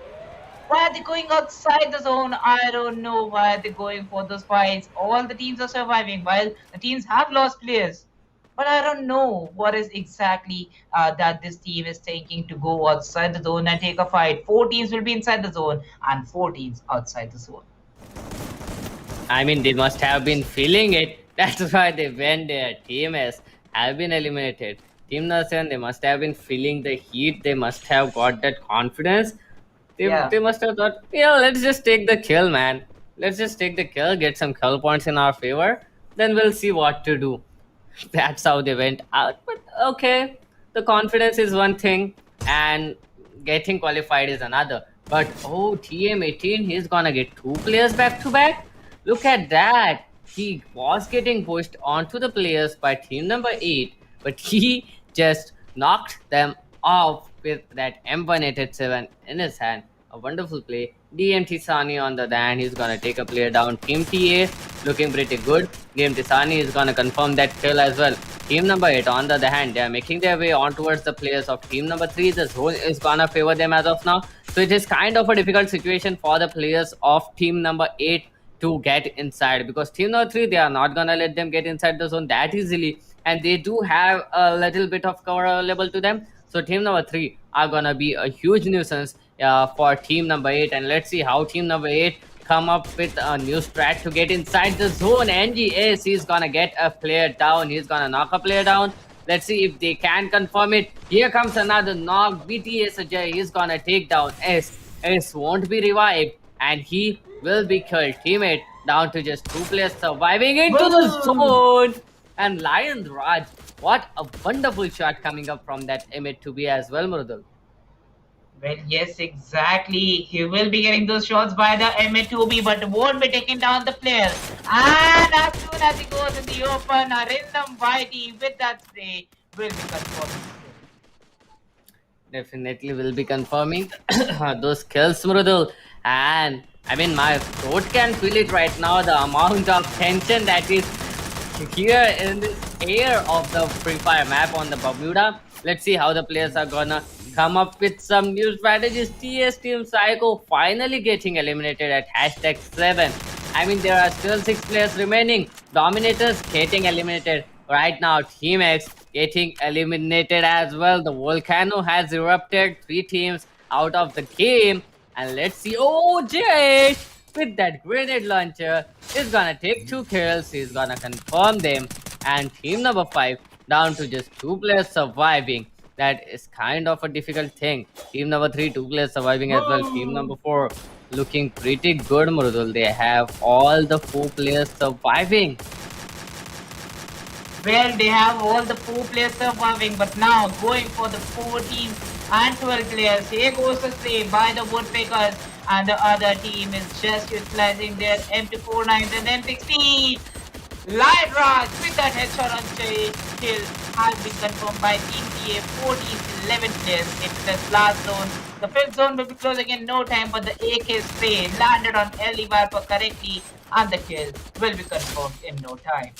Speaker 6: Why are they going outside the zone? I don't know why they're going for those fights. All the teams are surviving while the teams have lost players. But I don't know what is exactly that this team is thinking to go outside the zone and take a fight. 4 teams will be inside the zone and 4 teams outside the zone.
Speaker 7: I mean, they must have been feeling it. That's why they went there. Team S have been eliminated. Team Nasan, they must have been feeling the heat. They must have got that confidence.
Speaker 6: Yeah.
Speaker 7: They must have thought, yeah, let's just take the kill, man. Let's just take the kill, get some kill points in our favor. Then we'll see what to do. That's how they went out. But okay, the confidence is one thing, and getting qualified is another. But oh, TM18, he's gonna get 2 players back to back. Look at that. He was getting pushed onto the players by team number 8, but he just knocked them off with that M187 in his hand. A wonderful play. DMT Sani on the other hand, he's gonna take a player down. Team TA looking pretty good. DMT Sani is gonna confirm that kill as well. Team number 8 on the other hand, they are making their way on towards the players of team number 3. The zone is gonna favor them as of now. So it is kind of a difficult situation for the players of team number 8 to get inside, because team number 3, they are not gonna let them get inside the zone that easily, and they do have a little bit of cover available to them. So team number 3 are gonna be a huge nuisance for team number 8, and let's see how team number 8 come up with a new strat to get inside the zone. NGS, he's gonna get a player down. He's gonna knock a player down. Let's see if they can confirm it. Here comes another knock. BTS Ajay is gonna take down S. S won't be revived, and he will be killed. Teammate down to just 2 players surviving into the zone. And Lion Raj, what a wonderful shot coming up from that M8-2B as well, Murudul.
Speaker 6: Well, yes, exactly. He will be getting those shots by the MA2B, but won't be taking down the player. And as soon as he goes in the open, a random Whitey with that spray will be confirmed.
Speaker 7: Definitely will be confirming those kills, Murudul. And I mean, my throat can feel it right now, the amount of tension that is here in the air of the Free Fire map on the Bermuda. Let's see how the players are gonna come up with some new strategies. TS Team Psycho finally getting eliminated at #7. I mean, there are still 6 players remaining. Dominators getting eliminated. Right now, Team X getting eliminated as well. The volcano has erupted. 3 teams out of the game. And let's see. Oh, Jay with that grenade launcher is gonna take 2 kills. He's gonna confirm them. And team number 5 down to just 2 players surviving. That is kind of a difficult thing. Team number 3, 2 players surviving as well. Team number 4 looking pretty good, Murudul. They have all the 4 players surviving.
Speaker 6: Well, they have all the 4 players surviving, but now going for the 14 and 12 players. Here goes the spray by the Woodpeckers, and the other team is just utilizing their M249s and M16. Live Raj with that headshot on kill has been confirmed by Team TA. 14 11 players into this last zone. The 5th zone will be closing in no time, but the AK spray landed on LE Viper correctly, and the kill will be confirmed in no time.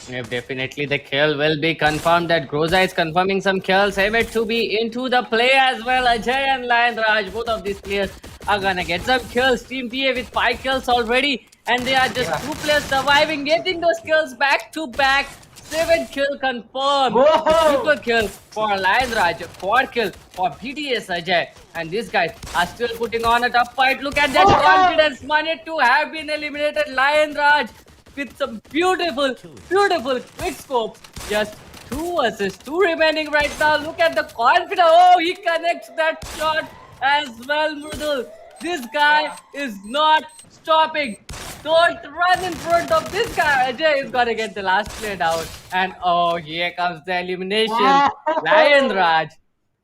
Speaker 7: Yep, definitely the kill will be confirmed. That Groza is confirming some kills. Hemet to be into the play as well. Ajay and Lion Raj, both of these players are gonna get some kills. Team PA with 5 kills already, and they are just
Speaker 6: Yeah.
Speaker 7: 2 players surviving, getting those kills back to back. 7 kill confirmed. The
Speaker 6: Whoa!
Speaker 7: triple kill for Lion Raj, 4 kill for BTS Ajay, and these guys are still putting on a tough fight. Look at that
Speaker 6: Whoa!
Speaker 7: confidence. Money to have been eliminated. Lion Raj with some beautiful, beautiful quick scopes. Just 2 assists, 2 remaining right now. Look at the confidence. Oh, he connects that shot as well, Mridul. This guy
Speaker 6: Yeah.
Speaker 7: is not stopping. Don't run in front of this guy. Ajay is gonna get the last play down. And oh, here comes the elimination. Lion
Speaker 6: Wow!
Speaker 7: Raj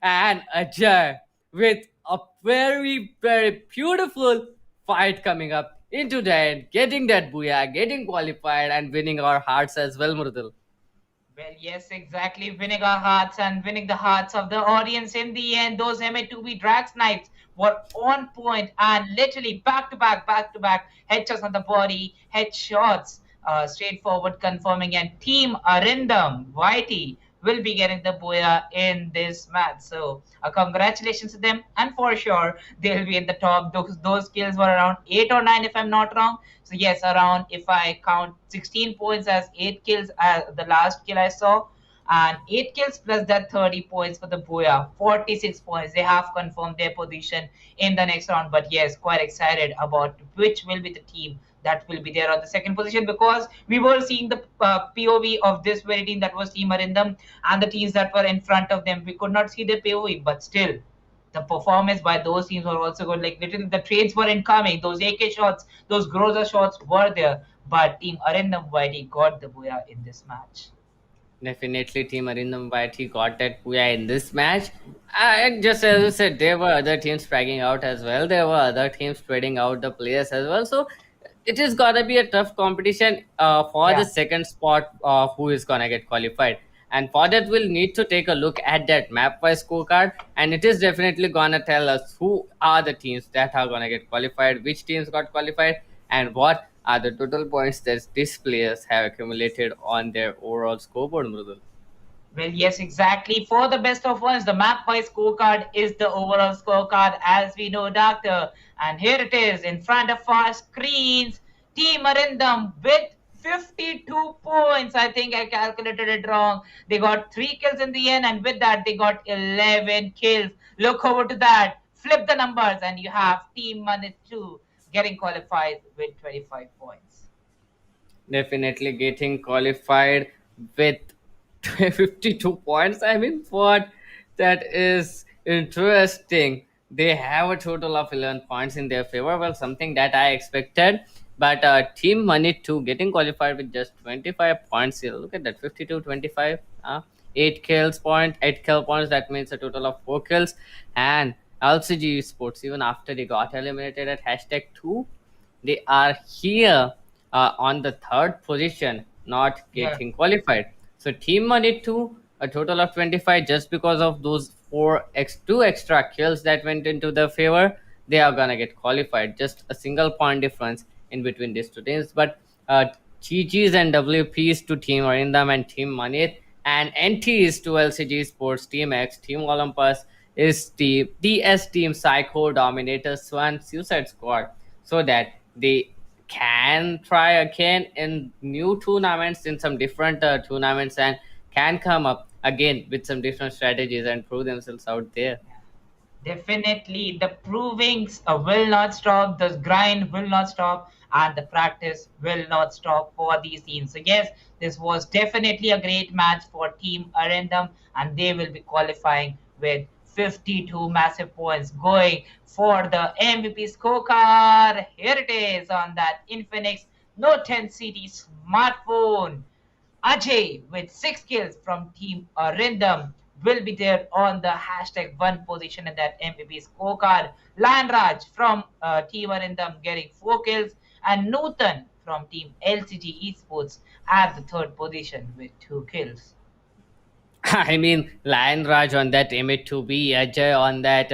Speaker 7: and Ajay with a very, very beautiful fight coming up into the end, getting that booyah, getting qualified, and winning our hearts as well, Murdal.
Speaker 6: Well, yes, exactly. Winning our hearts and winning the hearts of the audience in the end. Those MA2B drag snipes were on point and literally back to back headshots on the body, headshots, straightforward confirming. And Team Arindam, YT, will be getting the booyah in this match. So, congratulations to them. And for sure, they'll be in the top. Those kills were around 8 or 9, if I'm not wrong. So yes, around if I count 16 points as 8 kills, the last kill I saw, and 8 kills plus that 30 points for the Booyah, 46 points. They have confirmed their position in the next round. But yes, quite excited about which will be the team that will be there on the second position, because we were seeing the POV of this very team, that was Team Arindam, and the teams that were in front of them. We could not see the POV, but still the performance by those teams were also good. Like literally, the trades were incoming. Those AK shots, those Groza shots were there. But Team Arindam Whitey got the booyah in this match.
Speaker 7: Definitely, Team Arindam White, he got that booyah in this match. And just as you said, there were other teams fragging out as well. There were other teams trading out the players as well. So it is gonna be a tough competition for the
Speaker 6: Yeah.
Speaker 7: second spot. Who is gonna get qualified? And for that, we'll need to take a look at that map-wise scorecard, and it is definitely gonna tell us who are the teams that are gonna get qualified, which teams got qualified, and what are the total points that these players have accumulated on their overall scoreboard, Mrudul.
Speaker 6: Well, yes, exactly. For the best of ones, the map by scorecard is the overall scorecard, as we know, Doctor. And here it is in front of our screens. Team Arindam with 52 points. I think I calculated it wrong. They got 3 kills in the end, and with that, they got 11 kills. Look over to that. Flip the numbers, and you have Team Manit 2 getting qualified with 25 points.
Speaker 7: Definitely getting qualified with 52 points. I mean, what? That is interesting. They have a total of 11 points in their favor. Well, something that I expected. But Team Money 2 getting qualified with just 25 points here. Look at that, 52, 25. 8 kills point, 8 kill points. That means a total of 4 kills. And LCG Sports, even after they got eliminated at hashtag 2, they are here on the third position, not
Speaker 6: Yeah.
Speaker 7: getting qualified. So Team Money 2, a total of 25, just because of those 2 extra kills that went into their favor, they are gonna get qualified. Just a single point difference in between these two teams. But GGs and WPs to Team Arindam and Team Manit, and NTs to LCG Sports, Team X, Team Olympus is the DS Team Psycho, Dominator, Swan, Suicide Squad, so that they can try again in new tournaments, in some different tournaments, and can come up again with some different strategies and prove themselves out there.
Speaker 6: Definitely, the provings will not stop, the grind will not stop, and the practice will not stop for these teams. So, yes, this was definitely a great match for Team Arendam, and they will be qualifying with 52 massive points going for the MVP scorecard. Here it is on that Infinix Note 10 CD smartphone. Ajay with 6 kills from Team Arindam will be there on the hashtag one position in that MVP scorecard. Lion Raj from Team Arindam getting 4 kills, and Nutan from Team LCG Esports at the third position with 2 kills.
Speaker 7: I mean, Lion Raj on that M2B, Ajay on that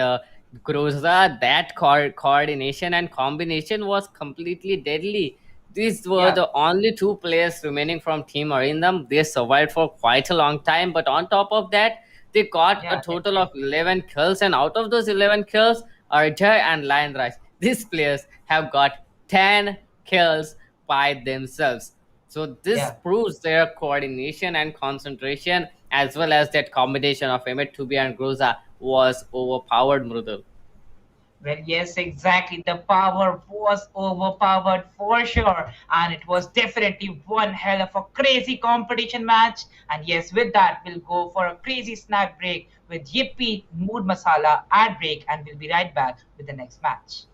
Speaker 7: Groza, that coordination and combination was completely deadly. These were
Speaker 6: Yeah,
Speaker 7: the only two players remaining from Team Arindam. They survived for quite a long time, but on top of that, they got a
Speaker 6: yeah,
Speaker 7: total of 11 kills, and out of those 11 kills, Arjay and Lion Raj, these players have got 10 kills by themselves. So this
Speaker 6: yeah.
Speaker 7: proves their coordination and concentration, as well as that combination of Emmett Tubi and Groza was overpowered, Mrudul.
Speaker 6: Well, yes, exactly. The power was overpowered for sure, and it was definitely one hell of a crazy competition match. And yes, with that, we'll go for a crazy snack break with Yippee Mood Masala ad break, and we'll be right back with the next match.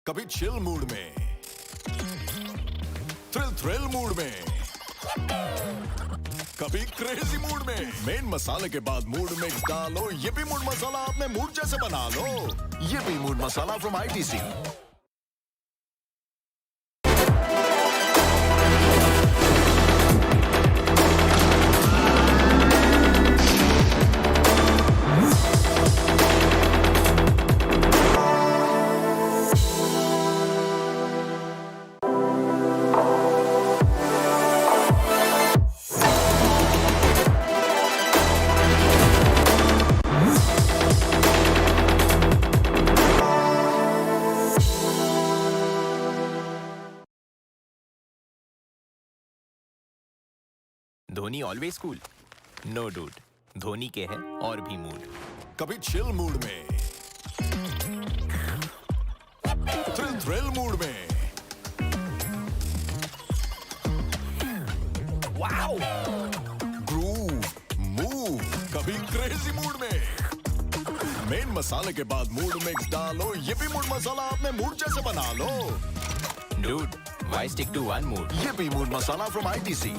Speaker 1: कभी chill mood में, thrill mood में, कभी crazy mood में। Main मसाले के बाद mood mix डालो, ये भी मूड मसाला अपने मूड जैसे बना लो। ये भी mood masala from ITC.
Speaker 8: Dhoni always cool, no dude. Dhoni के है और भी मूड।
Speaker 1: कभी चिल मूड में, थ्रिल मूड में, वाओ, ग्रूव, मूव, कभी क्रेजी मूड में। मेन मसाले के बाद मूड मिक्स डालो, ये भी मूड मसाला अपने मूड जैसे बना लो।
Speaker 8: Dude, why stick to one mood?
Speaker 1: ये भी मूड मसाला फ्रॉम आईटीसी।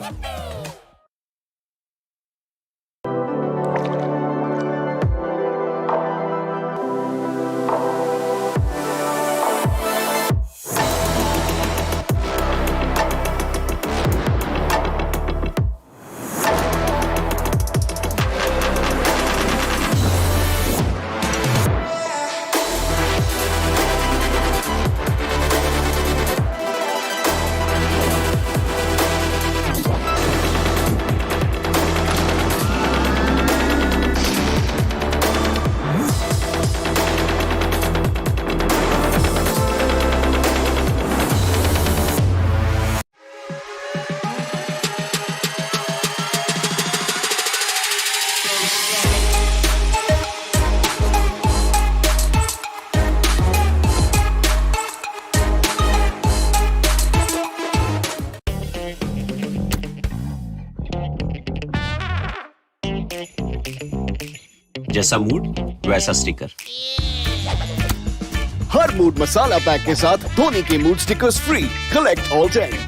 Speaker 9: जैसा मूड वैसा स्टिकर।
Speaker 10: हर मूड मसाला पैक के साथ धोनी के mood stickers free. Collect all 10।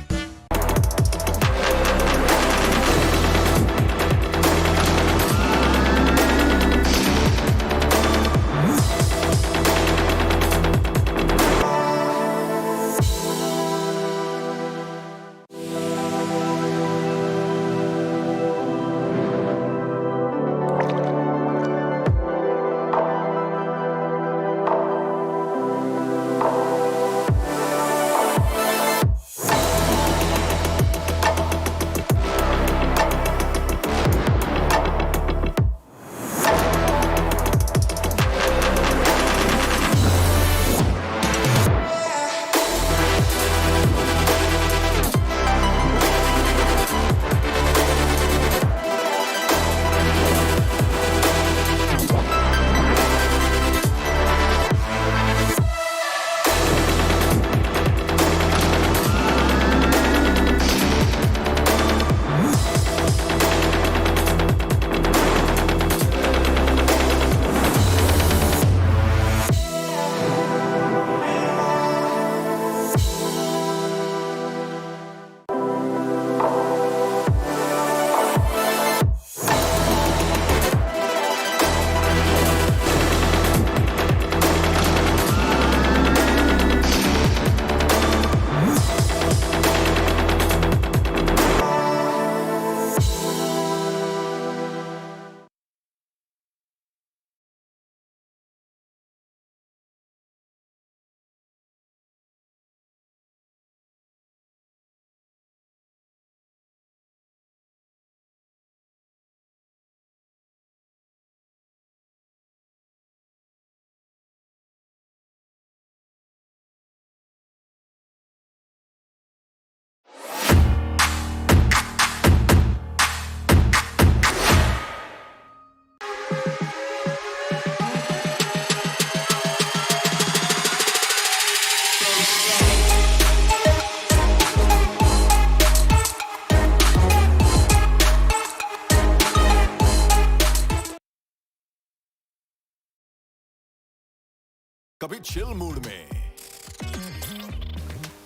Speaker 1: कभी चिल मूड में,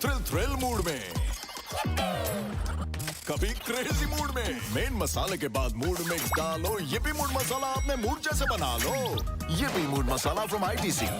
Speaker 1: थ्रिल मूड में, कभी क्रेजी मूड में। मेन मसाले के बाद मूड मिक्स डालो, ये भी मूड मसाला अपने मूड जैसे बना लो। ये भी mood masala from ITC।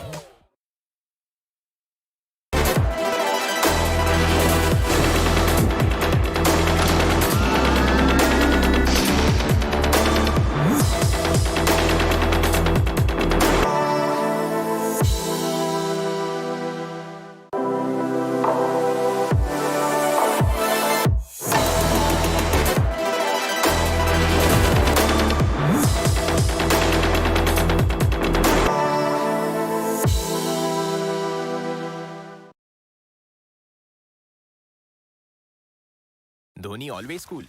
Speaker 8: Dhoni always cool,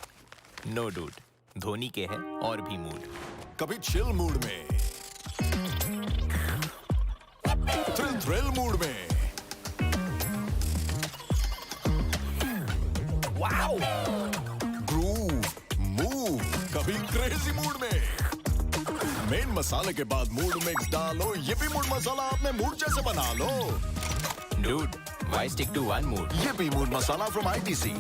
Speaker 8: no dude. Dhoni के है और भी मूड।
Speaker 1: कभी चिल मूड में, थ्रिल मूड में, वाओ, ग्रूव, मूव, कभी क्रेजी मूड में। मेन मसाले के बाद मूड मिक्स डालो, ये भी मूड मसाला अपने मूड जैसे बना लो।
Speaker 8: Dude, why stick to one mood?
Speaker 1: ये भी मूड मसाला फ्रॉम ITC।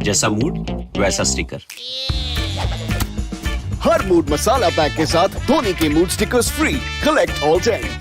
Speaker 9: जैसा मूड वैसा स्टिकर।
Speaker 10: हर मूड मसाला पैक के साथ धोनी के mood stickers free. Collect all 10।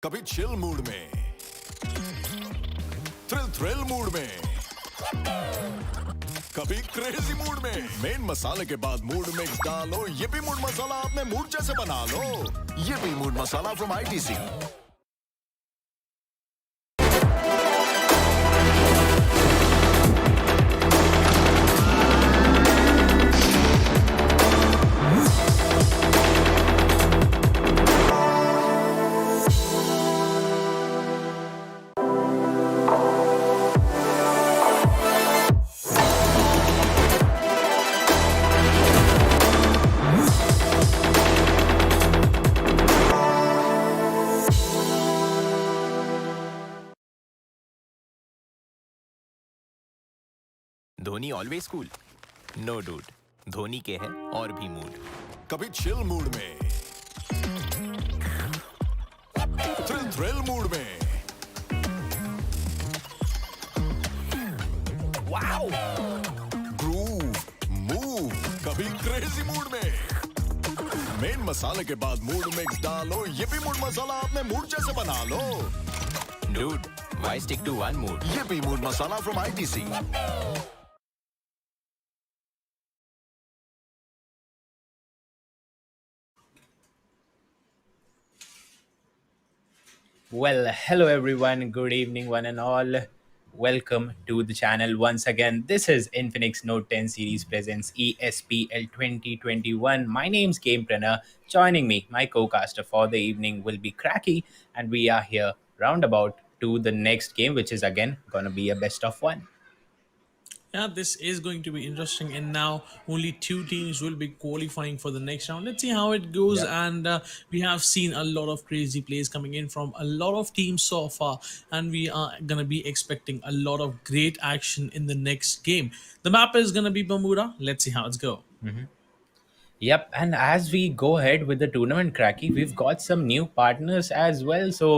Speaker 1: कभी चिल मूड में, थ्रिल मूड में, कभी क्रेजी मूड में। मेन मसाले के बाद मूड मिक्स डालो, ये भी मूड मसाला अपने मूड जैसे बना लो। ये भी mood masala from ITC।
Speaker 8: Dhoni always cool no dude Dhoni के है और भी मूड
Speaker 1: कभी चिल मूड में, थ्रिल मूड में, वाओ, ग्रूव, मूव, कभी क्रेजी मूड में। मेन मसाले के बाद मूड मिक्स डालो, ये भी मूड मसाला अपने मूड जैसे बना लो।
Speaker 8: Dude why stick to one mood
Speaker 1: ये भी mood masala from ITC.
Speaker 5: Well, hello everyone. Good evening, one and all. Welcome to the channel once again. This is Infinix Note 10 series presents ESPL 2021. My name's Gamepreneur. Joining me, my co-caster for the evening will be Cracky, and we are here roundabout to the next game, which is again gonna be a best of one.
Speaker 11: Yeah, this is going to be interesting. And now only two teams will be qualifying for the next round. Let's see how it goes.
Speaker 5: Yeah.
Speaker 11: And we have seen a lot of crazy plays coming in from a lot of teams so far. And we are going to be expecting a lot of great action in the next game. The map is going to be Bermuda. Let's see how it's go.
Speaker 5: Yep, and as we go ahead with the tournament, Cracky, we've got some new partners as well. So,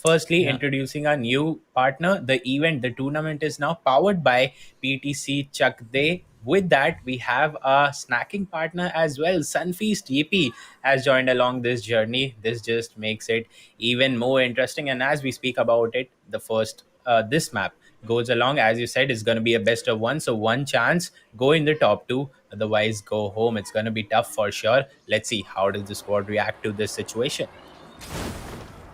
Speaker 5: firstly,
Speaker 11: Yeah.
Speaker 5: introducing our new partner, the tournament is now powered by PTC Chuck Day. With that, we have a snacking partner as well. Sunfeast EP has joined along this journey. This just makes it even more interesting. And as we speak about it, the first this map goes along, as you said, it's going to be a best of one. So one chance, go in the top two, otherwise go home. It's going to be tough for sure. Let's see how does the squad react to this situation.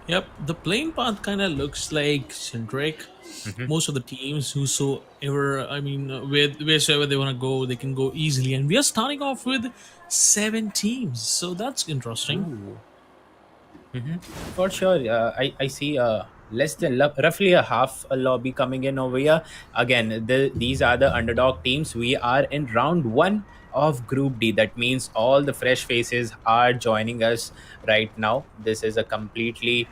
Speaker 11: Yep, the playing path kind of looks like centric. Most of the teams whosoever, I mean, wheresoever they want to go, they can go easily. And we are starting off with 7 teams, so that's interesting.
Speaker 5: Ooh. For sure, I see less than roughly a half a lobby coming in over here. Again, these are the underdog teams. We are in round one of Group D. That means all the fresh faces are joining us right now. This is a completely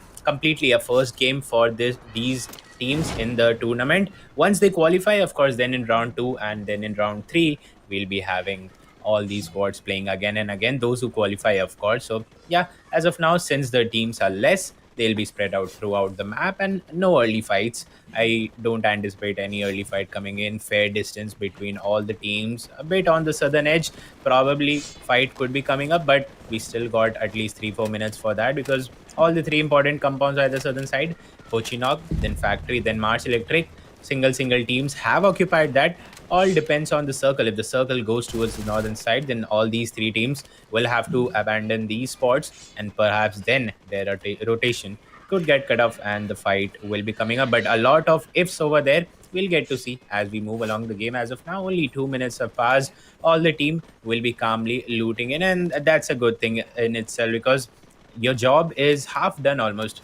Speaker 5: a first game for these teams in the tournament. Once they qualify, of course, then in round two and then in round three, we'll be having all these squads playing again and again, those who qualify, of course. So yeah, as of now, since the teams are less, they'll be spread out throughout the map, and no early fights. I don't anticipate any early fight coming in. Fair distance between all the teams, a bit on the southern edge. Probably fight could be coming up, but we still got at least 3-4 minutes for that, because all the three important compounds are the southern side: Pochinog, then Factory, then Mars Electric. Single teams have occupied that. All depends on the circle. If the circle goes towards the northern side, then all these three teams will have to abandon these spots, and perhaps then their rotation could get cut off and the fight will be coming up. But a lot of ifs over there. We'll get to see as we move along the game. As of now, only 2 minutes have passed. All the team will be calmly looting in, and that's a good thing in itself, because your job is half done almost.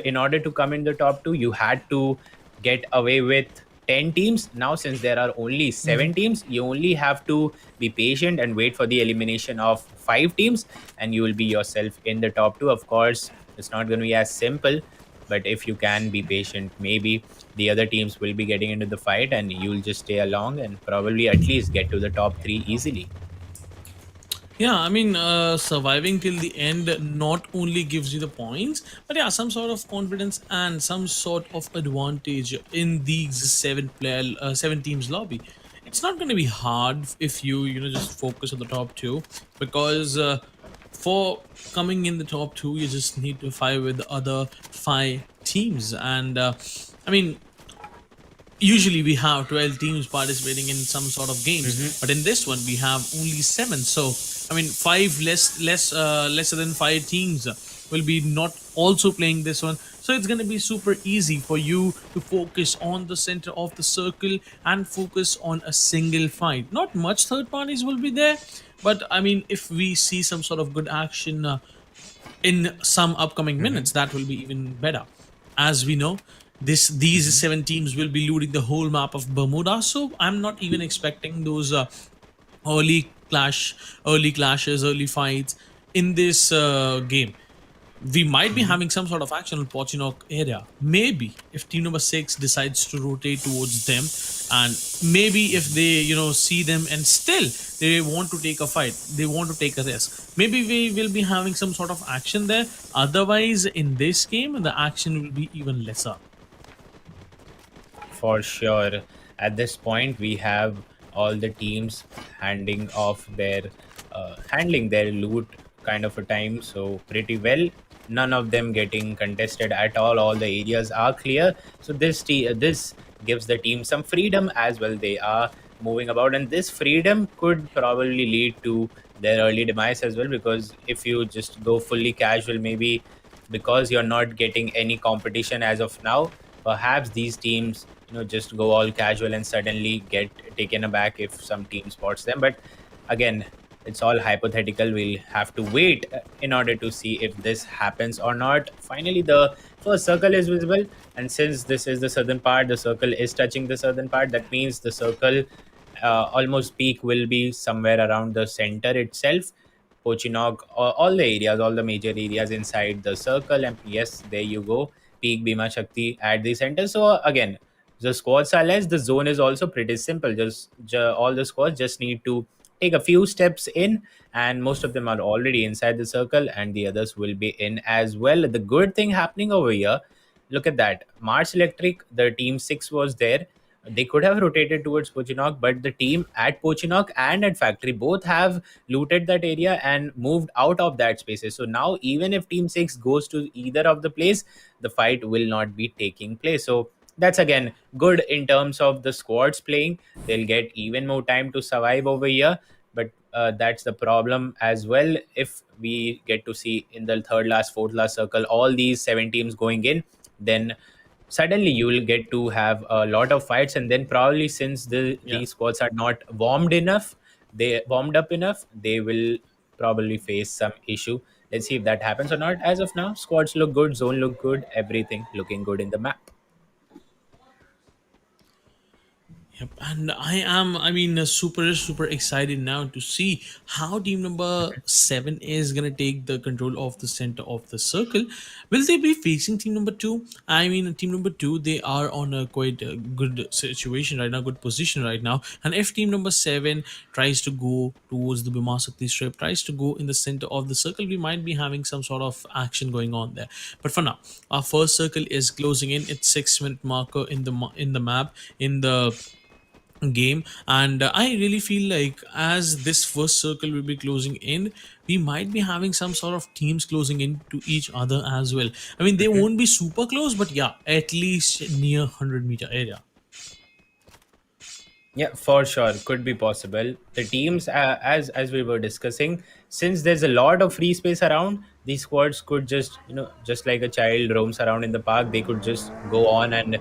Speaker 5: In order to come in the top two, you had to get away with 10 teams. Now, since there are only 7 teams, you only have to be patient and wait for the elimination of 5 teams, and you will be yourself in the top two. Of course, it's not going to be as simple, but if you can be patient, maybe the other teams will be getting into the fight and you'll just stay along and probably at least get to the top three easily.
Speaker 11: Yeah, I mean, surviving till the end not only gives you the points, but yeah, some sort of confidence and some sort of advantage in these 7 teams lobby. It's not going to be hard if you just focus on the top two, because for coming in the top two, you just need to fight with the other 5 teams. And I mean, usually we have 12 teams participating in some sort of games, but in this one we have only 7. So I mean, 5 lesser than 5 teams will be not also playing this one. So it's going to be super easy for you to focus on the center of the circle and focus on a single fight. Not much third parties will be there, but I mean, if we see some sort of good action in some upcoming minutes, that will be even better. As we know, these 7 teams will be looting the whole map of Bermuda, so I'm not even expecting those early clashes, early fights in this game. we might be
Speaker 5: Mhm.
Speaker 11: having some sort of action on Pochinok area. Maybe if team number 6 decides to rotate towards them, and maybe if they, see them and still they want to take a fight, they want to take a risk. Maybe we will be having some sort of action there. Otherwise, in this game, the action will be even lesser.
Speaker 5: For sure. At this point, we have all the teams handling their loot kind of a time. So pretty well. None of them getting contested at all. All the areas are clear. So this gives the team some freedom as well. They are moving about, and this freedom could probably lead to their early demise as well. Because if you just go fully casual, maybe because you're not getting any competition as of now, perhaps these teams just go all casual and suddenly get taken aback if some team spots them. But again, it's all hypothetical. We'll have to wait in order to see if this happens or not. Finally, the first circle is visible, and since this is the southern part, the circle is touching the southern part. That means the circle almost peak will be somewhere around the center itself. Pochinok, all the areas, all the major areas inside the circle. And yes, there you go. Peak Bhima Shakti at the center. So again, the squads are less. The zone is also pretty simple. All the squads just need to take a few steps in, and most of them are already inside the circle, and the others will be in as well. The good thing happening over here, look at that. Mars Electric, the team 6 was there. They could have rotated towards Pochinok, but the team at Pochinok and at Factory both have looted that area and moved out of that spaces. So now, even if Team 6 goes to either of the place, the fight will not be taking place. So that's again good in terms of the squads playing. They'll get even more time to survive over here. But that's the problem as well. If we get to see in the third last, fourth last circle, all these 7 teams going in, then suddenly you will get to have a lot of fights. And then probably, since
Speaker 11: Yeah.
Speaker 5: these squads are not warmed up enough, they will probably face some issue. Let's see if that happens or not. As of now, squads look good, zone look good, everything looking good in the map.
Speaker 11: Yep, and I mean, super, super excited now to see how team number 7 is gonna take the control of the center of the circle. Will they be facing team number 2? I mean, team number 2, they are on a quite good situation right now, good position right now. And if team number 7 tries to go towards the Bimasakti strip, tries to go in the center of the circle, we might be having some sort of action going on there. But for now, our first circle is closing in. It's 6 minute marker in the map in the game, and I really feel like as this first circle will be closing in, we might be having some sort of teams closing in to each other as well. I mean, they won't be super close, but yeah, at least near 100-meter area.
Speaker 5: Yeah, for sure, could be possible. The teams, as we were discussing, since there's a lot of free space around, these squads could just just like a child roams around in the park, they could just go on, and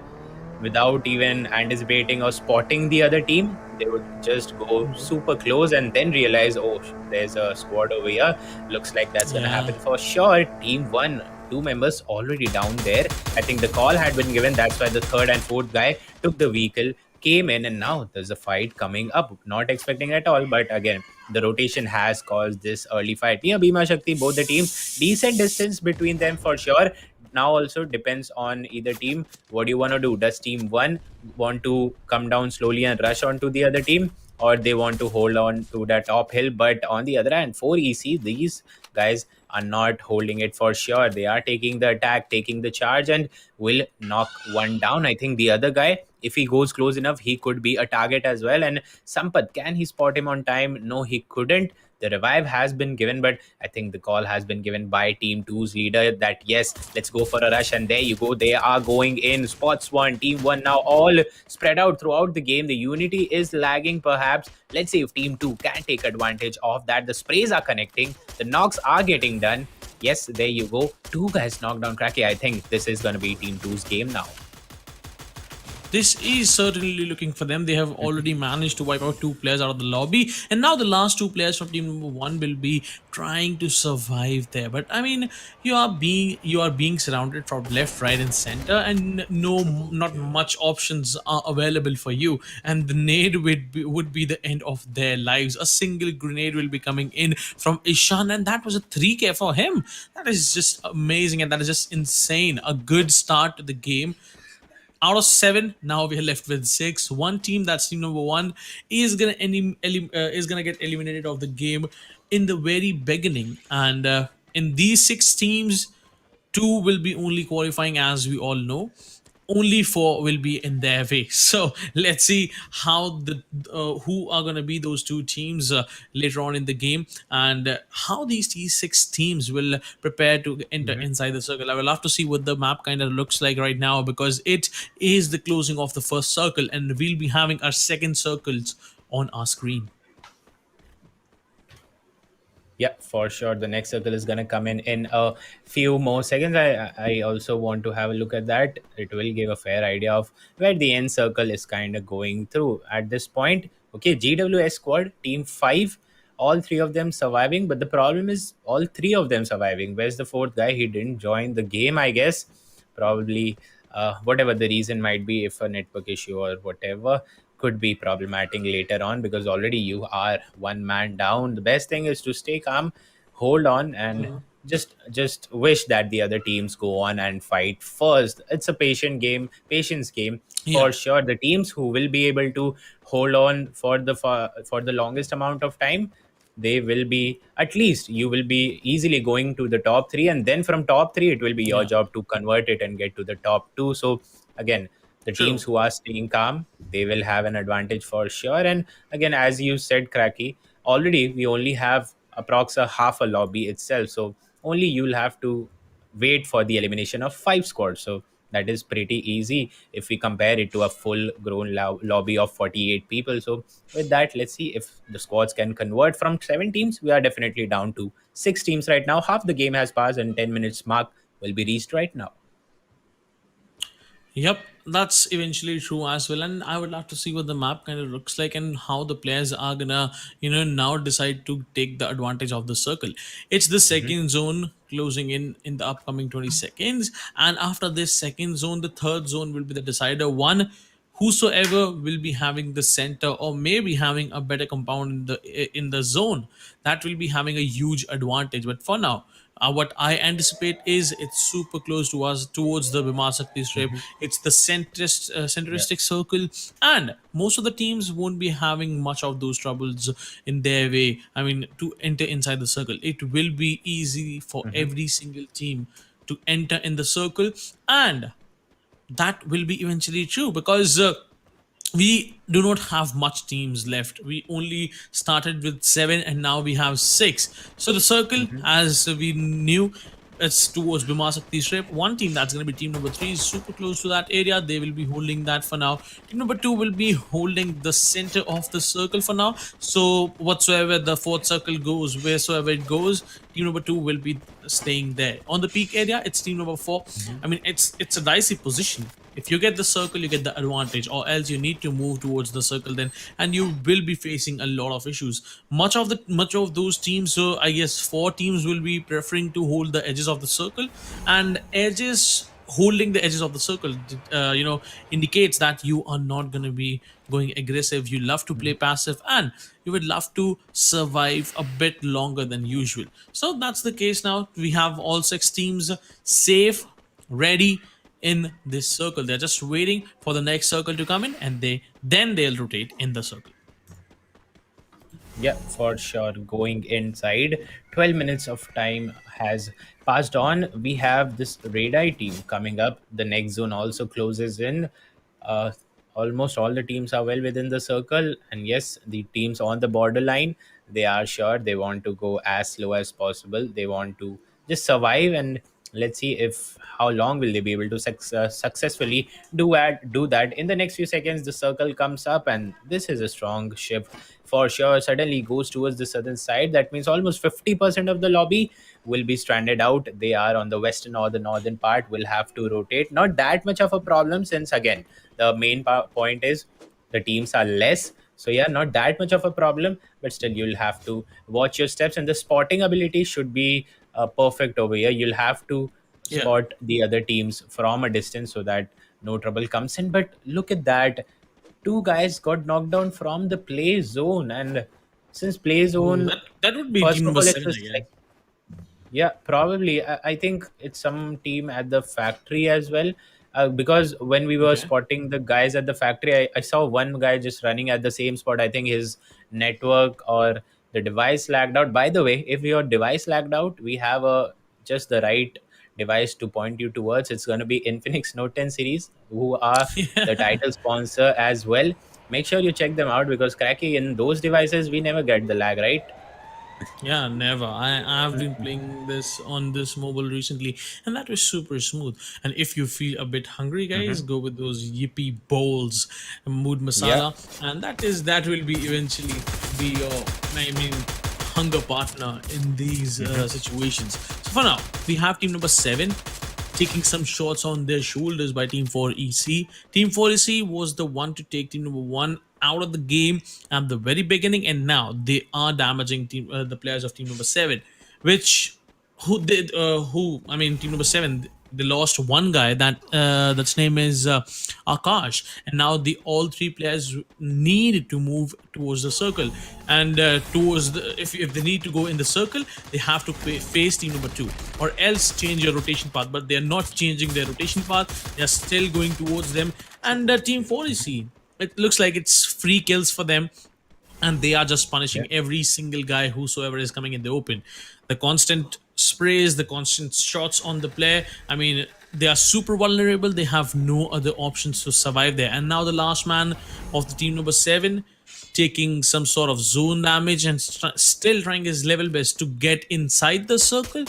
Speaker 5: without even anticipating or spotting the other team, they would just go super close and then realize, oh, there's a squad over here. Looks like that's gonna
Speaker 11: Yeah.
Speaker 5: happen for sure. Team one, 2 members already down there. I think the call had been given. That's why the third and fourth guy took the vehicle, came in, and now there's a fight coming up. Not expecting at all, but again, the rotation has caused this early fight. Near Bhima Shakti, both the teams, decent distance between them for sure. Now also depends on either team. What do you want to do? Does team one want to come down slowly and rush onto the other team, or they want to hold on to that top hill? But on the other hand, for EC, these guys are not holding it for sure. They are taking the attack, taking the charge, and will knock one down. I think the other guy, if he goes close enough, he could be a target as well. And Sampath, can he spot him on time? No, he couldn't. The revive has been given, but I think the call has been given by Team Two's leader that yes, let's go for a rush. And there you go. They are going in. Spots one, Team One now all spread out throughout the game. The unity is lagging perhaps. Let's see if Team Two can take advantage of that. The sprays are connecting. The knocks are getting done. Yes, there you go. Two guys knocked down Cracky. I think this is going to be Team Two's game now.
Speaker 11: this is certainly looking for them. They have already managed to wipe out two players out of the lobby, and now the last two players from team number one will be trying to survive there. But I mean, you are being surrounded from left, right, and center, and no, not much options are available for you. And the nade would be the end of their lives. A single grenade will be coming in from Ishan, and that was a 3K for him. That is just amazing, and that is just insane. A good start to the game. Out of seven, now we are left with six. One team, that's team number one, is gonna get eliminated of the game in the very beginning. And in these six teams, two will be only qualifying, as we all know. Only four will be in their way. So let's see how the who are going to be those two teams later on in the game, and how these T6 teams will prepare to enter
Speaker 5: Mhm.
Speaker 11: inside the circle. I will have to see what the map kind of looks like right now, because it is the closing of the first circle, and we'll be having our second circles on our screen.
Speaker 5: Yeah, for sure. The next circle is gonna come in a few more seconds. I also want to have a look at that. It will give a fair idea of where the end circle is kind of going through at this point. Okay, GWS squad, team five, all three of them surviving. But the problem is all three of them surviving. Where's the fourth guy? He didn't join the game, I guess. Probably whatever the reason might be, if a network issue or whatever, could be problematic later on, because already you are one man down. The best thing is to stay calm, hold on, and
Speaker 11: Mhm.
Speaker 5: just wish that the other teams go on and fight first. It's a patience game
Speaker 11: Yeah,
Speaker 5: for sure. The teams who will be able to hold on for the longest amount of time, they will be, at least you will be easily going to the top three, and then from top three it will be your
Speaker 11: yeah,
Speaker 5: job to convert it and get to the top two. So again, the teams
Speaker 11: true.
Speaker 5: who are staying calm, they will have an advantage for sure. And again, as you said, Cracky, already we only have approx a half a lobby itself, so only you'll have to wait for the elimination of five squads. So that is pretty easy if we compare it to a full grown lobby of 48 people. So with that, let's see if the squads can convert. From 7 teams, we are definitely down to 6 teams right now. Half the game has passed, and 10 minutes mark will be reached right now.
Speaker 11: Yep, that's eventually true as well. And I would love to see what the map kind of looks like, and how the players are gonna, now decide to take the advantage of the circle. It's the
Speaker 5: Mhm.
Speaker 11: second zone closing in the upcoming 20 seconds. And after this second zone, the third zone will be the decider one. Whosoever will be having the center, or maybe having a better compound in the zone, that will be having a huge advantage. But for now, what I anticipate is it's super close to us towards the Bimasakti strip.
Speaker 5: Mhm.
Speaker 11: It's the
Speaker 5: Yeah.
Speaker 11: centristic circle, and most of the teams won't be having much of those troubles in their way. I mean, to enter inside the circle, it will be easy for
Speaker 5: Mhm.
Speaker 11: every single team to enter in the circle, and that will be eventually true, because we do not have much teams left. We only started with seven, and now we have six. So the circle,
Speaker 5: Mhm.
Speaker 11: as we knew, it's towards Bimasakti strip. One team, that's going to be team number three, is super close to that area. They will be holding that for now. Team number two will be holding the center of the circle for now. So whatsoever the fourth circle goes, wheresoever it goes, team number two will be staying there. On the peak area, it's team number four.
Speaker 5: Mhm.
Speaker 11: I mean, it's a dicey position. If you get the circle, you get the advantage, or else you need to move towards the circle then, and you will be facing a lot of issues. Much of those teams, so I guess four teams will be preferring to hold the edges of the circle. And edges holding the edges of the circle, indicates that you are not going to be going aggressive. You love to play passive, and you would love to survive a bit longer than usual. So that's the case. Now we have all six teams safe, ready in this circle. They're just waiting for the next circle to come in, and they'll rotate in the circle.
Speaker 5: Yeah, for sure. Going inside, 12 minutes of time has passed on. We have this Red team coming up. The next zone also closes in. Uh, Almost all the teams are well within the circle. And yes, the teams on the borderline, they are sure they want to go as slow as possible. They want to just survive and let's see if how long will they be able to successfully do that. In the next few seconds, the circle comes up, and this is a strong shift for sure. Suddenly goes towards the southern side. That means almost 50% of the lobby will be stranded out. They are on the western or the northern part, will have to rotate. Not that much of a problem, since again the main point is the teams are less. So yeah, not that much of a problem, but still you'll have to watch your steps, and the spotting ability should be perfect over here. You'll have to
Speaker 11: Yeah.
Speaker 5: spot the other teams from a distance so that no trouble comes in. But look at that, two guys got knocked down from the play zone. And since play
Speaker 11: Oh,
Speaker 5: zone,
Speaker 11: that would be
Speaker 5: first
Speaker 11: team
Speaker 5: of
Speaker 11: number
Speaker 5: all, it's
Speaker 11: seven,
Speaker 5: a
Speaker 11: I guess.
Speaker 5: yeah, probably. I think it's some team at the factory as well. Because when we were
Speaker 11: Okay.
Speaker 5: spotting the guys at the factory, I saw one guy just running at the same spot. I think his network or the device lagged out. By the way, if your device lagged out, we have a just the right device to point you towards. It's going to be Infinix Note 10 series, who are the
Speaker 11: Yeah.
Speaker 5: title sponsor as well. Make sure you check them out because cracky in those devices, we never get the lag, right?
Speaker 11: Yeah, never. I've been
Speaker 5: Mhm.
Speaker 11: playing this on this mobile recently, and that was super smooth. And if you feel a bit hungry, guys,
Speaker 5: Mhm.
Speaker 11: go with those yippee bowls, mood
Speaker 5: Yeah.
Speaker 11: masala, and that will be eventually be your, I mean, hunger partner in these
Speaker 5: Mhm.
Speaker 11: situations. So for now, we have team number seven taking some shots on their shoulders by Team 4EC. Team 4EC was the one to take Team number one out of the game at the very beginning, and now they are damaging the players of Team number seven, which who I mean Team number seven. They lost one guy that's name is Akash, and now the all three players need to move towards the circle, and towards the if they need to go in the circle, they have to face team number two, or else change your rotation path. But they are not changing their rotation path; they are still going towards them. And team four is see. It looks like it's free kills for them, and they are just
Speaker 5: Yeah.
Speaker 11: punishing every single guy whosoever is coming in the open. The constant sprays, the constant shots on the player, I mean, they are super vulnerable. They have no other options to survive there. And now the last man of the team number seven taking some sort of zone damage and still trying his level best to get inside the circle.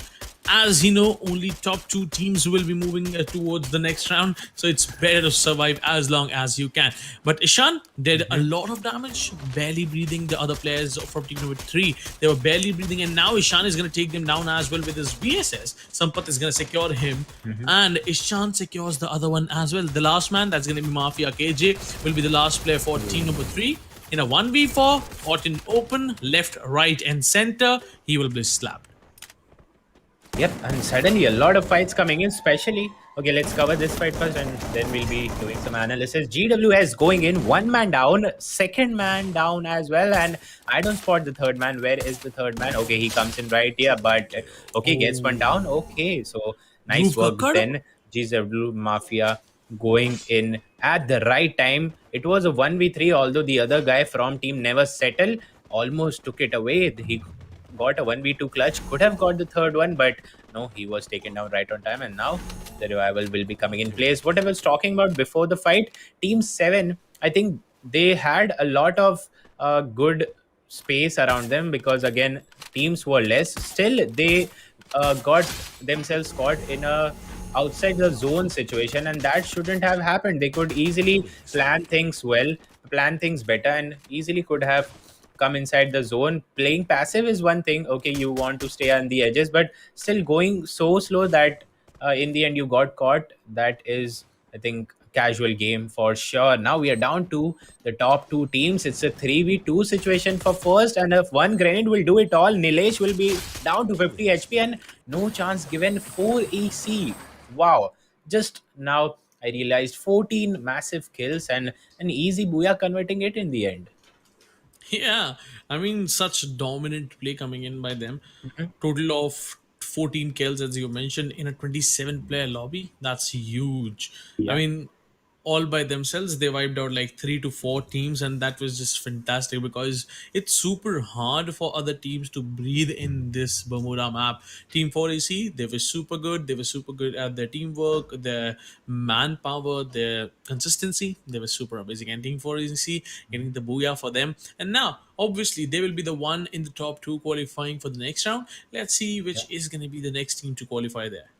Speaker 11: As you know, only top two teams will be moving towards the next round, so it's better to survive as long as you can. But Ishan did a
Speaker 5: Mhm.
Speaker 11: lot of damage, barely breathing. The other players from team number three, they were barely breathing, and now Ishan is going to take them down as well with his VSS. Sampath is going to secure him,
Speaker 5: Mhm.
Speaker 11: and Ishan secures the other one as well. The last man, that's going to be Mafia KJ, will be the last player for team number three. In a 1v4, caught in open, left, right, and center, he will be slapped.
Speaker 5: Yep, and suddenly a lot of fights coming in, especially. Okay, let's cover this fight first and then we'll be doing some analysis. GWS going in, one man down, second man down as well, and I don't spot the third man. Where is the third man? Okay, he comes in right here, but okay, gets one
Speaker 11: Oh,
Speaker 5: down. Okay, so nice
Speaker 11: Dhruv
Speaker 5: work
Speaker 11: Kakkad?
Speaker 5: then. GW Mafia going in at the right time. It was a 1v3, although the other guy from team never settled, almost took it away. He got a 1v2 clutch, could have got the third one, but no, he was taken down right on time. And now the revival will be coming in place. What I was talking about before the fight, Team 7, I think they had a lot of good space around them, because again, teams were less. Still, they got themselves caught in a outside the zone situation, and that shouldn't have happened. They could easily plan things well, plan things better, and easily could have come inside the zone. Playing passive is one thing. Okay, you want to stay on the edges, but still going so slow that in the end you got caught. That is, I think, casual game for sure. Now we are down to the top two teams. It's a 3v2 situation for first, and if one grenade will do it all, Nilesh will be down to 50 HP and no chance given. 4 EC. Wow. Just now I realized 14 massive kills and an easy booyah converting it in the end.
Speaker 11: Yeah, I mean, such dominant play coming in by them.
Speaker 5: Mhm.
Speaker 11: Total of 14 kills, as you mentioned, in a 27 player lobby. That's huge. I
Speaker 5: Yeah.
Speaker 11: mean, all by themselves, they wiped out like three to four teams, and that was just fantastic because it's super hard for other teams to breathe in this Bermuda map. Team 4AC, they were super good. They were super good at their teamwork, their manpower, their consistency. They were super amazing. And Team 4AC getting the booyah for them. And now, obviously, they will be the one in the top two qualifying for the next round. Let's see
Speaker 5: Yeah.
Speaker 11: which is going to be the next team to qualify there.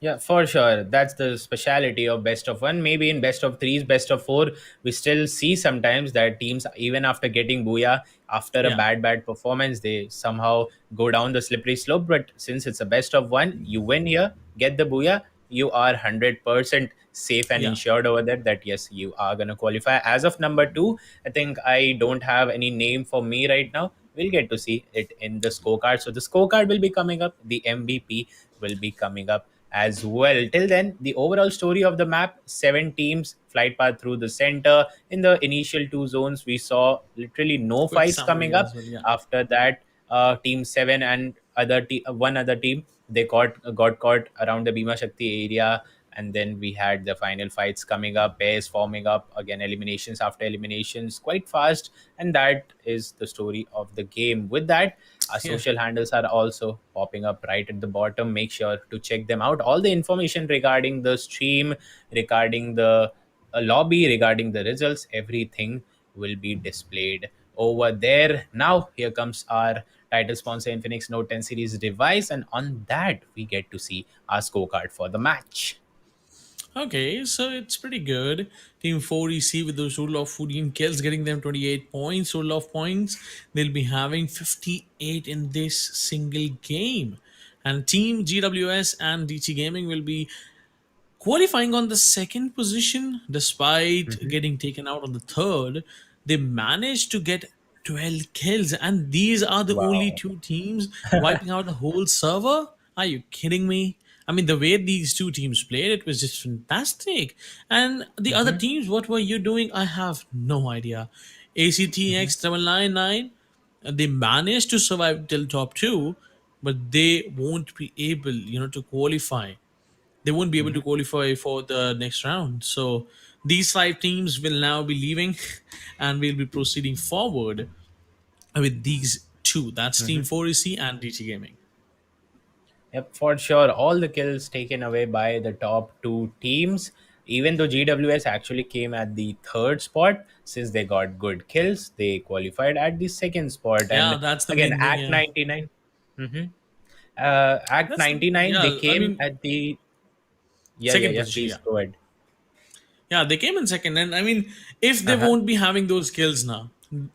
Speaker 5: Yeah, for sure. That's the speciality of best of one. Maybe in best of threes, best of four, we still see sometimes that teams, even after getting booyah, after a
Speaker 11: Yeah,
Speaker 5: bad performance, they somehow go down the slippery slope. But since it's a best of one, you win here, get the booyah, you are 100% safe and
Speaker 11: yeah,
Speaker 5: insured over that. That yes, you are gonna qualify. As of number two, I think I don't have any name for me right now. We'll get to see it in the scorecard. So the scorecard will be coming up. The MVP will be coming up as well. Till then, the overall story of the map: seven teams, flight path through the center. In the initial two zones, we saw literally no
Speaker 11: quick
Speaker 5: fights coming
Speaker 11: summary
Speaker 5: up.
Speaker 11: as well. Yeah,
Speaker 5: After that, team seven and one other team, they got caught around the Bhima Shakti area. And then we had the final fights coming up, pairs forming up, again eliminations after eliminations quite fast. And that is the story of the game. With that, our
Speaker 11: yeah,
Speaker 5: social handles are also popping up right at the bottom. Make sure to check them out. All the information regarding the stream, regarding the lobby, regarding the results, everything will be displayed over there. Now, here comes our title sponsor, Infinix Note 10 series device. And on that, we get to see our scorecard for the match.
Speaker 11: Okay, so it's pretty good. Team 4EC with those total of 14 kills, getting them 28 points, total of points. They'll be having 58 in this single game. And Team GWS and DT Gaming will be qualifying on the second position despite
Speaker 5: Mhm.
Speaker 11: getting taken out on the third. They managed to get 12 kills, and these are the only
Speaker 5: Wow.
Speaker 11: two teams wiping out the whole server. Are you kidding me? I mean, the way these two teams played, it was just fantastic. And the other
Speaker 5: Mhm.
Speaker 11: teams, what were you doing? I have no idea. ACTX 999, they managed to survive till top two, but they won't be able, to qualify. They won't be able to
Speaker 5: Mhm.
Speaker 11: qualify for the next round. So these five teams will now be leaving and we'll be proceeding forward with these two. That's Team
Speaker 5: Mhm.
Speaker 11: 4EC and DT Gaming.
Speaker 5: Yep, for sure. All the kills taken away by the top two teams. Even though GWS actually came at the third spot, since they got good kills, they qualified at the second spot.
Speaker 11: Yeah,
Speaker 5: And
Speaker 11: that's the
Speaker 5: again,
Speaker 11: main thing.
Speaker 5: Act
Speaker 11: Yeah.
Speaker 5: 99. Mhm. Act
Speaker 11: That's the,
Speaker 5: 99, they
Speaker 11: yeah, I
Speaker 5: came
Speaker 11: mean,
Speaker 5: at the. Yeah, yeah,
Speaker 11: second
Speaker 5: yeah.
Speaker 11: position.
Speaker 5: Please
Speaker 11: Yeah.
Speaker 5: go ahead.
Speaker 11: Yeah, they came in second. And I mean, if they
Speaker 5: Uh-huh.
Speaker 11: won't be having those kills now,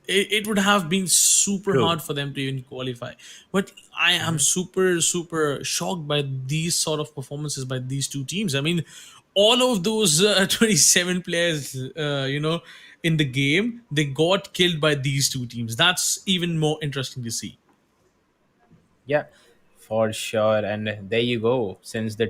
Speaker 11: it would have been super
Speaker 5: True.
Speaker 11: hard for them to even qualify. But I am
Speaker 5: Mhm.
Speaker 11: super, super shocked by these sort of performances by these two teams. I mean, all of those 27 players, in the game, they got killed by these two teams. That's even more interesting to see.
Speaker 5: Yeah, for sure. And there you go. Since the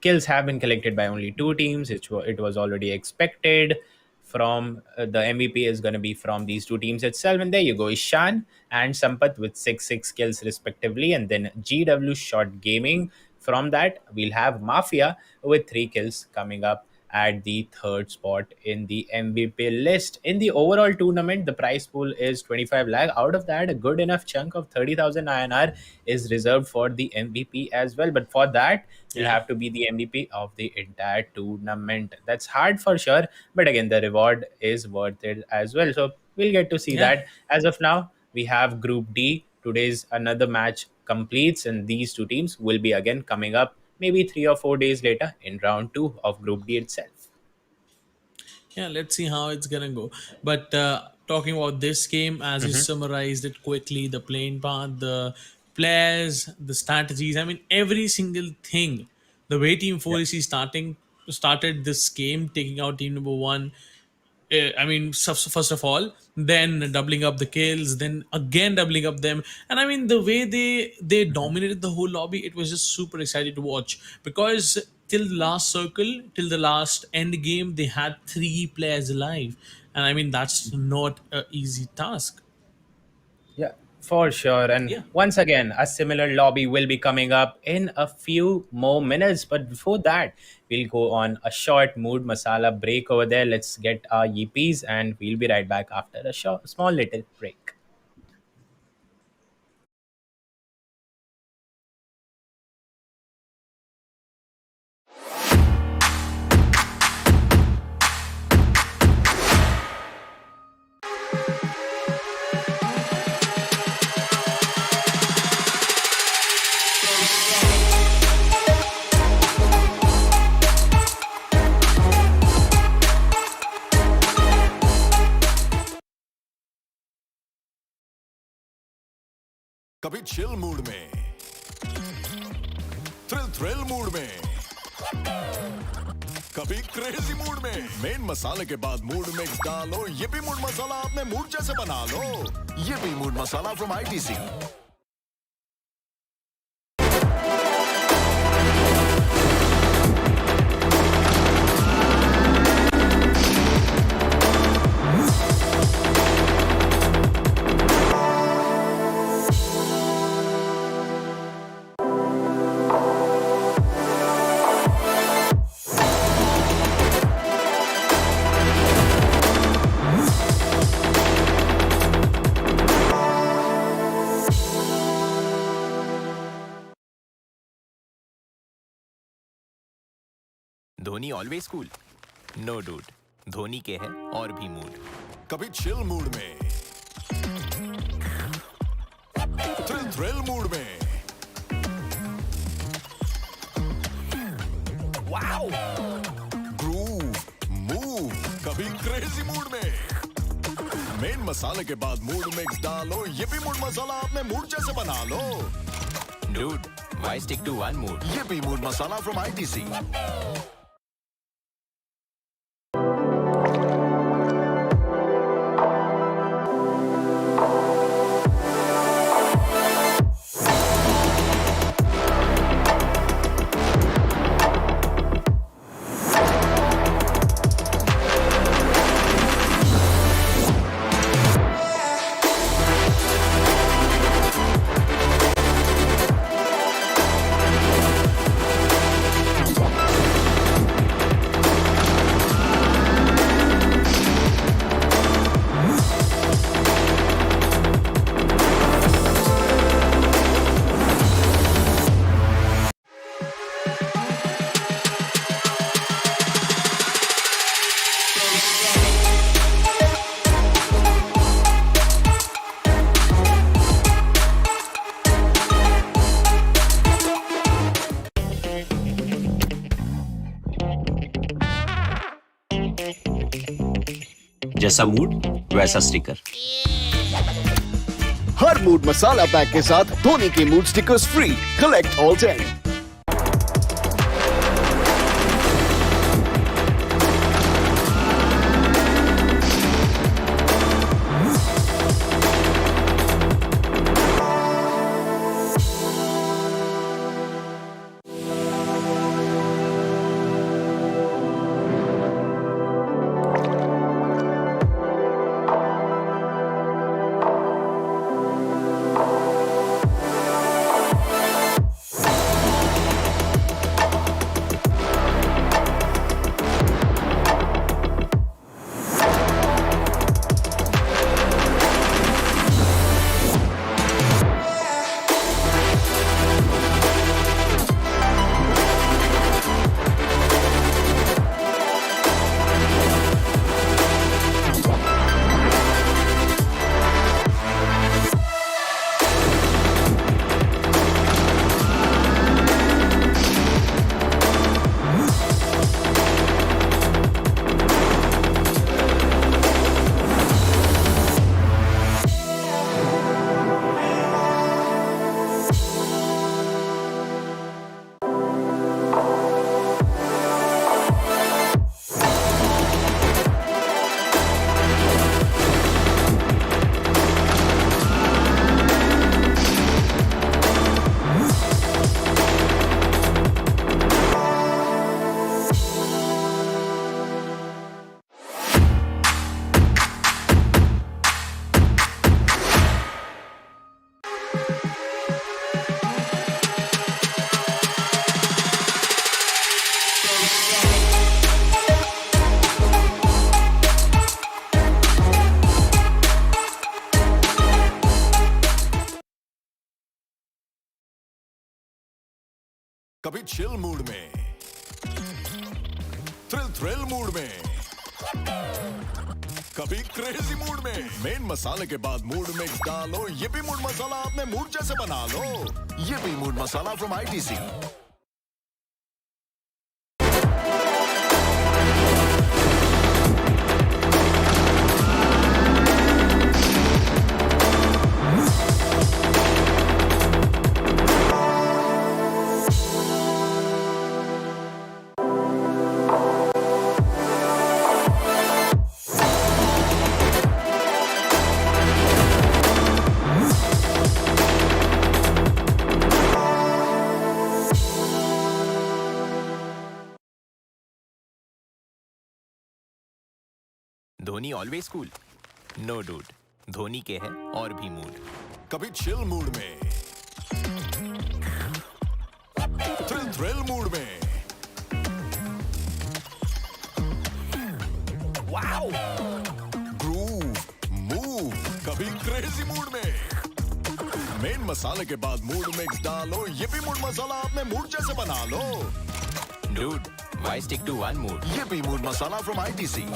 Speaker 5: kills have been collected by only two teams, it was already expected. From the MVP is going to be from these two teams itself. And there you go, Ishan and Sampath with six kills respectively, and then GW Shot Gaming. From that, we'll have Mafia with 3 kills coming up at the third spot in the MVP list. In the overall tournament, the prize pool is 25 lakh. Out of that, a good enough chunk of 30,000 INR is reserved for the MVP as well. But for that, you'll
Speaker 11: Yeah.
Speaker 5: have to be the MVP of the entire tournament. That's hard for sure. But again, the reward is worth it as well. So we'll get to see
Speaker 11: Yeah.
Speaker 5: that. As of now, we have Group D. Today's another match completes, and these two teams will be again coming up maybe 3 or 4 days later in round two of Group D itself.
Speaker 11: Yeah, let's see how it's gonna go. But talking about this game, as you
Speaker 5: Mhm.
Speaker 11: summarized it quickly, the playing path, the players, the strategies. I mean, every single thing. The way Team
Speaker 5: Yeah.
Speaker 11: 4AC started this game, taking out Team Number One. I mean, first of all, then doubling up the kills, then again doubling up them, and I mean the way they
Speaker 5: Mhm.
Speaker 11: dominated the whole lobby. It was just super exciting to watch because till the last circle, till the last end game, they had three players alive, and I mean that's not an easy task.
Speaker 5: Yeah, for sure. And
Speaker 11: Yeah,
Speaker 5: once again, a similar lobby will be coming up in a few more minutes. But before that, we'll go on a short mood masala break over there. Let's get our yippies, and we'll be right back after a small little break.
Speaker 1: कभी chill mood में, thrill mood में, कभी crazy mood में। Main मसाले के बाद mood mix डालो, ये भी मूड मसाला अपने मूड जैसे बना लो। ये भी mood masala from ITC।
Speaker 8: Dhoni always cool, no dude. Dhoni के है और भी मूड।
Speaker 1: कभी चिल मूड में, थ्रिल मूड में, वाओ, ग्रूव, मूव, कभी क्रेजी मूड में। मेन मसाले के बाद मूड मिक्स डालो, ये भी मूड मसाला अपने मूड जैसे बना लो।
Speaker 8: Dude, why stick to one mood?
Speaker 1: ये भी मूड मसाला फ्रॉम ITC।
Speaker 9: जैसा मूड वैसा स्टिकर।
Speaker 10: हर मूड मसाला पैक के साथ धोनी के mood stickers free. Collect all 10।
Speaker 1: कभी चिल मूड में, थ्रिल मूड में, कभी क्रेजी मूड में। मेन मसाले के बाद मूड मिक्स डालो, ये भी मूड मसाला अपने मूड जैसे बना लो। ये भी mood masala from ITC।
Speaker 8: Dhoni always cool no dude Dhoni के है और भी मूड
Speaker 1: कभी चिल मूड में, थ्रिल मूड में, वाओ, ग्रूव, मूव, कभी क्रेजी मूड में। मेन मसाले के बाद मूड मिक्स डालो, ये भी मूड मसाला अपने मूड जैसे बना लो।
Speaker 8: Dude why stick to one mood
Speaker 1: ये भी मूड मसाला फ्रॉम ITC।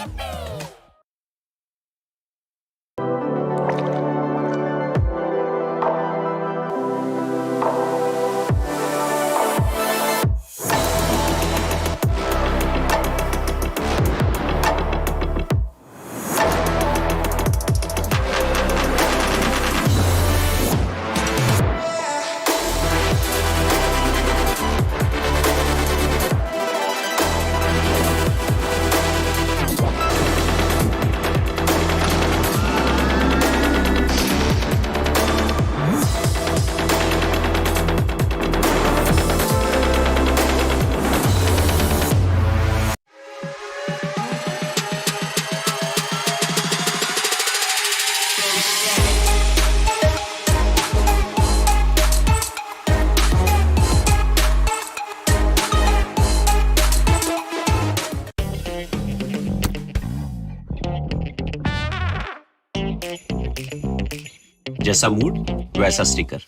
Speaker 9: जैसा मूड वैसा स्टिकर।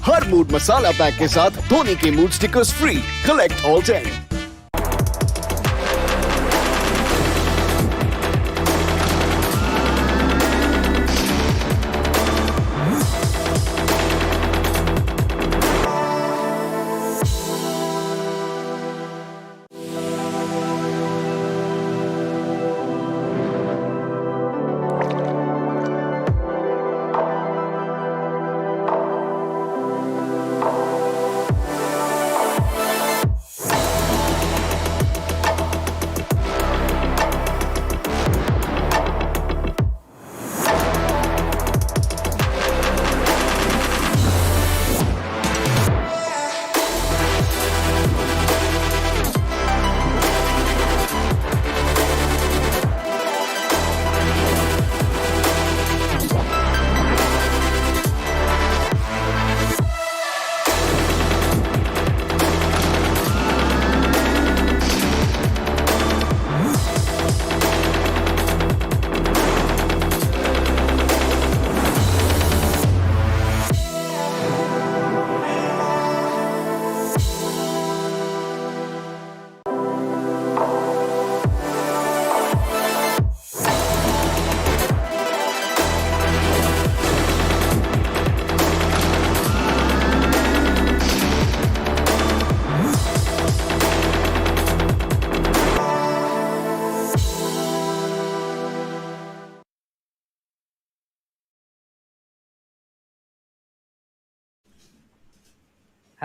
Speaker 10: हर मूड मसाला पैक के साथ धोनी के mood stickers free. Collect all 10।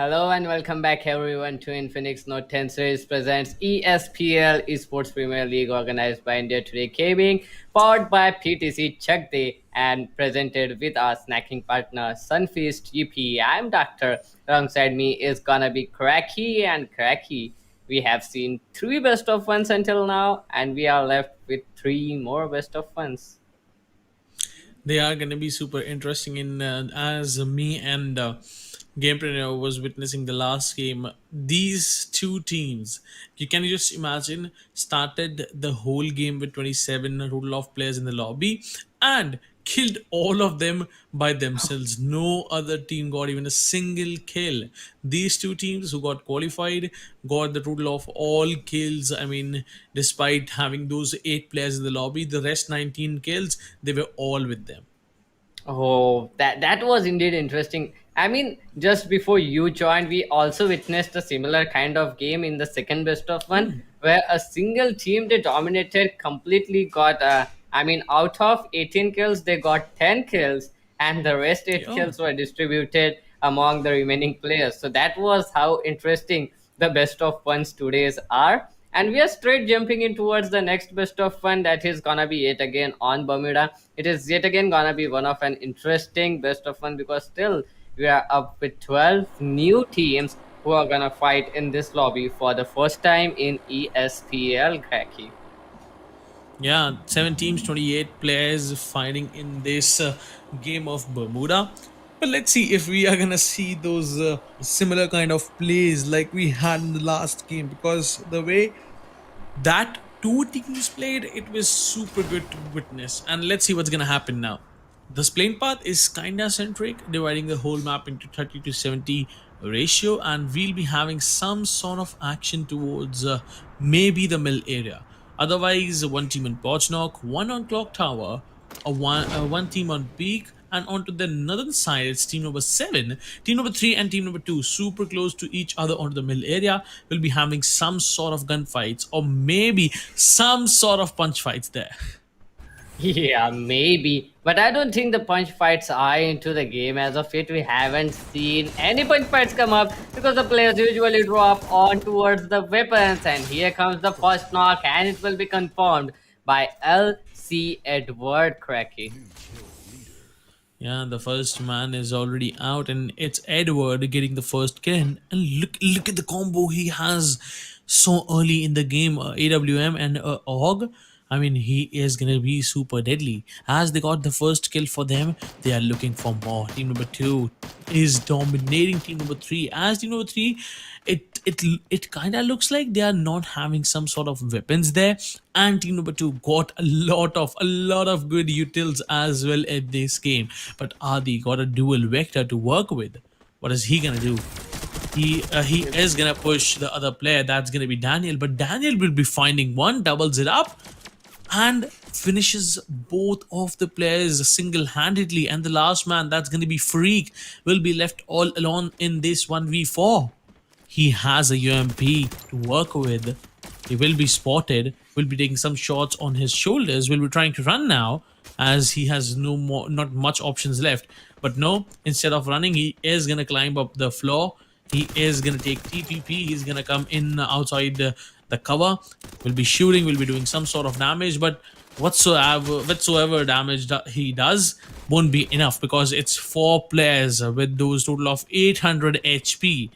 Speaker 7: Hello and welcome back everyone to Infinix Note 10 series presents ESPL Esports Premier League organized by India Today Gaming, powered by PTC Chuck Day and presented with our snacking partner Sunfeast EP. I'm Doctor. Alongside me is gonna be Cracky and Cracky. We have seen 3 best of ones until now and we are left with 3 more best of ones.
Speaker 11: They are going to be super interesting in as me and Gamepreneur was witnessing the last game. These two teams, you can just imagine, started the whole game with 27 total of players in the lobby and killed all of them by themselves. No other team got even a single kill. These two teams who got qualified got the total of all kills. I mean, despite having those 8 players in the lobby, the rest 19 kills, they were all with them.
Speaker 7: Oh, that was indeed interesting. I mean, just before you joined, we also witnessed a similar kind of game in the second best of one, where a single team they dominated completely got. I mean, out of 18 kills, they got 10 kills, and the rest 8
Speaker 11: Yeah.
Speaker 7: kills were distributed among the remaining players. So that was how interesting the best of ones today's are. And we are straight jumping in towards the next best of one that is gonna be yet again on Bermuda. It is yet again gonna be one of an interesting best of one because still we are up with 12 new teams who are gonna fight in this lobby for the first time in ESPL, Cracky.
Speaker 11: Yeah, 7 teams, 28 players fighting in this game of Bermuda. But let's see if we are gonna see those similar kind of plays like we had in the last game, because the way that two teams played, it was super good to witness. And let's see what's gonna happen now. The splaying path is kinda centric, dividing the whole map into 30 to 70 ratio, and we'll be having some sort of action towards maybe the mill area. Otherwise, one team on Knock, one on Clock Tower, one team on Peak, and onto the northern side, it's team number 7, team number 3, and team number 2, super close to each other onto the middle area. Will be having some sort of gunfights, or maybe some sort of punch fights there.
Speaker 7: Yeah, maybe. But I don't think the punch fights are into the game. As of yet, we haven't seen any punch fights come up because the players usually drop on towards the weapons. And here comes the first knock, and it will be confirmed by LC Edward Cracky.
Speaker 11: Yeah, the first man is already out, and it's Edward getting the first kill. And look at the combo he has so early in the game. AWM and Og. I mean, he is gonna be super deadly. As they got the first kill for them, they are looking for more. Team number 2 is dominating team number 3. As team number 3, it kind of looks like they are not having some sort of weapons there, and team number 2 got a lot of good utils as well at this game. But Adi got a dual vector to work with. What is he gonna do? He is gonna push the other player. That's gonna be Daniel, but Daniel will be finding one, doubles it up, and finishes both of the players single-handedly. And the last man, that's going to be Freak, will be left all alone in this 1v4. He has a UMP to work with. He will be spotted, will be taking some shots on his shoulders, will be trying to run now, as he has not much options left. But no, instead of running, he is going to climb up the floor. He is going to take TPP. He's going to come in outside the cover. Will be shooting, will be doing some sort of damage, but whatsoever damage he does won't be enough, because it's 4 players with those total of 800 HP.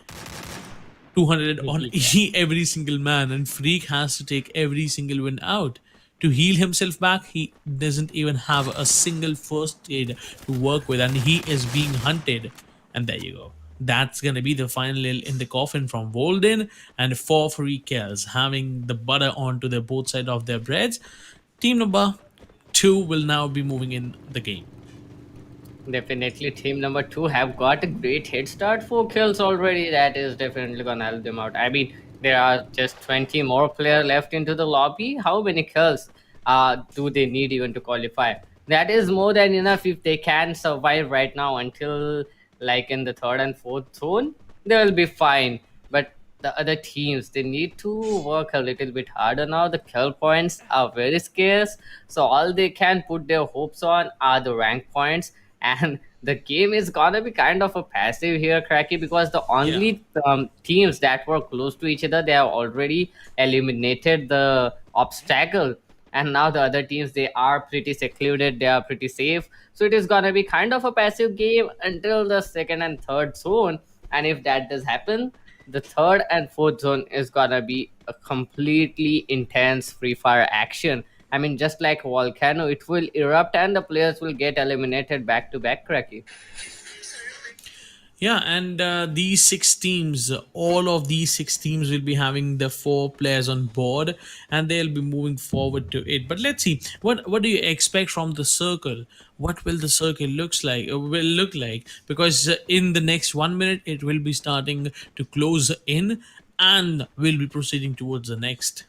Speaker 11: 200 on every single man, and Freak has to take every single win out. To heal himself back, he doesn't even have a single first aid to work with, and he is being hunted. And there you go. That's gonna be the final nail in the coffin from Volden, and 4 free kills, having the butter onto the both side of their breads. Team number 2 will now be moving in the game.
Speaker 7: Definitely, team number 2 have got a great head start. 4 kills already. That is definitely gonna help them out. I mean, there are just 20 more players left into the lobby. How many kills do they need even to qualify? That is more than enough. If they can survive right now until like in the third and fourth zone, they will be fine. But the other teams, they need to work a little bit harder now. The kill points are very scarce, so all they can put their hopes on are the rank points. And the game is gonna be kind of a passive here, Cracky, because the only teams that were close to each other, they have already eliminated the obstacle. And now the other teams, they are pretty secluded, they are pretty safe, so it is gonna be kind of a passive game until the second and third zone. And if that does happen, the third and fourth zone is gonna be a completely intense free fire action. I mean, just like volcano, it will erupt and the players will get eliminated back to back, Cracky.
Speaker 11: Yeah, and these 6 teams, all of these 6 teams will be having the 4 players on board, and they'll be moving forward to it. But let's see, what do you expect from the circle? What will the circle will look like? Because in the next 1 minute, it will be starting to close in, and we'll be proceeding towards the next.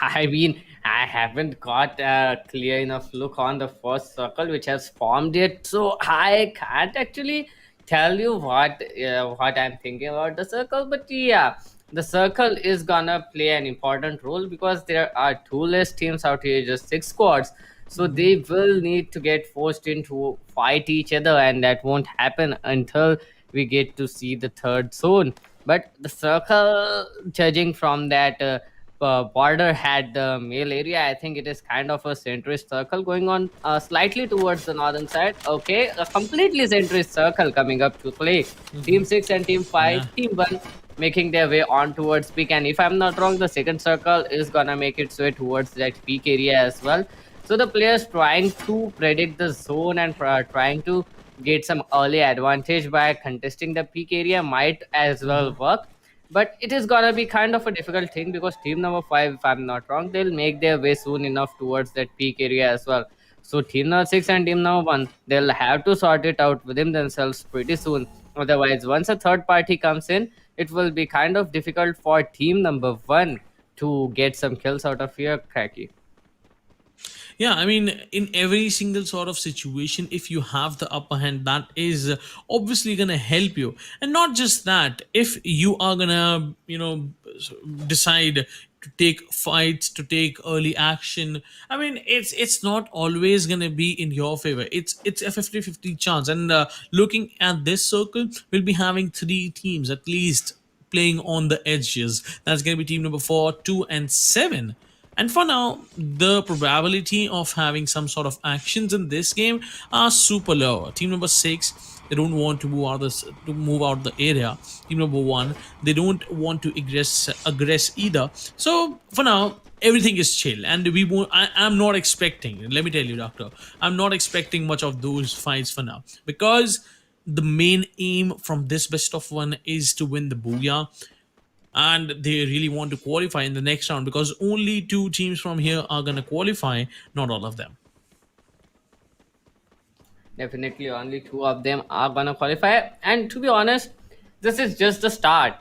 Speaker 7: I mean, I haven't got a clear enough look on the first circle which has formed yet, so I can't actually tell you what I'm thinking about the circle. But yeah, the circle is gonna play an important role because there are 2 less teams out here, just 6 squads. So they will need to get forced into fight each other, and that won't happen until we get to see the third zone. But the circle, judging from that border had the male area, I think it is kind of a centrist circle going on slightly towards the northern side. Okay, a completely centrist circle coming up to play. Team 6 and team 5.
Speaker 11: Yeah.
Speaker 7: Team 1 making their way on towards peak. And if I'm not wrong, the second circle is gonna make its way towards that peak area as well. So the players trying to predict the zone and trying to get some early advantage by contesting the peak area might as well work. But it is gonna be kind of a difficult thing because team number five, if I'm not wrong, they'll make their way soon enough towards that peak area as well. So team number six and team number one, they'll have to sort it out within themselves pretty soon. Otherwise, once a third party comes in, it will be kind of difficult for team number one to get some kills out of here, Cracky.
Speaker 11: Yeah, I mean, in every single sort of situation, if you have the upper hand, that is obviously going to help you. And not just that, if you are going to, decide to take fights, to take early action, I mean, it's not always going to be in your favor. It's a 50-50 chance. And looking at this circle, we'll be having three teams at least playing on the edges. That's going to be team number 4, 2, and 7. And for now, the probability of having some sort of actions in this game are super low. Team number 6, they don't want to move out the area. Team number 1, they don't want to aggress either. So for now, everything is chill, and we won't. I'm not expecting. Let me tell you, Doctor, I'm not expecting much of those fights for now because the main aim from this best of one is to win the booyah, and they really want to qualify in the next round because only two teams from here are going to qualify, not all of them.
Speaker 7: Definitely, only two of them are gonna qualify. And to be honest, this is just the start.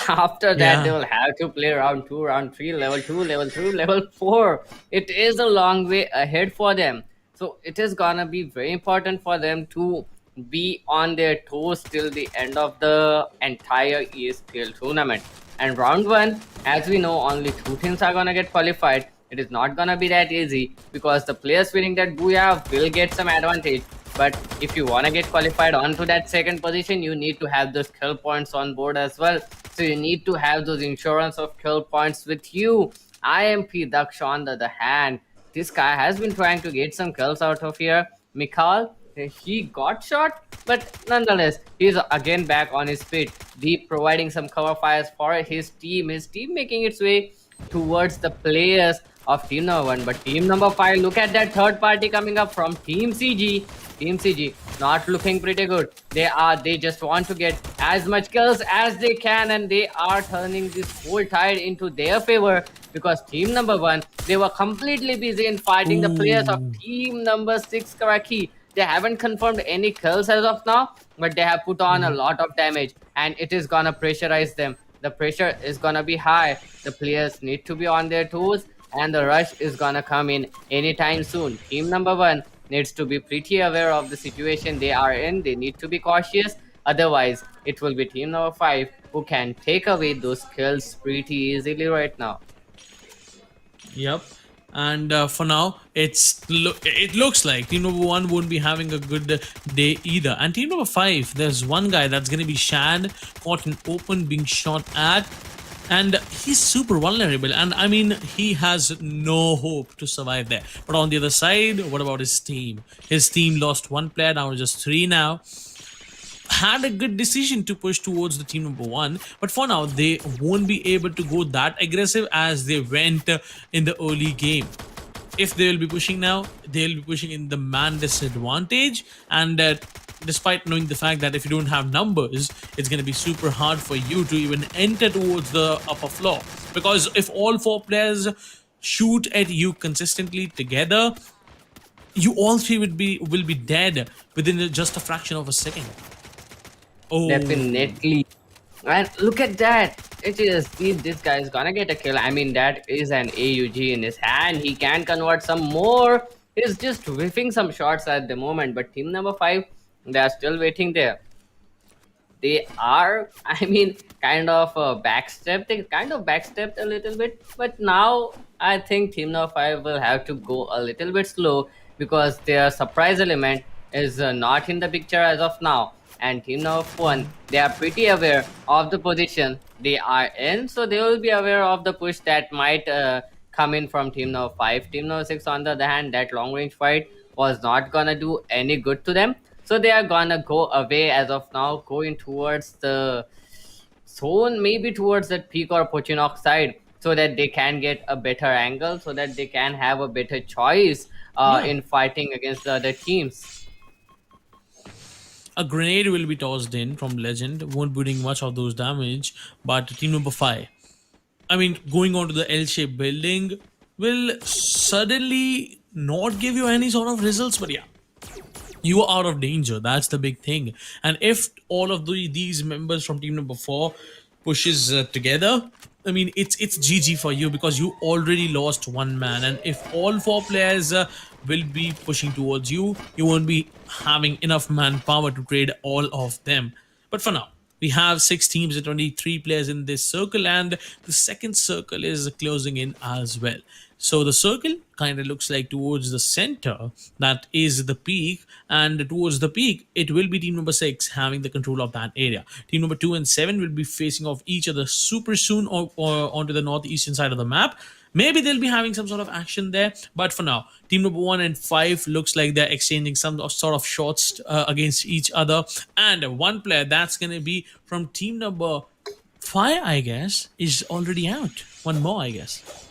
Speaker 7: After that, they
Speaker 11: Yeah.
Speaker 7: will have to play round two, round three, level two, level three, level four. It is a long way ahead for them. So it is gonna be very important for them to be on their toes till the end of the entire ESPL tournament. And round one, as we know, only two teams are gonna get qualified. It is not gonna be that easy because the players winning that booyah will get some advantage. But if you wanna get qualified onto that second position, you need to have those kill points on board as well. So you need to have those insurance of kill points with you. IMP Daksh on the other hand, this guy has been trying to get some kills out of here. Mikhail, he got shot, but nonetheless, he's again back on his feet. Deep providing some cover fires for his team. His team making its way towards the players of team number one. But team number five, look at that third party coming up from Team CG. Team CG not looking pretty good. They just want to get as much kills as they can, and they are turning this whole tide into their favor because team number one, they were completely busy in fighting the players of
Speaker 11: Ooh.
Speaker 7: team number six Karaki. They haven't confirmed any kills as of now, but they have put on a lot of damage, and it is gonna pressurize them. The pressure is gonna be high. The players need to be on their toes, and the rush is gonna come in anytime soon. Team number one needs to be pretty aware of the situation they are in. They need to be cautious. Otherwise, it will be team number five who can take away those kills pretty easily right now.
Speaker 11: Yep. And for now, it looks like team number 1 won't be having a good day either. And team number 5, there's one guy that's going to be Shad, caught in open, being shot at, and he's super vulnerable. And I mean, he has no hope to survive there. But on the other side, what about his team? His team lost one player, now just 3 now. Had a good decision to push towards the team number 1, but for now they won't be able to go that aggressive as they went in the early game. If they will be pushing now, they'll be pushing in the man disadvantage, and despite knowing the fact that if you don't have numbers, it's going to be super hard for you to even enter towards the upper floor, because if all 4 players shoot at you consistently together, you all 3 will be dead within just a fraction of a second. Oh.
Speaker 7: Definitely. And look at that. It is if this guy is gonna get a kill. I mean, that is an AUG in his hand. He can convert some more. He's just whiffing some shots at the moment. But team number five, they are still waiting there. They are, I mean, kind of backstep. They kind of backstepped a little bit, but now I think Team Number 5 will have to go a little bit slow because their surprise element is not in the picture as of now. And Team Number 1, they are pretty aware of the position they are in, so they will be aware of the push that might come in from Team Number 5. Team Number 6, on the other hand, that long range fight was not gonna do any good to them. So they are gonna go away as of now, going towards the zone maybe towards that peak or Pochinok side so that they can get a better angle, so that they can have a better choice
Speaker 11: Yeah.
Speaker 7: in fighting against the other teams.
Speaker 11: A grenade will be tossed in from Legend, won't be doing much of those damage, but team number 5, I mean, going on to the L-shaped building will suddenly not give you any sort of results, but yeah, you are out of danger. That's the big thing. And if all of these members from team number 4 pushes together, I mean, it's GG for you because you already lost one man. And if all 4 players will be pushing towards you, you won't be having enough manpower to trade all of them. But for now, we have 6 teams and 23 players in this circle, and the second circle is closing in as well. So the circle kind of looks like towards the center, that is the peak, and towards the peak, it will be team number 6 having the control of that area. Team number 2 and 7 will be facing off each other super soon or onto the northeastern side of the map. Maybe they'll be having some sort of action there, but for now, team number 1 and 5 looks like they're exchanging some sort of shots against each other. And one player that's going to be from team number 5, I guess, is already out. One more, I guess.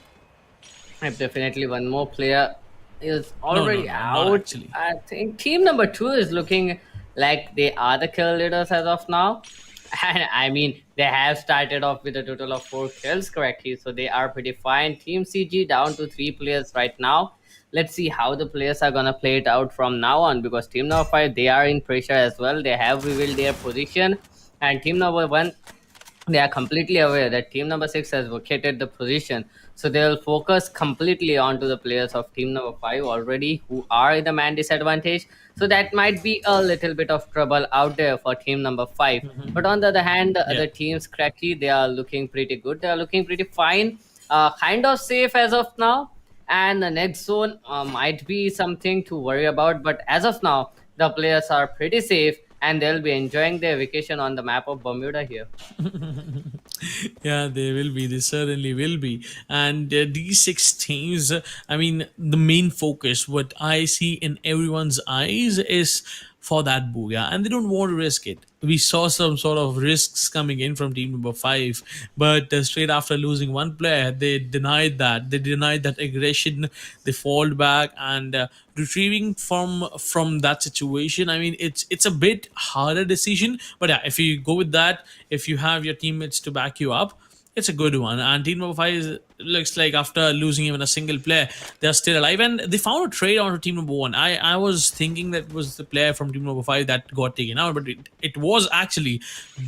Speaker 7: If definitely one more player is
Speaker 11: No,
Speaker 7: already
Speaker 11: not
Speaker 7: out.
Speaker 11: actually.
Speaker 7: I think team number 2 is looking like they are the kill leaders as of now. And I mean, they have started off with a total of 4 kills correctly, so they are pretty fine. Team CG down to 3 players right now. Let's see how the players are gonna play it out from now on, because team number 5, they are in pressure as well. They have revealed their position, and team number 1, they are completely aware that team number 6 has vacated the position, so they will focus completely onto the players of team number 5 already, who are in the man disadvantage. So that might be a little bit of trouble out there for team number 5. But on the other hand, the other teams, cracky, they are looking pretty good, they are looking pretty fine, kind of safe as of now. And the next zone might be something to worry about, but as of now, the players are pretty safe, and they'll be enjoying their vacation on the map of Bermuda here.
Speaker 11: Yeah, they will be. They certainly will be. And these 6 teams, I mean, the main focus, what I see in everyone's eyes is for that booyah, and they don't want to risk it. We saw some sort of risks coming in from team number 5, but straight after losing one player, they denied that. They denied that aggression. They falled back and retrieving from that situation. I mean, it's a bit harder decision, but yeah, if you go with that, if you have your teammates to back you up, it's a good one. And team number 5 looks like after losing even a single player, they're still alive. And they found a trade onto team number 1. I was thinking that was the player from team number 5 that got taken out, but it was actually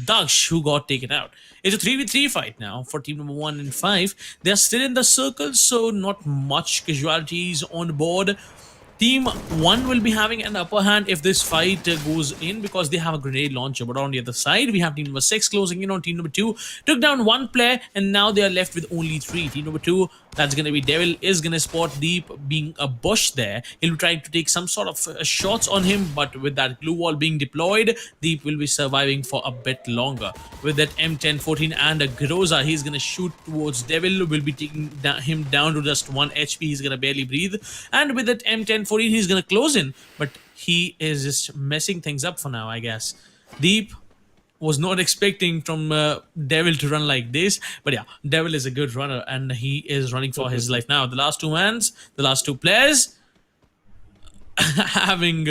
Speaker 11: Daksh who got taken out. It's a 3v3 fight now for team number 1 and 5. They're still in the circle, so not much casualties on board. Team 1 will be having an upper hand if this fight goes in, because they have a grenade launcher. But on the other side, we have team number 6 closing in on team number 2. Took down one player, and now they are left with only 3. Team number 2, that's going to be Devil, is going to spot Deep being a bush there. He'll be trying to take some sort of shots on him, but with that glue wall being deployed, Deep will be surviving for a bit longer. With that M1014 and a Groza, he's going to shoot towards Devil, will be taking him down to just 1 HP. He's going to barely breathe. And with that M1014, he's going to close in, but he is just messing things up for now, I guess. Deep was not expecting from Devil to run like this, but yeah, Devil is a good runner and he is running for his life now. The last 2 players having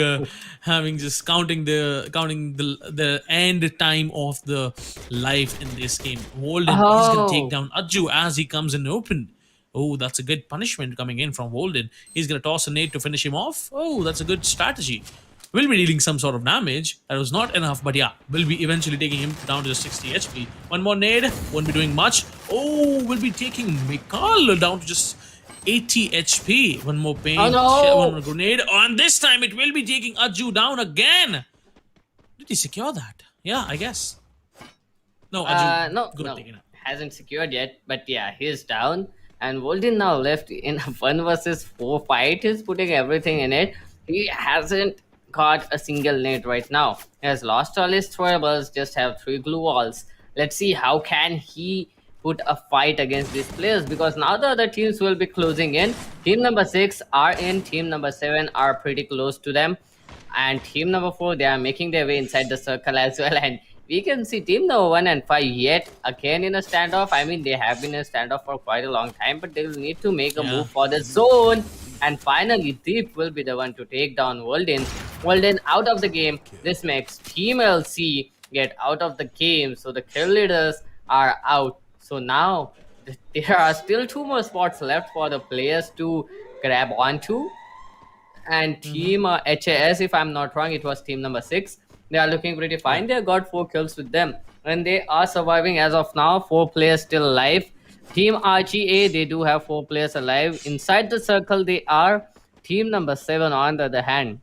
Speaker 11: just counting the end time of the life in this game. Walden, he's gonna take down Ajju as he comes in open. Oh, that's a good punishment coming in from Walden. He's gonna toss a nade to finish him off. Oh, that's a good strategy. Will be dealing some sort of damage. That was not enough, but yeah, will be eventually taking him down to just 60 HP. One more nade, won't be doing much. Oh, will be taking Mikal down to just 80 HP. One more pain,
Speaker 7: Oh, no.
Speaker 11: one more grenade. Oh, and this time it will be taking Ajju down again. Did he secure that? Yeah, I guess. No, Ajju
Speaker 7: No,
Speaker 11: got taken out.
Speaker 7: hasn't secured yet, but yeah, he's down. And Volden now left in a 1 versus 4 fight. He's putting everything in it. He hasn't got a single net right now. He has lost all his throwables, just have 3 glue walls. Let's see how can he put a fight against these players, because now the other teams will be closing in. Team number 6 are in, team number 7 are pretty close to them, and team number 4, they are making their way inside the circle as well. And we can see team number 1 and 5 yet again in a standoff. I mean, they have been in a standoff for quite a long time, but they will need to make a
Speaker 11: Yeah.
Speaker 7: move for the zone. And finally, Deep will be the one to take down Walden. Walden out of the game. This makes Team LC get out of the game. So the kill leaders are out. So now there are still two more spots left for the players to grab onto. And
Speaker 11: Hmm.
Speaker 7: team HAS, if I'm not wrong, it was team number 6. They are looking pretty
Speaker 11: Yeah.
Speaker 7: fine. They got 4 kills with them, and they are surviving as of now. 4 players still alive. Team RGA, they do have 4 players alive. Inside the circle, they are. Team number 7, on the other hand,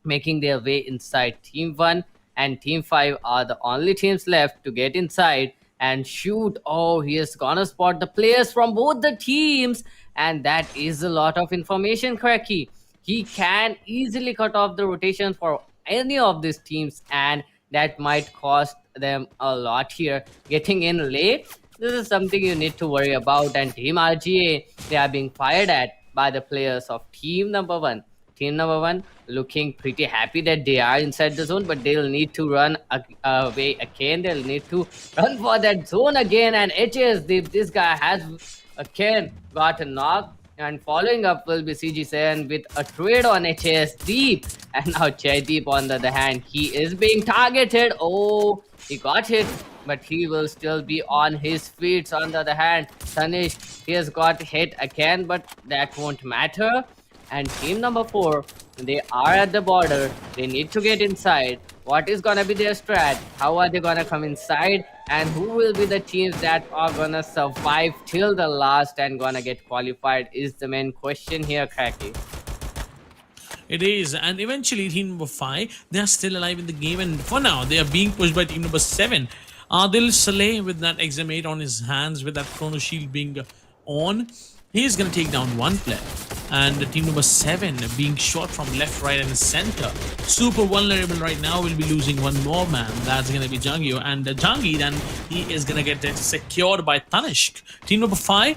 Speaker 7: making their way inside. Team 1 and Team 5 are the only teams left to get inside and shoot. Oh, he is gonna spot the players from both the teams, and that is a lot of information, Cracky. He can easily cut off the rotation for any of these teams, and that might cost them a lot here. Getting in late, this is something you need to worry about. And Team RGA, they are being fired at by the players of Team number 1. Team number 1 looking pretty happy that they are inside the zone, but they'll need to run away again. They'll need to run for that zone again. And HS, this guy has again got a knock. And following up will be CG Sen with a trade on HS Deep. And now Deep on the other hand, he is being targeted. Oh, he got hit, but he will still be on his feet. On the other hand, Tanish, he has got hit again, but that won't matter. And team number 4, they are at the border. They need to get inside. What is gonna be their strat? How are they gonna come inside? And who will be the teams that are gonna survive till the last and gonna get qualified is the main question here, Cracky.
Speaker 11: It is, and eventually team number 5, they are still alive in the game, and for now they are being pushed by team number 7. Adil Saleh with that examate on his hands, with that chrono shield being on, he is going to take down one player. And team number 7 being shot from left, right, and center. Super vulnerable right now, will be losing one more man. That's going to be Jangyo. And Jangi, then he is going to get secured by Tanishk. Team number 5,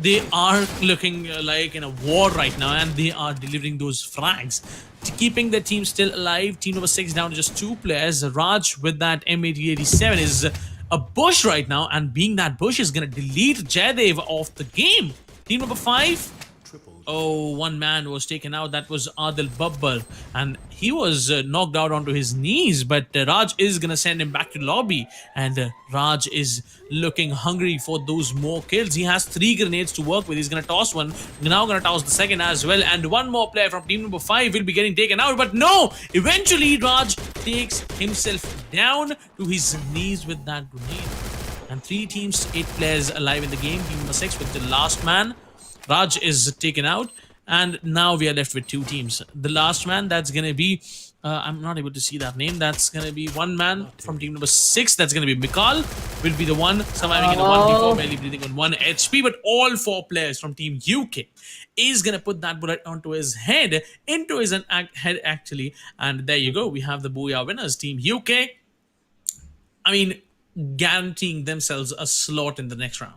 Speaker 11: they are looking like in a war right now, and they are delivering those frags, keeping the team still alive. Team number 6 down to just 2 players. Raj with that M8087 is a bush right now, and being that bush is going to delete Jaydev off the game. Team number 5, oh, one man was taken out. That was Adil Babbar, and he was knocked out onto his knees. But Raj is gonna send him back to lobby, and Raj is looking hungry for those more kills. He has 3 grenades to work with. He's gonna toss one, now gonna toss the second as well, and one more player from team number 5 will be getting taken out. But no, eventually Raj takes himself down to his knees with that grenade. And 3 teams, 8 players alive in the game. Team number 6 with the last man. Raj is taken out, and now we are left with 2 teams. The last man, that's going to be, I'm not able to see that name. That's going to be one man from team number 6. That's going to be Mikal. Will be the one surviving in a 1v4, barely breathing on 1 HP. But all 4 players from team UK is going to put that bullet onto his head, into his head actually. And there you go. We have the Booyah winners, team UK. I mean, guaranteeing themselves a slot in the next round.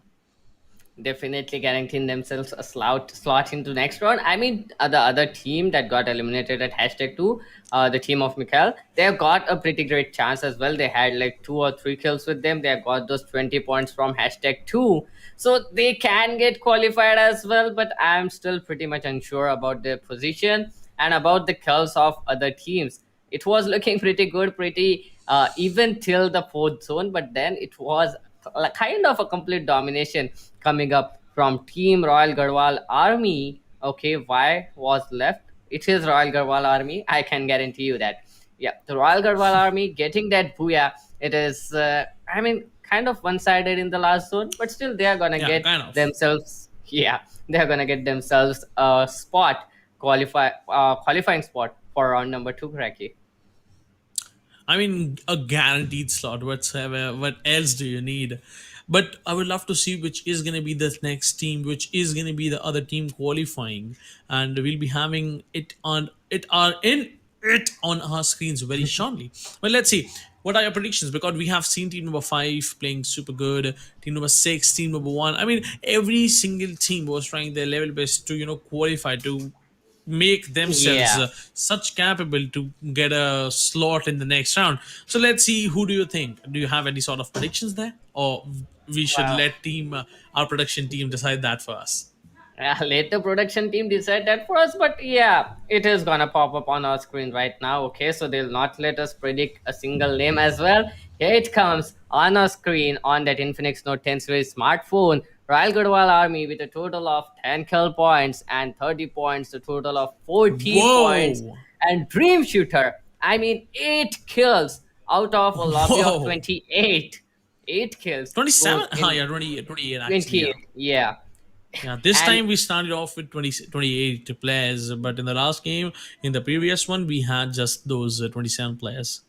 Speaker 7: Definitely guaranteeing themselves a slot into next round. I mean, the other team that got eliminated at hashtag 2, the team of Mikhail, they have got a pretty great chance as well. They had like 2 or 3 kills with them. They have got those 20 points from hashtag 2, so they can get qualified as well. But I'm still pretty much unsure about their position and about the kills of other teams. It was looking pretty good, pretty even till the 4th zone, but then it was kind of a complete domination coming up from Team Royal Garhwal Army. Okay, why was left? It is Royal Garhwal Army. I can guarantee you that. Yeah, the Royal Garhwal Army getting that booyah. It is, I mean, kind of one-sided in the last zone, but still they are gonna
Speaker 11: Yeah,
Speaker 7: get
Speaker 11: kind of.
Speaker 7: themselves. Yeah, they are gonna get themselves a spot qualifying spot for round number 2, Cracky.
Speaker 11: I mean, a guaranteed slot whatsoever. What else do you need? But I would love to see which is going to be the next team, which is going to be the other team qualifying, and we'll be having it on it are in it on our screens very shortly. Well, let's see. What are your predictions? Because we have seen team number 5 playing super good, team number 6, team number 1. I mean, every single team was trying their level best to qualify to make themselves
Speaker 7: Yeah.
Speaker 11: such capable to get a slot in the next round. So let's see. Who do you think? Do you have any sort of predictions there, or we should
Speaker 7: Wow.
Speaker 11: let our production team decide that for us?
Speaker 7: Let the production team decide that for us, but yeah, it is gonna pop up on our screen right now. Okay, so they'll not let us predict a single name as well. Here it comes on our screen on that Infinix Note 10 series smartphone. Royal Goodwill Army with a total of 10 kill points and 30 points, a total of 40 points,
Speaker 11: Whoa,
Speaker 7: and Dream Shooter. I mean, 8 kills out of a lobby of
Speaker 11: whoa,
Speaker 7: 28. 8 kills goes
Speaker 11: 27.
Speaker 7: in
Speaker 11: Yeah, 28 actually.
Speaker 7: 28.
Speaker 11: Yeah.
Speaker 7: Yeah.
Speaker 11: Yeah, this
Speaker 7: And
Speaker 11: time we started off with 28 players, but in the last game, in the previous one, we had just those 27 players.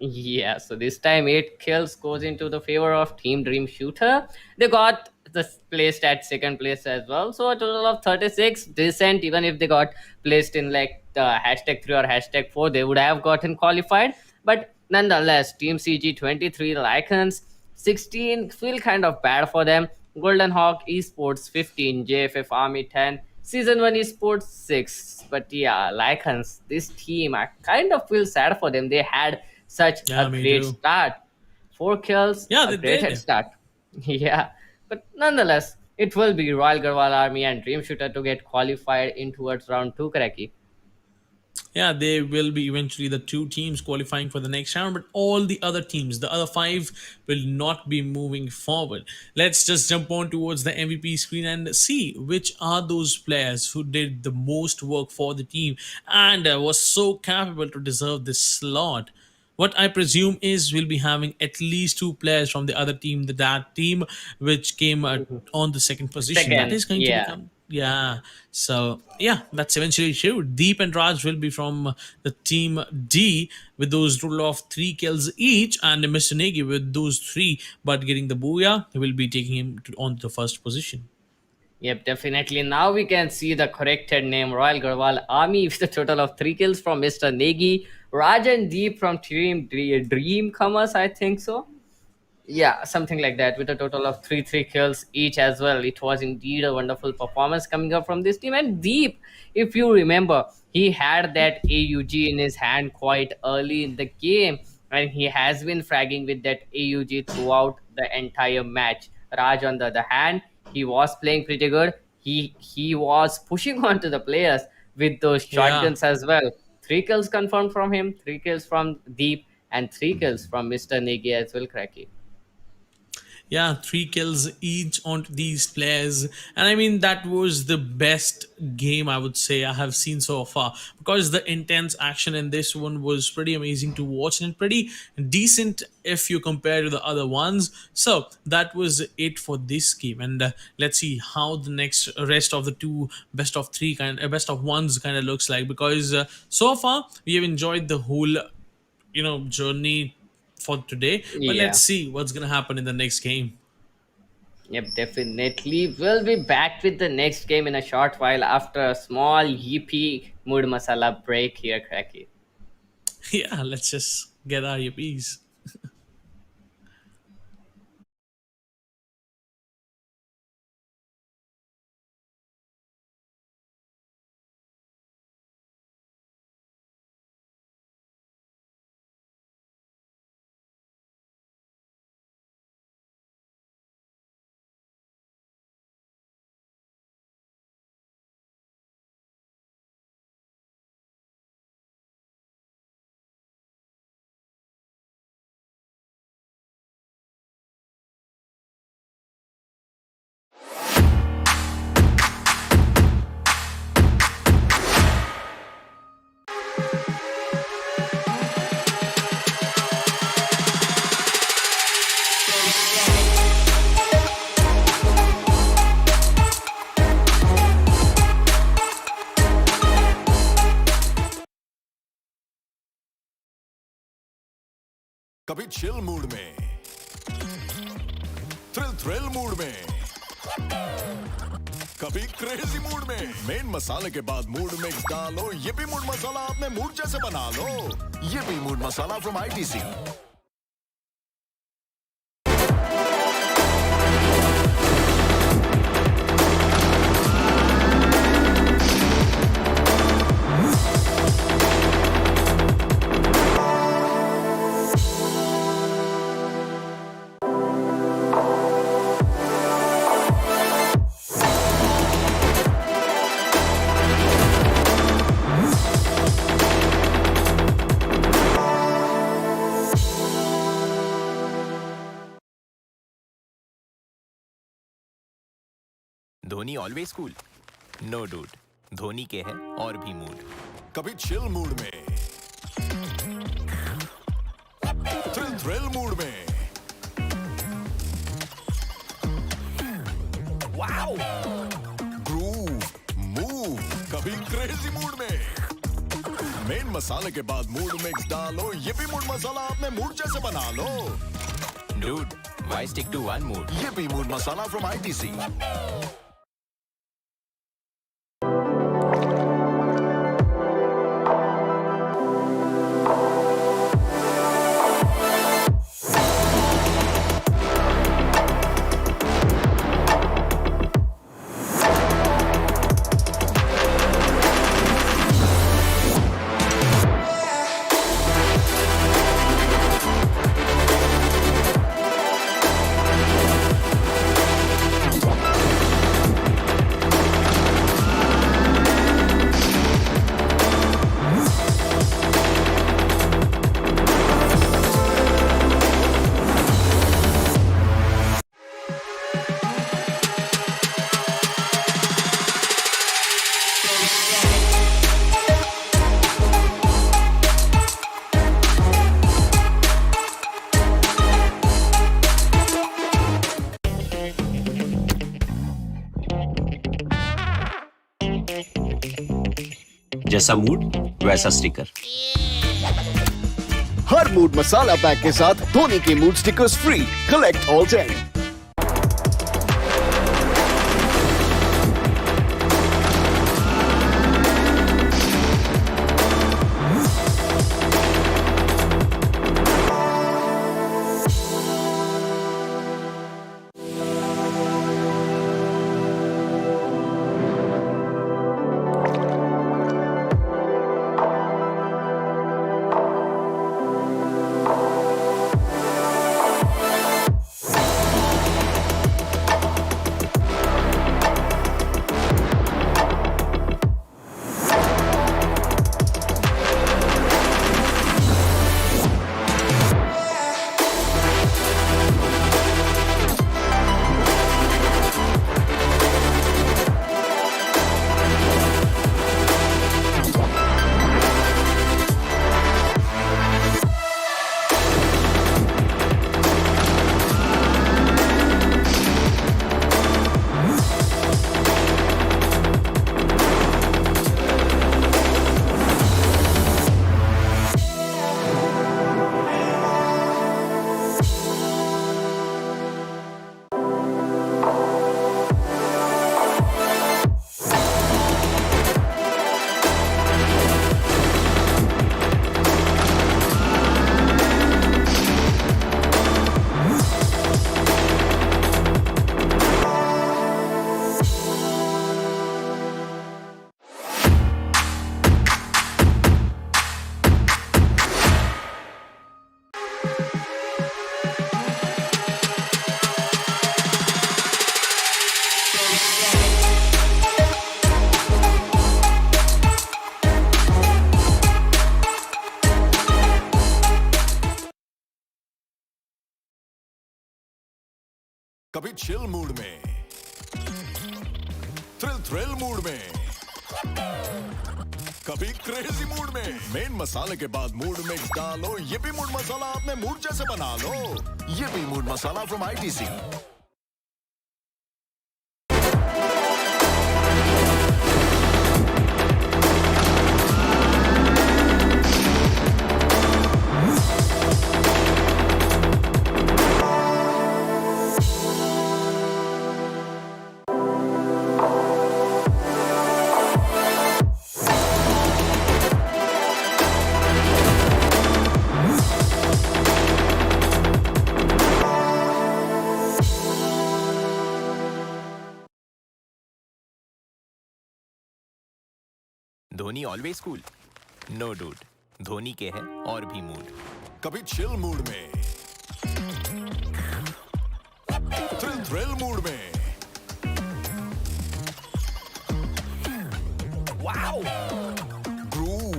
Speaker 7: yeah, so this time 8 kills goes into the favor of Team Dream Shooter. They got the placed at second place as well. So a total of 36, decent. Even if they got placed in like the hashtag 3 or hashtag 4, they would have gotten qualified. But nonetheless, Team CG 23 Lycans 16 feel kind of bad for them. Golden Hawk Esports 15, JFF Army 10, Season 1 Esports 6. But yeah, Lycans, this team, I kind of feel sad for them. They had such
Speaker 11: Yeah,
Speaker 7: a
Speaker 11: me
Speaker 7: great
Speaker 11: too.
Speaker 7: start. 4 kills,
Speaker 11: Yeah,
Speaker 7: a
Speaker 11: they
Speaker 7: great head
Speaker 11: did.
Speaker 7: start. Yeah, but nonetheless, it will be Royal Garhwal Army and Dream Shooter to get qualified in towards round 2, Karaki.
Speaker 11: Yeah, they will be eventually the two teams qualifying for the next round, but all the other teams, the other five, will not be moving forward. Let's just jump on towards the MVP screen and see which are those players who did the most work for the team and was so capable to deserve this slot. What I presume is we'll be having at least two players from the other team, that team which came on the second position. That
Speaker 7: Second,
Speaker 11: is going to
Speaker 7: yeah.
Speaker 11: become, yeah. So yeah, that's eventually true. Deep and Raj will be from the team D with those total of 3 kills each, and Mr. Negi with those three, but getting the booyah, he will be taking him on to the first position.
Speaker 7: Yep, definitely. Now we can see the corrected name Royal Garhwal Army with a total of 3 kills from Mr. Negi. Rajan Deep from Team Dream Commerce, I think so. Yeah, something like that, with a total of three kills each as well. It was indeed a wonderful performance coming up from this team. And Deep, if you remember, he had that AUG in his hand quite early in the game, and he has been fragging with that AUG throughout the entire match. Raj, on the other hand, he was playing pretty good. He was pushing onto the players with those
Speaker 11: Yeah.
Speaker 7: shotguns as well. 3 kills confirmed from him, 3 kills from Deep, and 3 kills from Mr. Negi as well, Cracky.
Speaker 11: Yeah, 3 kills each onto these players. And I mean, that was the best game I would say I have seen so far, because the intense action in this one was pretty amazing to watch and pretty decent if you compare to the other ones. So that was it for this game. And let's see how the next rest of the two best of three best of ones kind of looks like, because so far we have enjoyed the whole journey for today, but let's
Speaker 7: Yeah.
Speaker 11: see what's gonna happen in the next game.
Speaker 7: Yep, definitely. We'll be back with the next game in a short while after a small yippee mood masala break here, Cracky.
Speaker 11: Yeah, let's just get our EPs.
Speaker 1: कभी chill mood में, thrill mood में, कभी crazy mood में। Main मसाले के बाद mood mix डालो, ये भी मूड मसाला अपने मूड जैसे बना लो। ये भी mood masala from ITC.
Speaker 8: Dhoni always cool no dude Dhoni के है और भी मूड
Speaker 1: कभी चिल मूड में थ्रिल मूड में वाओ ग्रूव मूव कभी क्रेजी मूड में मेन मसाले के बाद मूड मिक्स डालो ये भी मूड मसाला अपने मूड जैसे बना लो
Speaker 8: dude why stick to one mood
Speaker 1: ये भी मूड मसाला फ्रॉम आईटीसी
Speaker 9: जैसा मूड वैसा स्टिकर।
Speaker 10: हर मूड मसाला पैक के साथ धोनी के mood stickers free. Collect all 10।
Speaker 1: कभी चिल मूड में थ्रिल मूड में कभी क्रेजी मूड में मेन मसाले के बाद मूड मिक्स डालो ये भी मूड मसाला अपने मूड जैसे बना लो ये भी mood masala from ITC
Speaker 8: Dhoni always cool no dude Dhoni के है और भी मूड
Speaker 1: कभी चिल मूड में थ्रिल मूड में वाओ ग्रूव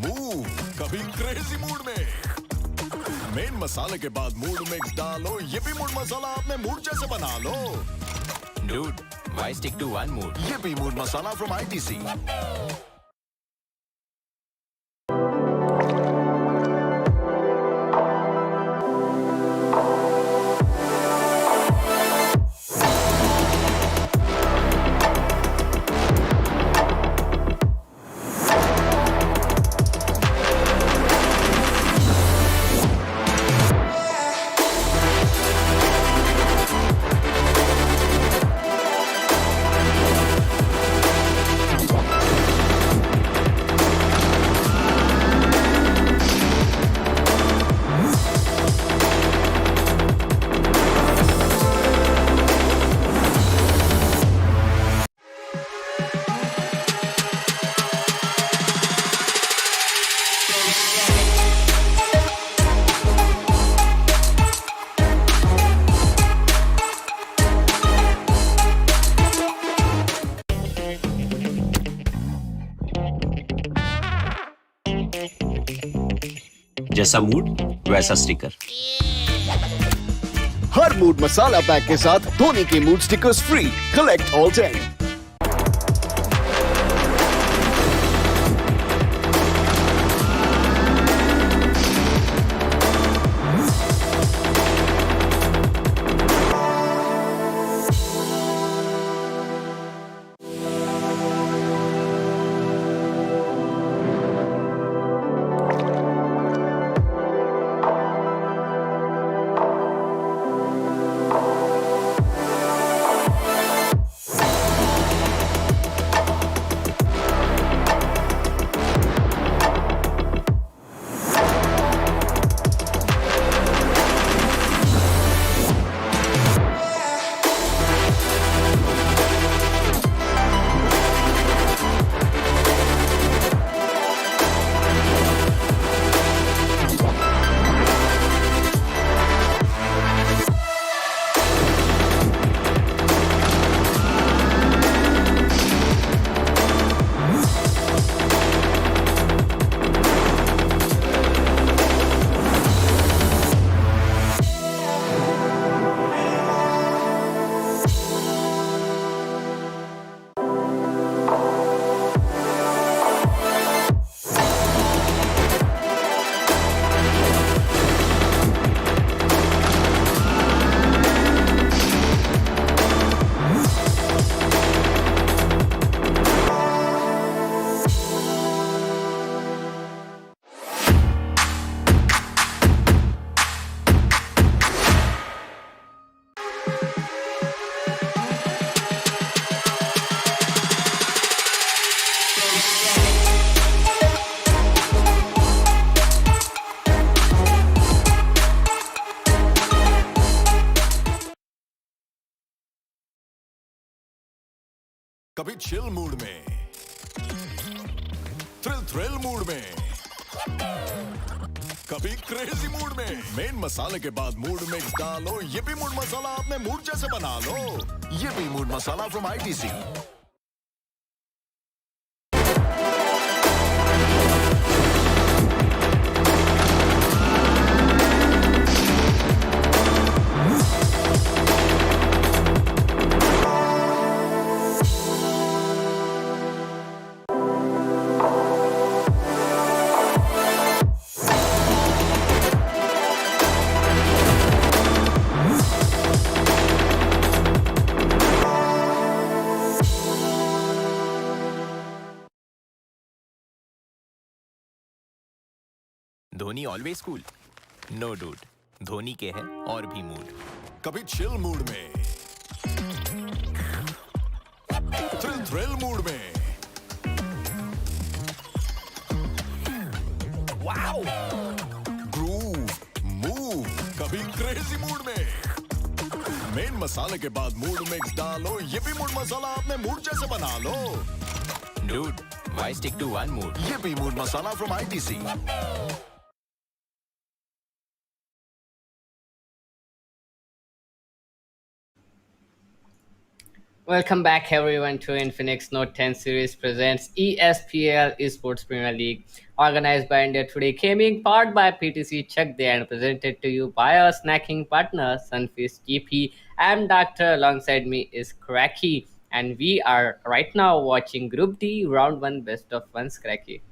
Speaker 1: मूव कभी क्रेजी मूड में मेन मसाले के बाद मूड मिक्स डालो ये भी मूड मसाला अपने मूड जैसे बना लो
Speaker 8: dude Why stick to one mood?
Speaker 10: Yippee mood masala from ITC.
Speaker 9: जैसा मूड वैसा स्टिकर।
Speaker 10: हर मूड मसाला पैक के साथ धोनी के mood stickers free. Collect all 10।
Speaker 1: कभी चिल मूड में, थ्रिल मूड में, कभी क्रेजी मूड में। मेन मसाले के बाद मूड मिक्स डालो। ये मूड मसाला अपने मूड जैसे बना लो। ये mood masala from ITC.
Speaker 8: Dhoni always cool. No dude, Dhoni के है और भी मूड।
Speaker 1: कभी चिल मूड में, थ्रिल मूड में, वाओ, ग्रूव, मूव। कभी क्रेजी मूड में। मेन मसाले के बाद मूड मिक्स डालो। ये मूड मसाला अपने मूड जैसे बना लो।
Speaker 8: Dude, why stick to one mood?
Speaker 1: ये mood masala from ITC.
Speaker 7: Welcome back, everyone, to Infinix Note 10 series presents ESPL Esports Premier League, organized by India Today Gaming, powered by PTC Check Day, and presented to you by our snacking partner Sunfeast GP. I'm Doctor. Alongside me is Cracky, and we are right now watching Group D, Round 1, Best of One, Cracky.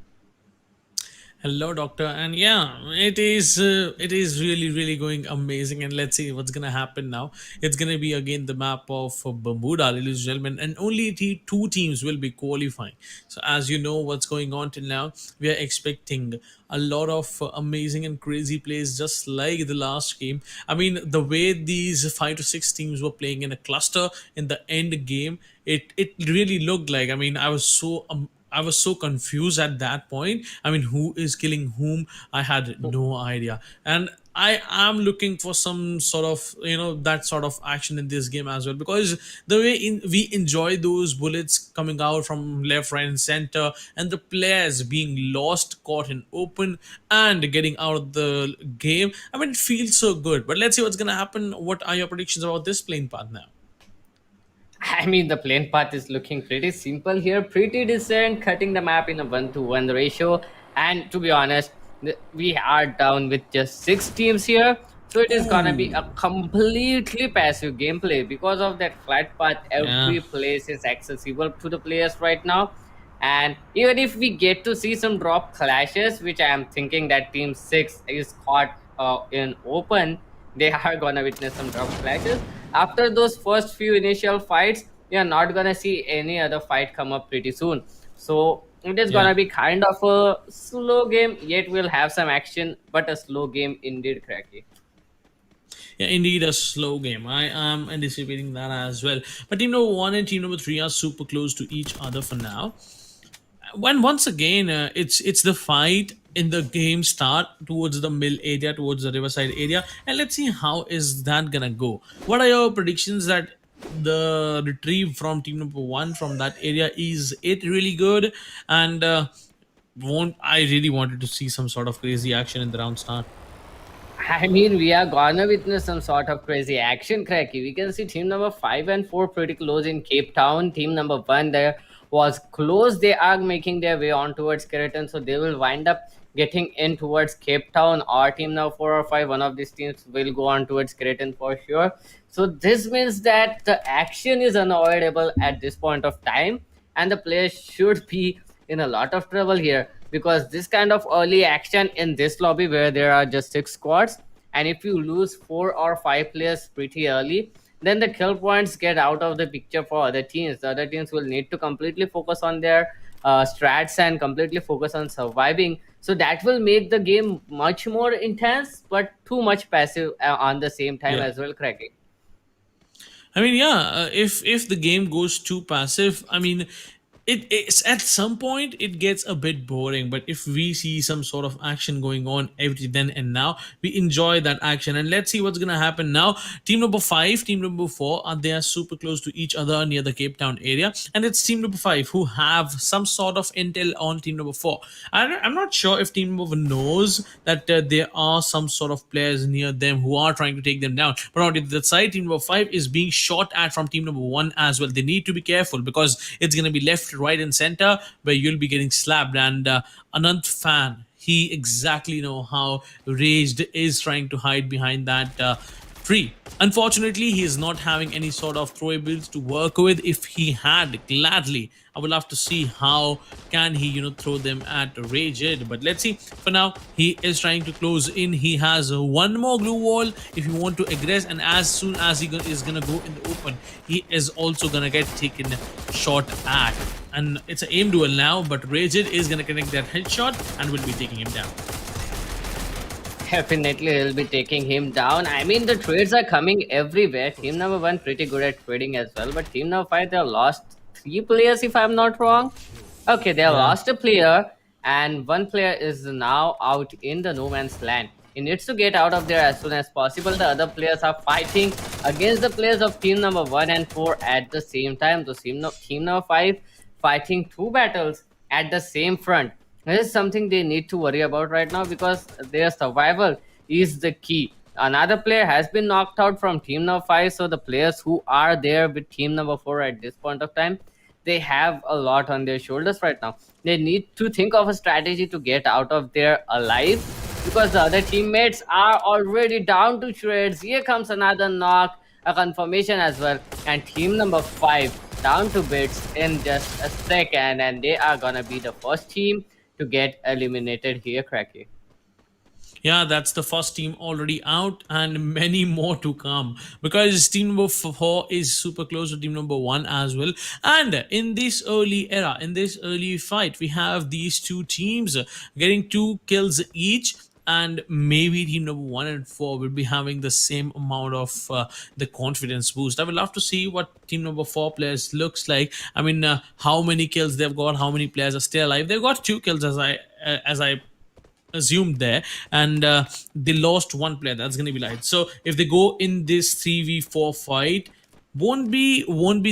Speaker 11: Hello, doctor, and yeah, it is really going amazing. And let's see what's gonna happen now. It's gonna be again the map of Bermuda, ladies and gentlemen, and only two teams will be qualifying. So as you know, what's going on till now, we are expecting a lot of amazing and crazy plays, just like the last game. I mean, the way these 5 to 6 teams were playing in a cluster in the end game, it really looked like. I mean, I was so confused at that point. I mean, who is killing whom? I had no idea. And I am looking for some sort of, that sort of action in this game as well, because the way we enjoy those bullets coming out from left, right, and center, and the players being lost, caught in open, and getting out of the game. I mean, it feels so good. But let's see what's going to happen. What are your predictions about this playing path now?
Speaker 7: I mean, the plane path is looking pretty simple here, pretty decent, cutting the map in a 1-to-1 ratio. And to be honest, we are down with just 6 teams here. So it is gonna be a completely passive gameplay because of that flat path.
Speaker 11: Yeah.
Speaker 7: Every place is accessible to the players right now. And even if we get to see some drop clashes, which I am thinking that Team 6 is caught in open, they are gonna witness some drop clashes. After those first few initial fights, we are not gonna see any other fight come up pretty soon. So it is
Speaker 11: Yeah.
Speaker 7: gonna be kind of a slow game, yet we'll have some action, but a slow game indeed, Cracky.
Speaker 11: Yeah, indeed, a slow game. I am anticipating that as well. But team number one and team number three are super close to each other for now. When once again, it's the fight in the game start towards the mill area, towards the riverside area, and let's see how is that gonna go. What are your predictions that the retrieve from team number one from that area is it really good? And won't I really wanted to see some sort of crazy action in the round start?
Speaker 7: I mean, we are gonna witness some sort of crazy action, Cracky. We can see team number 5 and 4 pretty close in Cape Town. Team number 1 there was close. They are making their way on towards Keraton, so they will wind up getting in towards Cape Town. Or team number 4 or 5, one of these teams will go on towards Keraton for sure. So this means that the action is unavoidable at this point of time, and the players should be in a lot of trouble here because this kind of early action in this lobby where there are just 6 squads, and if you lose 4 or 5 players pretty early, then the kill points get out of the picture for other teams. The other teams will need to completely focus on their strats and completely focus on surviving. So that will make the game much more intense, but too much passive on the same time
Speaker 11: Yeah.
Speaker 7: as well, cracking.
Speaker 11: I mean, yeah. If the game goes too passive, I mean, it's at some point it gets a bit boring. But if we see some sort of action going on every then and now, we enjoy that action. And let's see what's gonna happen now. Team number five, team number four, are they are super close to each other near the Cape Town area, and it's team number five who have some sort of intel on team number four. I'm not sure if team number one knows that there are some sort of players near them who are trying to take them down. But on the side, team number five is being shot at from team number one as well. They need to be careful because it's going to be left, right, and center where you'll be getting slapped. And Anant fan, he exactly know how Raged is trying to hide behind that tree. Unfortunately, he is not having any sort of throwables to work with. If he had, gladly, I would love to see how can he, throw them at Raged. But let's see. For now, he is trying to close in. He has one more glue wall if you want to aggress, and as soon as he is gonna go in the open, he is also gonna get taken shot at. And it's an aim duel now, but Raged is gonna connect that headshot and will be taking him down.
Speaker 7: Definitely, he'll be taking him down. I mean, the trades are coming everywhere. Team number one pretty good at trading as well, but team number five they have lost 3 players if I'm not wrong. Okay, they have
Speaker 11: Yeah.
Speaker 7: lost a player, and one player is now out in the no man's land. He needs to get out of there as soon as possible. The other players are fighting against the players of team number 1 and 4 at the same time. So team number 5 fighting 2 battles at the same front. This is something they need to worry about right now because their survival is the key. Another player has been knocked out from team number 5, so the players who are there with team number 4 at this point of time, they have a lot on their shoulders right now. They need to think of a strategy to get out of there alive because the other teammates are already down to shreds. Here comes another knock, a confirmation as well, and team number 5 down to bits in just a second, and they are gonna be the first team to get eliminated here, Cracky.
Speaker 11: Yeah, that's the first team already out, and many more to come because team number four is super close to team number one as well. And in this early era, in this early fight, we have these two teams getting 2 kills each. And maybe team number one and four will be having the same amount of the confidence boost. I would love to see what team number four players looks like. I mean, how many kills they've got, how many players are still alive. They've got 2 kills as I assumed there, and they lost one player. That's going to be light. So if they go in this 3v4 fight, won't be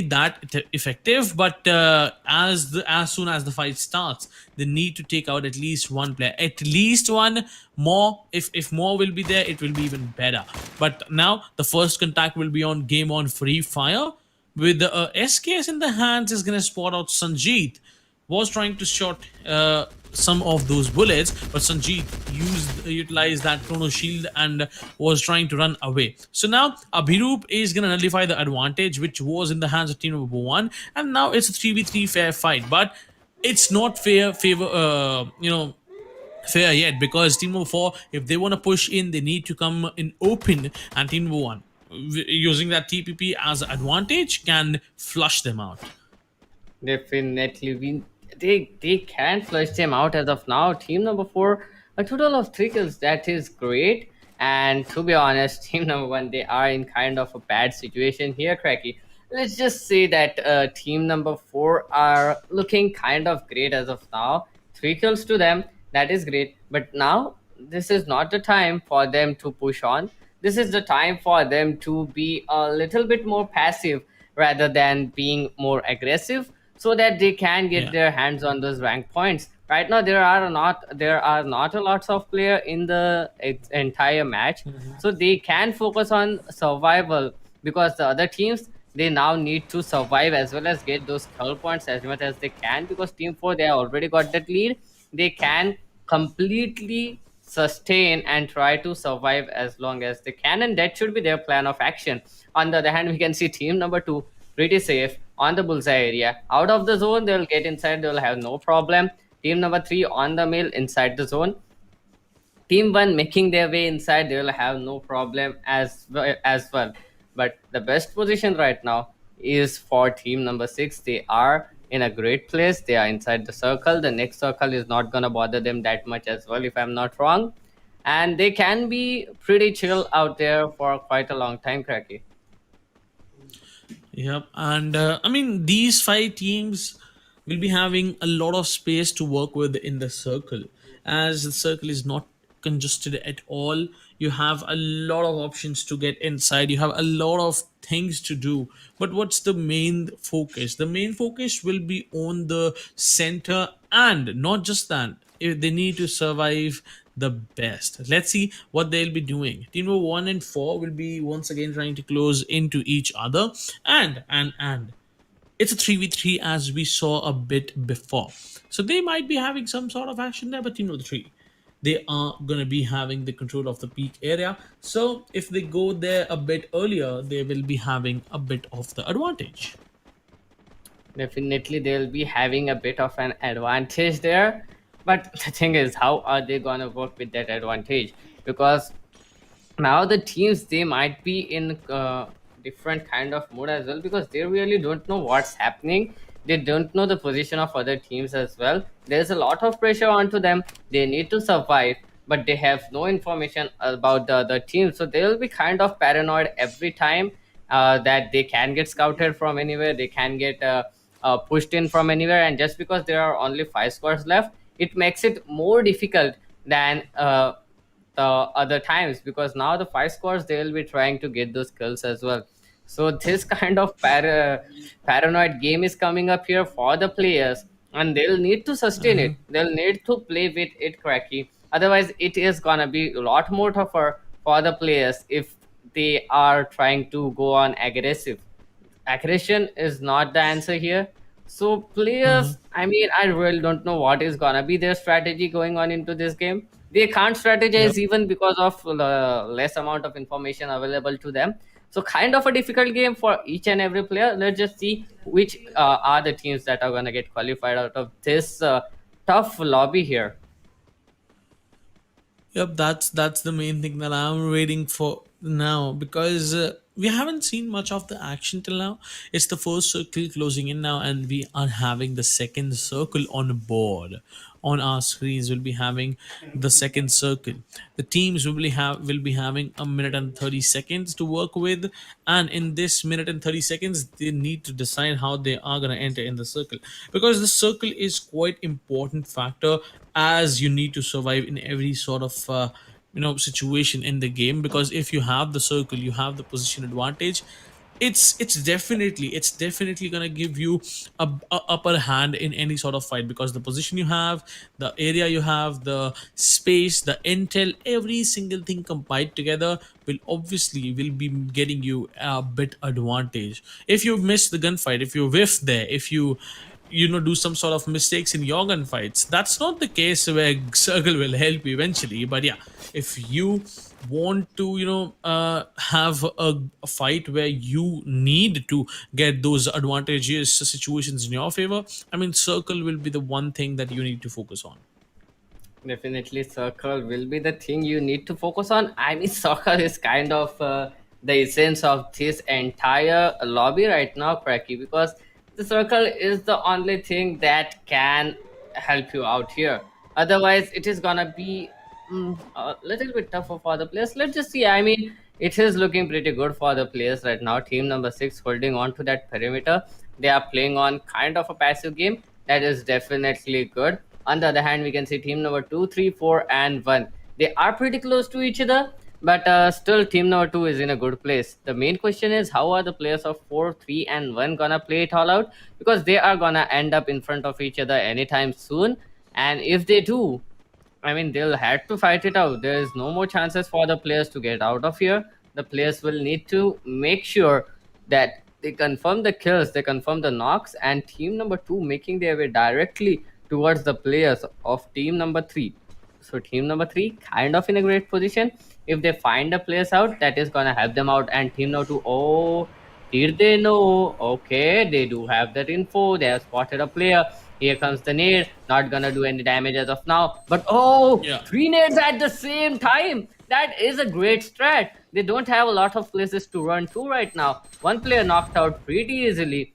Speaker 11: that effective. But as soon as the fight starts, they need to take out at least one player, at least one more. If more will be there, it will be even better. But now the first contact will be on game on free fire with the SKS in the hands. Is going to spot out Sanjeet. Was trying to shot some of those bullets, but Sanjeet utilized that chrono shield and was trying to run away. So now Abhirup is gonna nullify the advantage which was in the hands of team number one, and now it's a 3v3 fair fight. But it's not fair yet, because team number four, if they want to push in, they need to come in open, and team number one, using that TPP as advantage, can flush them out.
Speaker 7: Definitely, they can flush them out as of now. Team number four, a total of 3 kills. That is great. And to be honest, team number one, they are in kind of a bad situation here, Cracky. Let's just say that team number four are looking kind of great as of now. 3 kills to them. That is great. But now this is not the time for them to push on. This is the time for them to be a little bit more passive rather than being more aggressive, so that they can get
Speaker 11: Yeah.
Speaker 7: their hands on those rank points. Right now there are not a lots of player in the entire match, so they can focus on survival, because the other teams, they now need to survive as well as get those kill points as much as they can, because team 4, they already got that lead. They can completely sustain and try to survive as long as they can, and that should be their plan of action. On the other hand, we can see team number 2 pretty safe on the bullseye area. Out of the zone, they'll get inside, they'll have no problem. Team number 3 on the mill inside the zone. Team 1 making their way inside, they'll have no problem as well. But the best position right now is for team number 6. They are in a great place. They are inside the circle. The next circle is not gonna bother them that much as well, if I'm not wrong. And they can be pretty chill out there for quite a long time, Cracky.
Speaker 11: Yep, and I mean, these five teams will be having a lot of space to work with in the circle, as the circle is not congested at all. You have a lot of options to get inside. You have a lot of things to do. But what's the main focus? The main focus will be on the center, and not just that. If they need to survive the best. Let's see what they'll be doing. Team number one and four will be once again trying to close into each other, and it's a 3v3 as we saw a bit before. So they might be having some sort of action there, but team number three, they are gonna be having the control of the peak area. So if they go there a bit earlier, they will be having a bit of the advantage.
Speaker 7: Definitely, they'll be having a bit of an advantage there. But the thing is, how are they gonna work with that advantage? Because now the teams, they might be in different kind of mood as well, because they really don't know what's happening. They don't know the position of other teams as well. There's a lot of pressure onto them. They need to survive, but they have no information about the other team, so they will be kind of paranoid every time that they can get scouted from anywhere, they can get pushed in from anywhere. And just because there are only 5 squads left, it makes it more difficult than the other times, because now the 5 squads, they will be trying to get those kills as well. So this kind of paranoid game is coming up here for the players, and they'll need to sustain it. They'll need to play with it correctly. Otherwise, it is gonna be a lot more tougher for the players if they are trying to go on aggressive. Aggression is not the answer here. So players, I mean, I really don't know what is gonna be their strategy going on into this game. They can't strategize
Speaker 11: Yep.
Speaker 7: even because of the less amount of information available to them. So kind of a difficult game for each and every player. Let's just see which are the teams that are gonna get qualified out of this tough lobby here.
Speaker 11: Yep, that's the main thing that I'm waiting for now, because we haven't seen much of the action till now. It's the first circle closing in now, and we are having the second circle on board. On our screens, we'll be having the second circle. The teams will be having a minute and 30 seconds to work with, and in this minute and 30 seconds, they need to decide how they are gonna enter in the circle, because the circle is quite important factor, as you need to survive in every sort of situation in the game. Because if you have the circle, you have the position advantage. It's definitely gonna give you a upper hand in any sort of fight, because the position you have, the area you have, the space, the intel, every single thing combined together will be getting you a bit advantage. If you miss the gunfight, if you whiff there, if you do some sort of mistakes in your gunfights, that's not the case where circle will help you eventually. But yeah, if you want to have a fight where you need to get those advantageous situations in your favor, I mean, circle will be the one thing that you need to focus on.
Speaker 7: Definitely, circle will be the thing you need to focus on. I mean, circle is kind of the essence of this entire lobby right now, Cracky, because the circle is the only thing that can help you out here. Otherwise, it is gonna be a little bit tougher for the players. Let's just see. I mean, it is looking pretty good for the players right now. Team number six holding on to that perimeter. They are playing on kind of a passive game. That is definitely good. On the other hand, we can see team number two, three, four, and one. They are pretty close to each other, but still, team number two is in a good place. The main question is, how are the players of four, three, and one gonna play it all out? Because they are gonna end up in front of each other anytime soon. And if they do, I mean, they'll have to fight it out. There is no more chances for the players to get out of here. The players will need to make sure that they confirm the kills, they confirm the knocks, and team number two making their way directly towards the players of team number three. So team number three kind of in a great position. If they find the players out, that is gonna help them out. And team number two, oh, did they know? Okay, they do have that info. They have spotted a player. Here comes the nade. Not gonna do any damage as of now. But oh,
Speaker 11: Yeah.
Speaker 7: three nades at the same time. That is a great strat. They don't have a lot of places to run to right now. One player knocked out pretty easily,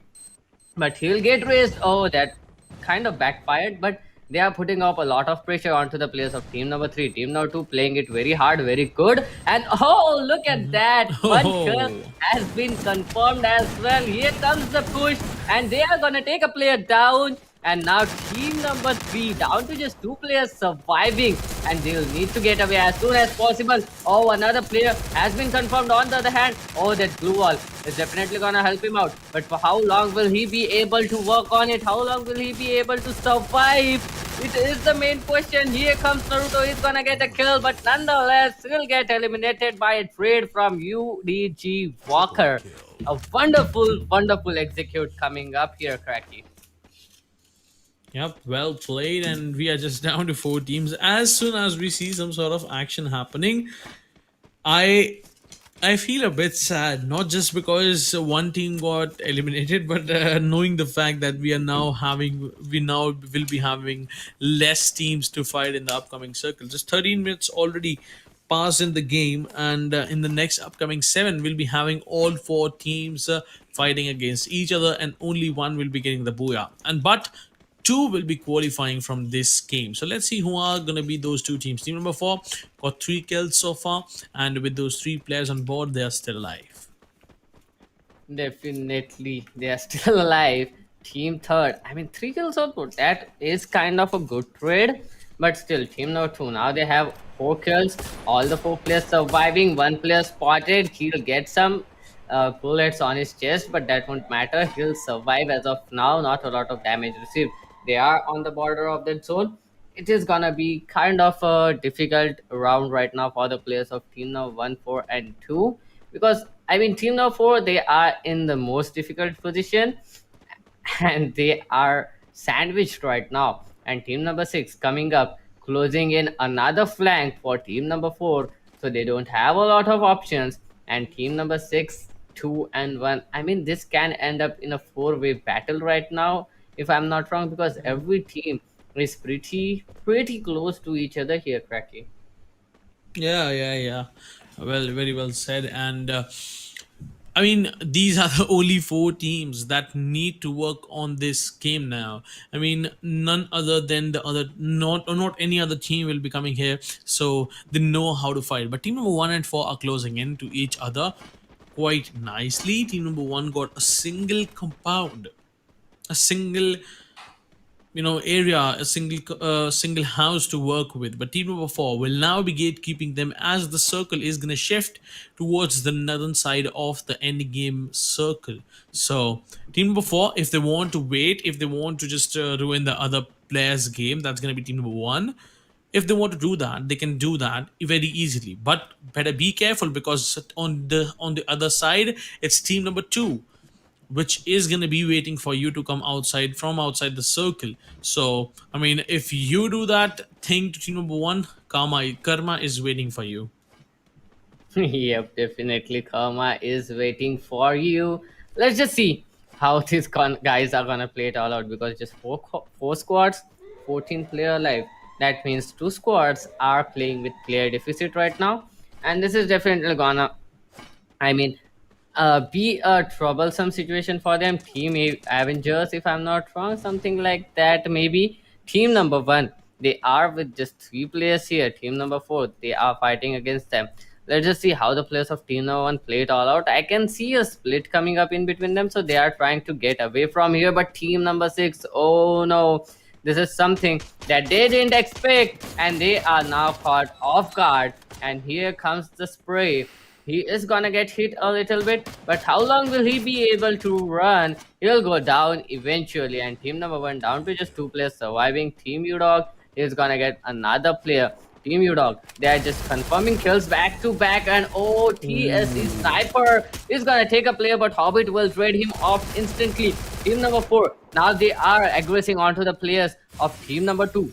Speaker 7: but he'll get raised. Oh, that kind of backfired, but they are putting up a lot of pressure onto the players of team number three. Team number two playing it very hard, very good. And oh, look at that. One kill
Speaker 11: Oh.
Speaker 7: has been confirmed as well. Here comes the push, and they are gonna take a player down. And now team number three down to just two players surviving, and they'll need to get away as soon as possible. Oh, another player has been confirmed on the other hand. Oh, that blue wall is definitely gonna help him out. But for how long will he be able to work on it? How long will he be able to survive? It is the main question. Here comes Naruto. He's gonna get a kill, but nonetheless, he'll get eliminated by a trade from UDG Walker. A wonderful, wonderful execute coming up here, Cracky.
Speaker 11: Yep, well played, and we are just down to four teams. As soon as we see some sort of action happening, I I feel a bit sad, not just because one team got eliminated, but knowing the fact that we now will be having less teams to fight in the upcoming circle. Just 13 minutes already passed in the game, and in the next upcoming seven, we'll be having all four teams fighting against each other, and only one will be getting the booyah. And but two will be qualifying from this game. So let's see who are going to be those two teams. Team number four got three kills so far, and with those three players on board, they are still alive.
Speaker 7: Definitely, they are still alive. Team third. I mean, three kills output. That is kind of a good trade, but still, team number two. Now they have four kills. All the four players surviving. One player spotted. He'll get some bullets on his chest, but that won't matter. He'll survive as of now. Not a lot of damage received. They are on the border of that zone. It is gonna be kind of a difficult round right now for the players of team number one, four, and two, because I mean, team number four, they are in the most difficult position, and they are sandwiched right now. And team number six coming up, closing in another flank for team number four, so they don't have a lot of options. and team number 6 2 and 1. I mean, this can end up in a four-way battle right now, if I'm not wrong, because every team is pretty close to each other here, Cracky.
Speaker 11: Yeah, yeah, yeah. Well, very well said. And I mean, these are the only four teams that need to work on this game now. I mean, none other than the other, not any other team will be coming here, so they know how to fight. But team number 1 and 4 are closing in to each other quite nicely. Team number 1 got a single compound, a single area, a single house to work with. But team number 4 will now be gatekeeping them as the circle is going to shift towards the northern side of the end game circle. So team number 4, if they want to wait, if they want to just ruin the other player's game, that's going to be team number 1. If they want to do that, they can do that very easily, but better be careful, because on the other side, it's team number 2, which is going to be waiting for you to come outside from outside the circle. So I mean, if you do that thing to team number 1, karma is waiting for you.
Speaker 7: Yep, definitely. Karma is waiting for you. Let's just see how these guys are gonna play it all out, because just four squads, 14 player live. That means two squads are playing with player deficit right now, and this is definitely gonna, I mean, be a troublesome situation for them. Team Avengers, if I'm not wrong, something like that. Maybe team number 1, they are with just 3 players here. Team number 4, they are fighting against them. Let's just see how the players of team number 1 play it all out. I can see a split coming up in between them, so they are trying to get away from here. But team number 6, oh no, this is something that they didn't expect, and they are now caught off guard. And here comes the spray. He is gonna get hit a little bit, but how long will he be able to run? He'll go down eventually, and team number 1 down to just 2 players surviving. Team Udog is gonna get another player. Team Udog, they are just confirming kills back to back, and oh, TSE Sniper is gonna take a player, but Hobbit will trade him off instantly. Team number 4, now they are aggressing onto the players of team number 2.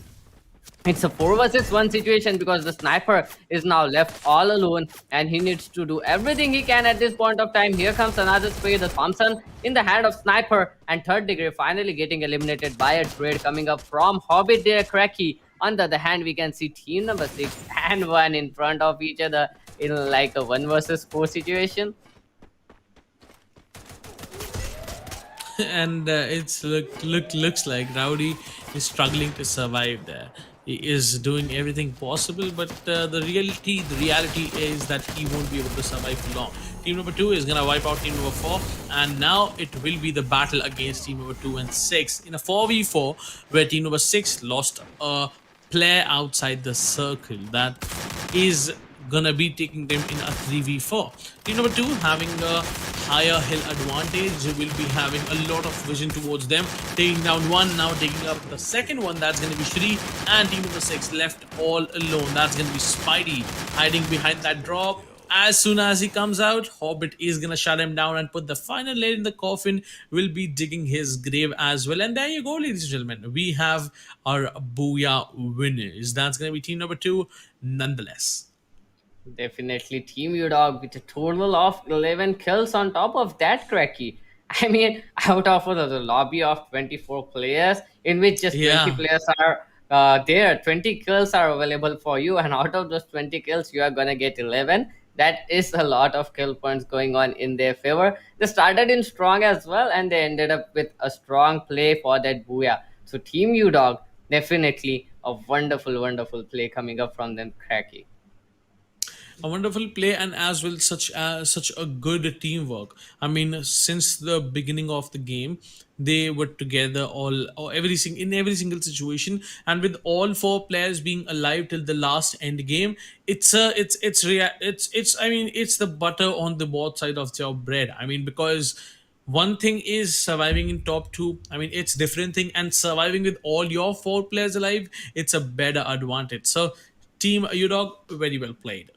Speaker 7: It's a 4 versus 1 situation, because the sniper is now left all alone, and he needs to do everything he can at this point of time. Here comes another spray, the Thompson in the hand of sniper, and third degree finally getting eliminated by a trade coming up from Hobbit there, Cracky. On the other hand, we can see team number 6 and 1 in front of each other in like a 1 versus 4 situation.
Speaker 11: And it's looks like Rowdy is struggling to survive there. He is doing everything possible, but the reality is that he won't be able to survive for long. Team number 2 is gonna wipe out team number 4, and now it will be the battle against team number 2 and 6 in a 4v4, where team number 6 lost a player outside the circle. That is gonna be taking them in a 3v4. Team number 2 having a higher hill advantage, will be having a lot of vision towards them, taking down one, now taking up the second one. That's gonna be Shri, and team number 6 left all alone. That's gonna be Spidey hiding behind that drop. As soon as he comes out, Hobbit is gonna shut him down and put the final nail in the coffin. Will be digging his grave as well. And there you go, ladies and gentlemen. We have our Booyah winners. That's gonna be team number 2, nonetheless.
Speaker 7: Definitely Team Udog with a total of 11 kills on top of that, Cracky. I mean, out of the lobby of 24 players, in which just 20
Speaker 11: Yeah.
Speaker 7: players are there, 20 kills are available for you, and out of those 20 kills, you are gonna get 11. That is a lot of kill points going on in their favor. They started in strong as well, and they ended up with a strong play for that Booyah. So, Team Udog, definitely a wonderful, wonderful play coming up from them, Cracky.
Speaker 11: A wonderful play, and as well such a good teamwork. I mean, since the beginning of the game, they were together all or in every single situation, and with all four players being alive till the last end game, it's I mean, it's the butter on the both side of your bread. I mean, because one thing is surviving in top 2, I mean, it's different thing, and surviving with all your four players alive, it's a better advantage. So team Udog, very well played.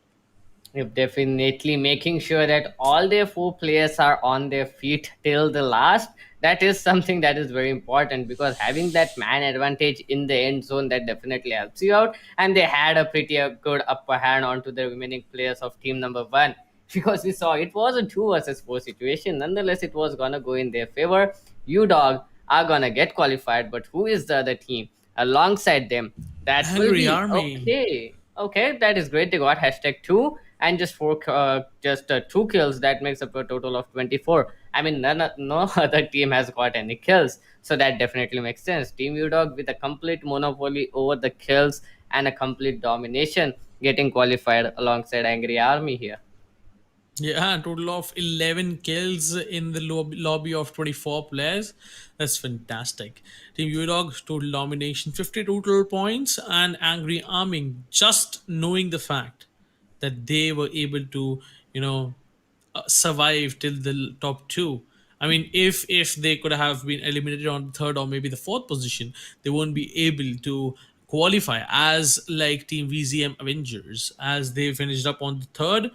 Speaker 7: Yep, definitely making sure that all their 4 players are on their feet till the last. That is something that is very important, because having that man advantage in the end zone, that definitely helps you out. And they had a pretty good upper hand onto the remaining players of team number 1. because we saw it was a 2 versus 4 situation. Nonetheless, it was gonna go in their favor. You dog are gonna get qualified, but who is the other team alongside them? That will
Speaker 11: Angry
Speaker 7: be
Speaker 11: Army.
Speaker 7: okay. Okay, that is great. They got hashtag two and just two kills. That makes up a total of 24. I mean, no other team has got any kills, so that definitely makes sense. Team Udog with a complete monopoly over the kills and a complete domination, getting qualified alongside Angry Army here.
Speaker 11: Yeah, total of 11 kills in the lobby of 24 players. That's fantastic. Team Udog total domination, 50 total points, and Angry Arming just knowing the fact that they were able to, you know, survive till the top two. I mean, if they could have been eliminated on the third or maybe the fourth position, they won't be able to qualify as like Team VZM Avengers. As they finished up on the third,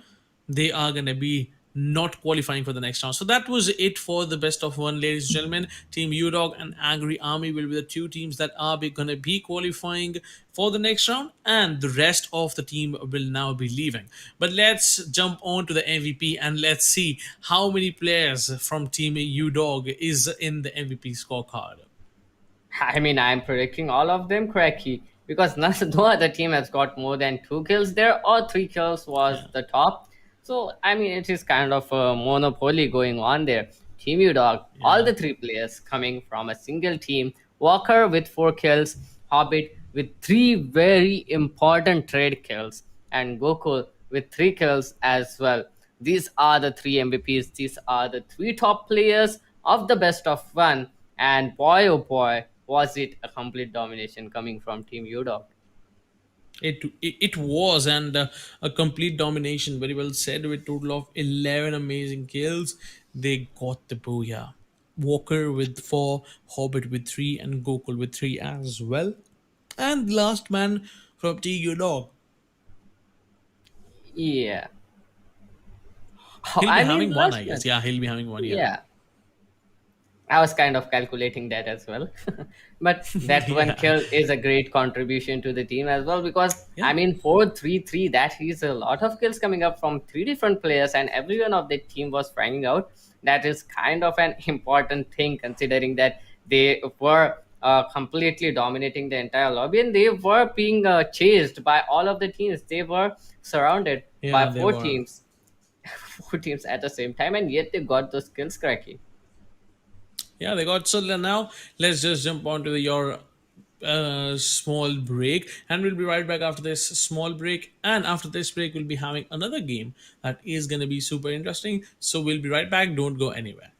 Speaker 11: they are gonna be not qualifying for the next round. So that was it for the best of one, ladies and gentlemen. Team Udog and Angry Army will be the two teams that are gonna be qualifying for the next round, and the rest of the team will now be leaving. But let's jump on to the MVP and let's see how many players from Team Udog is in the MVP scorecard.
Speaker 7: I mean, I'm predicting all of them correctly because no other team has got more than 2 kills there, or 3 kills was
Speaker 11: Yeah,
Speaker 7: the top. So, I mean, it is kind of a monopoly going on there. Team U Dog, all
Speaker 11: yeah.
Speaker 7: the 3 players coming from a single team. Walker with 4 kills, Hobbit with 3 very important trade kills, and Gokul with 3 kills as well. These are the 3 MVPs. These are the 3 top players of the best of one. And boy, oh boy, was it a complete domination coming from Team Udog.
Speaker 11: It was, and a complete domination. Very well said. With total of 11 amazing kills, they got the booyah. Walker with 4, Hobbit with 3, and Gokul with 3 as well. And last man from TU Dog.
Speaker 7: Yeah.
Speaker 11: He'll be
Speaker 7: I mean,
Speaker 11: having one,
Speaker 7: last
Speaker 11: I
Speaker 7: man.
Speaker 11: guess. Yeah, he'll be having one. Yeah,
Speaker 7: Yeah. I was kind of calculating that as well. But that one
Speaker 11: yeah,
Speaker 7: kill is a great contribution to the team as well because,
Speaker 11: yeah,
Speaker 7: I mean, 4-3-3, that is a lot of kills coming up from 3 different players, and everyone of the team was finding out. That is kind of an important thing considering that they were completely dominating the entire lobby and they were being chased by all of the teams. They were surrounded by
Speaker 11: yeah. They
Speaker 7: four
Speaker 11: were.
Speaker 7: teams, 4 teams at the same time, and yet they got those kills correctly.
Speaker 11: Yeah, they got. So now let's just jump on to your small break, and we'll be right back after this small break. And after this break, we'll be having another game that is going to be super interesting. So we'll be right back. Don't go anywhere.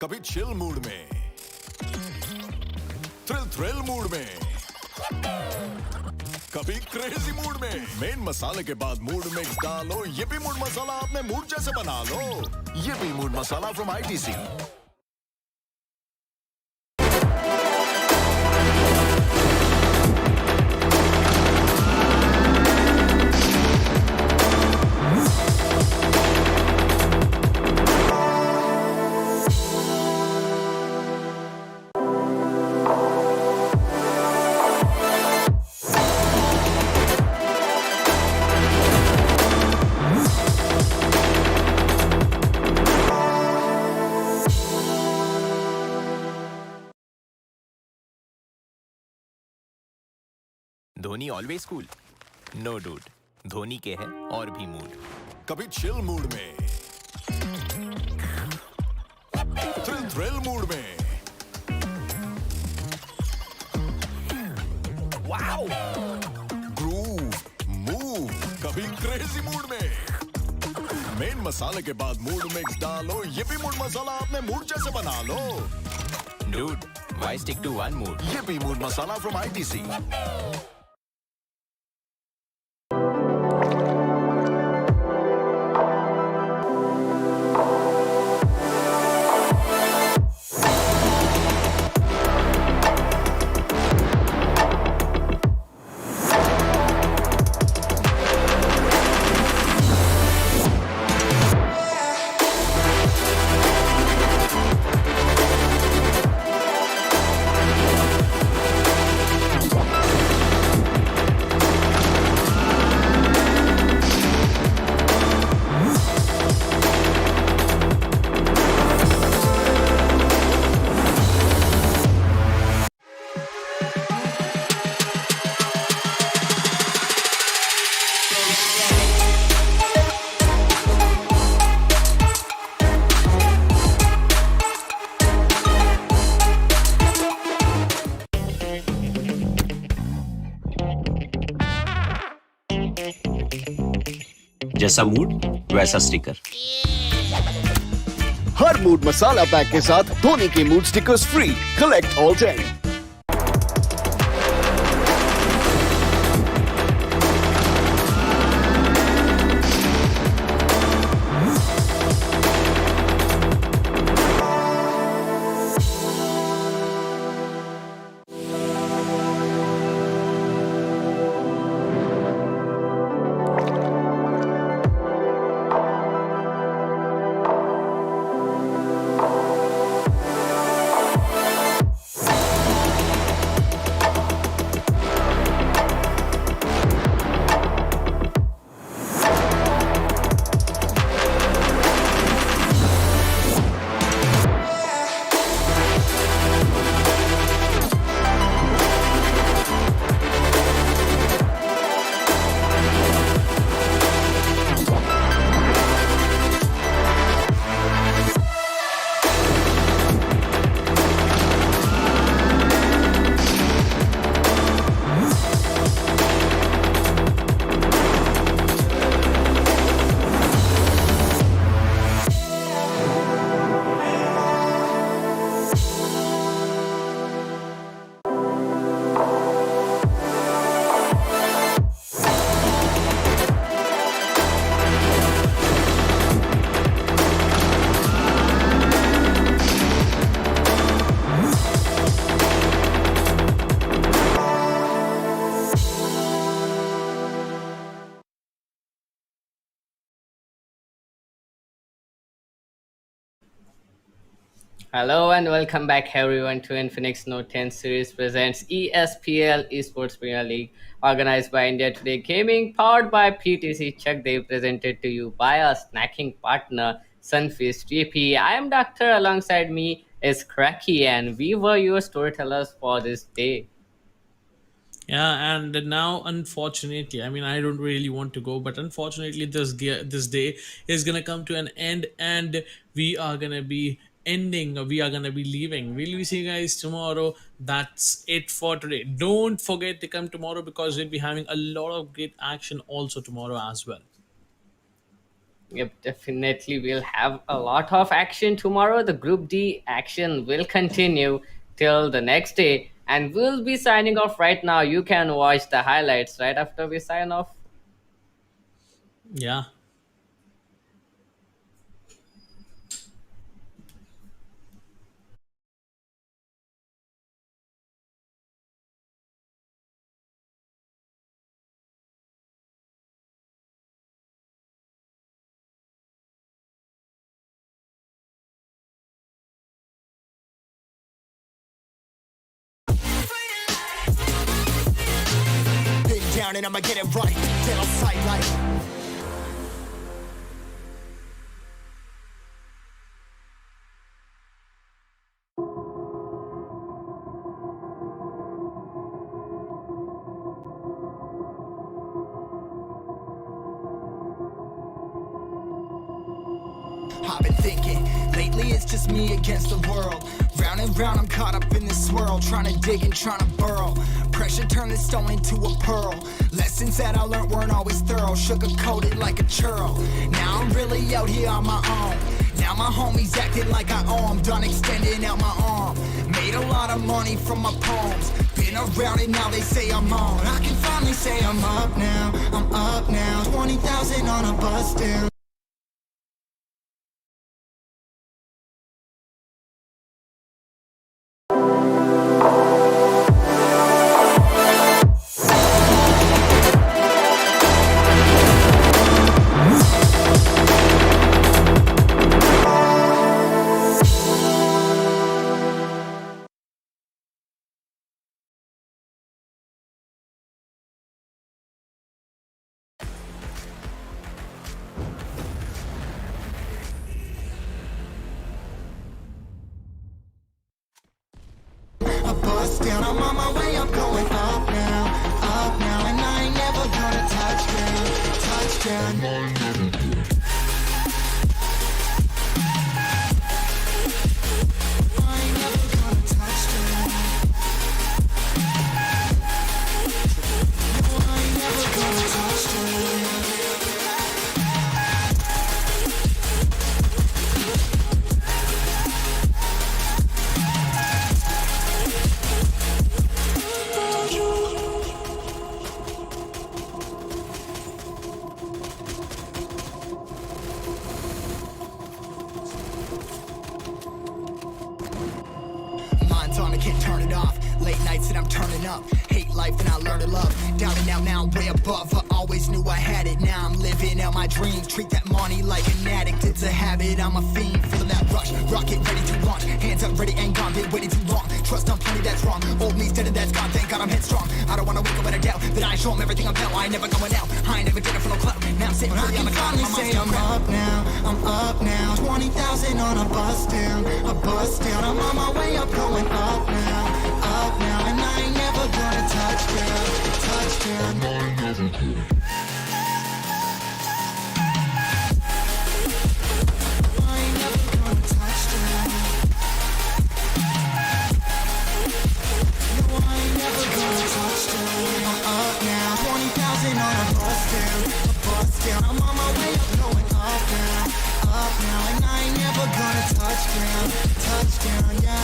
Speaker 1: कभी chill mood में thrill mood में कभी crazy mood में main मसाले के बाद mood mix डालो ये भी मूड मसाला अपने मूड जैसे बना लो ये भी mood masala from ITC
Speaker 8: Dhoni always cool no dude Dhoni के है और भी मूड
Speaker 1: कभी चिल मूड में थ्रिल मूड में वाओ ग्रूव मूव कभी क्रेजी मूड में मेन मसाले के बाद मूड मिक्स डालो ये भी मूड मसाला अपने मूड जैसे बना लो
Speaker 8: dude why stick to one mood
Speaker 1: ये भी मूड मसाला फ्रॉम आईटीसी
Speaker 9: जैसा मूड वैसा स्टिकर।
Speaker 10: हर मूड मसाला पैक के साथ धोनी के mood stickers free. Collect all 10।
Speaker 7: Hello and welcome back everyone to Infinix Note 10 series presents ESPL Esports Premier League, organized by India Today Gaming, powered by PTC Chuck Day, presented to you by our snacking partner Sunfeast GP. I am Doctor, alongside me is Cracky, and we were your storytellers for this day.
Speaker 11: Yeah, and now unfortunately, I mean, I don't really want to go, but unfortunately, this day is gonna come to an end, and we are gonna be ending. We are gonna be leaving. We'll be seeing you guys tomorrow. That's it for today. Don't forget to come tomorrow because we'll be having a lot of great action also tomorrow as well.
Speaker 7: Yep, definitely. We'll have a lot of action tomorrow. The Group D action will continue till the next day, and we'll be signing off right now. You can watch the highlights right after we sign off.
Speaker 11: Yeah.
Speaker 3: Been down and I'ma get it right. Dead on sight like. I've been thinking, lately it's just me against the world. Round and round I'm caught up in this swirl, trying to dig and trying to burrow. Pressure turned this stone into a pearl. Lessons that I learned weren't always thorough, sugar-coated like a churl. Now I'm really out here on my own. Now my homies acting like I owe 'em, done extending out my arm. Made a lot of money from my poems. Been around it, now they say I'm on. I can finally say I'm up now, I'm up now. 20,000 on a bus down. Bust down, I'm on my way, I'm going up now, and I ain't never gonna touch down. can't turn it off. Late nights and I'm turning up. Hate life and I learn to love. Down and out now, I'm way above. I always knew I had it. Now I'm living out my dreams. Treat that money like an addict. It's a habit. I'm a fiend. Feeling that rush. Rocket ready to launch. Hands up, ready and gone. Been waiting too long. Trust on plenty, that's wrong. Old me's dead and that's gone. Thank God I'm headstrong. I don't wanna wake up with a doubt that I show 'em everything I'm about. I ain't never going out. I ain't never did it for no clout. Now I'm sitting pretty on the cloud. My
Speaker 2: Say I'm up now, I'm up now. 20,000 on a bus down, a bus down. I'm on my way up, going up now, and I ain't never gonna touch down, touchdown. I ain't never gonna touch down. No, I ain't never gonna touch down. I'm up now, 20,000 on a bus down, a bus down. I'm on my way up, going up now, and I ain't never gonna touchdown, yeah.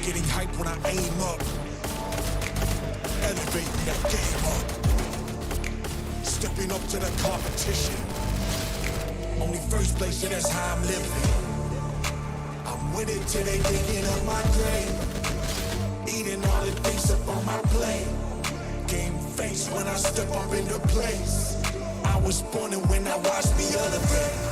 Speaker 1: Getting hype when I aim up. Elevating that game up. Stepping up to the competition. Only first place, yeah, that's how I'm living. I'm with it till they digging up my grave. Eating all the things up on my plate. Game face when I step up into place. I was born and when I watched me elevate.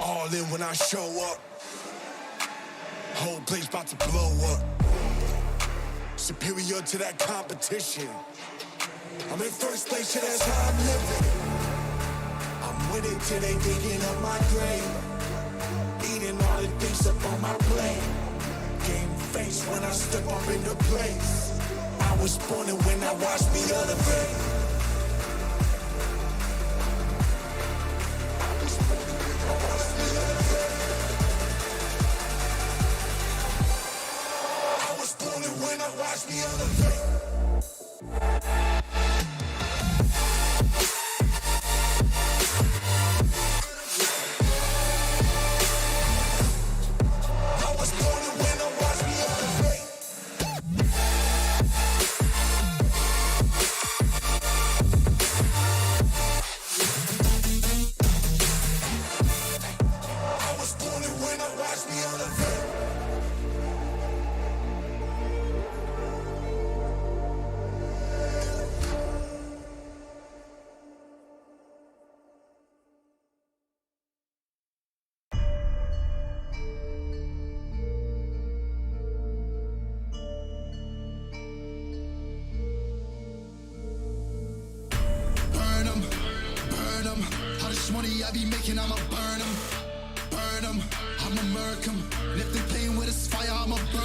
Speaker 1: All in when I show up. Whole place about to blow up. Superior to that competition. I'm in first place, yeah, that's how I'm living. I'm with it till they digging up my grave. Eating all the things up on my plate. Game face when I step up into place. I was born and when I watched me elevate. When I watch me elevate. I was born and when I watch me elevate. I was born and when I watch me elevate. Money I be making, I'ma burn them.
Speaker 2: I'm a bird.